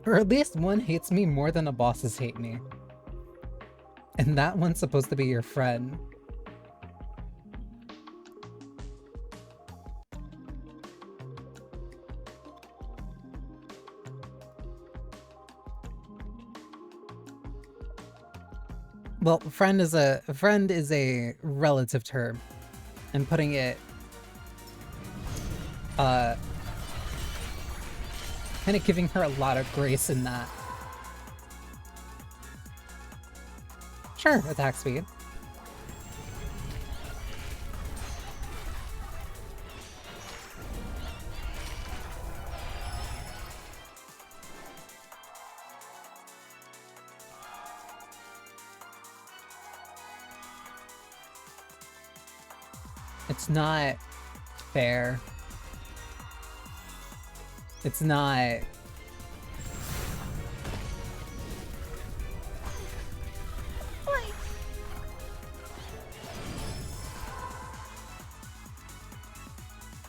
Or at least one hates me more than the bosses hate me. And that one's supposed to be your friend. Well, friend is a relative term, and putting it kind of giving her a lot of grace in that. Sure, attack speed. It's not fair. It's not...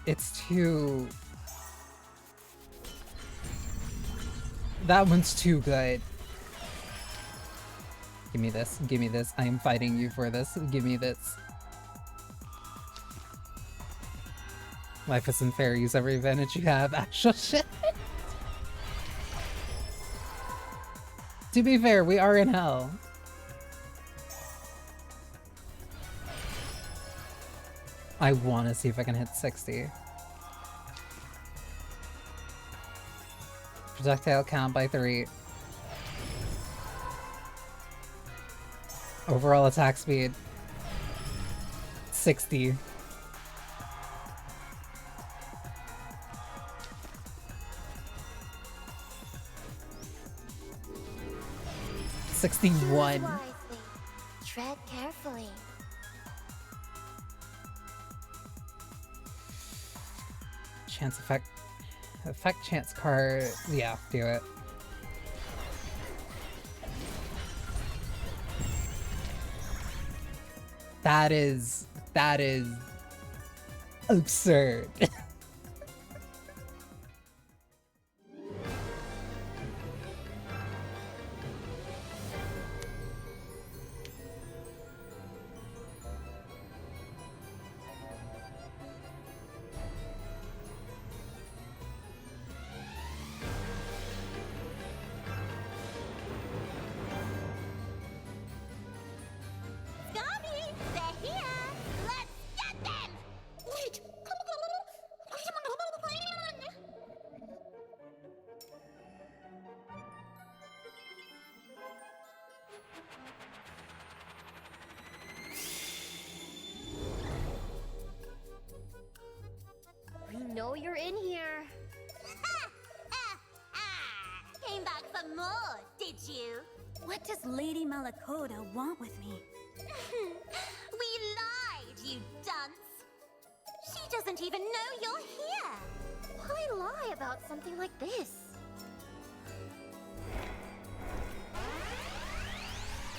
It's too... That one's too good. Give me this. Give me this. I am fighting you for this. Give me this. Life isn't fair. Use every advantage you have. Astral Shift. To be fair, we are in hell. I want to see if I can hit 60. Projectile count by 3. Overall attack speed 60. Choose 61. wisely. Tread carefully. Chance effect chance card. Yeah, do it. That is absurd. Gummy, they're here. Let's get them. Wait. We know you're in here. Came back for more, did you? What does Lady Malakoda want with me? We lied, you dunce. She doesn't even know you're here. Why lie about something like this?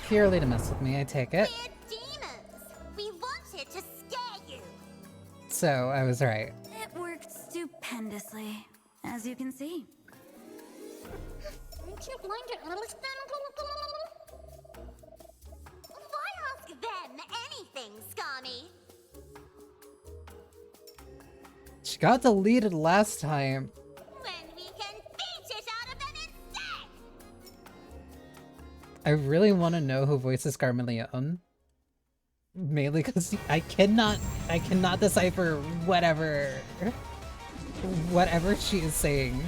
Purely to mess with me, I take it. We're demons. We wanted to scare you. So I was right. It worked stupendously, as you can see. Aren't you going to understand? Why ask them anything, Scammy? She got deleted last time. When we can beat it out of them instead! I really want to know who voices Carmeleon. Mainly because I cannot decipher whatever she is saying.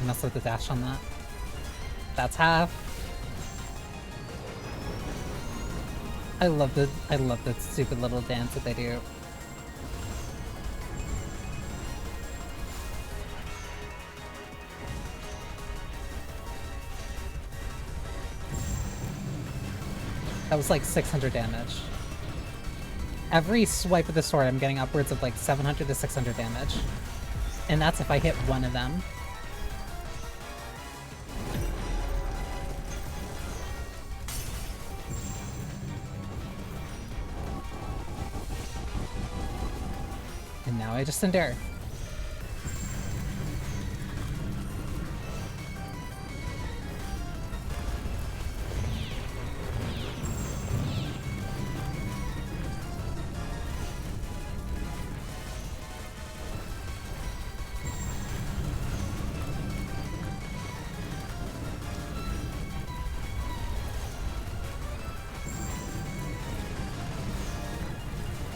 Mess with the dash on that. That's half. I love the stupid little dance that they do. That was like 600 damage. Every swipe of the sword, I'm getting upwards of like 700 to 600 damage. And that's if I hit one of them. And now I just endure.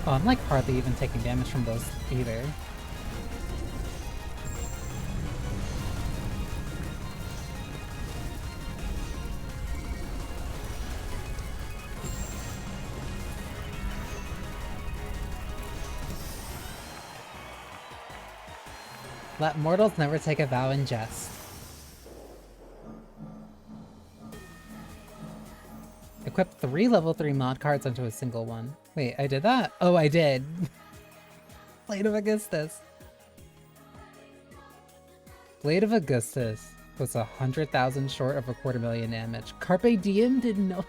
Oh, I'm like hardly even taking damage from those either. Let mortals never take a vow in jest. Equip 3 level 3 mod cards onto a single one. Wait, I did that? Oh, I did. Blade of Augustus. Blade of Augustus was 100,000 short of a 250,000 damage. Carpe Diem did no...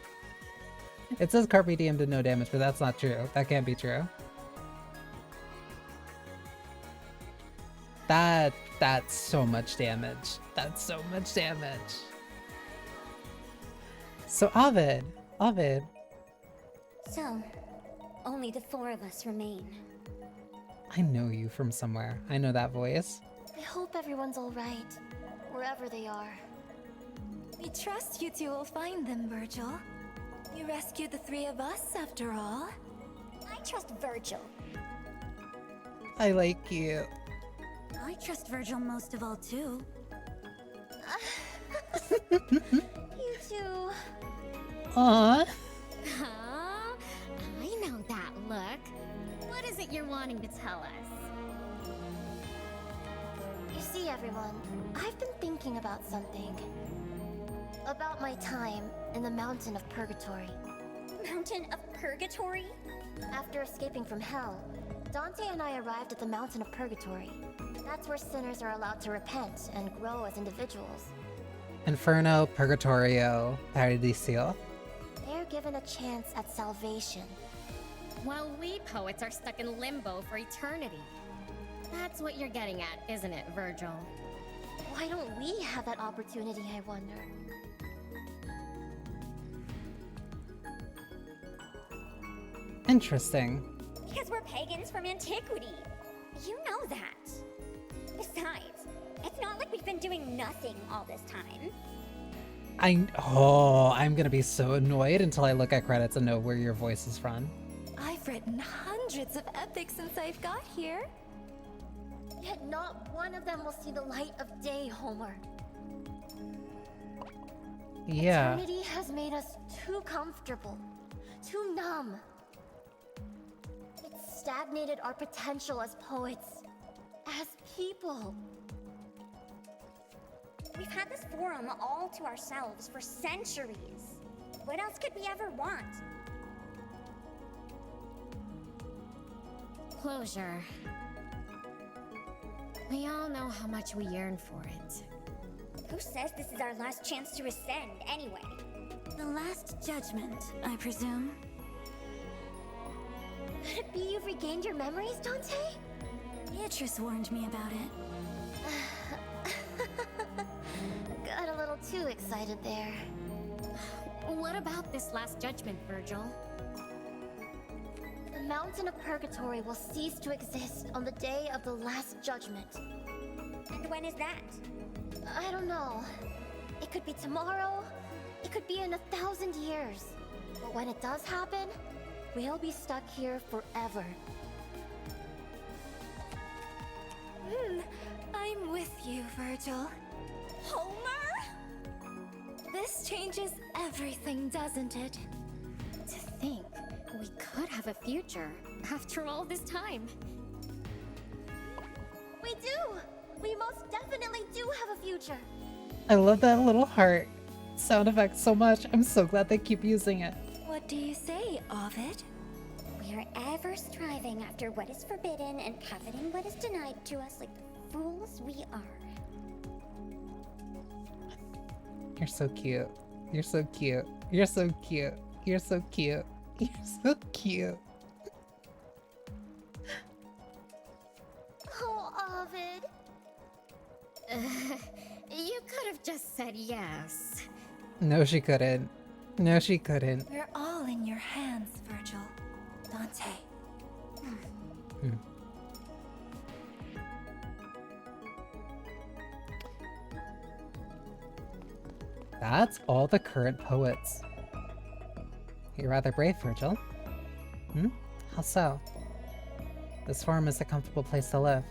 It says Carpe Diem did no damage, but that's not true. That can't be true. That's so much damage. That's so much damage. So Ovid. So, only the 4 of us remain. I know you from somewhere. I know that voice. I hope everyone's alright, wherever they are. We trust you two will find them, Virgil. You rescued the 3 of us, after all. I trust Virgil. I like you. I trust Virgil most of all, too. You two. Aww. Huh? I know that look. What is it you're wanting to tell us? You see, everyone, I've been thinking about something. About my time in the Mountain of Purgatory. Mountain of Purgatory? After escaping from Hell, Dante and I arrived at the Mountain of Purgatory. That's where sinners are allowed to repent and grow as individuals. Inferno, Purgatorio, Paradiso. They're given a chance at salvation. While we poets are stuck in limbo for eternity. That's what you're getting at, isn't it, Virgil? Why don't we have that opportunity, I wonder? Interesting. Because we're pagans from antiquity. You know that. Besides, it's not like we've been doing nothing all this time. I'm gonna be so annoyed until I look at credits and know where your voice is from. I've written hundreds of epics since I've got here. Yet not one of them will see the light of day, Homer. Yeah. Eternity has made us too comfortable, too numb. It's stagnated our potential as poets, as people. We've had this forum all to ourselves for centuries. What else could we ever want? Closure. We all know how much we yearn for it. Who says this is our last chance to ascend, anyway? The last judgment, I presume. Could it be you've regained your memories, Dante? Beatrice warned me about it. Got a little too excited there. What about this last judgment, Virgil? The Mountain of Purgatory will cease to exist on the day of the Last Judgment. And when is that? I don't know. It could be tomorrow. It could be in 1,000 years. But when it does happen, we'll be stuck here forever. I'm with you, Virgil. This changes everything, doesn't it? To think we could have a future after all this time. We do! We most definitely do have a future. I love that little heart sound effect so much. I'm so glad they keep using it. What do you say, Ovid? We are ever striving after what is forbidden and coveting what is denied to us like the fools we are. You're so cute. You're so cute. You're so cute. You're so cute. You're so cute. Oh, Ovid. You could have just said yes. No, she couldn't. No, she couldn't. We're all in your hands, Virgil. Dante. That's all the current poets. You're rather brave, Virgil. How so? This farm is a comfortable place to live.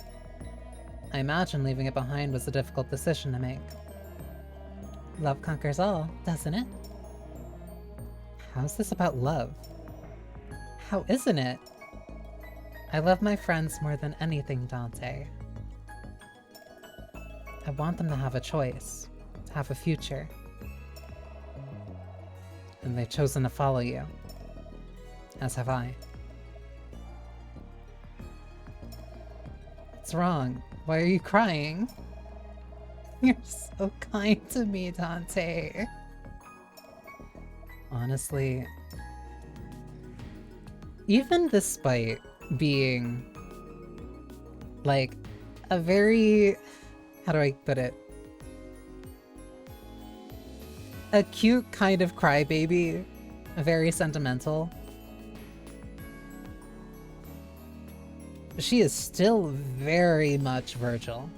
I imagine leaving it behind was a difficult decision to make. Love conquers all, doesn't it? How's this about love? How isn't it? I love my friends more than anything, Dante. I want them to have a choice, to have a future. And they've chosen to follow you. As have I. What's wrong? Why are you crying? You're so kind to me, Dante. Honestly, even despite being like a very, how do I put it? A cute kind of crybaby, very sentimental. She is still very much Virgil.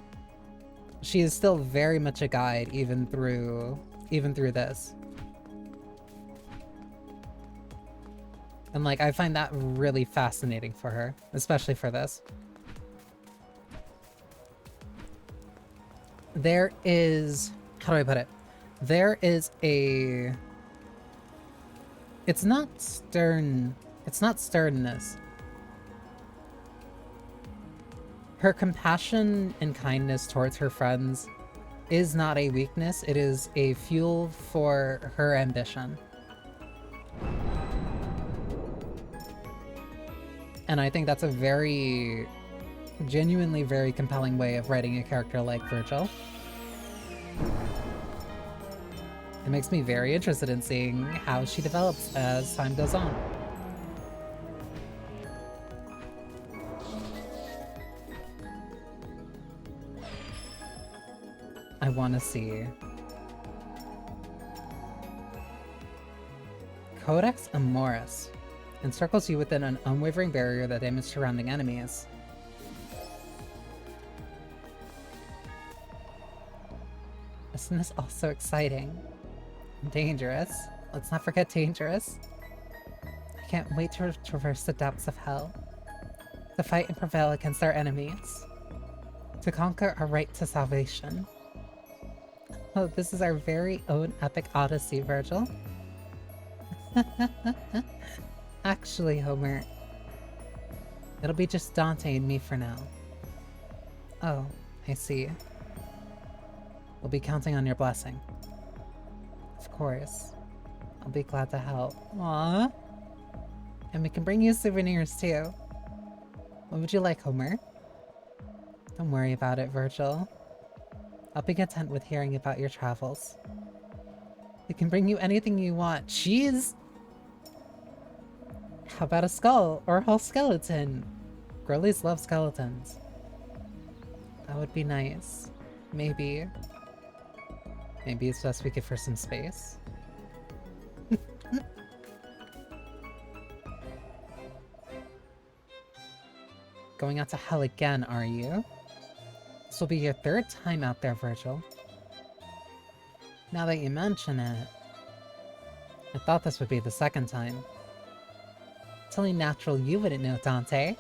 She is still very much a guide even through this. And like, I find that really fascinating for her, especially for this. There is, how do I put it? There is a, it's not sternness. Her compassion and kindness towards her friends is not a weakness, it is a fuel for her ambition. And I think that's a very, genuinely very compelling way of writing a character like Virgil. It makes me very interested in seeing how she develops as time goes on. I want to see. Codex Amoris encircles you within an unwavering barrier that damages surrounding enemies. Isn't this also exciting? Dangerous. Let's not forget dangerous. I can't wait to traverse the depths of hell. To fight and prevail against our enemies. To conquer our right to salvation. Oh, this is our very own epic odyssey, Virgil. Actually, Homer, it'll be just Dante and me for now. Oh, I see. We'll be counting on your blessing. Of course. I'll be glad to help. Aww. And we can bring you souvenirs too. What would you like, Homer? Don't worry about it, Virgil. I'll be content with hearing about your travels. We can bring you anything you want. Cheese? How about a skull or a whole skeleton? Girlies love skeletons. That would be nice. Maybe. Maybe it's best we give her some space. Going out to hell again, are you? This will be your third time out there, Virgil. Now that you mention it, I thought this would be the second time. It's only natural you wouldn't know, Dante.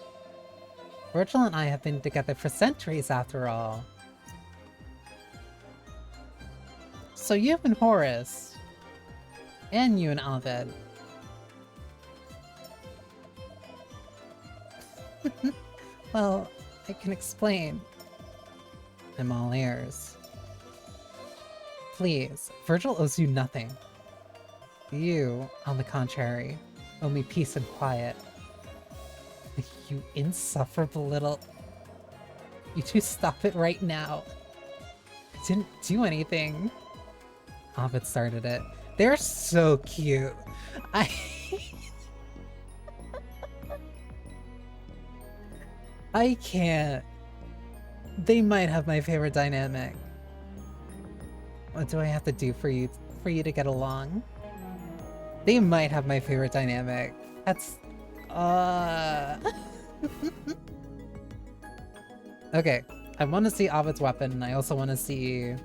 Virgil and I have been together for centuries, after all. So you and Horace, And you and Ovid. Well, I can explain. I'm all ears. Please, Virgil owes you nothing. You, on the contrary, owe me peace and quiet. You insufferable little... You two stop it right now. I didn't do anything. Ovid started it. They're so cute. I can't. They might have my favorite dynamic. What do I have to do for you to get along? They might have my favorite dynamic. That's Okay, I want to see Ovid's weapon, and I also want to see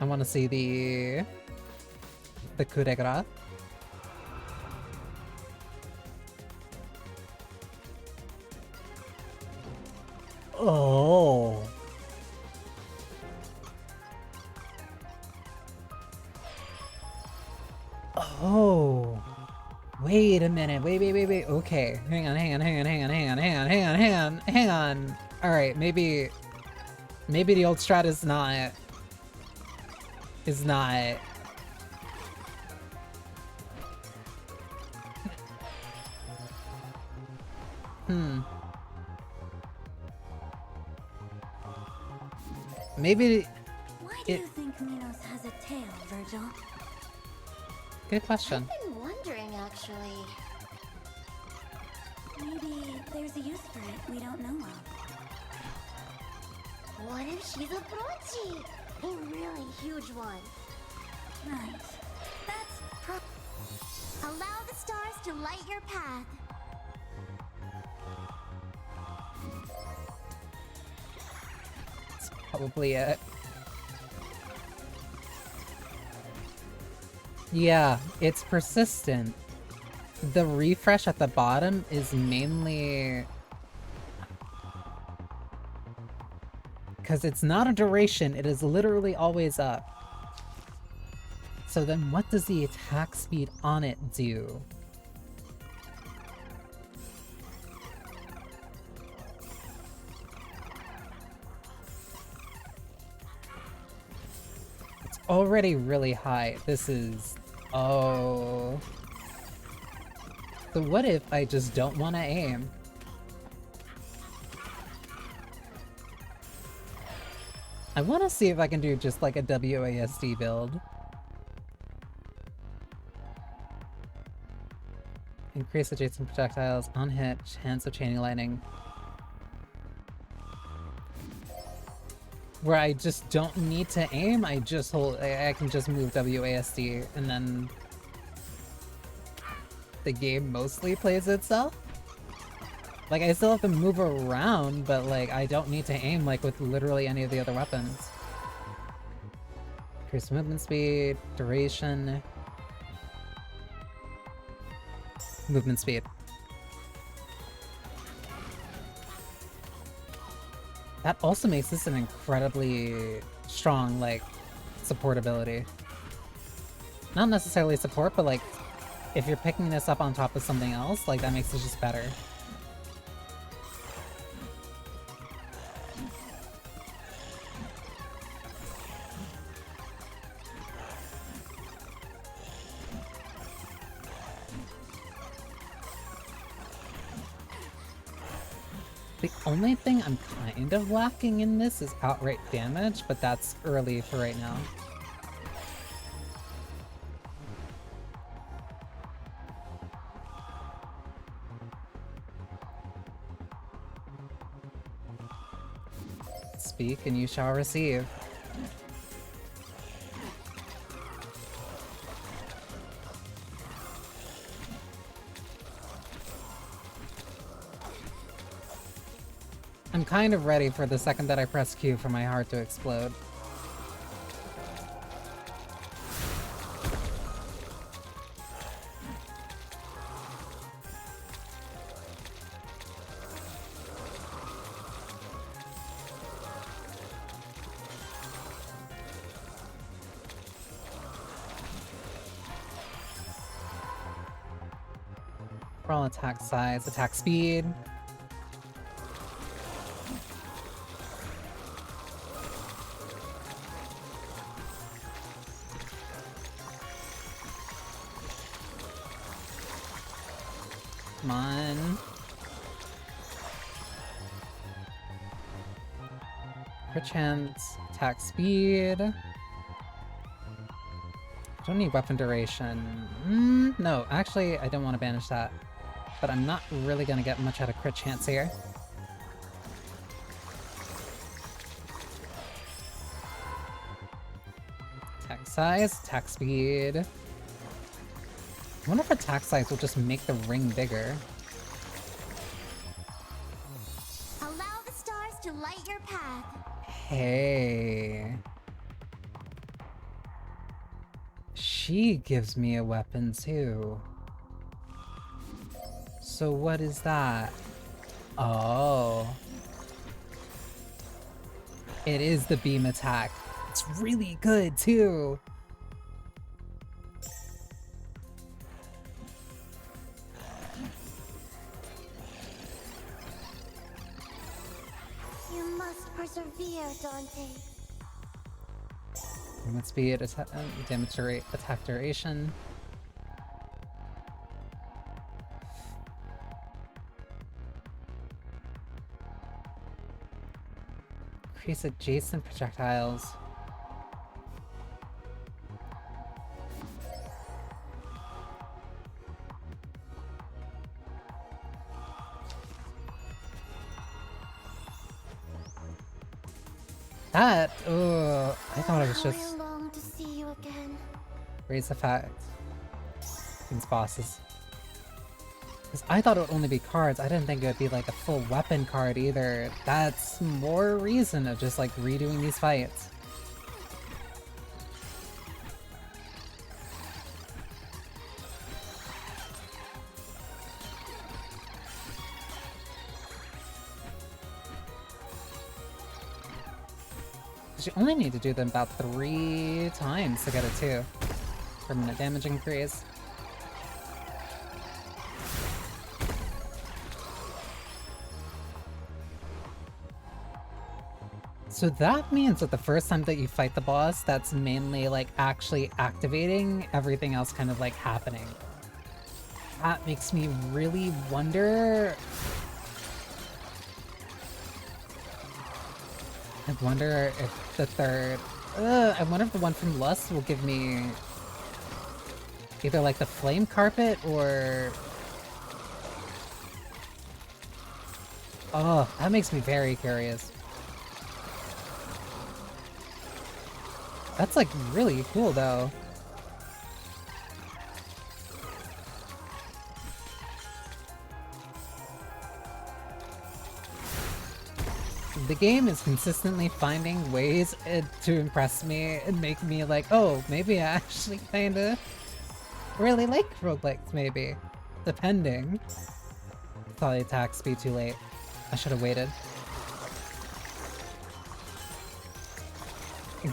the coup de grace. Oh. Oh. Wait a minute. Wait. Okay. Hang on. Alright, maybe the old strat is not... Maybe... Why do you think Minos has a tail, Virgil? Good question. I've been wondering, actually. Maybe there's a use for it we don't know of. What if she's a brochi? A really huge one. Right. That's Allow the stars to light your path. That's probably it. Yeah, it's persistent. The refresh at the bottom is mainly... because it's not a duration, it is literally always up. So then what does the attack speed on it do? It's already really high. This is... oh... So what if I just don't want to aim? I want to see if I can do just like a WASD build. Increase adjacent projectiles on hit, chance of chaining lightning. Where I just don't need to aim, I just hold, I can just move WASD and then the game mostly plays itself. Like, I still have to move around, but like, I don't need to aim like with literally any of the other weapons. Increase movement speed, duration, movement speed. That also makes this an incredibly strong, like, support ability. Not necessarily support, but like, if you're picking this up on top of something else, like, that makes it just better. The only thing I'm kind of lacking in this is outright damage, but that's early for right now. Speak and you shall receive. I'm kind of ready for the second that I press Q for my heart to explode. Roll attack size, attack speed. Come on. Crit chance, attack speed. Don't need weapon duration. No, actually, I don't want to banish that. But I'm not really gonna get much out of crit chance here. Attack size, attack speed. I wonder if attack size will just make the ring bigger. Allow the stars to light your path. Hey. She gives me a weapon too. So what is that? Oh. It is the beam attack. It's really good too. You must persevere, Dante. Movement speed, damage attack duration. Increase adjacent projectiles. That, I thought it was How just I long to see you again. raise effect. These bosses. Because I thought it would only be cards. I didn't think it would be like a full weapon card either. That's more reason of just like redoing these fights. You only need to do them about 3 times to get it too. Permanent damage increase. So that means that the first time that you fight the boss, that's mainly like actually activating, everything else kind of like happening. That makes me really wonder. I wonder if the third... I wonder if the one from Lust will give me either like the flame carpet or... Oh, that makes me very curious. That's like really cool though. The game is consistently finding ways to impress me and make me like, oh, maybe I actually kinda really like roguelikes, maybe. Depending. Probably attack speed too late. I should have waited.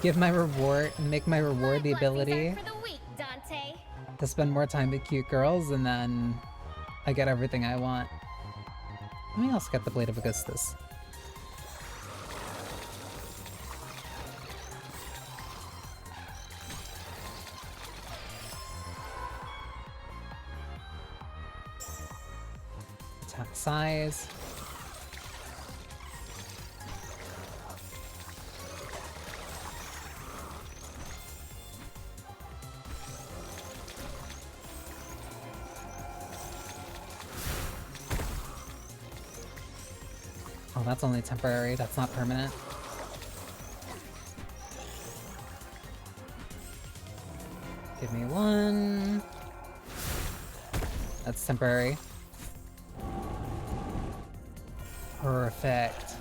Give my reward, make my reward the ability For the week, Dante. to spend more time with cute girls, and then I get everything I want. Let me also get the Blade of Augustus. Attack size. Oh, that's only temporary. That's not permanent. Give me one. That's temporary. Perfect.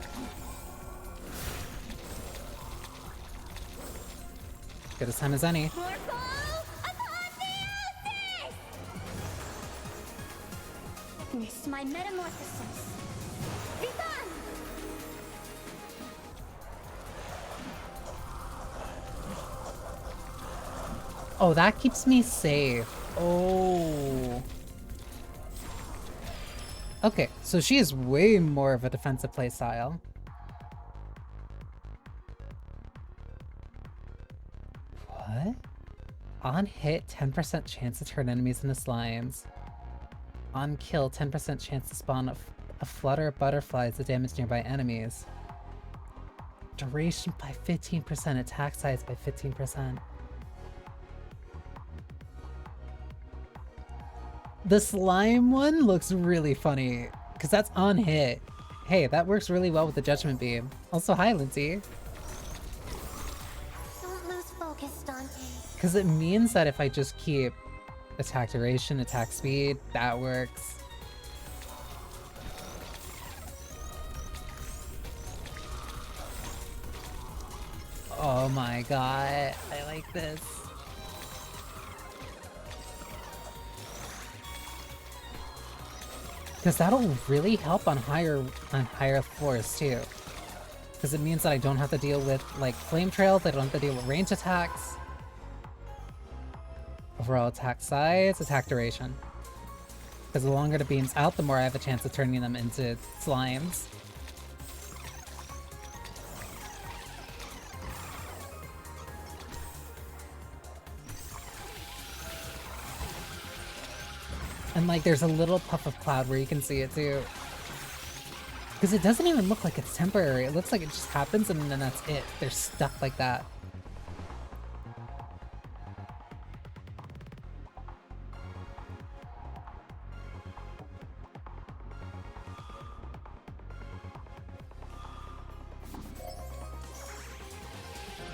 Good as time as any. Witness my metamorphosis. Be gone! Oh, that keeps me safe. Oh. Okay, so she is way more of a defensive playstyle. What? On hit, 10% chance to turn enemies into slimes. On kill, 10% chance to spawn a flutter of butterflies to damage nearby enemies. Duration by 15%, attack size by 15%. The slime one looks really funny, because that's on hit. Hey, that works really well with the Judgment Beam. Also, hi, Lindsay. Don't lose focus, Dante. Because it means that if I just keep attack duration, attack speed, that works. Oh my god, I like this. Because that'll really help on higher floors too. Because it means that I don't have to deal with like flame trails, I don't have to deal with range attacks. Overall attack size, attack duration. Because the longer the beam's out, the more I have a chance of turning them into slimes. And like there's a little puff of cloud where you can see it too. Because it doesn't even look like it's temporary. It looks like it just happens and then that's it. They're stuck like that.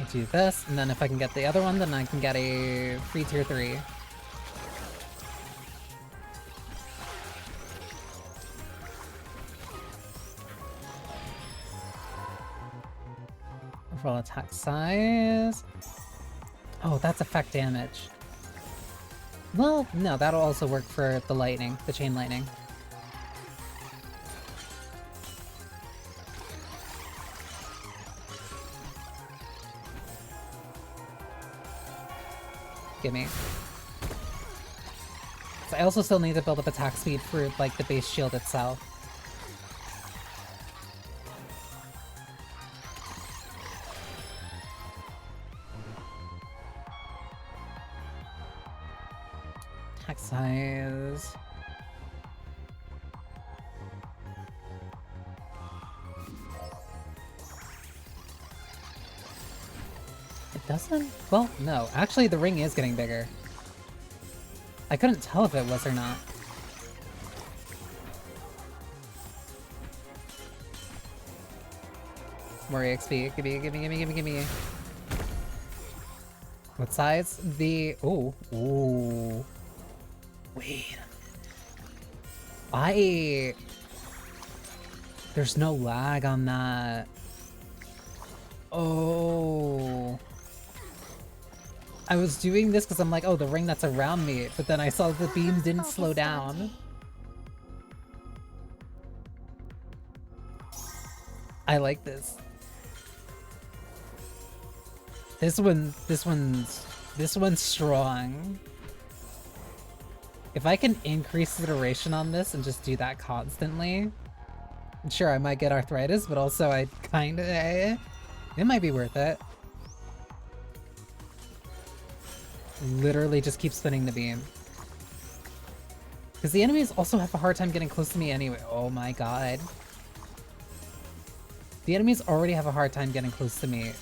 I do this, and then if I can get the other one, then I can get a free tier 3. Overall attack size. Oh, that's effect damage. Well, no, that'll also work for the lightning, the chain lightning. Gimme. So I also still need to build up attack speed for like the base shield itself. Attack size. It doesn't? Well, no. Actually, the ring is getting bigger. I couldn't tell if it was or not. More EXP. Gimme. What size? The... Oh. Ooh. Wait. There's no lag on that. Oh. I was doing this because I'm like, oh, the ring that's around me, but then I saw the beam didn't slow down. I like this. This one's strong. If I can increase the duration on this and just do that constantly, sure, I might get arthritis, but also I kinda... it might be worth it. Literally just keep spinning the beam. Because the enemies also have a hard time getting close to me anyway. Oh my god. The enemies already have a hard time getting close to me.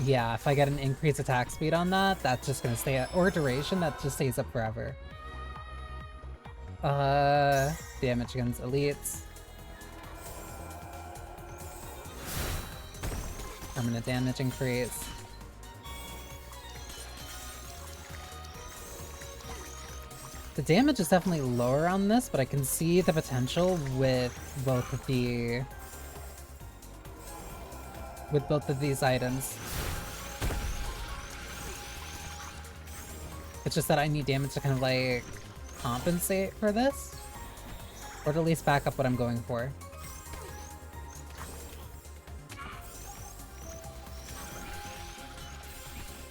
Yeah, if I get an increased attack speed on that, that's just gonna stay at, or duration, that just stays up forever. Damage against elites. Permanent damage increase. The damage is definitely lower on this, but I can see the potential with both of the... with both of these items. It's just that I need damage to kind of like compensate for this, or to at least back up what I'm going for.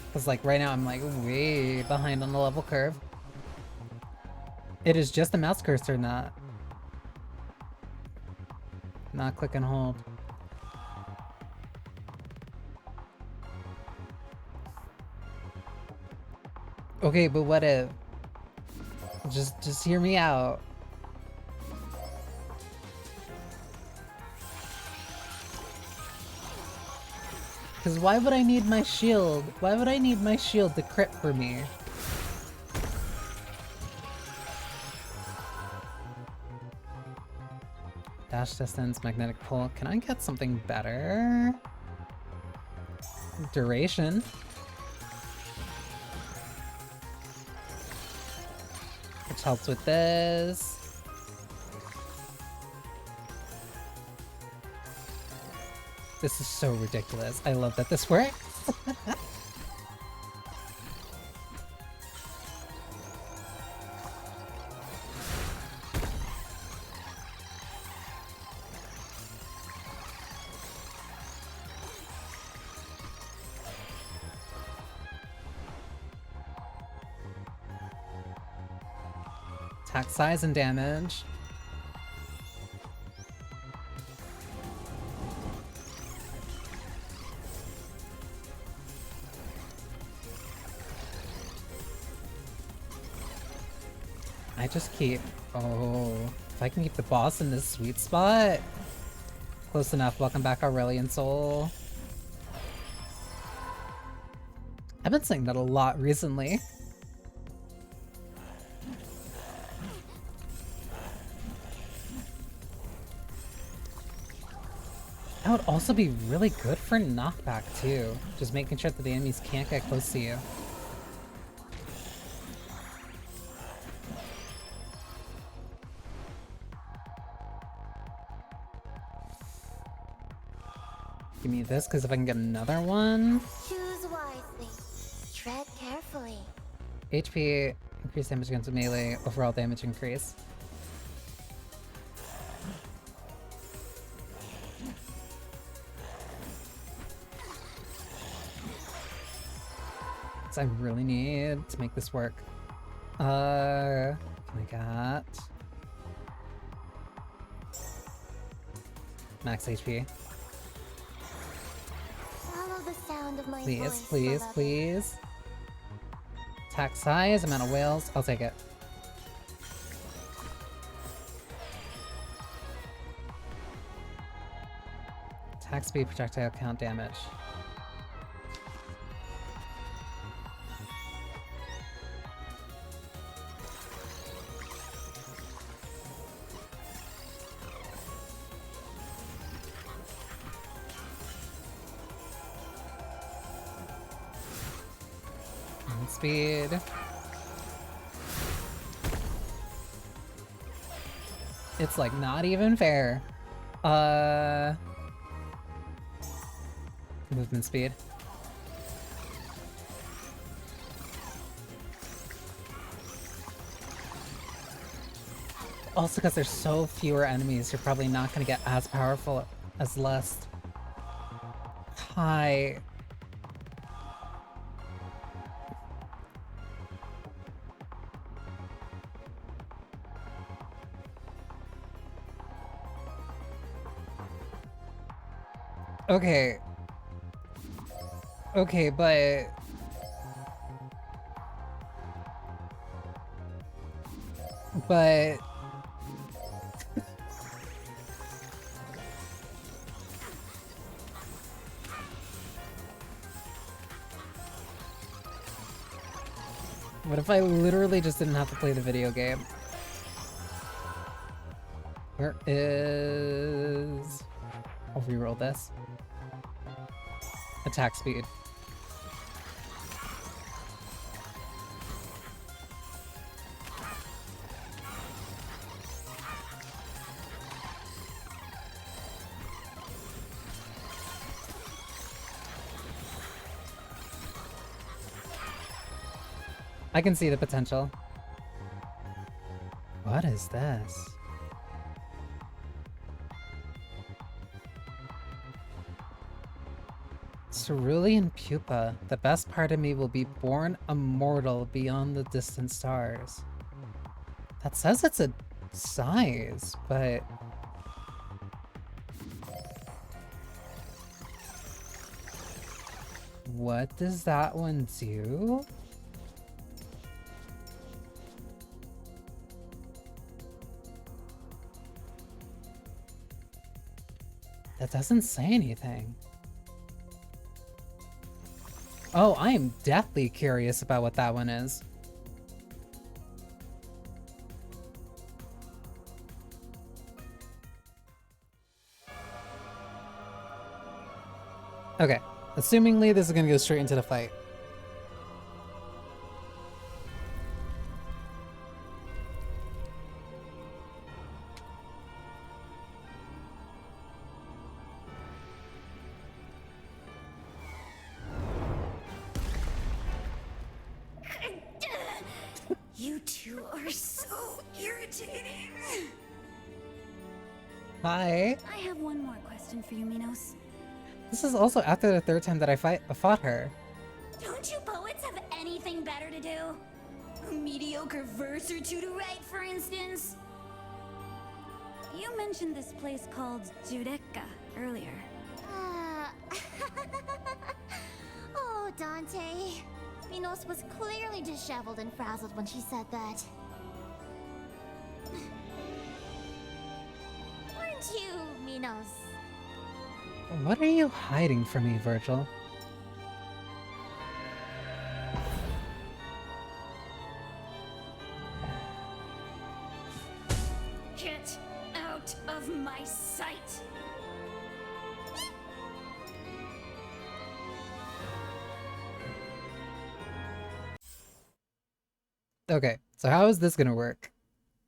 Because like right now I'm like way behind on the level curve. It is just a mouse cursor, not click and hold. Okay, but what if? Just hear me out. Because why would I need my shield? Why would I need my shield to crit for me? Dash distance, magnetic pull. Can I get something better? Duration. Which helps with this. This is so ridiculous. I love that this works. Attack size and damage. I just keep... Oh, if I can keep the boss in this sweet spot. Close enough. Welcome back, Aurelian Soul. I've been saying that a lot recently. That would also be really good for knockback too. Just making sure that the enemies can't get close to you. Give me this, because if I can get another one... Choose wisely. Tread carefully. HP, increase damage against melee, overall damage increase. I really need to make this work. I got max HP. Follow the sound of my Please, voice, please, beloved. please. Attack size, amount of whales. I'll take it. Attack speed, projectile count, damage. Speed. It's like not even fair. Movement speed. Also, because there's so fewer enemies, you're probably not going to get as powerful as less high. Okay. Okay, but... But... What if I literally just didn't have to play the video game? Where is... I'll reroll this. Attack speed. I can see the potential. What is this? Cerulean pupa. The best part of me will be born immortal beyond the distant stars. That says it's a size, but... what does that one do? That doesn't say anything. Oh, I am deathly curious about what that one is. Okay, assumingly this is gonna go straight into the fight. You two are so irritating. Hi. I have one more question for you, Minos. This is also after the third time that I fought her. Don't you poets have anything better to do? A mediocre verse or two to write, for instance? You mentioned this place called Judecca earlier. Oh, Dante. Minos was clearly disheveled and frazzled when she said that. Weren't you, Minos? What are you hiding from me, Virgil? Get out of my sight! Okay, so how is this gonna work?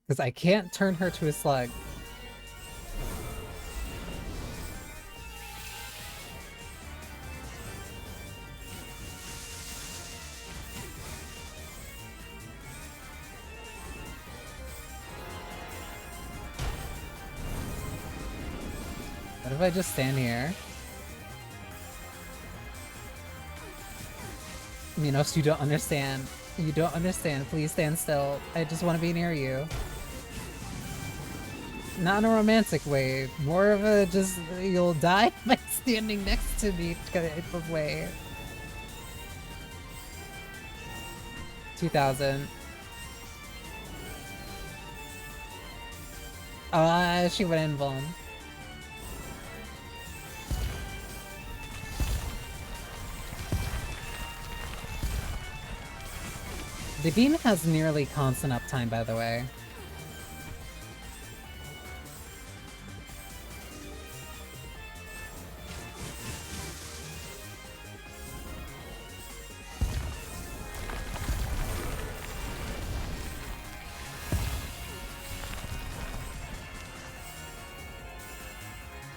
Because I can't turn her to a slug. What if I just stand here? Minos, you don't understand. You don't understand. Please stand still. I just want to be near you. Not in a romantic way. More of a just, you'll die by standing next to me type of way. 2000. She went invuln. The beam has nearly constant uptime, by the way.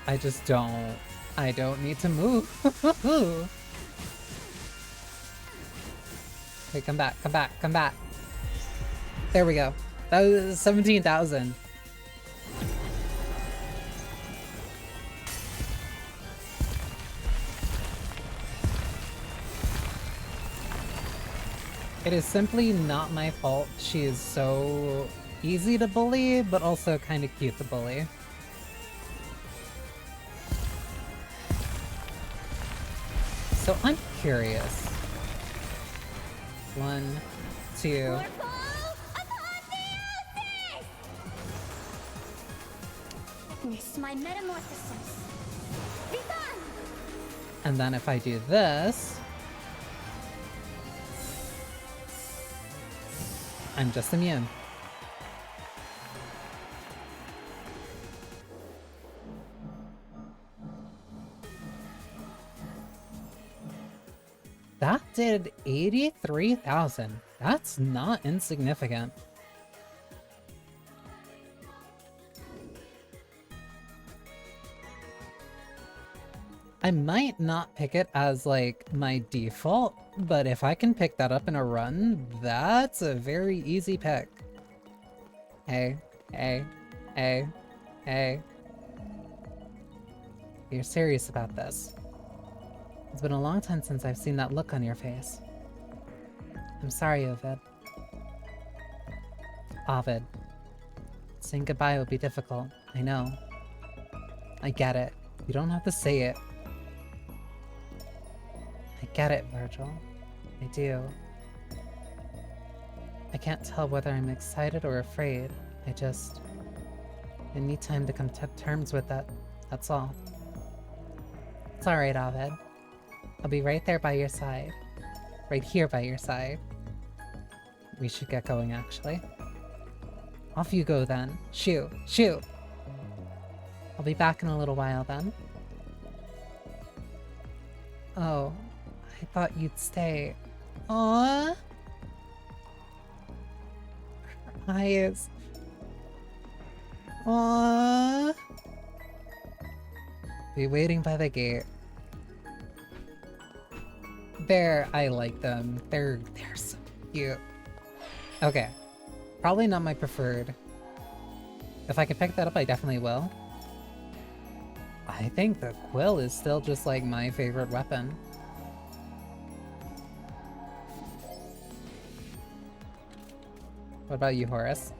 I just don't... I don't need to move. Okay, come back, come back, come back. There we go. That was 17,000. It is simply not my fault. She is so easy to bully, but also kind of cute to bully. So I'm curious. 1, 2. Witness my metamorphosis. Be gone! And then if I do this, I'm just immune. That did 83,000. That's not insignificant. I might not pick it as like my default, but if I can pick that up in a run, that's a very easy pick. Hey, hey, hey, hey. You're serious about this? It's been a long time since I've seen that look on your face. I'm sorry, Ovid. Ovid. Saying goodbye would be difficult, I know. I get it. You don't have to say it. I get it, Virgil. I do. I can't tell whether I'm excited or afraid. I need time to come to terms with that. That's all. It's alright, Ovid. I'll be right there by your side. Right here by your side. We should get going, actually. Off you go, then. Shoo! Shoo! I'll be back in a little while, then. Oh, I thought you'd stay. Aww! Her eyes. Aww! Be waiting by the gate. I like them. They're so cute. Okay. Probably not my preferred. If I could pick that up, I definitely will. I think the quill is still just like my favorite weapon. What about you, Horace?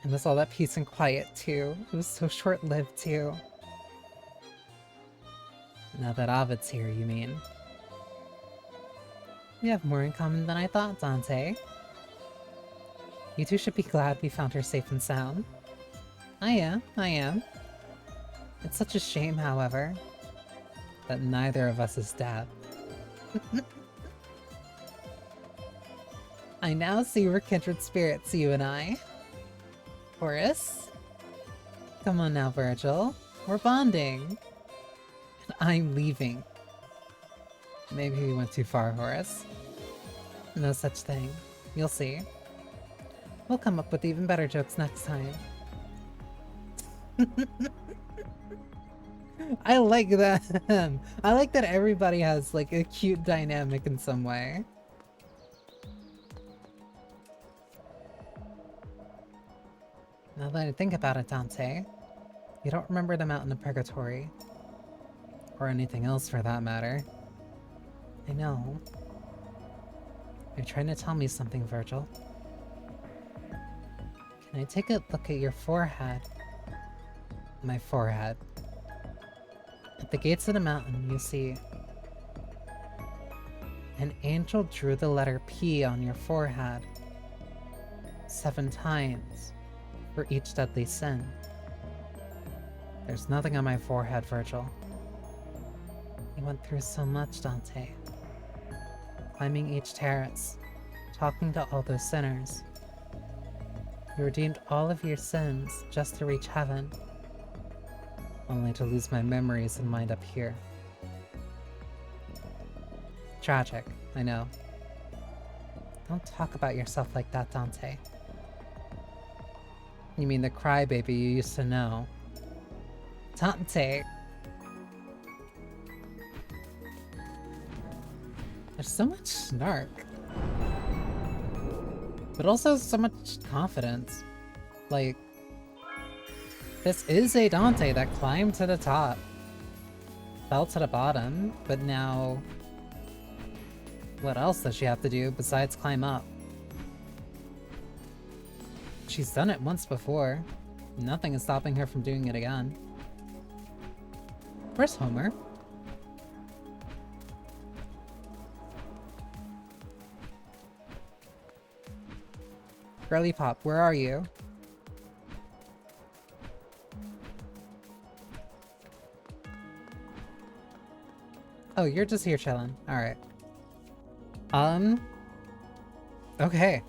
And there's all that peace and quiet too. It was so short-lived too. Now that Ovid's here, you mean? We have more in common than I thought, Dante. You two should be glad we found her safe and sound. I am. It's such a shame, however, that neither of us is dead. I now see we're kindred spirits, you and I. Horace? Come on now, Virgil. We're bonding. And I'm leaving. Maybe we went too far, Horace. No such thing. You'll see. We'll come up with even better jokes next time. I like that. I like that everybody has like a cute dynamic in some way. Now that I think about it, Dante, you don't remember the Mountain of Purgatory. Or anything else for that matter. I know. You're trying to tell me something, Virgil. Can I take a look at your forehead? My forehead. At the gates of the mountain, you see. An angel drew the letter P on your forehead. 7 times. For each deadly sin. There's nothing on my forehead, Virgil. You went through so much, Dante. Climbing each terrace, talking to all those sinners. You redeemed all of your sins just to reach heaven, only to lose my memories and wind up here. Tragic, I know. Don't talk about yourself like that, Dante. You mean the crybaby you used to know? Dante! There's so much snark. But also so much confidence. Like, this is a Dante that climbed to the top. Fell to the bottom, but now... what else does she have to do besides climb up? She's done it once before. Nothing is stopping her from doing it again. Where's Homer? Girly Pop, where are you? Oh, you're just here chilling. Alright. Okay.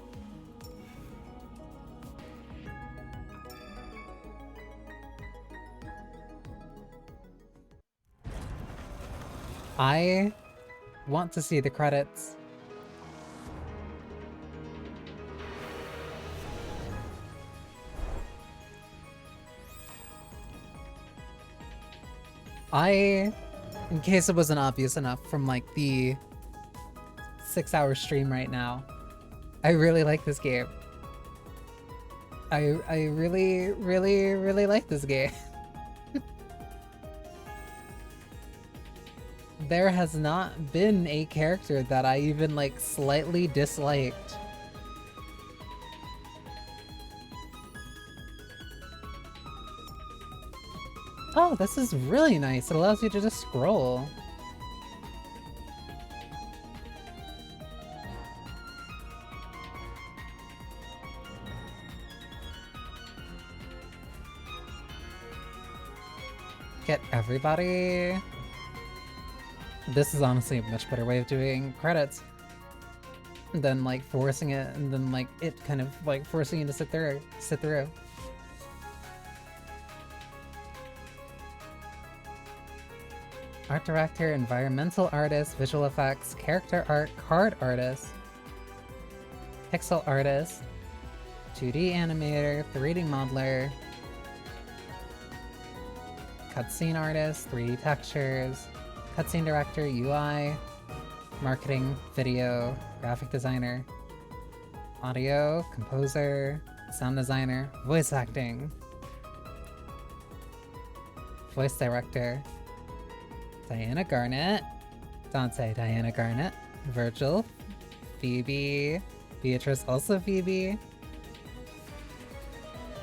I want to see the credits. In case it wasn't obvious enough from like the 6-hour stream right now, I really like this game. I really like this game. there has not been a character that I even like slightly disliked. Oh, this is really nice. It allows you to just scroll. Get everybody. This is honestly a much better way of doing credits than like forcing it and then like it kind of like forcing you to sit through. Art director, environmental artist, visual effects, character art, card artist, pixel artist, 2D animator, 3D modeler, cutscene artist, 3D textures, cutscene director, UI, marketing, video, graphic designer, audio, composer, sound designer, voice acting, voice director, Diana Garnett, Dante, Diana Garnett, Virgil, Phoebe, Beatrice, also Phoebe,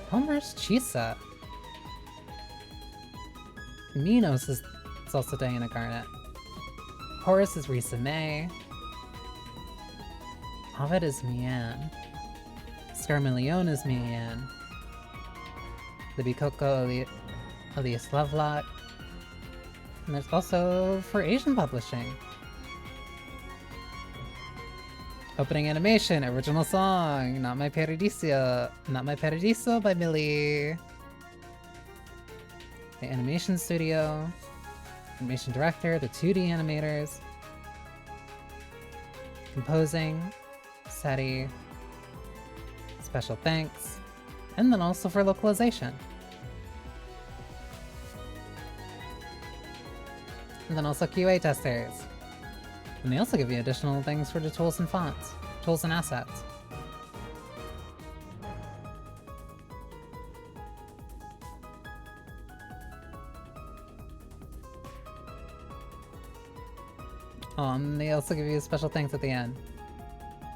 Homer's Chisa, Minos is also Diana Garnett, Horace is Risa May, Ovid is Mian, Scarmillion is Mian, Libby Coco, Elias Lovelock, and there's also for Asian publishing. Opening animation, original song, Not My Paradiso by Millie. The animation studio, animation director, the 2D animators, composing, SETI, special thanks, and then also for localization. And then also QA testers. And they also give you additional things for the tools and fonts, tools and assets. And they also give you special thanks at the end.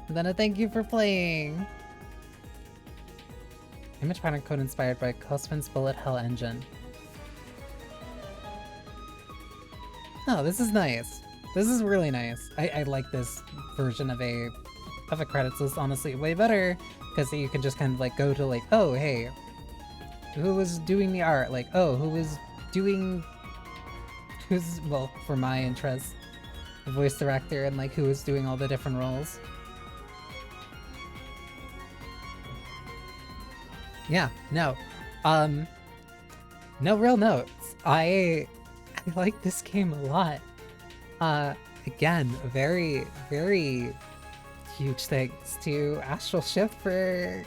And then a thank you for playing! Image pattern code inspired by Cosfin's Bullet Hell engine. Oh, this is nice. This is really nice. I like this version of a credits list honestly way better, because you can just kind of like go to like, oh hey, who was doing the art? Like, oh, who's well, for my interest, the voice director, and like who was doing all the different roles. Yeah, no. No real notes. I like this game a lot. Again, very, very huge thanks to Astral Shift for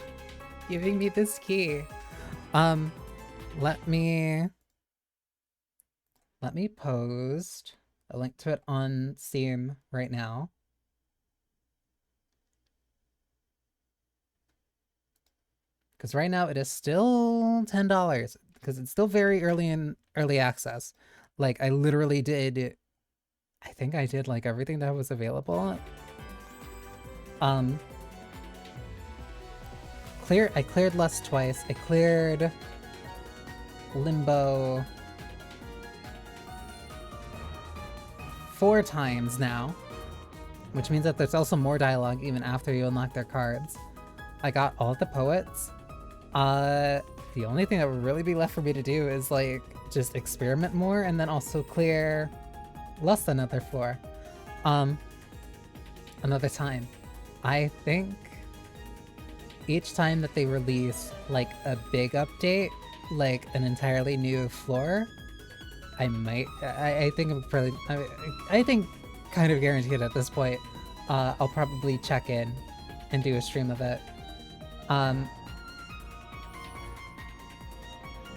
giving me this key. Let me post a link to it on Steam right now. Because right now it is still $10, because it's still very early in early access. Like, I literally did, I think I did like everything that was available. I cleared Lust twice. I cleared Limbo 4 times now, which means that there's also more dialogue even after you unlock their cards. I got all the poets. The only thing that would really be left for me to do is like just experiment more and then also clear Lust another floor. Another time. I think each time that they release like a big update, like an entirely new floor, I think I'm probably, I think kind of guaranteed at this point, I'll probably check in and do a stream of it.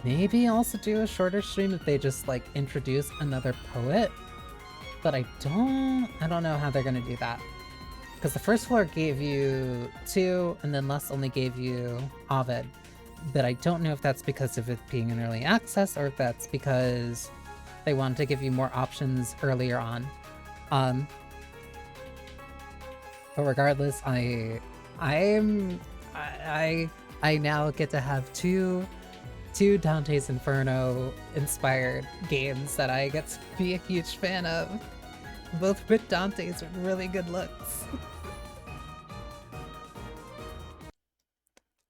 Maybe also do a shorter stream if they just like introduce another poet, but I don't know how they're gonna do that. Because the first floor gave you 2, and then Lust only gave you Ovid. But I don't know if that's because of it being in early access, or if that's because they wanted to give you more options earlier on. But regardless, I now get to have two Dante's Inferno inspired games that I get to be a huge fan of. Both with Dante's with really good looks.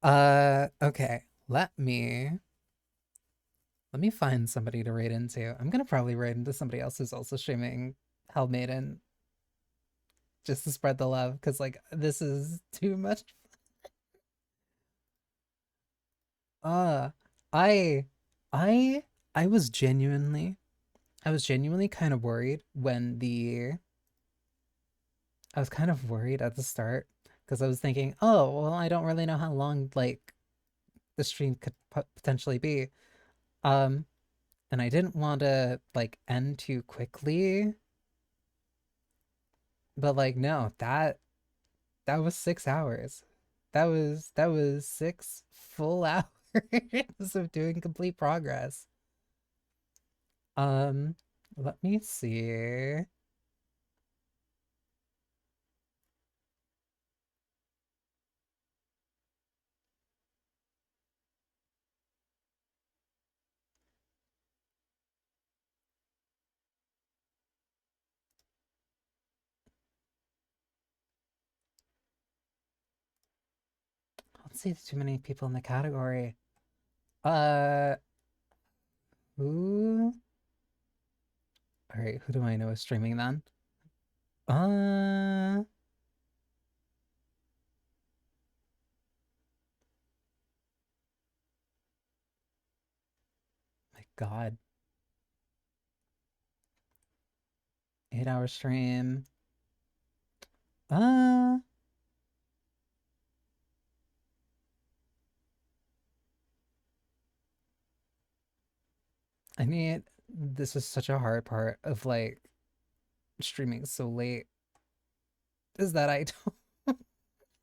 Okay. Let me find somebody to raid into. I'm gonna probably raid into somebody else who's also streaming Hell Maiden. Just to spread the love, because like this is too much. I was genuinely kind of worried when I was kind of worried at the start because I was thinking, oh, well, I don't really know how long like the stream could potentially be. And I didn't want to like end too quickly. But like no, that was 6 hours. That was 6 full hours of doing complete progress. Let me see. Let's see, there's too many people in the category. Who? Alright, who do I know is streaming then? My God. 8-hour stream. I mean, this is such a hard part of like streaming so late. Is that I don't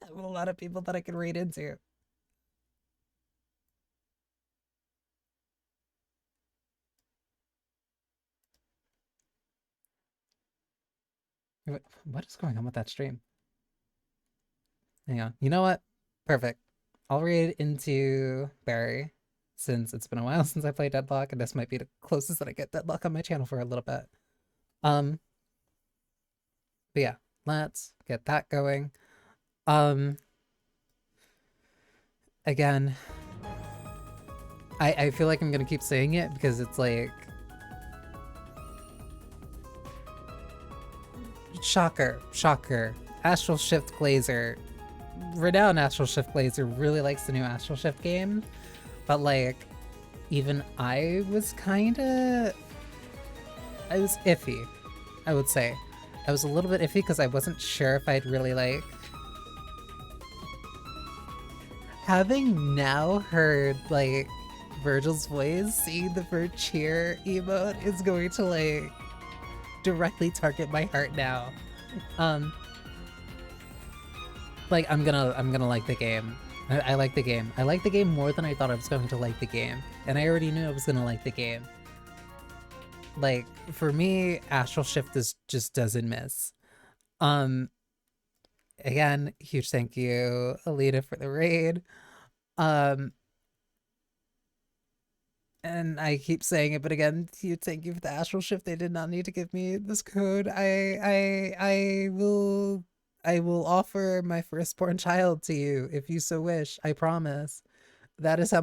have a lot of people that I can raid into. What is going on with that stream? Hang on. You know what? Perfect. I'll raid into Barry since it's been a while since I played Deadlock, and this might be the closest that I get Deadlock on my channel for a little bit. But yeah, let's get that going. Again, I feel like I'm gonna keep saying it because it's like shocker. Astral Shift glazer, renowned Astral Shift glazer, really likes the new Astral Shift game, but like even I was iffy, I would say. I was a little bit iffy because I wasn't sure if I'd really like. Having now heard like Virgil's voice, seeing the bird cheer emote is going to like directly target my heart now. Like I'm gonna like the game. I like the game. I like the game more than I thought I was going to like the game, and I already knew I was gonna like the game. Like for me, Astral Shift just doesn't miss. Again, huge thank you, Alita, for the raid. And I keep saying it, but again, thank you for the Astral Shift. They did not need to give me this code. I will offer my firstborn child to you if you so wish. I promise. That is how